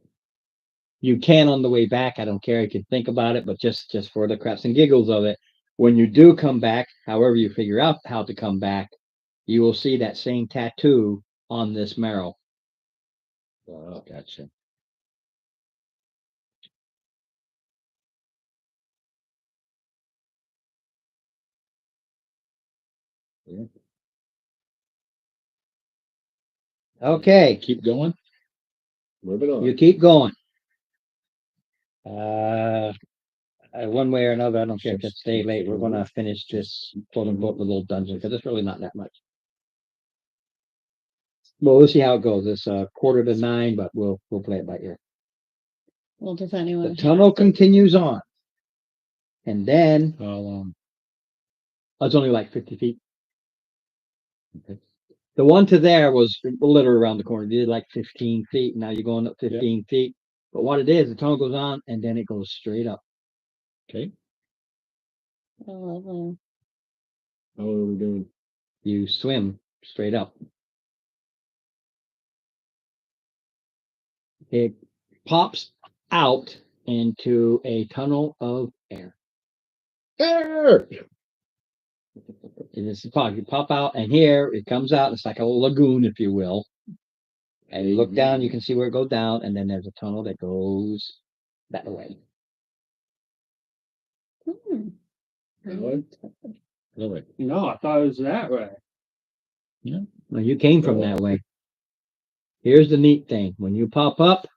You can on the way back. I don't care. You can think about it, but just for the craps and giggles of it, when you do come back, however you figure out how to come back, you will see that same tattoo on this marrow. Oh, gotcha. Okay, Keep going. Moving on. you keep going. One way or another, I don't care if it's stay late. We're gonna finish this quote unquote little dungeon because it's really not that much. Well, we'll see how it goes. It's 8:45, but we'll play it by ear. Well, does anyone? The tunnel continues on, and then How long? it's only like 50 feet. Okay. The one to there was literally around the corner. You did like 15 feet. Now you're going up 15 feet. But what it is, the tunnel goes on and then it goes straight up. Okay. Oh, How are we doing? You swim straight up. It pops out into a tunnel of air. Air! It is you pop out, and here it comes out. It's like a lagoon, if you will. And you look down, you can see where it goes down, and then there's a tunnel that goes that way. hmm. What? Really? No, I thought it was that way. Well, you came from that way. Here's the neat thing. When you pop up,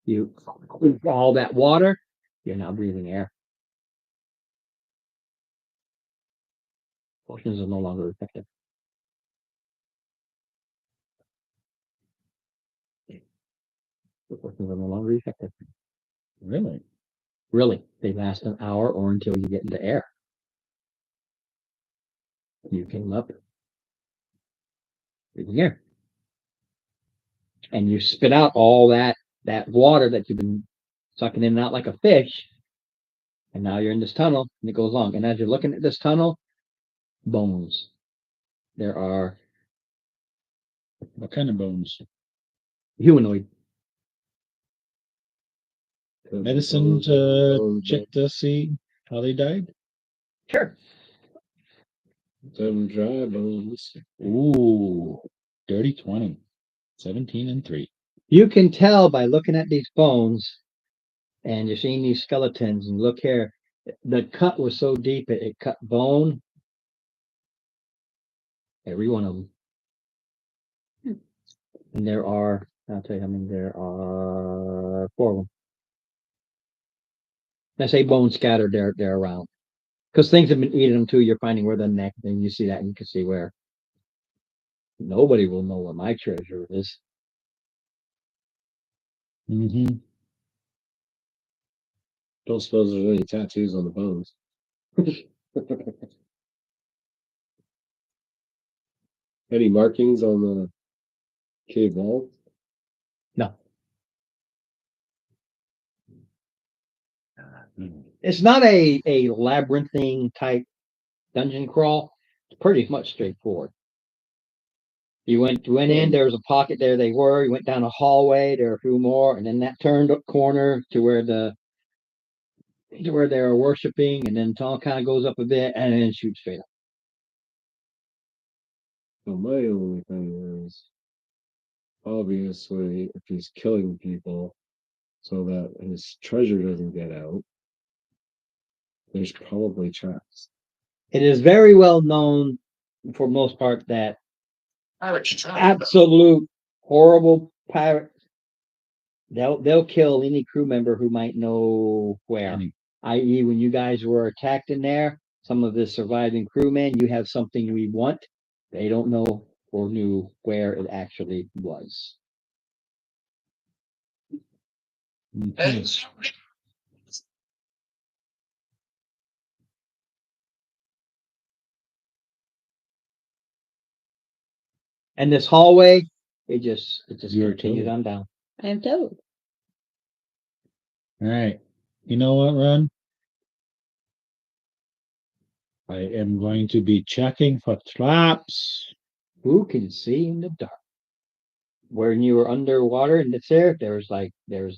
you all that water, you're now breathing air. Potions are no longer effective. The potions are no longer effective. Really? Really, they last an hour or until you get into air. You came up, breathing air, and you spit out all that water that you've been sucking in and out like a fish. And now you're in this tunnel, and it goes long. And as you're looking at this tunnel, bones. There are What kind of bones? humanoid. Medicine to check to see how they died? Sure. Them dry bones. Ooh, dirty 20. 17 and 3. You can tell by looking at these bones, and you're seeing these skeletons. And look here, the cut was so deep it cut bone. Every one of them. And there are, I'll tell you how many there are. 4 of them. I say bones scattered they're around. Because things have been eating them too. You're finding where the neck, then you see that and you can see where. Nobody will know where my treasure is. Mm-hmm. Don't suppose there's any tattoos on the bones. Any markings on the cave wall? No. It's not a labyrinthine type dungeon crawl. It's pretty much straightforward. You went in, there was a pocket there they were, you went down a hallway, there were a few more, and then that turned up corner to where they were worshiping, and then the tunnel kind of goes up a bit and then shoots straight up. Well, my only thing is, obviously, if he's killing people, so that his treasure doesn't get out. There's probably traps. It is very well known for most part that absolute horrible pirate. They'll kill any crew member who might know where. Any- I.e., when you guys were attacked in there, some of the surviving crewmen, you have something we want. They don't know or knew where it actually was. Okay. And this hallway, it just You're continues told. on down. I am told. All right. You know what, Ron? I am going to be checking for traps. Who can see in the dark? When you were underwater in this area, there's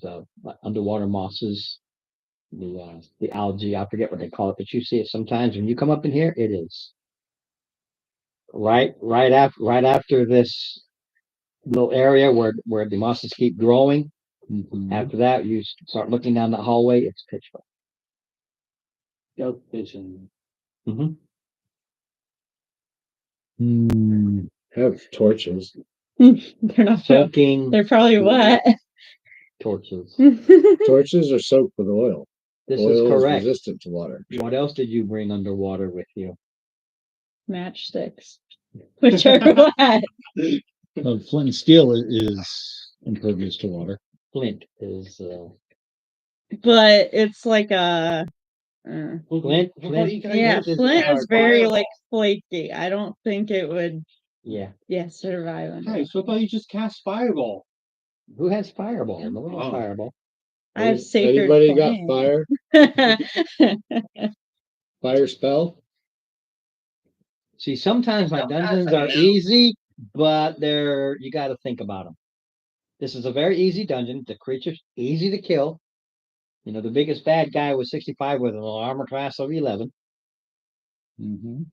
the underwater mosses, the algae. I forget what they call it, but you see it sometimes when you come up in here. It is right after this little area where the mosses keep growing. After that, you start looking down the hallway. It's pitch black. Stealth vision. Mm-hmm. Hmm. Have torches. They're not. Soaking They're probably wet. torches. Torches are soaked with oil. This Oil is is correct. resistant to water. What else did you bring underwater with you? Matchsticks, which are wet. Well, flint and steel is impervious to water. Flint is But it's like a. flint. Yeah, is Flint hard. is very like flaky. I don't think it would. Yeah. Yeah, survive on. Hey, so I thought you just cast fireball. Who has fireball? No one has Oh. fireball. I have sacred Anybody got flame. fire? Fire spell? See, sometimes my Don't dungeons ask are that. easy, but you got to think about them. This is a very easy dungeon. The creature's easy to kill. You know, the biggest bad guy was 65 with an armor class of 11. Mm-hmm.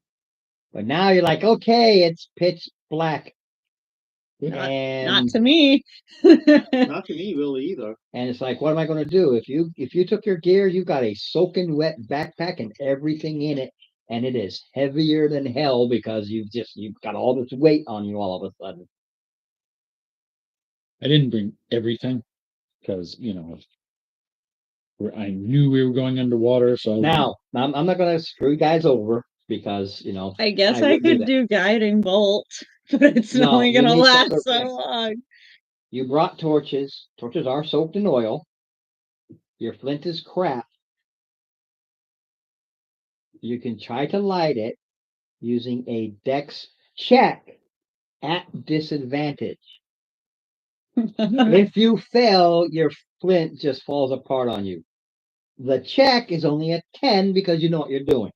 But now you're like, okay, it's pitch black. Not And to me. Not to me, really, either. and it's like, what am I going to do? If you took your gear, you got a soaking wet backpack and everything in it, and it is heavier than hell because you've got all this weight on you all of a sudden. I didn't bring everything because I knew we were going underwater. So Now, I'm not going to screw you guys over because I guess I wouldn't do could that. do guiding bolt, but it's No, only you gonna need last something so else. long. You brought torches. Torches are soaked in oil. Your flint is crap. You can try to light it using a dex check at disadvantage. If you fail, your flint just falls apart on you. The check is only a 10 because you know what you're doing.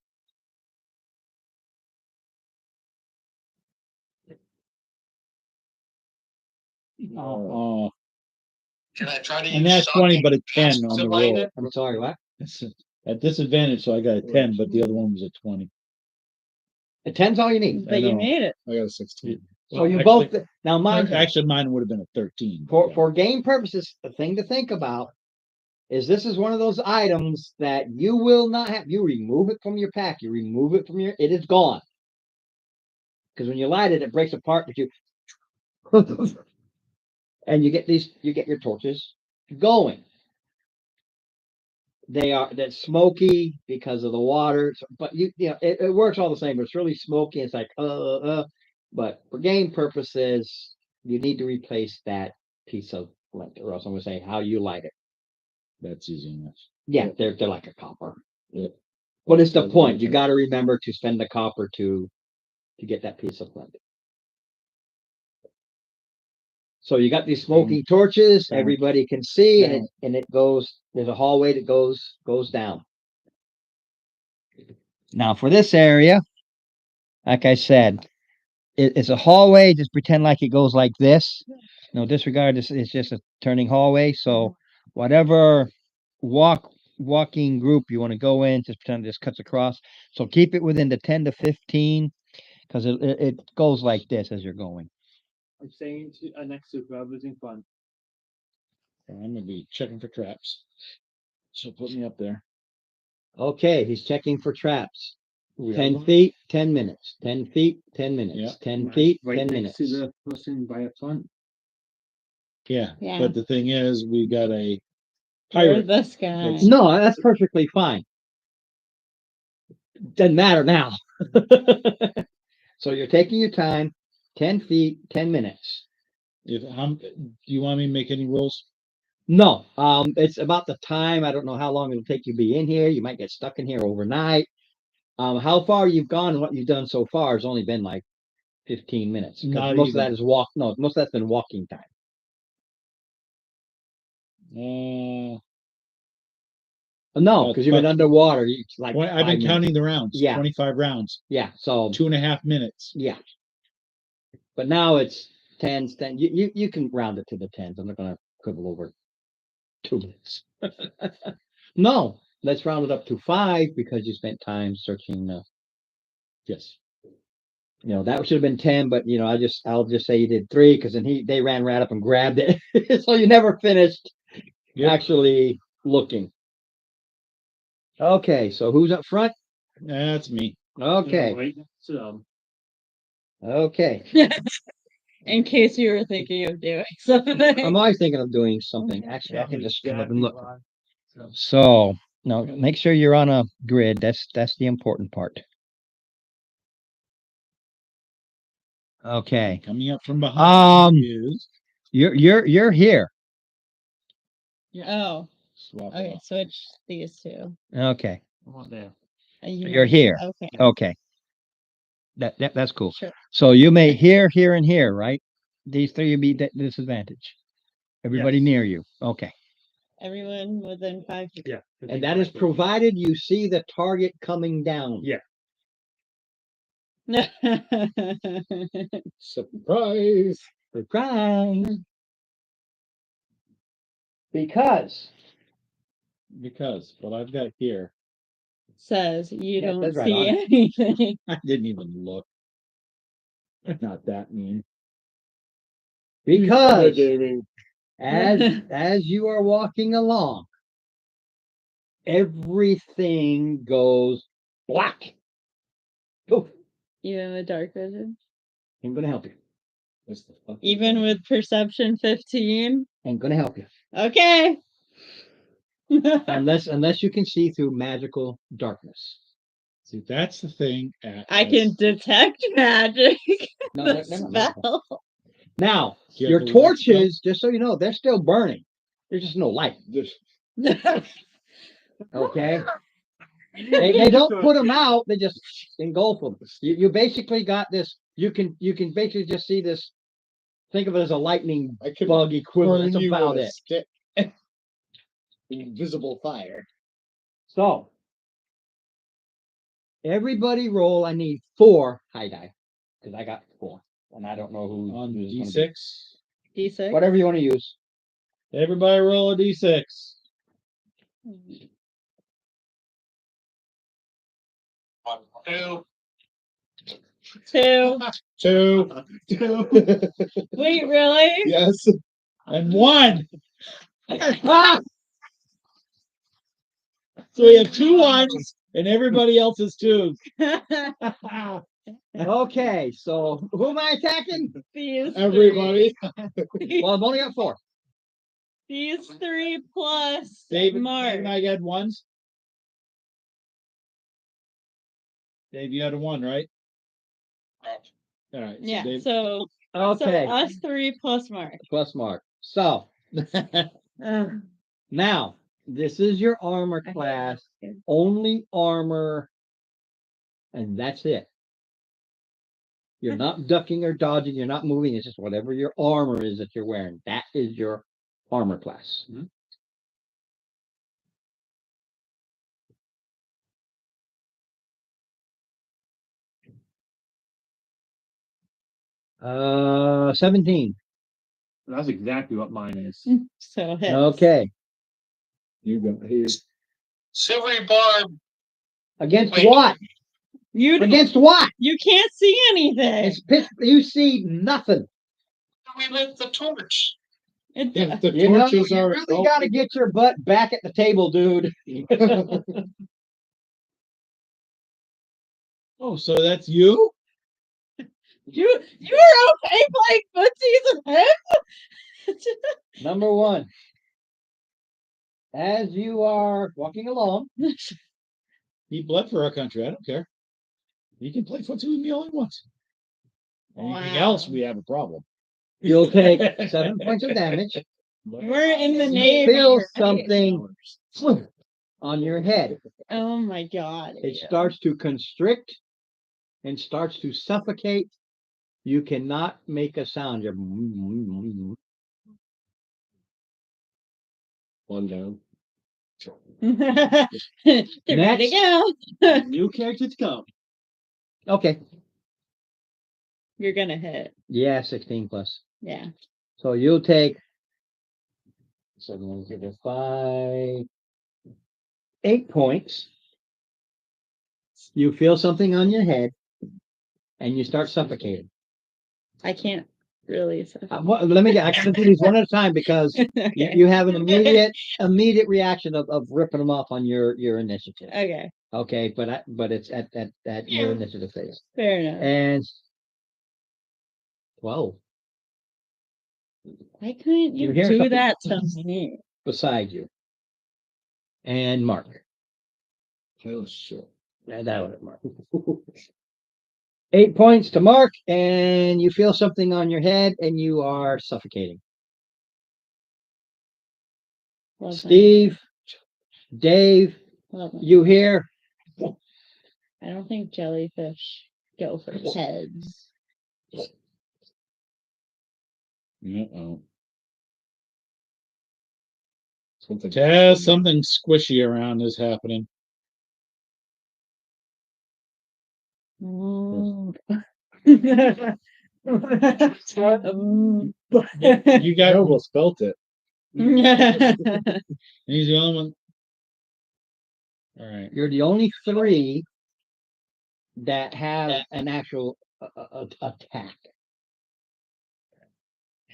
Oh, Can I try to and use that's 20, shocking but a 10 cast on the to light roll. it? I'm sorry, what? At disadvantage, so I got a 10, but the other one was a 20. A 10's all you need. But you know. made it. I got a 16. So you both now mind you, Actually, mine would have been a 13. for game purposes, the thing to think about is this is one of those items that you will not have. You remove it from your pack. You remove it from it is gone. Because when you light it, it breaks apart. But you and you get your torches going. That's smoky because of the water, but it works all the same. But it's really smoky. It's like but for game purposes, you need to replace that piece of flint, or else I'm gonna say how you light it. That's easy enough. Yeah, they're like a copper. Yep. What is the That's point? You okay. got to remember to spend the copper to get that piece of flint. So you got these smoking torches. Down. Everybody can see, Down. and it goes. There's a hallway that goes down. Now for this area, like I said, it's a hallway. Just pretend like it goes like this. No, disregard this. It's just a turning hallway. So whatever walking group you want to go in, just pretend it just cuts across. So keep it within the 10 to 15 because it goes like this as you're going. I'm staying next to whoever's in front. I'm gonna be checking for traps. So put me up there. Okay, he's checking for traps. We have 10 one? feet, 10 minutes. 10 feet, 10 minutes. Yeah. 10 feet, 10 next minutes. to the person by up front. Yeah, Yeah. but the thing is, we got a You're pirate. this guy. That's- No, that's perfectly fine. Doesn't matter now. So you're taking your time, 10 feet, 10 minutes. If do you want me to make any rules? No, it's about the time. I don't know how long it'll take you to be in here. You might get stuck in here overnight. How far you've gone and what you've done so far has only been like 15 minutes. 'Cause Not most of even. that is walk. No, most of that's been walking time. No, because you've been but- underwater. It's like I've 5 been minutes. counting the rounds. Yeah. 25 rounds, Yeah, so 2.5 minutes. yeah. But now it's tens, 10. You can round it to the tens. I'm not gonna quibble over 2 minutes. No, let's round it up to 5 because you spent time searching. Yes. You know, that should have been 10, but you know, I'll just say you did 3 because then they ran right up and grabbed it. So you never finished Yep. actually looking. Okay, so who's up front? That's me. Okay, Right next to them. okay. In case you were thinking of doing something. I'm always thinking of doing something. Actually, I can just come up and look. So, So now make sure you're on a grid. That's the important part. Okay. Coming up from behind is You're here. Oh, swap okay. off. Switch these two. Okay. I want there. You're here. Okay. Okay. That's cool. Sure. So you may here, and here, right? These three would be disadvantage. Everybody Yes. near you. Okay. Everyone within 5 feet. Yeah. And that is provided you see the target coming down. Yeah. Surprise. Surprise. Because Because what I've got here, Says you Yeah, it don't says right see on anything. I didn't even look. Not that mean. because Gaming. as you are walking along, everything goes black. Oh, Even with dark vision. I'm gonna help you. What's the fuck? Even with perception 15. I'm gonna help you. Okay. Unless you can see through magical darkness. See, that's the thing. I can detect magic. No, The no, no, no, no. spell. Now, Do you your have the lights still? torches, just so you know, they're still burning. There's just no light. Okay. They don't put them out, they just engulf them. You basically got this, you can basically just see this, think of it as a lightning I could bug equivalent. burn That's you about with a it. stick. Invisible fire. So everybody roll, I need 4 high die. Because I got 4. And I don't know who On who's gonna D6. be. D6. Whatever you want to use. Everybody roll a D6. 1, 2. 2. 2 Wait, really? Yes. and 1. So we have 2 ones and everybody else is 2s. Okay, so who am I attacking? These Everybody. Well, I've only got 4. These 3 plus David, Mark. and I had 1s. Dave, you had a 1, right? All right. Yeah. Dave, So Okay, us 3 plus Mark. plus Mark. So now this is your armor class, only armor, and that's it. You're not ducking or dodging, you're not moving, it's just whatever your armor is that you're wearing. That is your armor class. 17. That's exactly what mine is. So hits. Okay. You go. Here's Silvery barb. Against Wait. what? You Against what? you can't see anything. It's pitch, you see nothing. We lit the torch. If the You know, torches you are. really gotta get your butt back at the table, dude. Oh, so that's you? You were okay playing footsies with him? Number one. As you are walking along, He bled for our country. I don't care. He can play footsie with me all he wants. Anything else, Wow. we have a problem. you'll take 7 points of damage. We're in the You Navy. feel right? something on your head. Oh my god. It starts to constrict and starts to suffocate. You cannot make a sound. You're One down. They're ready to go. New character to come. okay. You're gonna hit. Yeah, 16 plus. Yeah. So you'll take 7, 5, 8 points. You feel something on your head, and you start suffocating. I can't really. Let me get. I can do these one at a time because Okay. you have an immediate reaction of ripping them off on your initiative. Okay. Okay, but it's at your initiative phase. Fair enough. And 12 Why couldn't You you hear do something? that to me? beside you. And Mark. Oh, shit. And that was Mark. 8 points to Mark, and you feel something on your head, and you are suffocating. Love that. Steve, Dave, Love that. you hear I don't think jellyfish go for heads. Uh-oh. Something. Taz, something squishy around is happening. Mm. You I got. almost felt it. He's the only one. All right. you're the only 3 that have an actual attack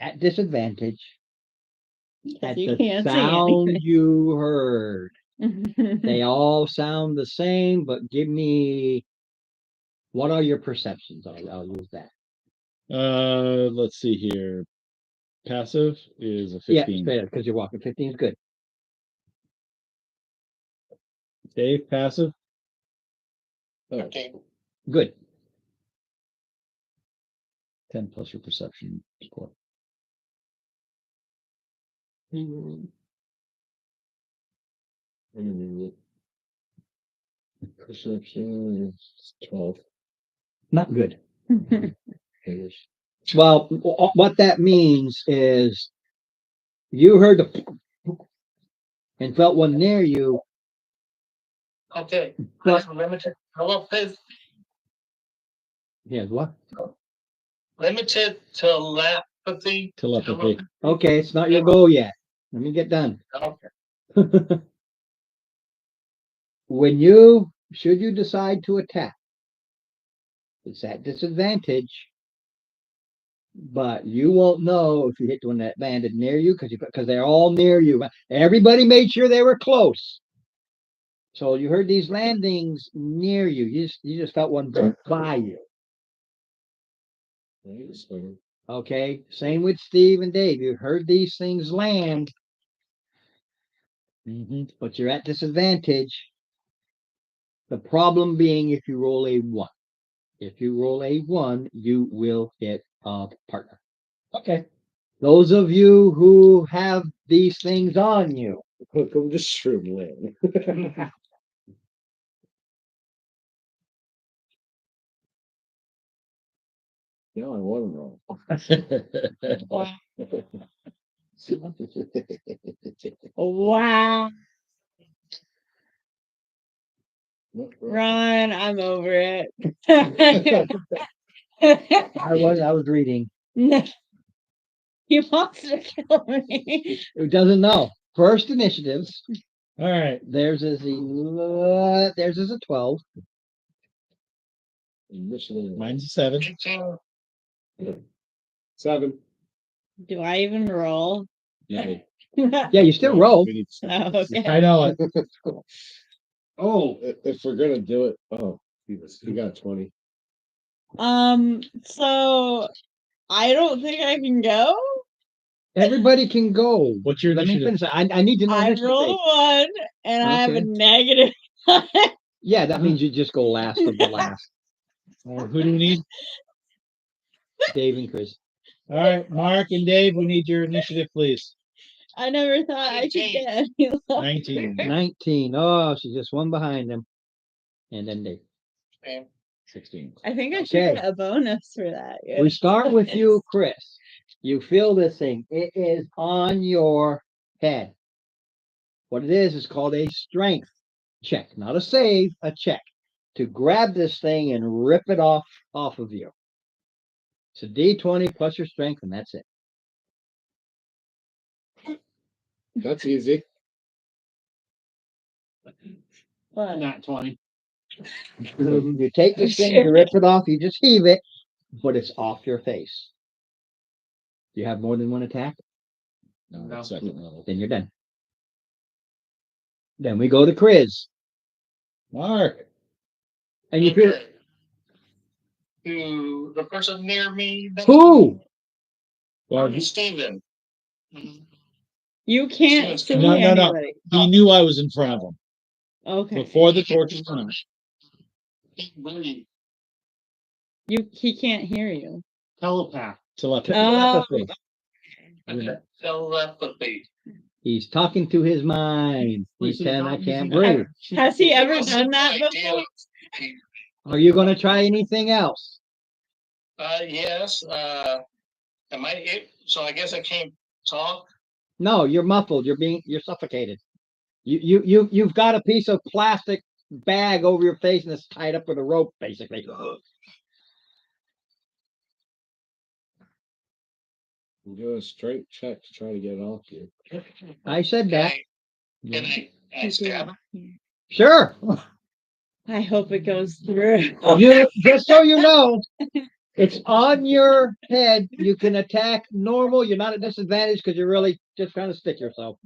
at disadvantage at You the can't say sound anything. you heard. They all sound the same, but give me what are your perceptions? I'll use that. Let's see here. Passive is a 15. Yeah, because you're walking. 15 is good. Dave, passive. 15. Good. 10 plus your perception score. Perception is 12. Not good. Well, what that means is you heard the and felt one near you, Okay, but limited telepathy, yeah, what? limited telepathy. Telepathy. Okay, it's not your goal yet. Let me get done. Okay. When should you decide to attack, it's at disadvantage, but you won't know if you hit one that landed near you because they're all near you. Everybody made sure they were close. So you heard these landings near you. You just felt one by you. Right, so Okay. Same with Steve and Dave. You heard these things land, but you're at disadvantage. The problem being if you roll a 1. If you roll a 1, you will hit a partner. Okay. Those of you who have these things on you, hook 'em to Shroomland. Yeah, I wasn't wrong. Wow. Run, I'm over it. I was reading. He wants to kill me. Who doesn't know? First initiatives. All right. Theirs is a 12. Mine's a 7. 18. 7. Do I even roll? Nay. Yeah, you still No, roll. we need to Oh, stop this. okay. I know it. Oh, If we're gonna do it, he got 20. So I don't think I can go. Everybody can go. what's your Let me initiative? finish. I need to know I initiative. rolled a 1 and I have a Okay. negative. Yeah, that means you just go last of the last. Who do you need? Dave and Chris. All right, Mark and Dave, we need your initiative, please. I never thought I could 19. get any lower. 19. 19. Oh, she's just one behind him. And then Dave. 16. I think I should Okay. get a bonus for that. We start with you, Chris. You feel this thing. It is on your head. What it is called a strength check, not a save, a check to grab this thing and rip it off of you. It's a D20 plus your strength, and that's it. That's easy. What? Not 20. You take this thing, you rip it off, you just heave it, but it's off your face. You have more than one attack, No, No. second level. then you're done. Then we go to Chris. Mark. And you feel Okay. To the person near me. next who? Well, to me, Steven. You can't see No, no, no. anybody. he knew I was in front of him Okay. before the torches went out. Really, He can't hear you. Telepath. Telepathy. Oh. telepathy. He's talking to his mind. He's Wait, so saying, you're I not can't using breathe. Has he ever That's done that the idea. before? Are you going to try anything else? Yes, am I, so I guess I can't talk? No, you're muffled. You're suffocated. You've got a piece of plastic bag over your face and it's tied up with a rope, basically. Do a straight check to try to get it off you. I said Can that. I stab him? Sure. I hope it goes through. Just so you know, it's on your head. You can attack normal. You're not at disadvantage because you're really just trying to stick yourself.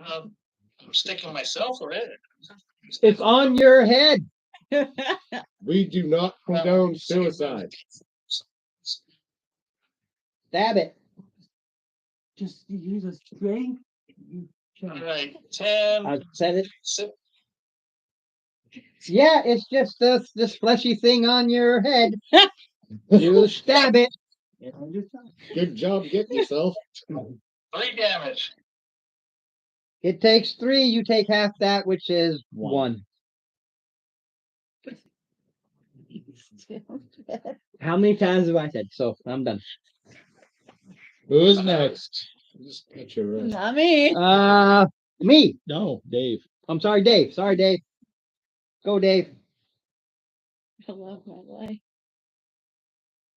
I'm sticking myself or it? It's on your head. We do not condone suicide. Stab it. Just use a strength. All right, 10. I said it. si- Yeah, it's just this fleshy thing on your head. You stab it. Good job getting yourself. 3 damage. It takes 3. You take half that, which is 1. How many times have I said? So I'm done. Who's next? Just catch your wrist. Not me. Me. No, Dave. I'm sorry, Dave. Sorry, Dave. Go, Dave. I love my life.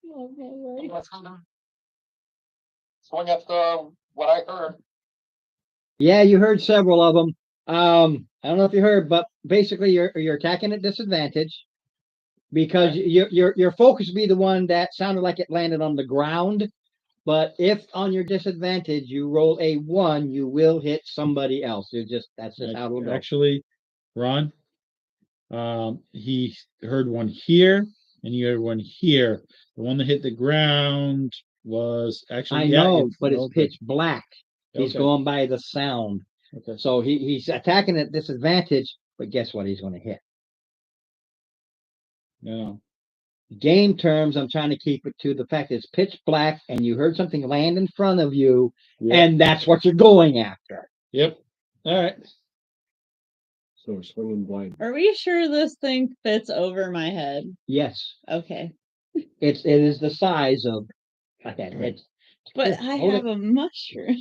Love my life. Swing up the, what I heard. Yeah, you heard several of them. I don't know if you heard, but basically you're attacking at disadvantage because your focus would be the one that sounded like it landed on the ground. But if on your disadvantage you roll a 1, you will hit somebody else. That's just how it'll go. Actually, Ron, he heard one here and you heard one here. The one that hit the ground was actually, I yeah, know, but it's okay. pitch black. He's Okay. going by the sound. Okay. So he's attacking at disadvantage, but guess what? He's going to hit. No. Game terms, I'm trying to keep it to the fact that it's pitch black and you heard something land in front of you, and that's what you're going after. Yep. All right. So we're swinging blind. Are we sure this thing fits over my head? Yes, Okay. it is the size of a head. But Here, I hold have a mushroom.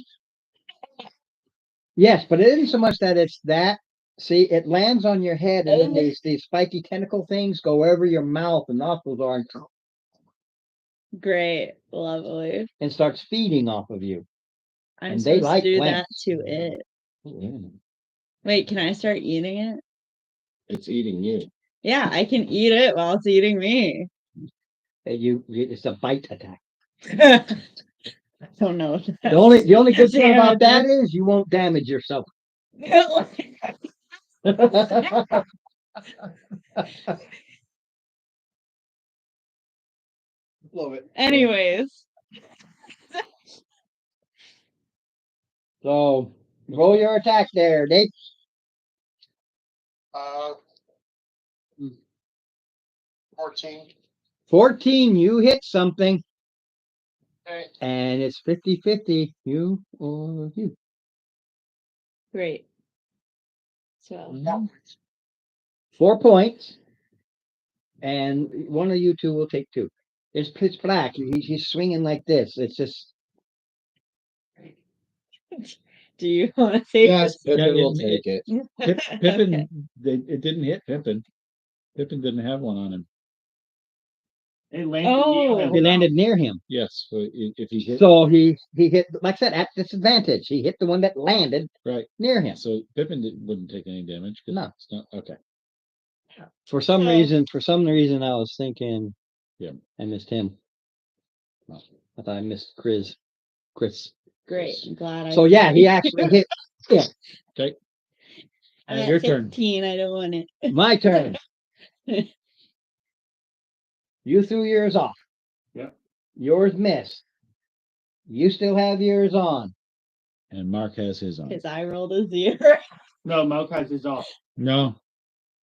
Yes, but it isn't so much that it's that. See, it lands on your head, and then these spiky tentacle things go over your mouth and nostrils are, Great. Lovely. and starts feeding off of you. I'm And they supposed like to do plants. that to it. Wait, can I start eating it? It's eating you. Yeah, I can eat it while it's eating me. It's a bite attack. Don't know. The only good thing Yeah, about that is you won't damage yourself. Love it. Anyways, So roll your attack there, Dave. Uh, 14. 14, you hit something, Okay. and it's 50-50, you or you. great. So 4 points, and one of you two will take 2. It's pitch black. He's swinging like this. It's just do you want to take Yes, this? Pippin will it- take it. Pippin, Okay. it didn't hit Pippin. Pippin didn't have one on him. It landed Oh. near he him. landed near him. Yes, so if he hit, So he hit, like I said, at disadvantage. He hit the one that landed right, near him. so Pippin wouldn't take any damage. 'cause No. it's not, okay. For some So- reason, I was thinking, Yeah. I missed him. I thought I missed Chris. Great. I'm glad I. So yeah, he actually hit. Yeah, I'm at Your turn. 15. I don't want it. my turn. You threw yours off. Yep. Yours missed. You still have yours on. And Mark has his on. Because I rolled a 0. No, Malachi's is off. No,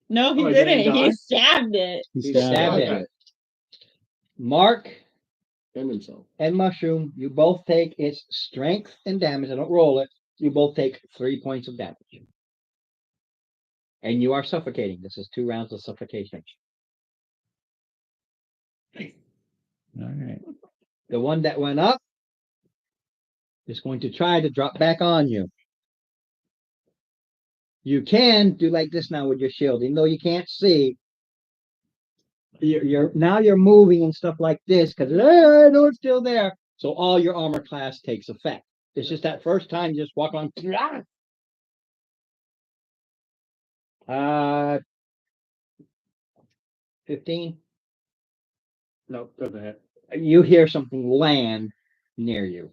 No, he Oh, it didn't didn't. He die? stabbed it. he He stabbed stabbed it. it. Mark And himself. and Mushroom, you both take its strength and damage. I don't roll it. You both take 3 points of damage. And you are suffocating. This is 2 rounds of suffocation. All right. The one that went up is going to try to drop back on you. You can do like this now with your shield, even though you can't see. You're now you're moving and stuff like this because I know it's still there. So all your armor class takes effect. It's just that first time you just walk on. 15. No, doesn't hit. You hear something land near you.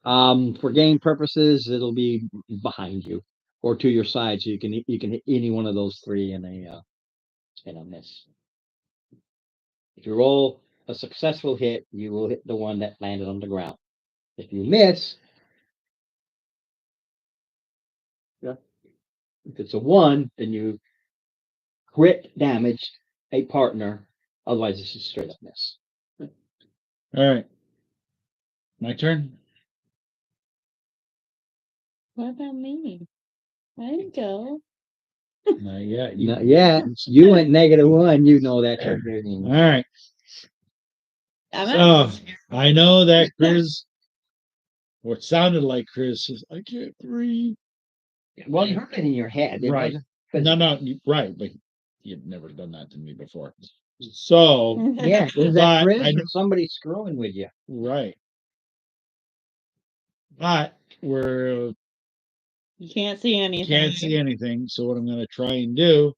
For game purposes, it'll be behind you or to your side, so you can hit any one of those 3 in a miss. If you roll a successful hit, you will hit the one that landed on the ground. If you miss, Yeah. if it's a 1, then you crit damage a partner. Otherwise, it's a straight up miss. All right. My turn. What about me? I didn't go. Not yet. Yeah, you went -1. You know that. All right. I'm So at I know that Chris, what sounded like Chris, says, I can't breathe. Well, you heard it in your head. It Right. wasn't- No, right, but you've never done that to me before. So, Yeah, is But that Chris I or know- somebody screwing with you? right. But we're You can't see anything. can't see anything. So what I'm gonna try and do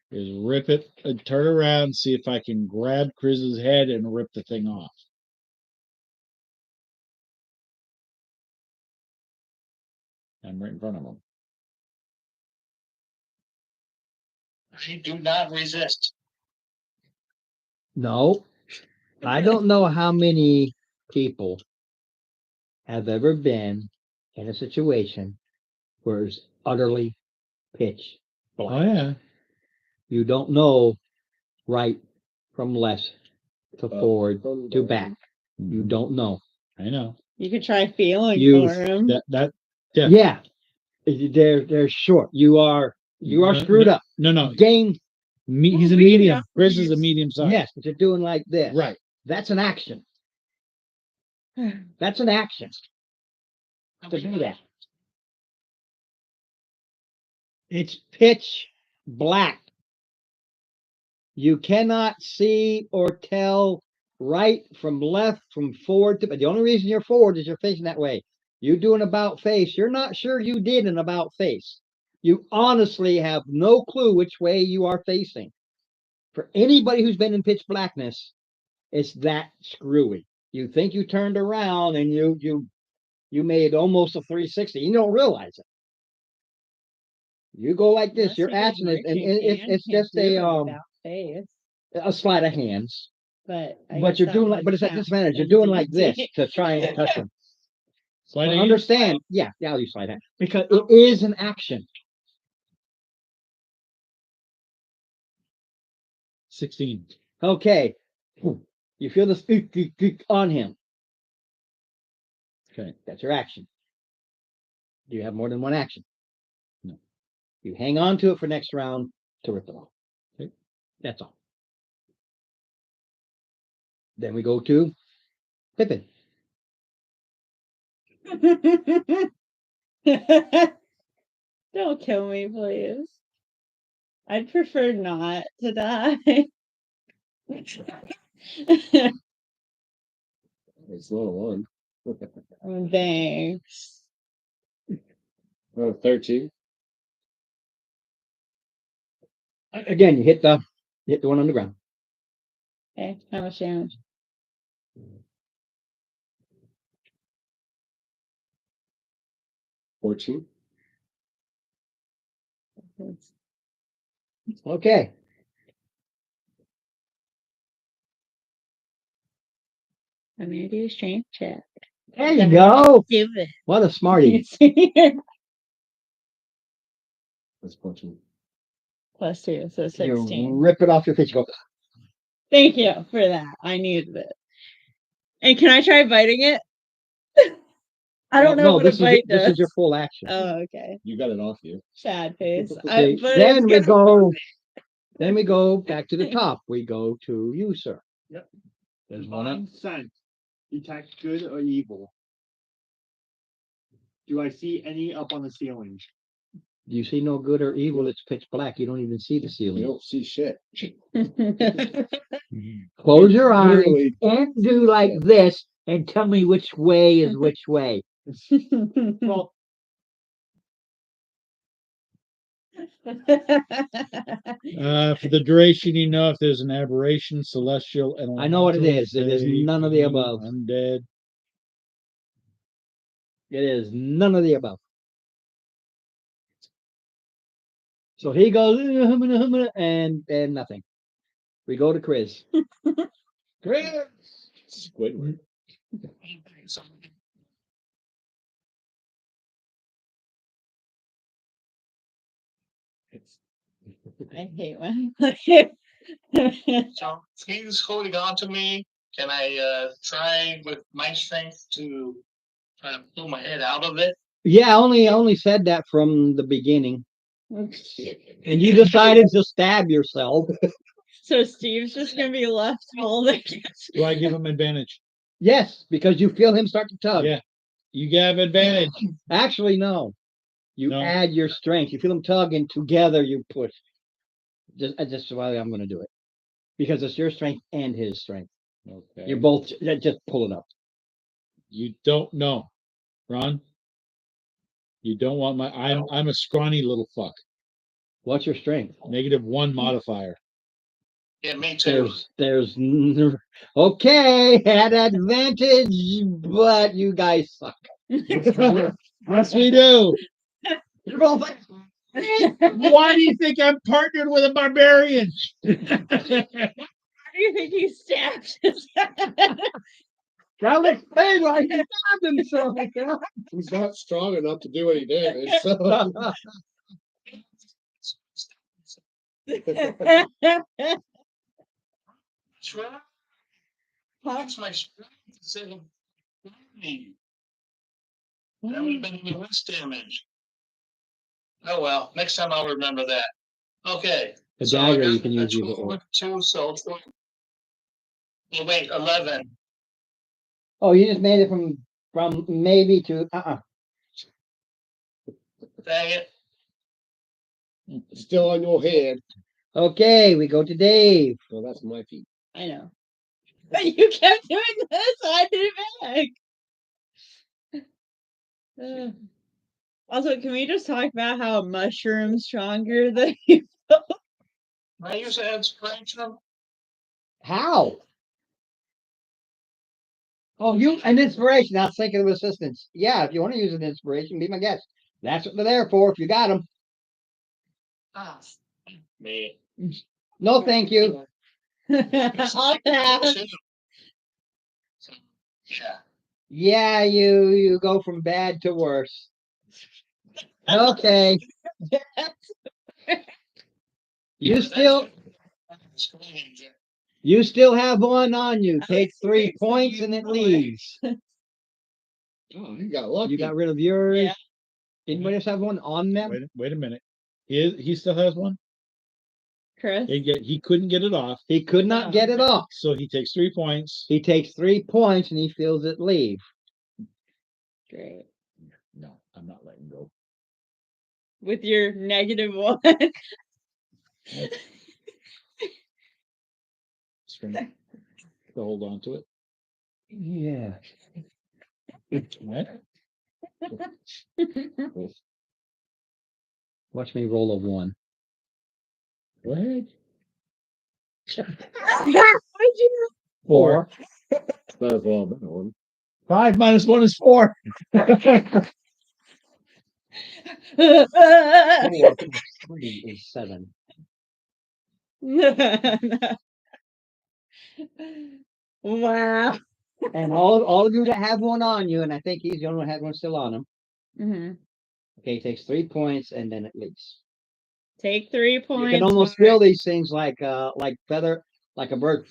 is rip it and turn around, see if I can grab Chris's head and rip the thing off. I'm right in front of him. You do not resist. No, I don't know how many people have ever been in a situation where it's utterly pitch Oh black. yeah. You don't know right from left to forward From to the- back. You don't know. I know. You could try feeling You- for him. That Yeah, they're short. You are No, screwed up. no. Game. He's a we medium. got Chris is a these. medium size. Yes, but you're doing like this. Right. That's an action. That's an action to do that. It's pitch black. You cannot see or tell right from left, from forward to, but the only reason you're forward is you're facing that way. You do an about face. You're not sure you did an about face. You honestly have no clue which way you are facing. For anybody who's been in pitch blackness, it's that screwy. You think you turned around and you made almost a 360. You don't realize it. You go like this, Unless your you did action is, and marching it's can't just do it a without face, sleight of hands. but I But guess you're that doing like, would but it's at count disadvantage. You're as doing like this easy. to try and touch him. Slide But hand, understand, yeah, I'll use slide hand because it is an action. 16. Okay, you feel this on him. Okay. That's your action. Do you have more than one action? No. You hang on to it for next round to rip it off. Okay. That's all. Then we go to Pippin. Don't kill me, please. I'd prefer not to die. It's not a 1. Thanks. 13. Again, you hit the one on the ground. Okay, how much damage? 14. Okay. I'm gonna do a strength check. There you go. Give it. What a smarty. That's 14. Plus 2, so You 16. rip it off your face. You go, Thank you for that. I needed it. And can I try biting it? I don't know no, what this a bite this does. is your full action. Oh, okay. You got it off you. Sad face. See, But then it's we gonna- go. Then we go back to the top. We go to you, sir. There's one up. Divine scent. Detect good or evil. Do I see any up on the ceiling? Do you see no good or evil? It's pitch black. You don't even see the You ceiling. don't see shit. Close your eyes Literally, and do like this and tell me which way is which way. Well, For the duration, you know if there's an aberration, celestial, and I know what it elemental, is. It is fey, none of the fiend, above. Undead. It is none of the above. So he goes and nothing. We go to Chris. Squidward. I hate when So if he's holding on to me, can I try with my strength to try to pull my head out of it? Yeah, I only said that from the beginning. And you decided to stab yourself. So Steve's just gonna be left holding it. Do I give him advantage? Yes, because you feel him start to tug. Yeah. You have advantage. Actually, no. You No. add your strength. You feel him tug, and together you push. Just why I'm going to do it, because it's your strength and his strength. Okay. You're both just pull it up. You don't know, Ron. You don't want my. I'm a scrawny little fuck. What's your strength? -1 modifier. Yeah, me too. Okay, had advantage, but you guys suck. Yes, we do. You're both like, Why do you think I'm partnered with a barbarian? How do you think he stabbed his head? that'll explain why he stabbed himself. He's not strong enough to do any damage. So Sure. That's my strength. That would have been even less damage. Oh well, next time I'll remember that. Okay. The so I dagger you got can a use either 12 or. with 2, so 12. Oh, wait, 11. Oh, you just made it from maybe to Dang it. it's still on your head. Okay, we go to Dave. Well, that's my feet. I know. But you kept doing this, so I did it back. Also, can we just talk about how a mushroom's stronger than you? I use inspiration. How? Oh, you an inspiration. I was thinking of assistance. Yeah, if you want to use an inspiration, be my guest. That's what they're there for. If you got them. Me. No, thank you. I'll pass. Yeah. Yeah, you go from bad to worse. Okay. You still have one on you. Take 3 points and it leaves. Oh, you got lucky. You got rid of yours. Yeah. Anybody else have one on them? Wait a minute. He still has one? Chris. He couldn't get it off, He could not get it off. so he takes 3 points. He takes 3 points and he feels it leave. Great. No, I'm not letting go. With your -1. String. To hold on to it. Yeah. Right? Watch me roll a 1. Go ahead. Why'd you 4. Might as well have been one. 5 minus 1 is 4. 3 is 7. Wow. And all of you that have one on you, and I think he's the only one that had one still on him. hmm Okay, he takes 3 points and then it leaves. Take 3 You points. can almost feel these things like feather, like a bird.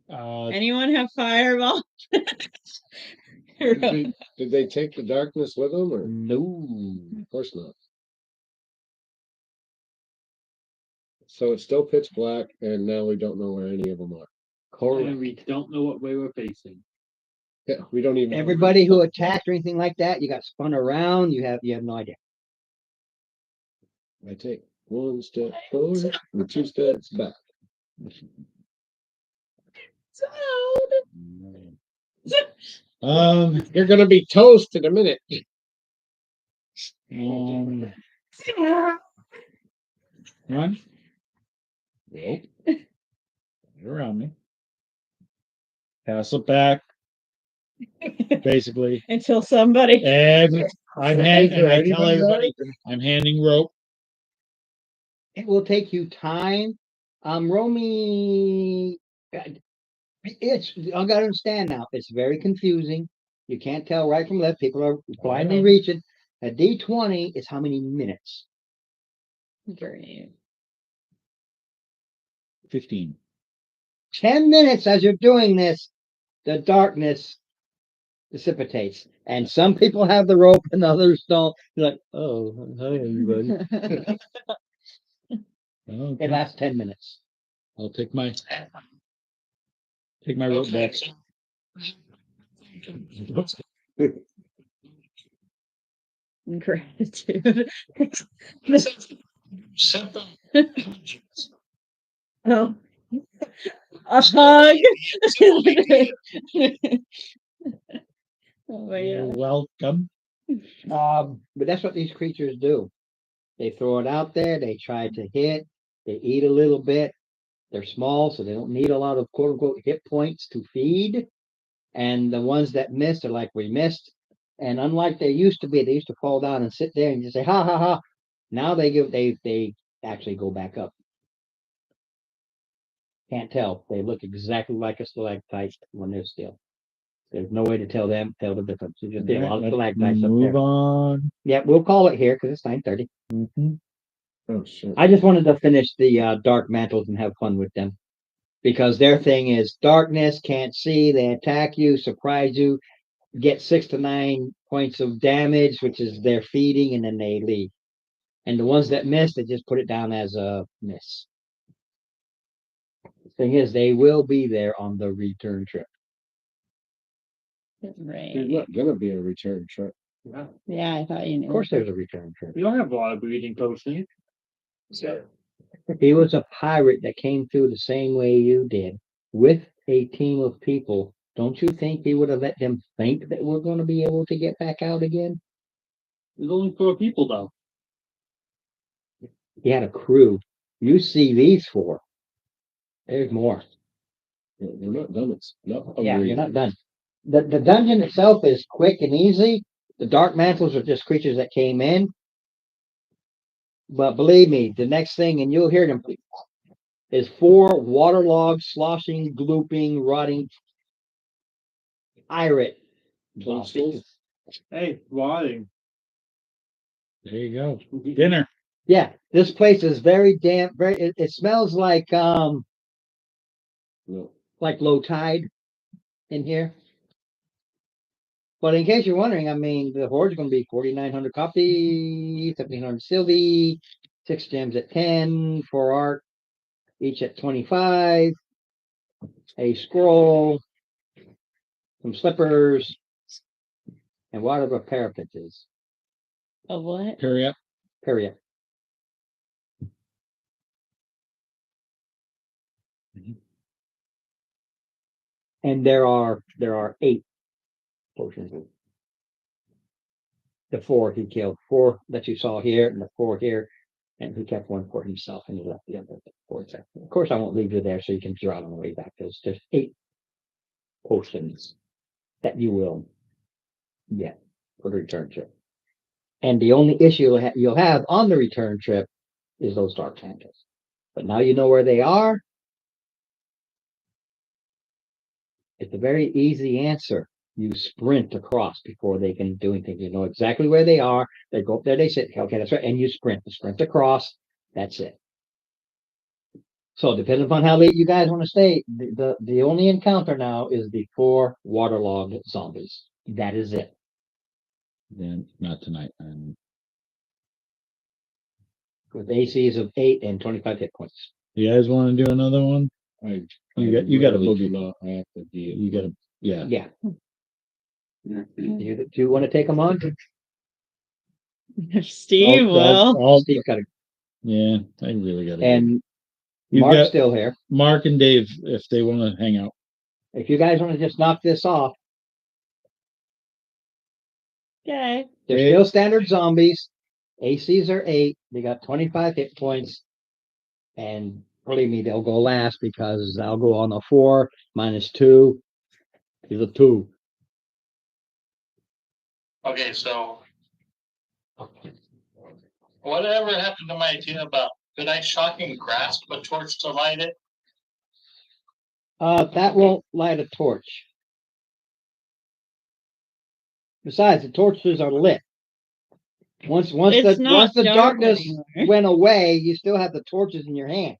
Anyone have fireball? Did they take the darkness with them, or No. of course not? So it's still pitch black, and now we don't know where any of them are. And we don't know what way we're facing. Yeah, we don't even. Everybody who attacked or anything like that, you got spun around. You have no idea. I take 1 step forward and 2 steps back. You're gonna be toast in a minute. Run. Nope. You're around me. Pass it back. Basically. Until somebody. And I tell Anybody everybody I'm handing rope. It will take you time. Romy, I gotta understand now. It's very confusing. You can't tell right from left. People are blindly know. reaching. A D20 is how many minutes? Great. 15. 10 minutes as you're doing this, the darkness dissipates. And some people have the rope and others don't. You're like, oh, hi everybody. Okay. It lasts 10 minutes. I'll take my rope back. Gratitude. Oh. A hug. Oh my You're God. welcome. But that's what these creatures do. They throw it out there. They try to hit. They eat a little bit. They're small, so they don't need a lot of quote unquote hit points to feed. And the ones that missed are like, we missed. And unlike they used to be, they used to fall down and sit there and just say, ha ha ha. Now they actually go back up. Can't tell. They look exactly like a stalactite when they're still. There's no way to tell the difference. You just see a lot of Let's stalactites up move there. on. Yeah, we'll call it here because it's 9:30. Oh shit! I just wanted to finish the dark mantles and have fun with them. Because their thing is darkness, can't see, they attack you, surprise you, get 6 to 9 points of damage, which is their feeding, and then they leave. And the ones that miss, they just put it down as a miss. The thing is, they will be there on the return trip. There's Right. not gonna be a return trip. Yeah, I thought you knew. Of course, there's a return trip. We don't have a lot of breeding potions. So, He was a pirate that came through the same way you did with a team of people. Don't you think he would have let them think that we're going to be able to get back out again? There's only 4 people though. He had a crew. You see these 4. There's more. We're not done. It's not. Yeah, you're not done. The dungeon itself is quick and easy. The dark mantles are just creatures that came in. But believe me, the next thing, and you'll hear them, is 4 waterlogged, sloshing, glooping, rotting pirate zombies. Hey, rotting. There you go. Dinner. Yeah, this place is very damp. It smells like No. low tide in here. But in case you're wondering, I mean, the horde's going to be 4,900 copy, 1,700 Sylvie, 6 gems at 10, 4 art, each at 25, a scroll, some slippers, and whatever parapet is. Of what? Hurry up. Period. And there are 8 potions. The 4 he killed, 4 that you saw here, and the 4 here, and he kept 1 for himself, and he left the other 4 there. Of course, I won't leave you there, so you can draw on the way back. There's 8 potions that you will get for the return trip. And the only issue you'll have on the return trip is those dark mantles. But now you know where they are. It's a very easy answer. You sprint across before they can do anything. You know exactly where they are. They go up there, they sit. Okay, that's right. And you sprint. You sprint across. That's it. So depending upon how late you guys want to stay, the only encounter now is the 4 waterlogged zombies. That is it. Then not tonight. With ACs of 8 and 25 hit points. You guys want to do another one? I You got a really do boogie. not have to be. You got a yeah. Yeah. Do you want to take them on? Steve will. Steve got it. Yeah, I really got it. And You've Mark's got still here. Mark and Dave if they want to hang out. If you guys want to just knock this off, Okay. they're still standard zombies. ACs are 8. They got 25 hit points. And believe me, they'll go last because I'll go on a 4 minus 2 is a 2. Okay, so whatever happened to my idea about could I shocking grasp a torch to light it? That won't light a torch. Besides, the torches are lit. Once It's not the dark darkness anymore. went away, you still have the torches in your hand.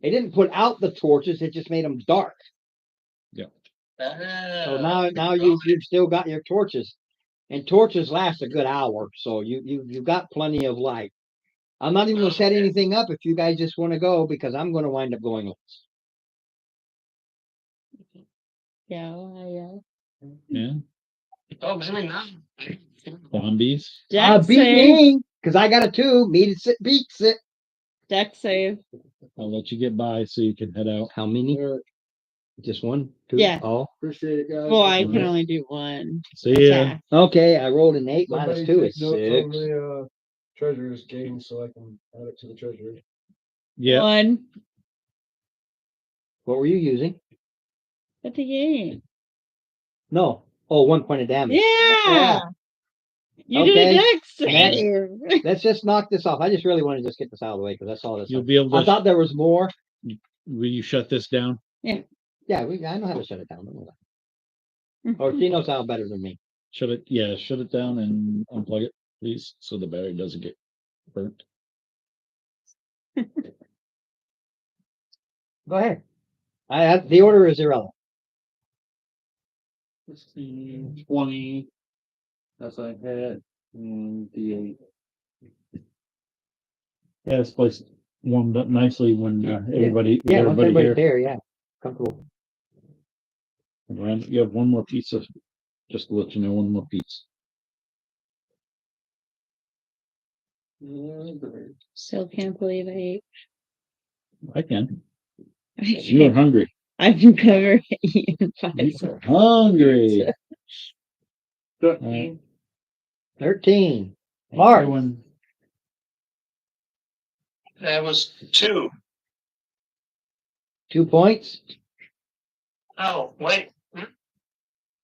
They didn't put out the torches; it just made them dark. So now you've still got your torches, and torches last a good hour, so you've got plenty of light. I'm not even gonna set anything up if you guys just want to go because I'm gonna wind up going last. Yeah. Yeah. Oh, maybe not. Zombies. Deck Beat save. me because I got a 2. Me to sit beats it. Deck save. I'll let you get by so you can head out. How many? All right, Just 1, 2. Yeah. Oh, appreciate it, guys. Well, I can Mhm. only do 1. See ya. attack. okay. I rolled an 8 minus Somebody 2 take is notes 6. on the treasures game so I can add it to the treasury. Yeah. 1 What were you using? at the game. No. Oh, 1 point of damage. Yeah. You Okay, did a deck next. save. Let's just knock this off. I just really want to just get this out of the way because that's all this. You'll be able I to. thought there was more. Will you shut this down? Yeah, I know how to shut it down. Don't worry about it. Or she knows how better than me. Shut it. Yeah, shut it down and unplug it, please, so the battery doesn't get burnt. Go ahead. The order is irrelevant. 16, 20. That's what I had. And the 8. Yeah, this place warmed up nicely when everybody Yeah, once everybody everybody's here. there, yeah. Comfortable. Around, you have one more pizza. Just to let you know, one more pizza. Still can't believe I ate. I can. I You're can't- hungry. I've never eaten 5 You're hungry. 13. 13. Mark. Everyone- That was 2. 2 points. Oh, wait.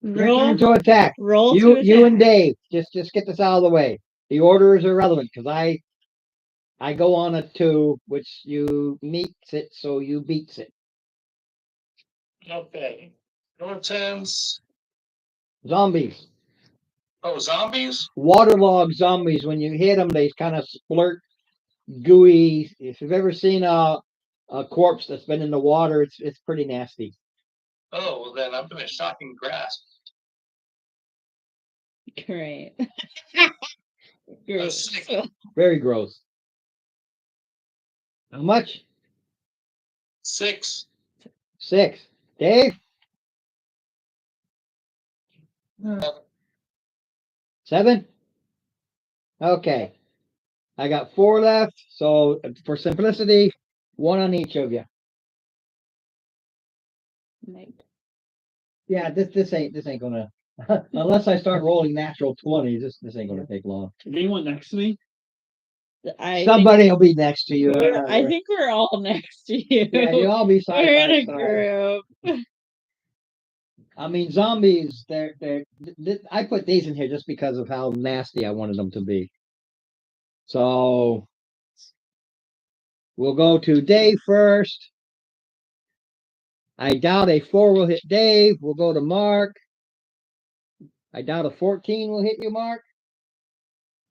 Your Roll, turn to attack. roll to You and attack. Dave. Just get this out of the way. The order is irrelevant because I go on a 2, which you meets it, so you beats it. Okay. Militants. Zombies. Oh, zombies? Waterlogged zombies. When you hit them, they kind of splurt gooey. If you've ever seen a corpse that's been in the water, it's pretty nasty. Oh, well then I'm gonna shocking grasp. Great. That's Gross. sick. Very gross. How much? 6. 6. Dave? 7? Okay. I got 4 left. So for simplicity, 1 on each of you. Nice. Yeah, this ain't gonna unless I start rolling natural 20s, this ain't gonna take long. Is anyone next to me? I Somebody will be next to you. I think we're all next to you. Yeah, you all be side We're in by a side. group. I mean, zombies. I put these in here just because of how nasty I wanted them to be. So we'll go to Dave first. I doubt a 4 will hit Dave. We'll go to Mark. I doubt a 14 will hit you, Mark.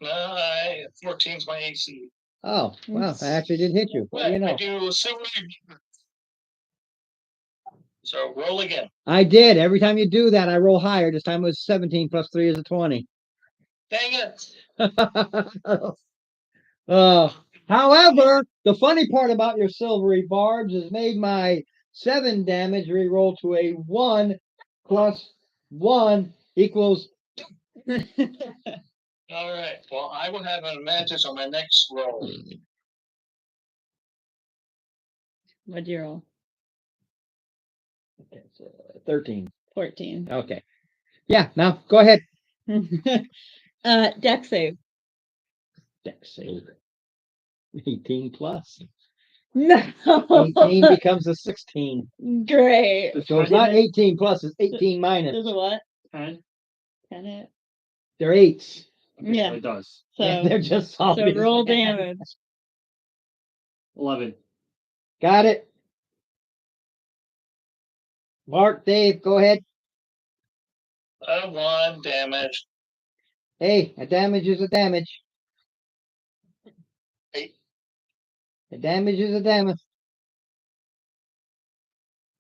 14's my AC. Oh, wow, I actually did hit you. What do you I know? do silver. So roll again. I did. Every time you do that, I roll higher. This time it was 17 plus 3 is a 20. Dang it. However, the funny part about your silvery barbs is made my 7 damage re-roll to a 1 plus 1 equals. All right. Well, I will have an advantage on my next roll. What'd you roll? 13. 14. Okay. Yeah, now go ahead. Dex save. Dex save. 18 plus. No. 18 becomes a 16. Great. So it's not 18 plus, it's 18 minus. There's a what? 10? 10 it. They're 8s. Okay, Yeah. so it does. So, Yeah, they're just so zombies. roll damage. 11. Got it. Mark, Dave, go ahead. 1 damage. Hey, a damage is a damage. Eight. A damage is a damage.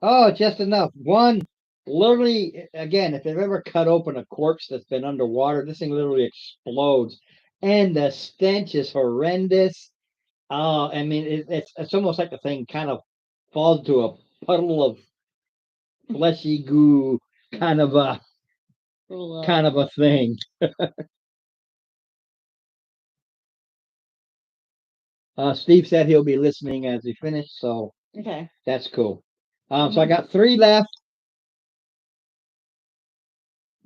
Oh, just enough. 1, literally, again, if they've ever cut open a corpse that's been underwater, this thing literally explodes. And the stench is horrendous. I mean, it's almost like the thing kind of falls to a puddle of fleshy goo, kind of a Roll up. kind of a thing. Steve said he'll be listening as we finish, so Okay. that's cool. So I got 3 left.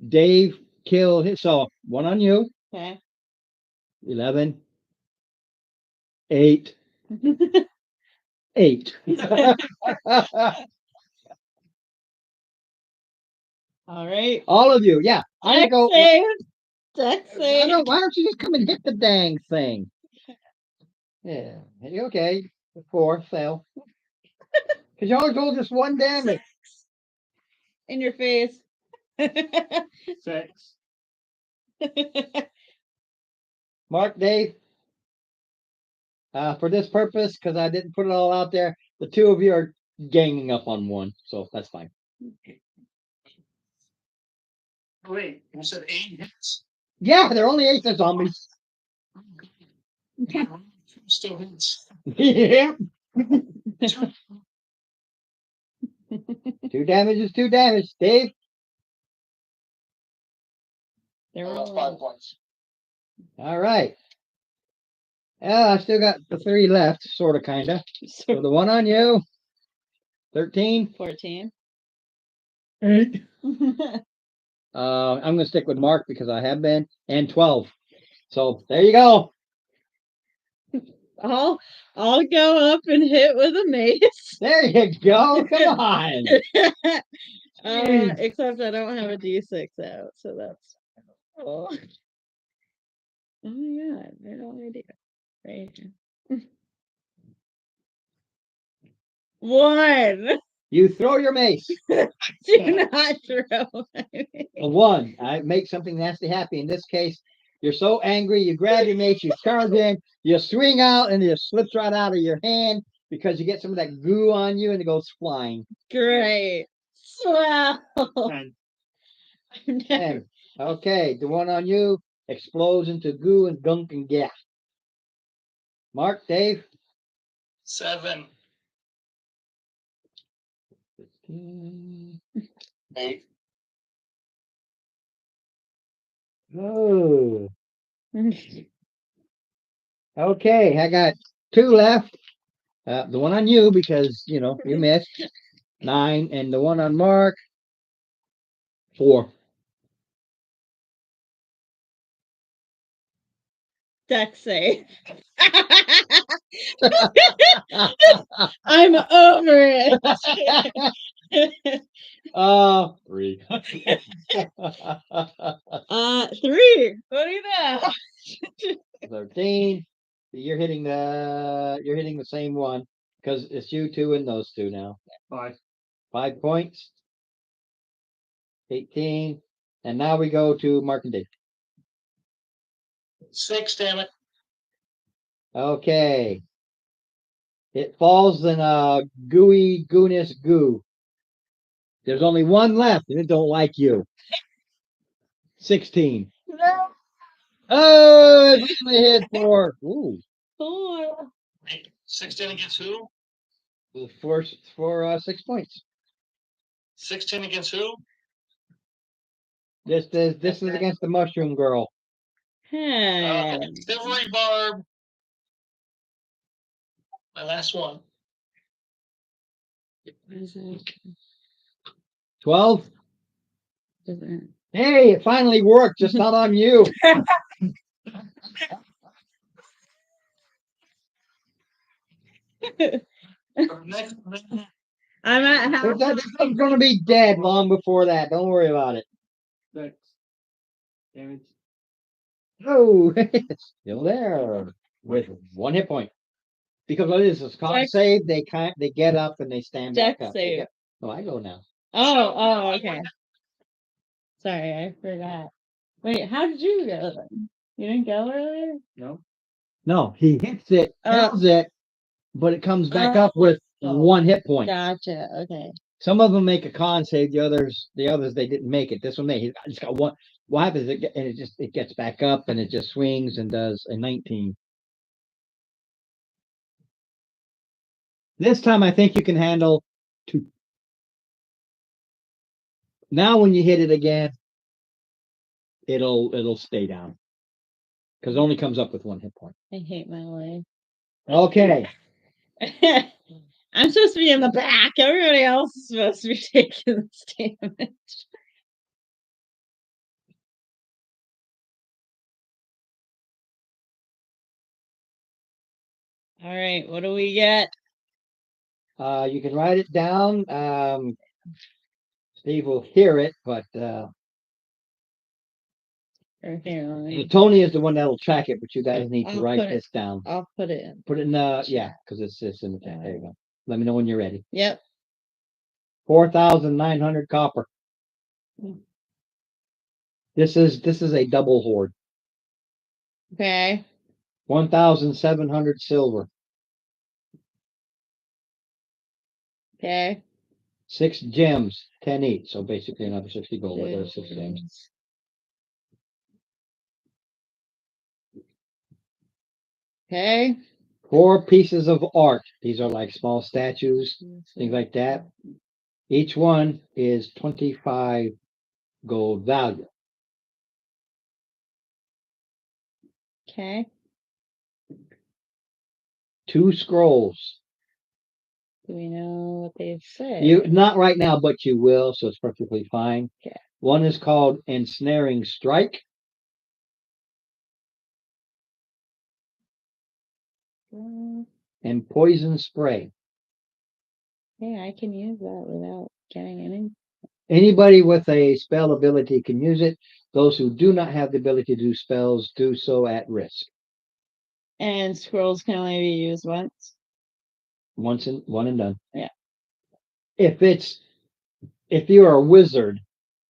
Dave killed his, so 1 on you. Okay. 11. 8. 8. All right. All of you, yeah. I Dex go. save. Dex Why save. don't you just come and hit the dang thing? Yeah. Okay. 4 fail. Because you always roll just 1 damage. In your face. 6. Mark, Dave. For this purpose, because I didn't put it all out there, the 2 of you are ganging up on 1, so that's fine. Wait, you said 8 hits? Yeah, they're only 8 zombies. Still hits. Yeah. 2 damage is 2 damage. Dave. They're That's all 5 points. All right. I still got the 3 left, sort of, kind of. So the 1 on you. 13. 14. 8. I'm going to stick with Mark because I have been, and 12. So there you go. I'll go up and hit with a mace. There you go. Come on. Jeez. Except I don't have a D6 out, so that's. Oh, oh my god, I don't idea. Right here. 1. You throw your mace. Do not throw. A 1. I make something nasty happy. In this case, you're so angry, you grab your mace, you charge in, you swing out, and it slips right out of your hand because you get some of that goo on you and it goes flying. Great. Swell. And, okay, the one on you explodes into goo and gunk and gas. Mark, Dave. 7. 8. Oh. Okay, I got 2 left. The one on you because you know you missed 9, and the one on Mark 4. Deck save. I'm over it. 3. 3. What do you know? 13. You're hitting the same one because it's you 2 and those 2 now. 5. 5 points. 18. And now we go to Mark and Dave. 6, damn it. Okay. It falls in a gooey gooness goo. There's only one left and it don't like you. 16. No. Oh, it's my head 4. Ooh. 4. 16 against who? For 6 points. 16 against who? This is against the mushroom girl. Silvery Barb. My last one. 12. Hey, it finally worked, just not on you. Next, I'm at half. This one's gonna be dead long before that. Don't worry about it. 6. Damage. Oh, still there with 1 hit point. Because what it is con Dex- save, they get up and they stand back Dex up. save. Oh, I go now. Oh, okay. Sorry, I forgot. Wait, how did you go then? You didn't go earlier? No. No, he hits it, kills it, but it comes back up with Oh. 1 hit point. Gotcha. Okay. Some of them make a con save, the others they didn't make it. This one made. It's got 1. What happens? It gets back up and it just swings and does a 19. This time I think you can handle 2. Now when you hit it again, it'll stay down because it only comes up with 1 hit point. I hate my life. Okay. I'm supposed to be in the back. Everybody else is supposed to be taking this damage. All right, what do we get? You can write it down. Steve will hear it, but Right here, let me- Tony is the one that'll track it. But you guys need to I'll write put it- this down. I'll put it in. Put it in because it's in the chat. There you go. Let me know when you're ready. Yep. 4,900 copper. Mm. This is a double hoard. Okay. 1,700 silver. Okay. 6 gems, 10 each. So basically another 60 gold. But there's 6 gems. Okay. 4 pieces of art. These are like small statues, things like that. Each one is 25 gold value. Okay. 2 scrolls. Do we know what they say? You not right now, but you will, so it's perfectly fine. Okay. One is called Ensnaring Strike. and poison spray. Yeah, I can use that without getting any. Anybody with a spell ability can use it. Those who do not have the ability to do spells do so at risk. And scrolls can only be used once. One and done. Yeah. If you're a wizard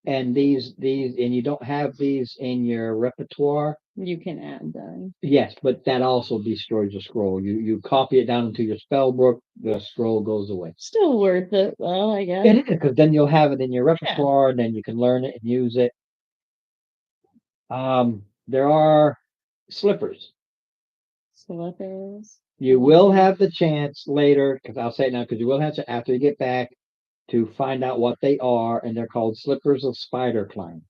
and these and you don't have these in your repertoire, You can add them. yes, but that also destroys the scroll. You copy it down into your spell book, the scroll goes away. Still worth it though, I guess. It is, because then you'll have it in your repertoire, and then you can learn it and use it. There are slippers. Slippers. You will have the chance later, because I'll say it now, because you will have to, after you get back, to find out what they are, and they're called slippers of spider climb.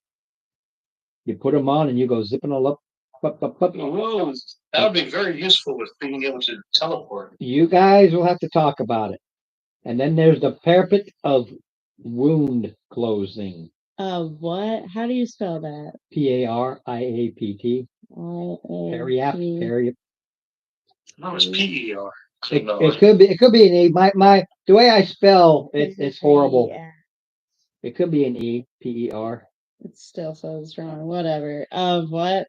You put them on and you go zipping all up. Whoa, that would be very useful with being able to teleport. You guys will have to talk about it. And then there's the parapet of wound closing. What? How do you spell that? Pariapt. Pariapt. No, it's PER. It could be an E. My the way I spell it's horrible. Yeah. It could be an E, PER. It still says wrong. Whatever. What?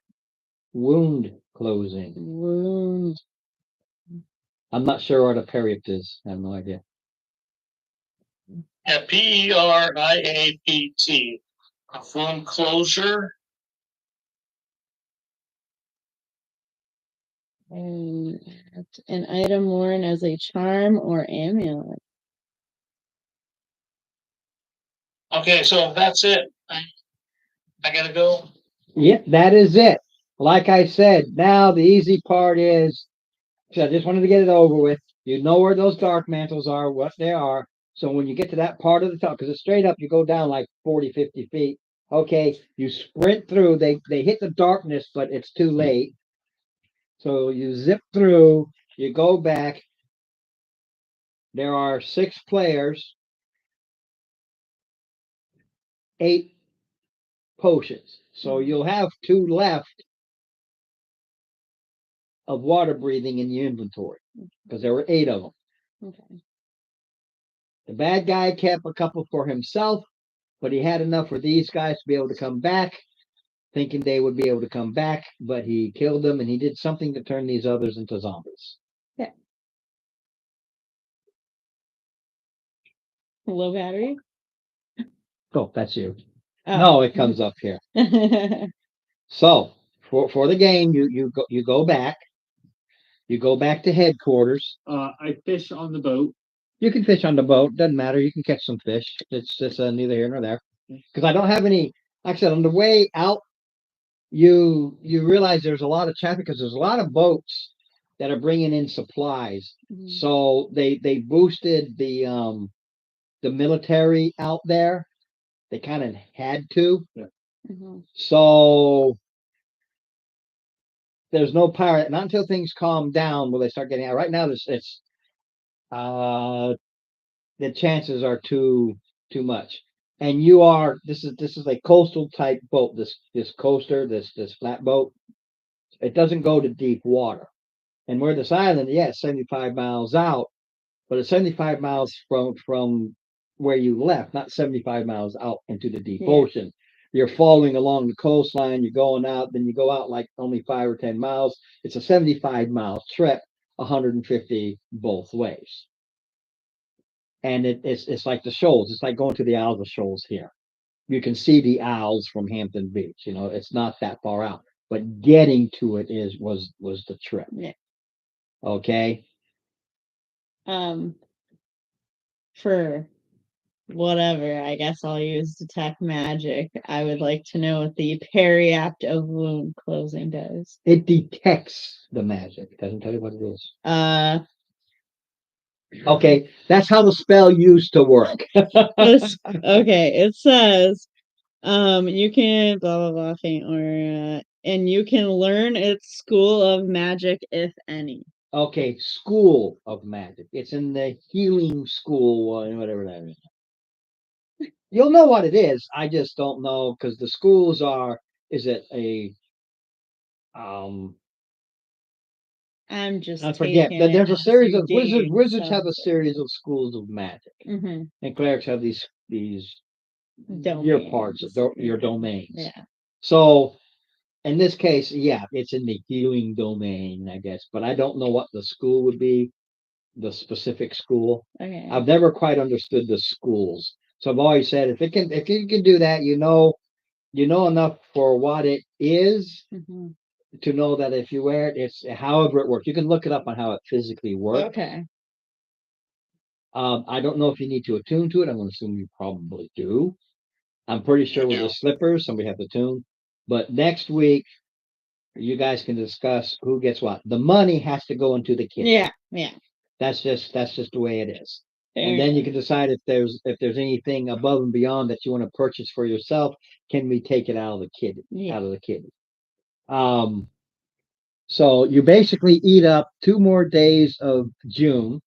Wound closing. Wound. I'm not sure what a periapt is. I have no idea. Yeah, PERIAPT. A phone closure. And an item worn as a charm or amulet. Okay, so that's it. I gotta go. Yep, that is it. Like I said, now the easy part is, so I just wanted to get it over with. You know where those dark mantles are, what they are. So when you get to that part of the top, because it's straight up, you go down like 40, 50 feet. Okay, you sprint through, they hit the darkness, but it's too late. So you zip through, you go back. There are 6 players, 8 potions. So you'll have 2 left of water breathing in your inventory, because there were 8 of them. Okay. The bad guy kept a couple for himself, but he had enough for these guys to be able to come back, thinking they would be able to come back, but he killed them, and he did something to turn these others into zombies. Low battery? Oh, that's you. Oh. No, it comes up here. So for the game, you go back. You go back to headquarters. I fish on the boat. You can fish on the boat. Doesn't matter. You can catch some fish. It's just neither here nor there. Because I don't have any. Like I said, on the way out, you realize there's a lot of traffic because there's a lot of boats that are bringing in supplies. Mhm. So they boosted the military out there. They kind of had to. Mhm. So there's no pirate. Not until things calm down will they start getting out. Right now, the chances are too much. And this is a coastal type boat. This coaster, this flat boat. It doesn't go to deep water. And where this island, yeah, it's 75 miles out, but it's 75 miles from where you left, not 75 miles out into the deep Yeah. ocean. You're following along the coastline, you're going out, then you go out like only 5 or 10 miles. It's a 75-mile trip, 150 both ways. And it's like the shoals. It's like going to the Isles of Shoals here. You can see the Isles from Hampton Beach. You know, it's not that far out, but getting to it was the trip. Yeah. Okay. For whatever, I guess I'll use detect magic. I would like to know what the periapt of wound closing does. It detects the magic. It doesn't tell you what it is. Okay, that's how the spell used to work. Okay, it says you can blah blah blah faint or and you can learn its school of magic if any. Okay, school of magic. It's in the healing school, whatever that is. You'll know what it is. I just don't know because the schools are. Is it a I'm just. I forget taking that it there's a as series you of wizards. gain Wizards have a something. series of schools of magic, Mhm. and clerics have these your parts of Domains. your domains. Yeah. So in this case, yeah, it's in the healing domain, I guess, but I don't know what the school would be, the specific school. Okay. I've never quite understood the schools. So I've always said if you can do that, you know enough for what it is Mhm. to know that if you wear it, it's however it works. You can look it up on how it physically works. Okay. I don't know if you need to attune to it. I'm going to assume you probably do. I'm pretty sure You with the do. slippers, somebody have to tune. But next week, you guys can discuss who gets what. The money has to go into the kid. Yeah. Yeah. That's just the way it is. Fair And then you enough. can decide if there's anything above and beyond that you want to purchase for yourself. Can we take it out of the kid? Yeah. Out of the kid. So you basically eat up 2 more days of June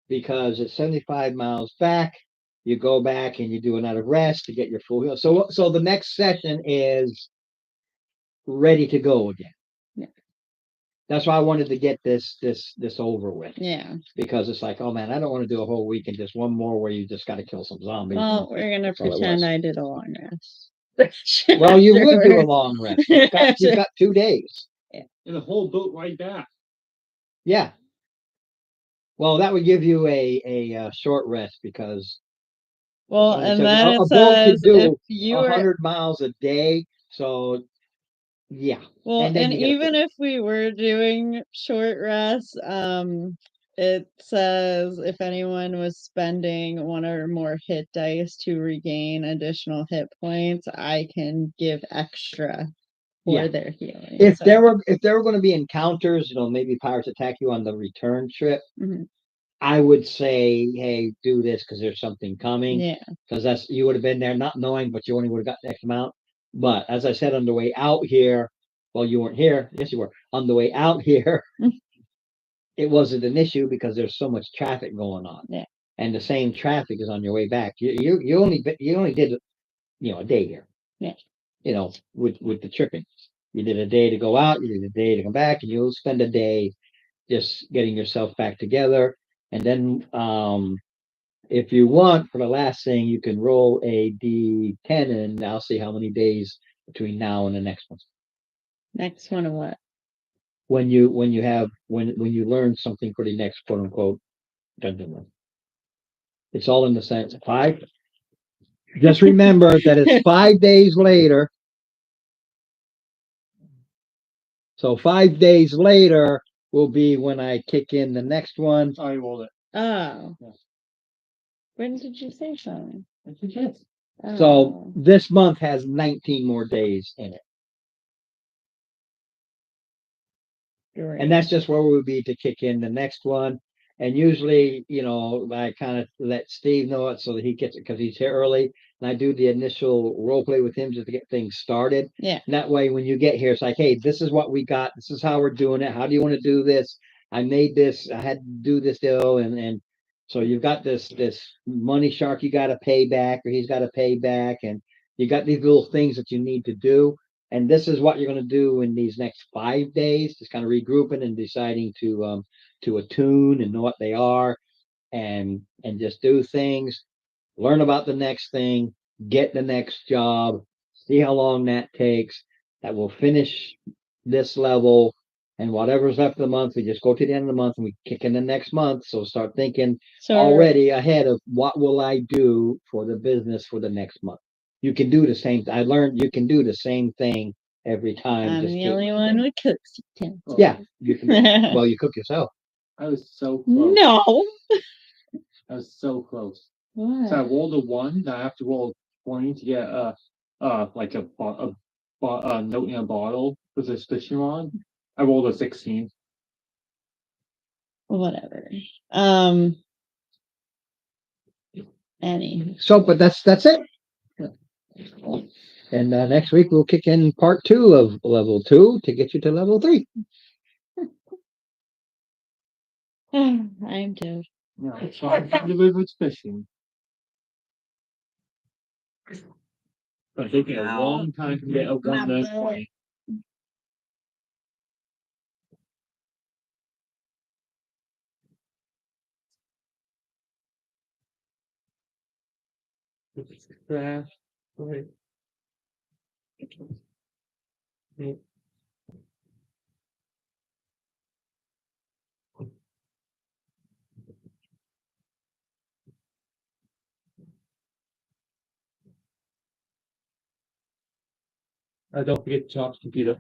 because it's 75 miles back. You go back and you do another rest to get your full heal. So the next session is ready to go again. Yeah. That's why I wanted to get this over with. Yeah. Because it's like, oh man, I don't want to do a whole week and just one more where you just got to kill some zombies. Well, we're gonna That's all it pretend was. I did a long rest. Well, you would do a Afterwards. long rest. You've got 2 days. And the whole boat right back. Yeah. Well, that would give you a short rest because Well, like I and said, then a it boat can says if do you were 100 miles a day. So yeah. well, And then and you get a even if we were doing short rests, it says if anyone was spending one or more hit dice to regain additional hit points, I can give extra for Yeah. their healing. If So, there were going to be encounters, maybe pirates attack you on the return trip, mhm. I would say, hey, do this because there's something coming. Yeah. Because you would have been there not knowing, but you only would have got the X amount. But as I said on the way out here, well, you weren't here. Yes, you were. On the way out here, it wasn't an issue because there's so much traffic going on. Yeah. And the same traffic is on your way back. You only did a day here. Yeah. With the tripping. You did a day to go out, you did a day to come back, and you'll spend a day just getting yourself back together. And then if you want, for the last thing, you can roll a D10 and I'll see how many days between now and the next one. Next one of what? When you learn something for the next quote unquote dungeon run. It's all in the sense of 5. Just remember that it's 5 days later. So 5 days later will be when I kick in the next one. I rolled it. Oh. Yeah. When did you say something? So Oh. this month has 19 more days in it. Great. And that's just where we would be to kick in the next one. And usually, I kind of let Steve know it so that he gets it because he's here early. And I do the initial role play with him just to get things started. Yeah. And that way, when you get here, it's like, hey, this is what we got. This is how we're doing it. How do you want to do this? I made this. I had to do this deal. And so you've got this money shark you got to pay back, or he's got to pay back. And you got these little things that you need to do. And this is what you're going to do in these next 5 days, just kind of regrouping and deciding to attune and know what they are and just do things, learn about the next thing, get the next job, see how long that takes. That will finish this level. And whatever's left of the month, we just go to the end of the month and we kick in the next month. So start thinking So already ahead of what will I do for the business for the next month. You can do the same. I learned you can do the same thing every time. I'm just the to- only one with cooks utensils. Yeah, you can. Well, you cook yourself. I was so close. No. I was so close. What? So I rolled a 1. Now I have to roll 20 to get like a note in a bottle with a fishing rod. I rolled a 16. Whatever. Any. So, but that's it. And next week we'll kick in part 2 of level 2 to get you to level 3. I'm toad. No, it's not the river's fishing. But taking a long time to get a 1 point. Crash. Right. Don't forget to charge the computer.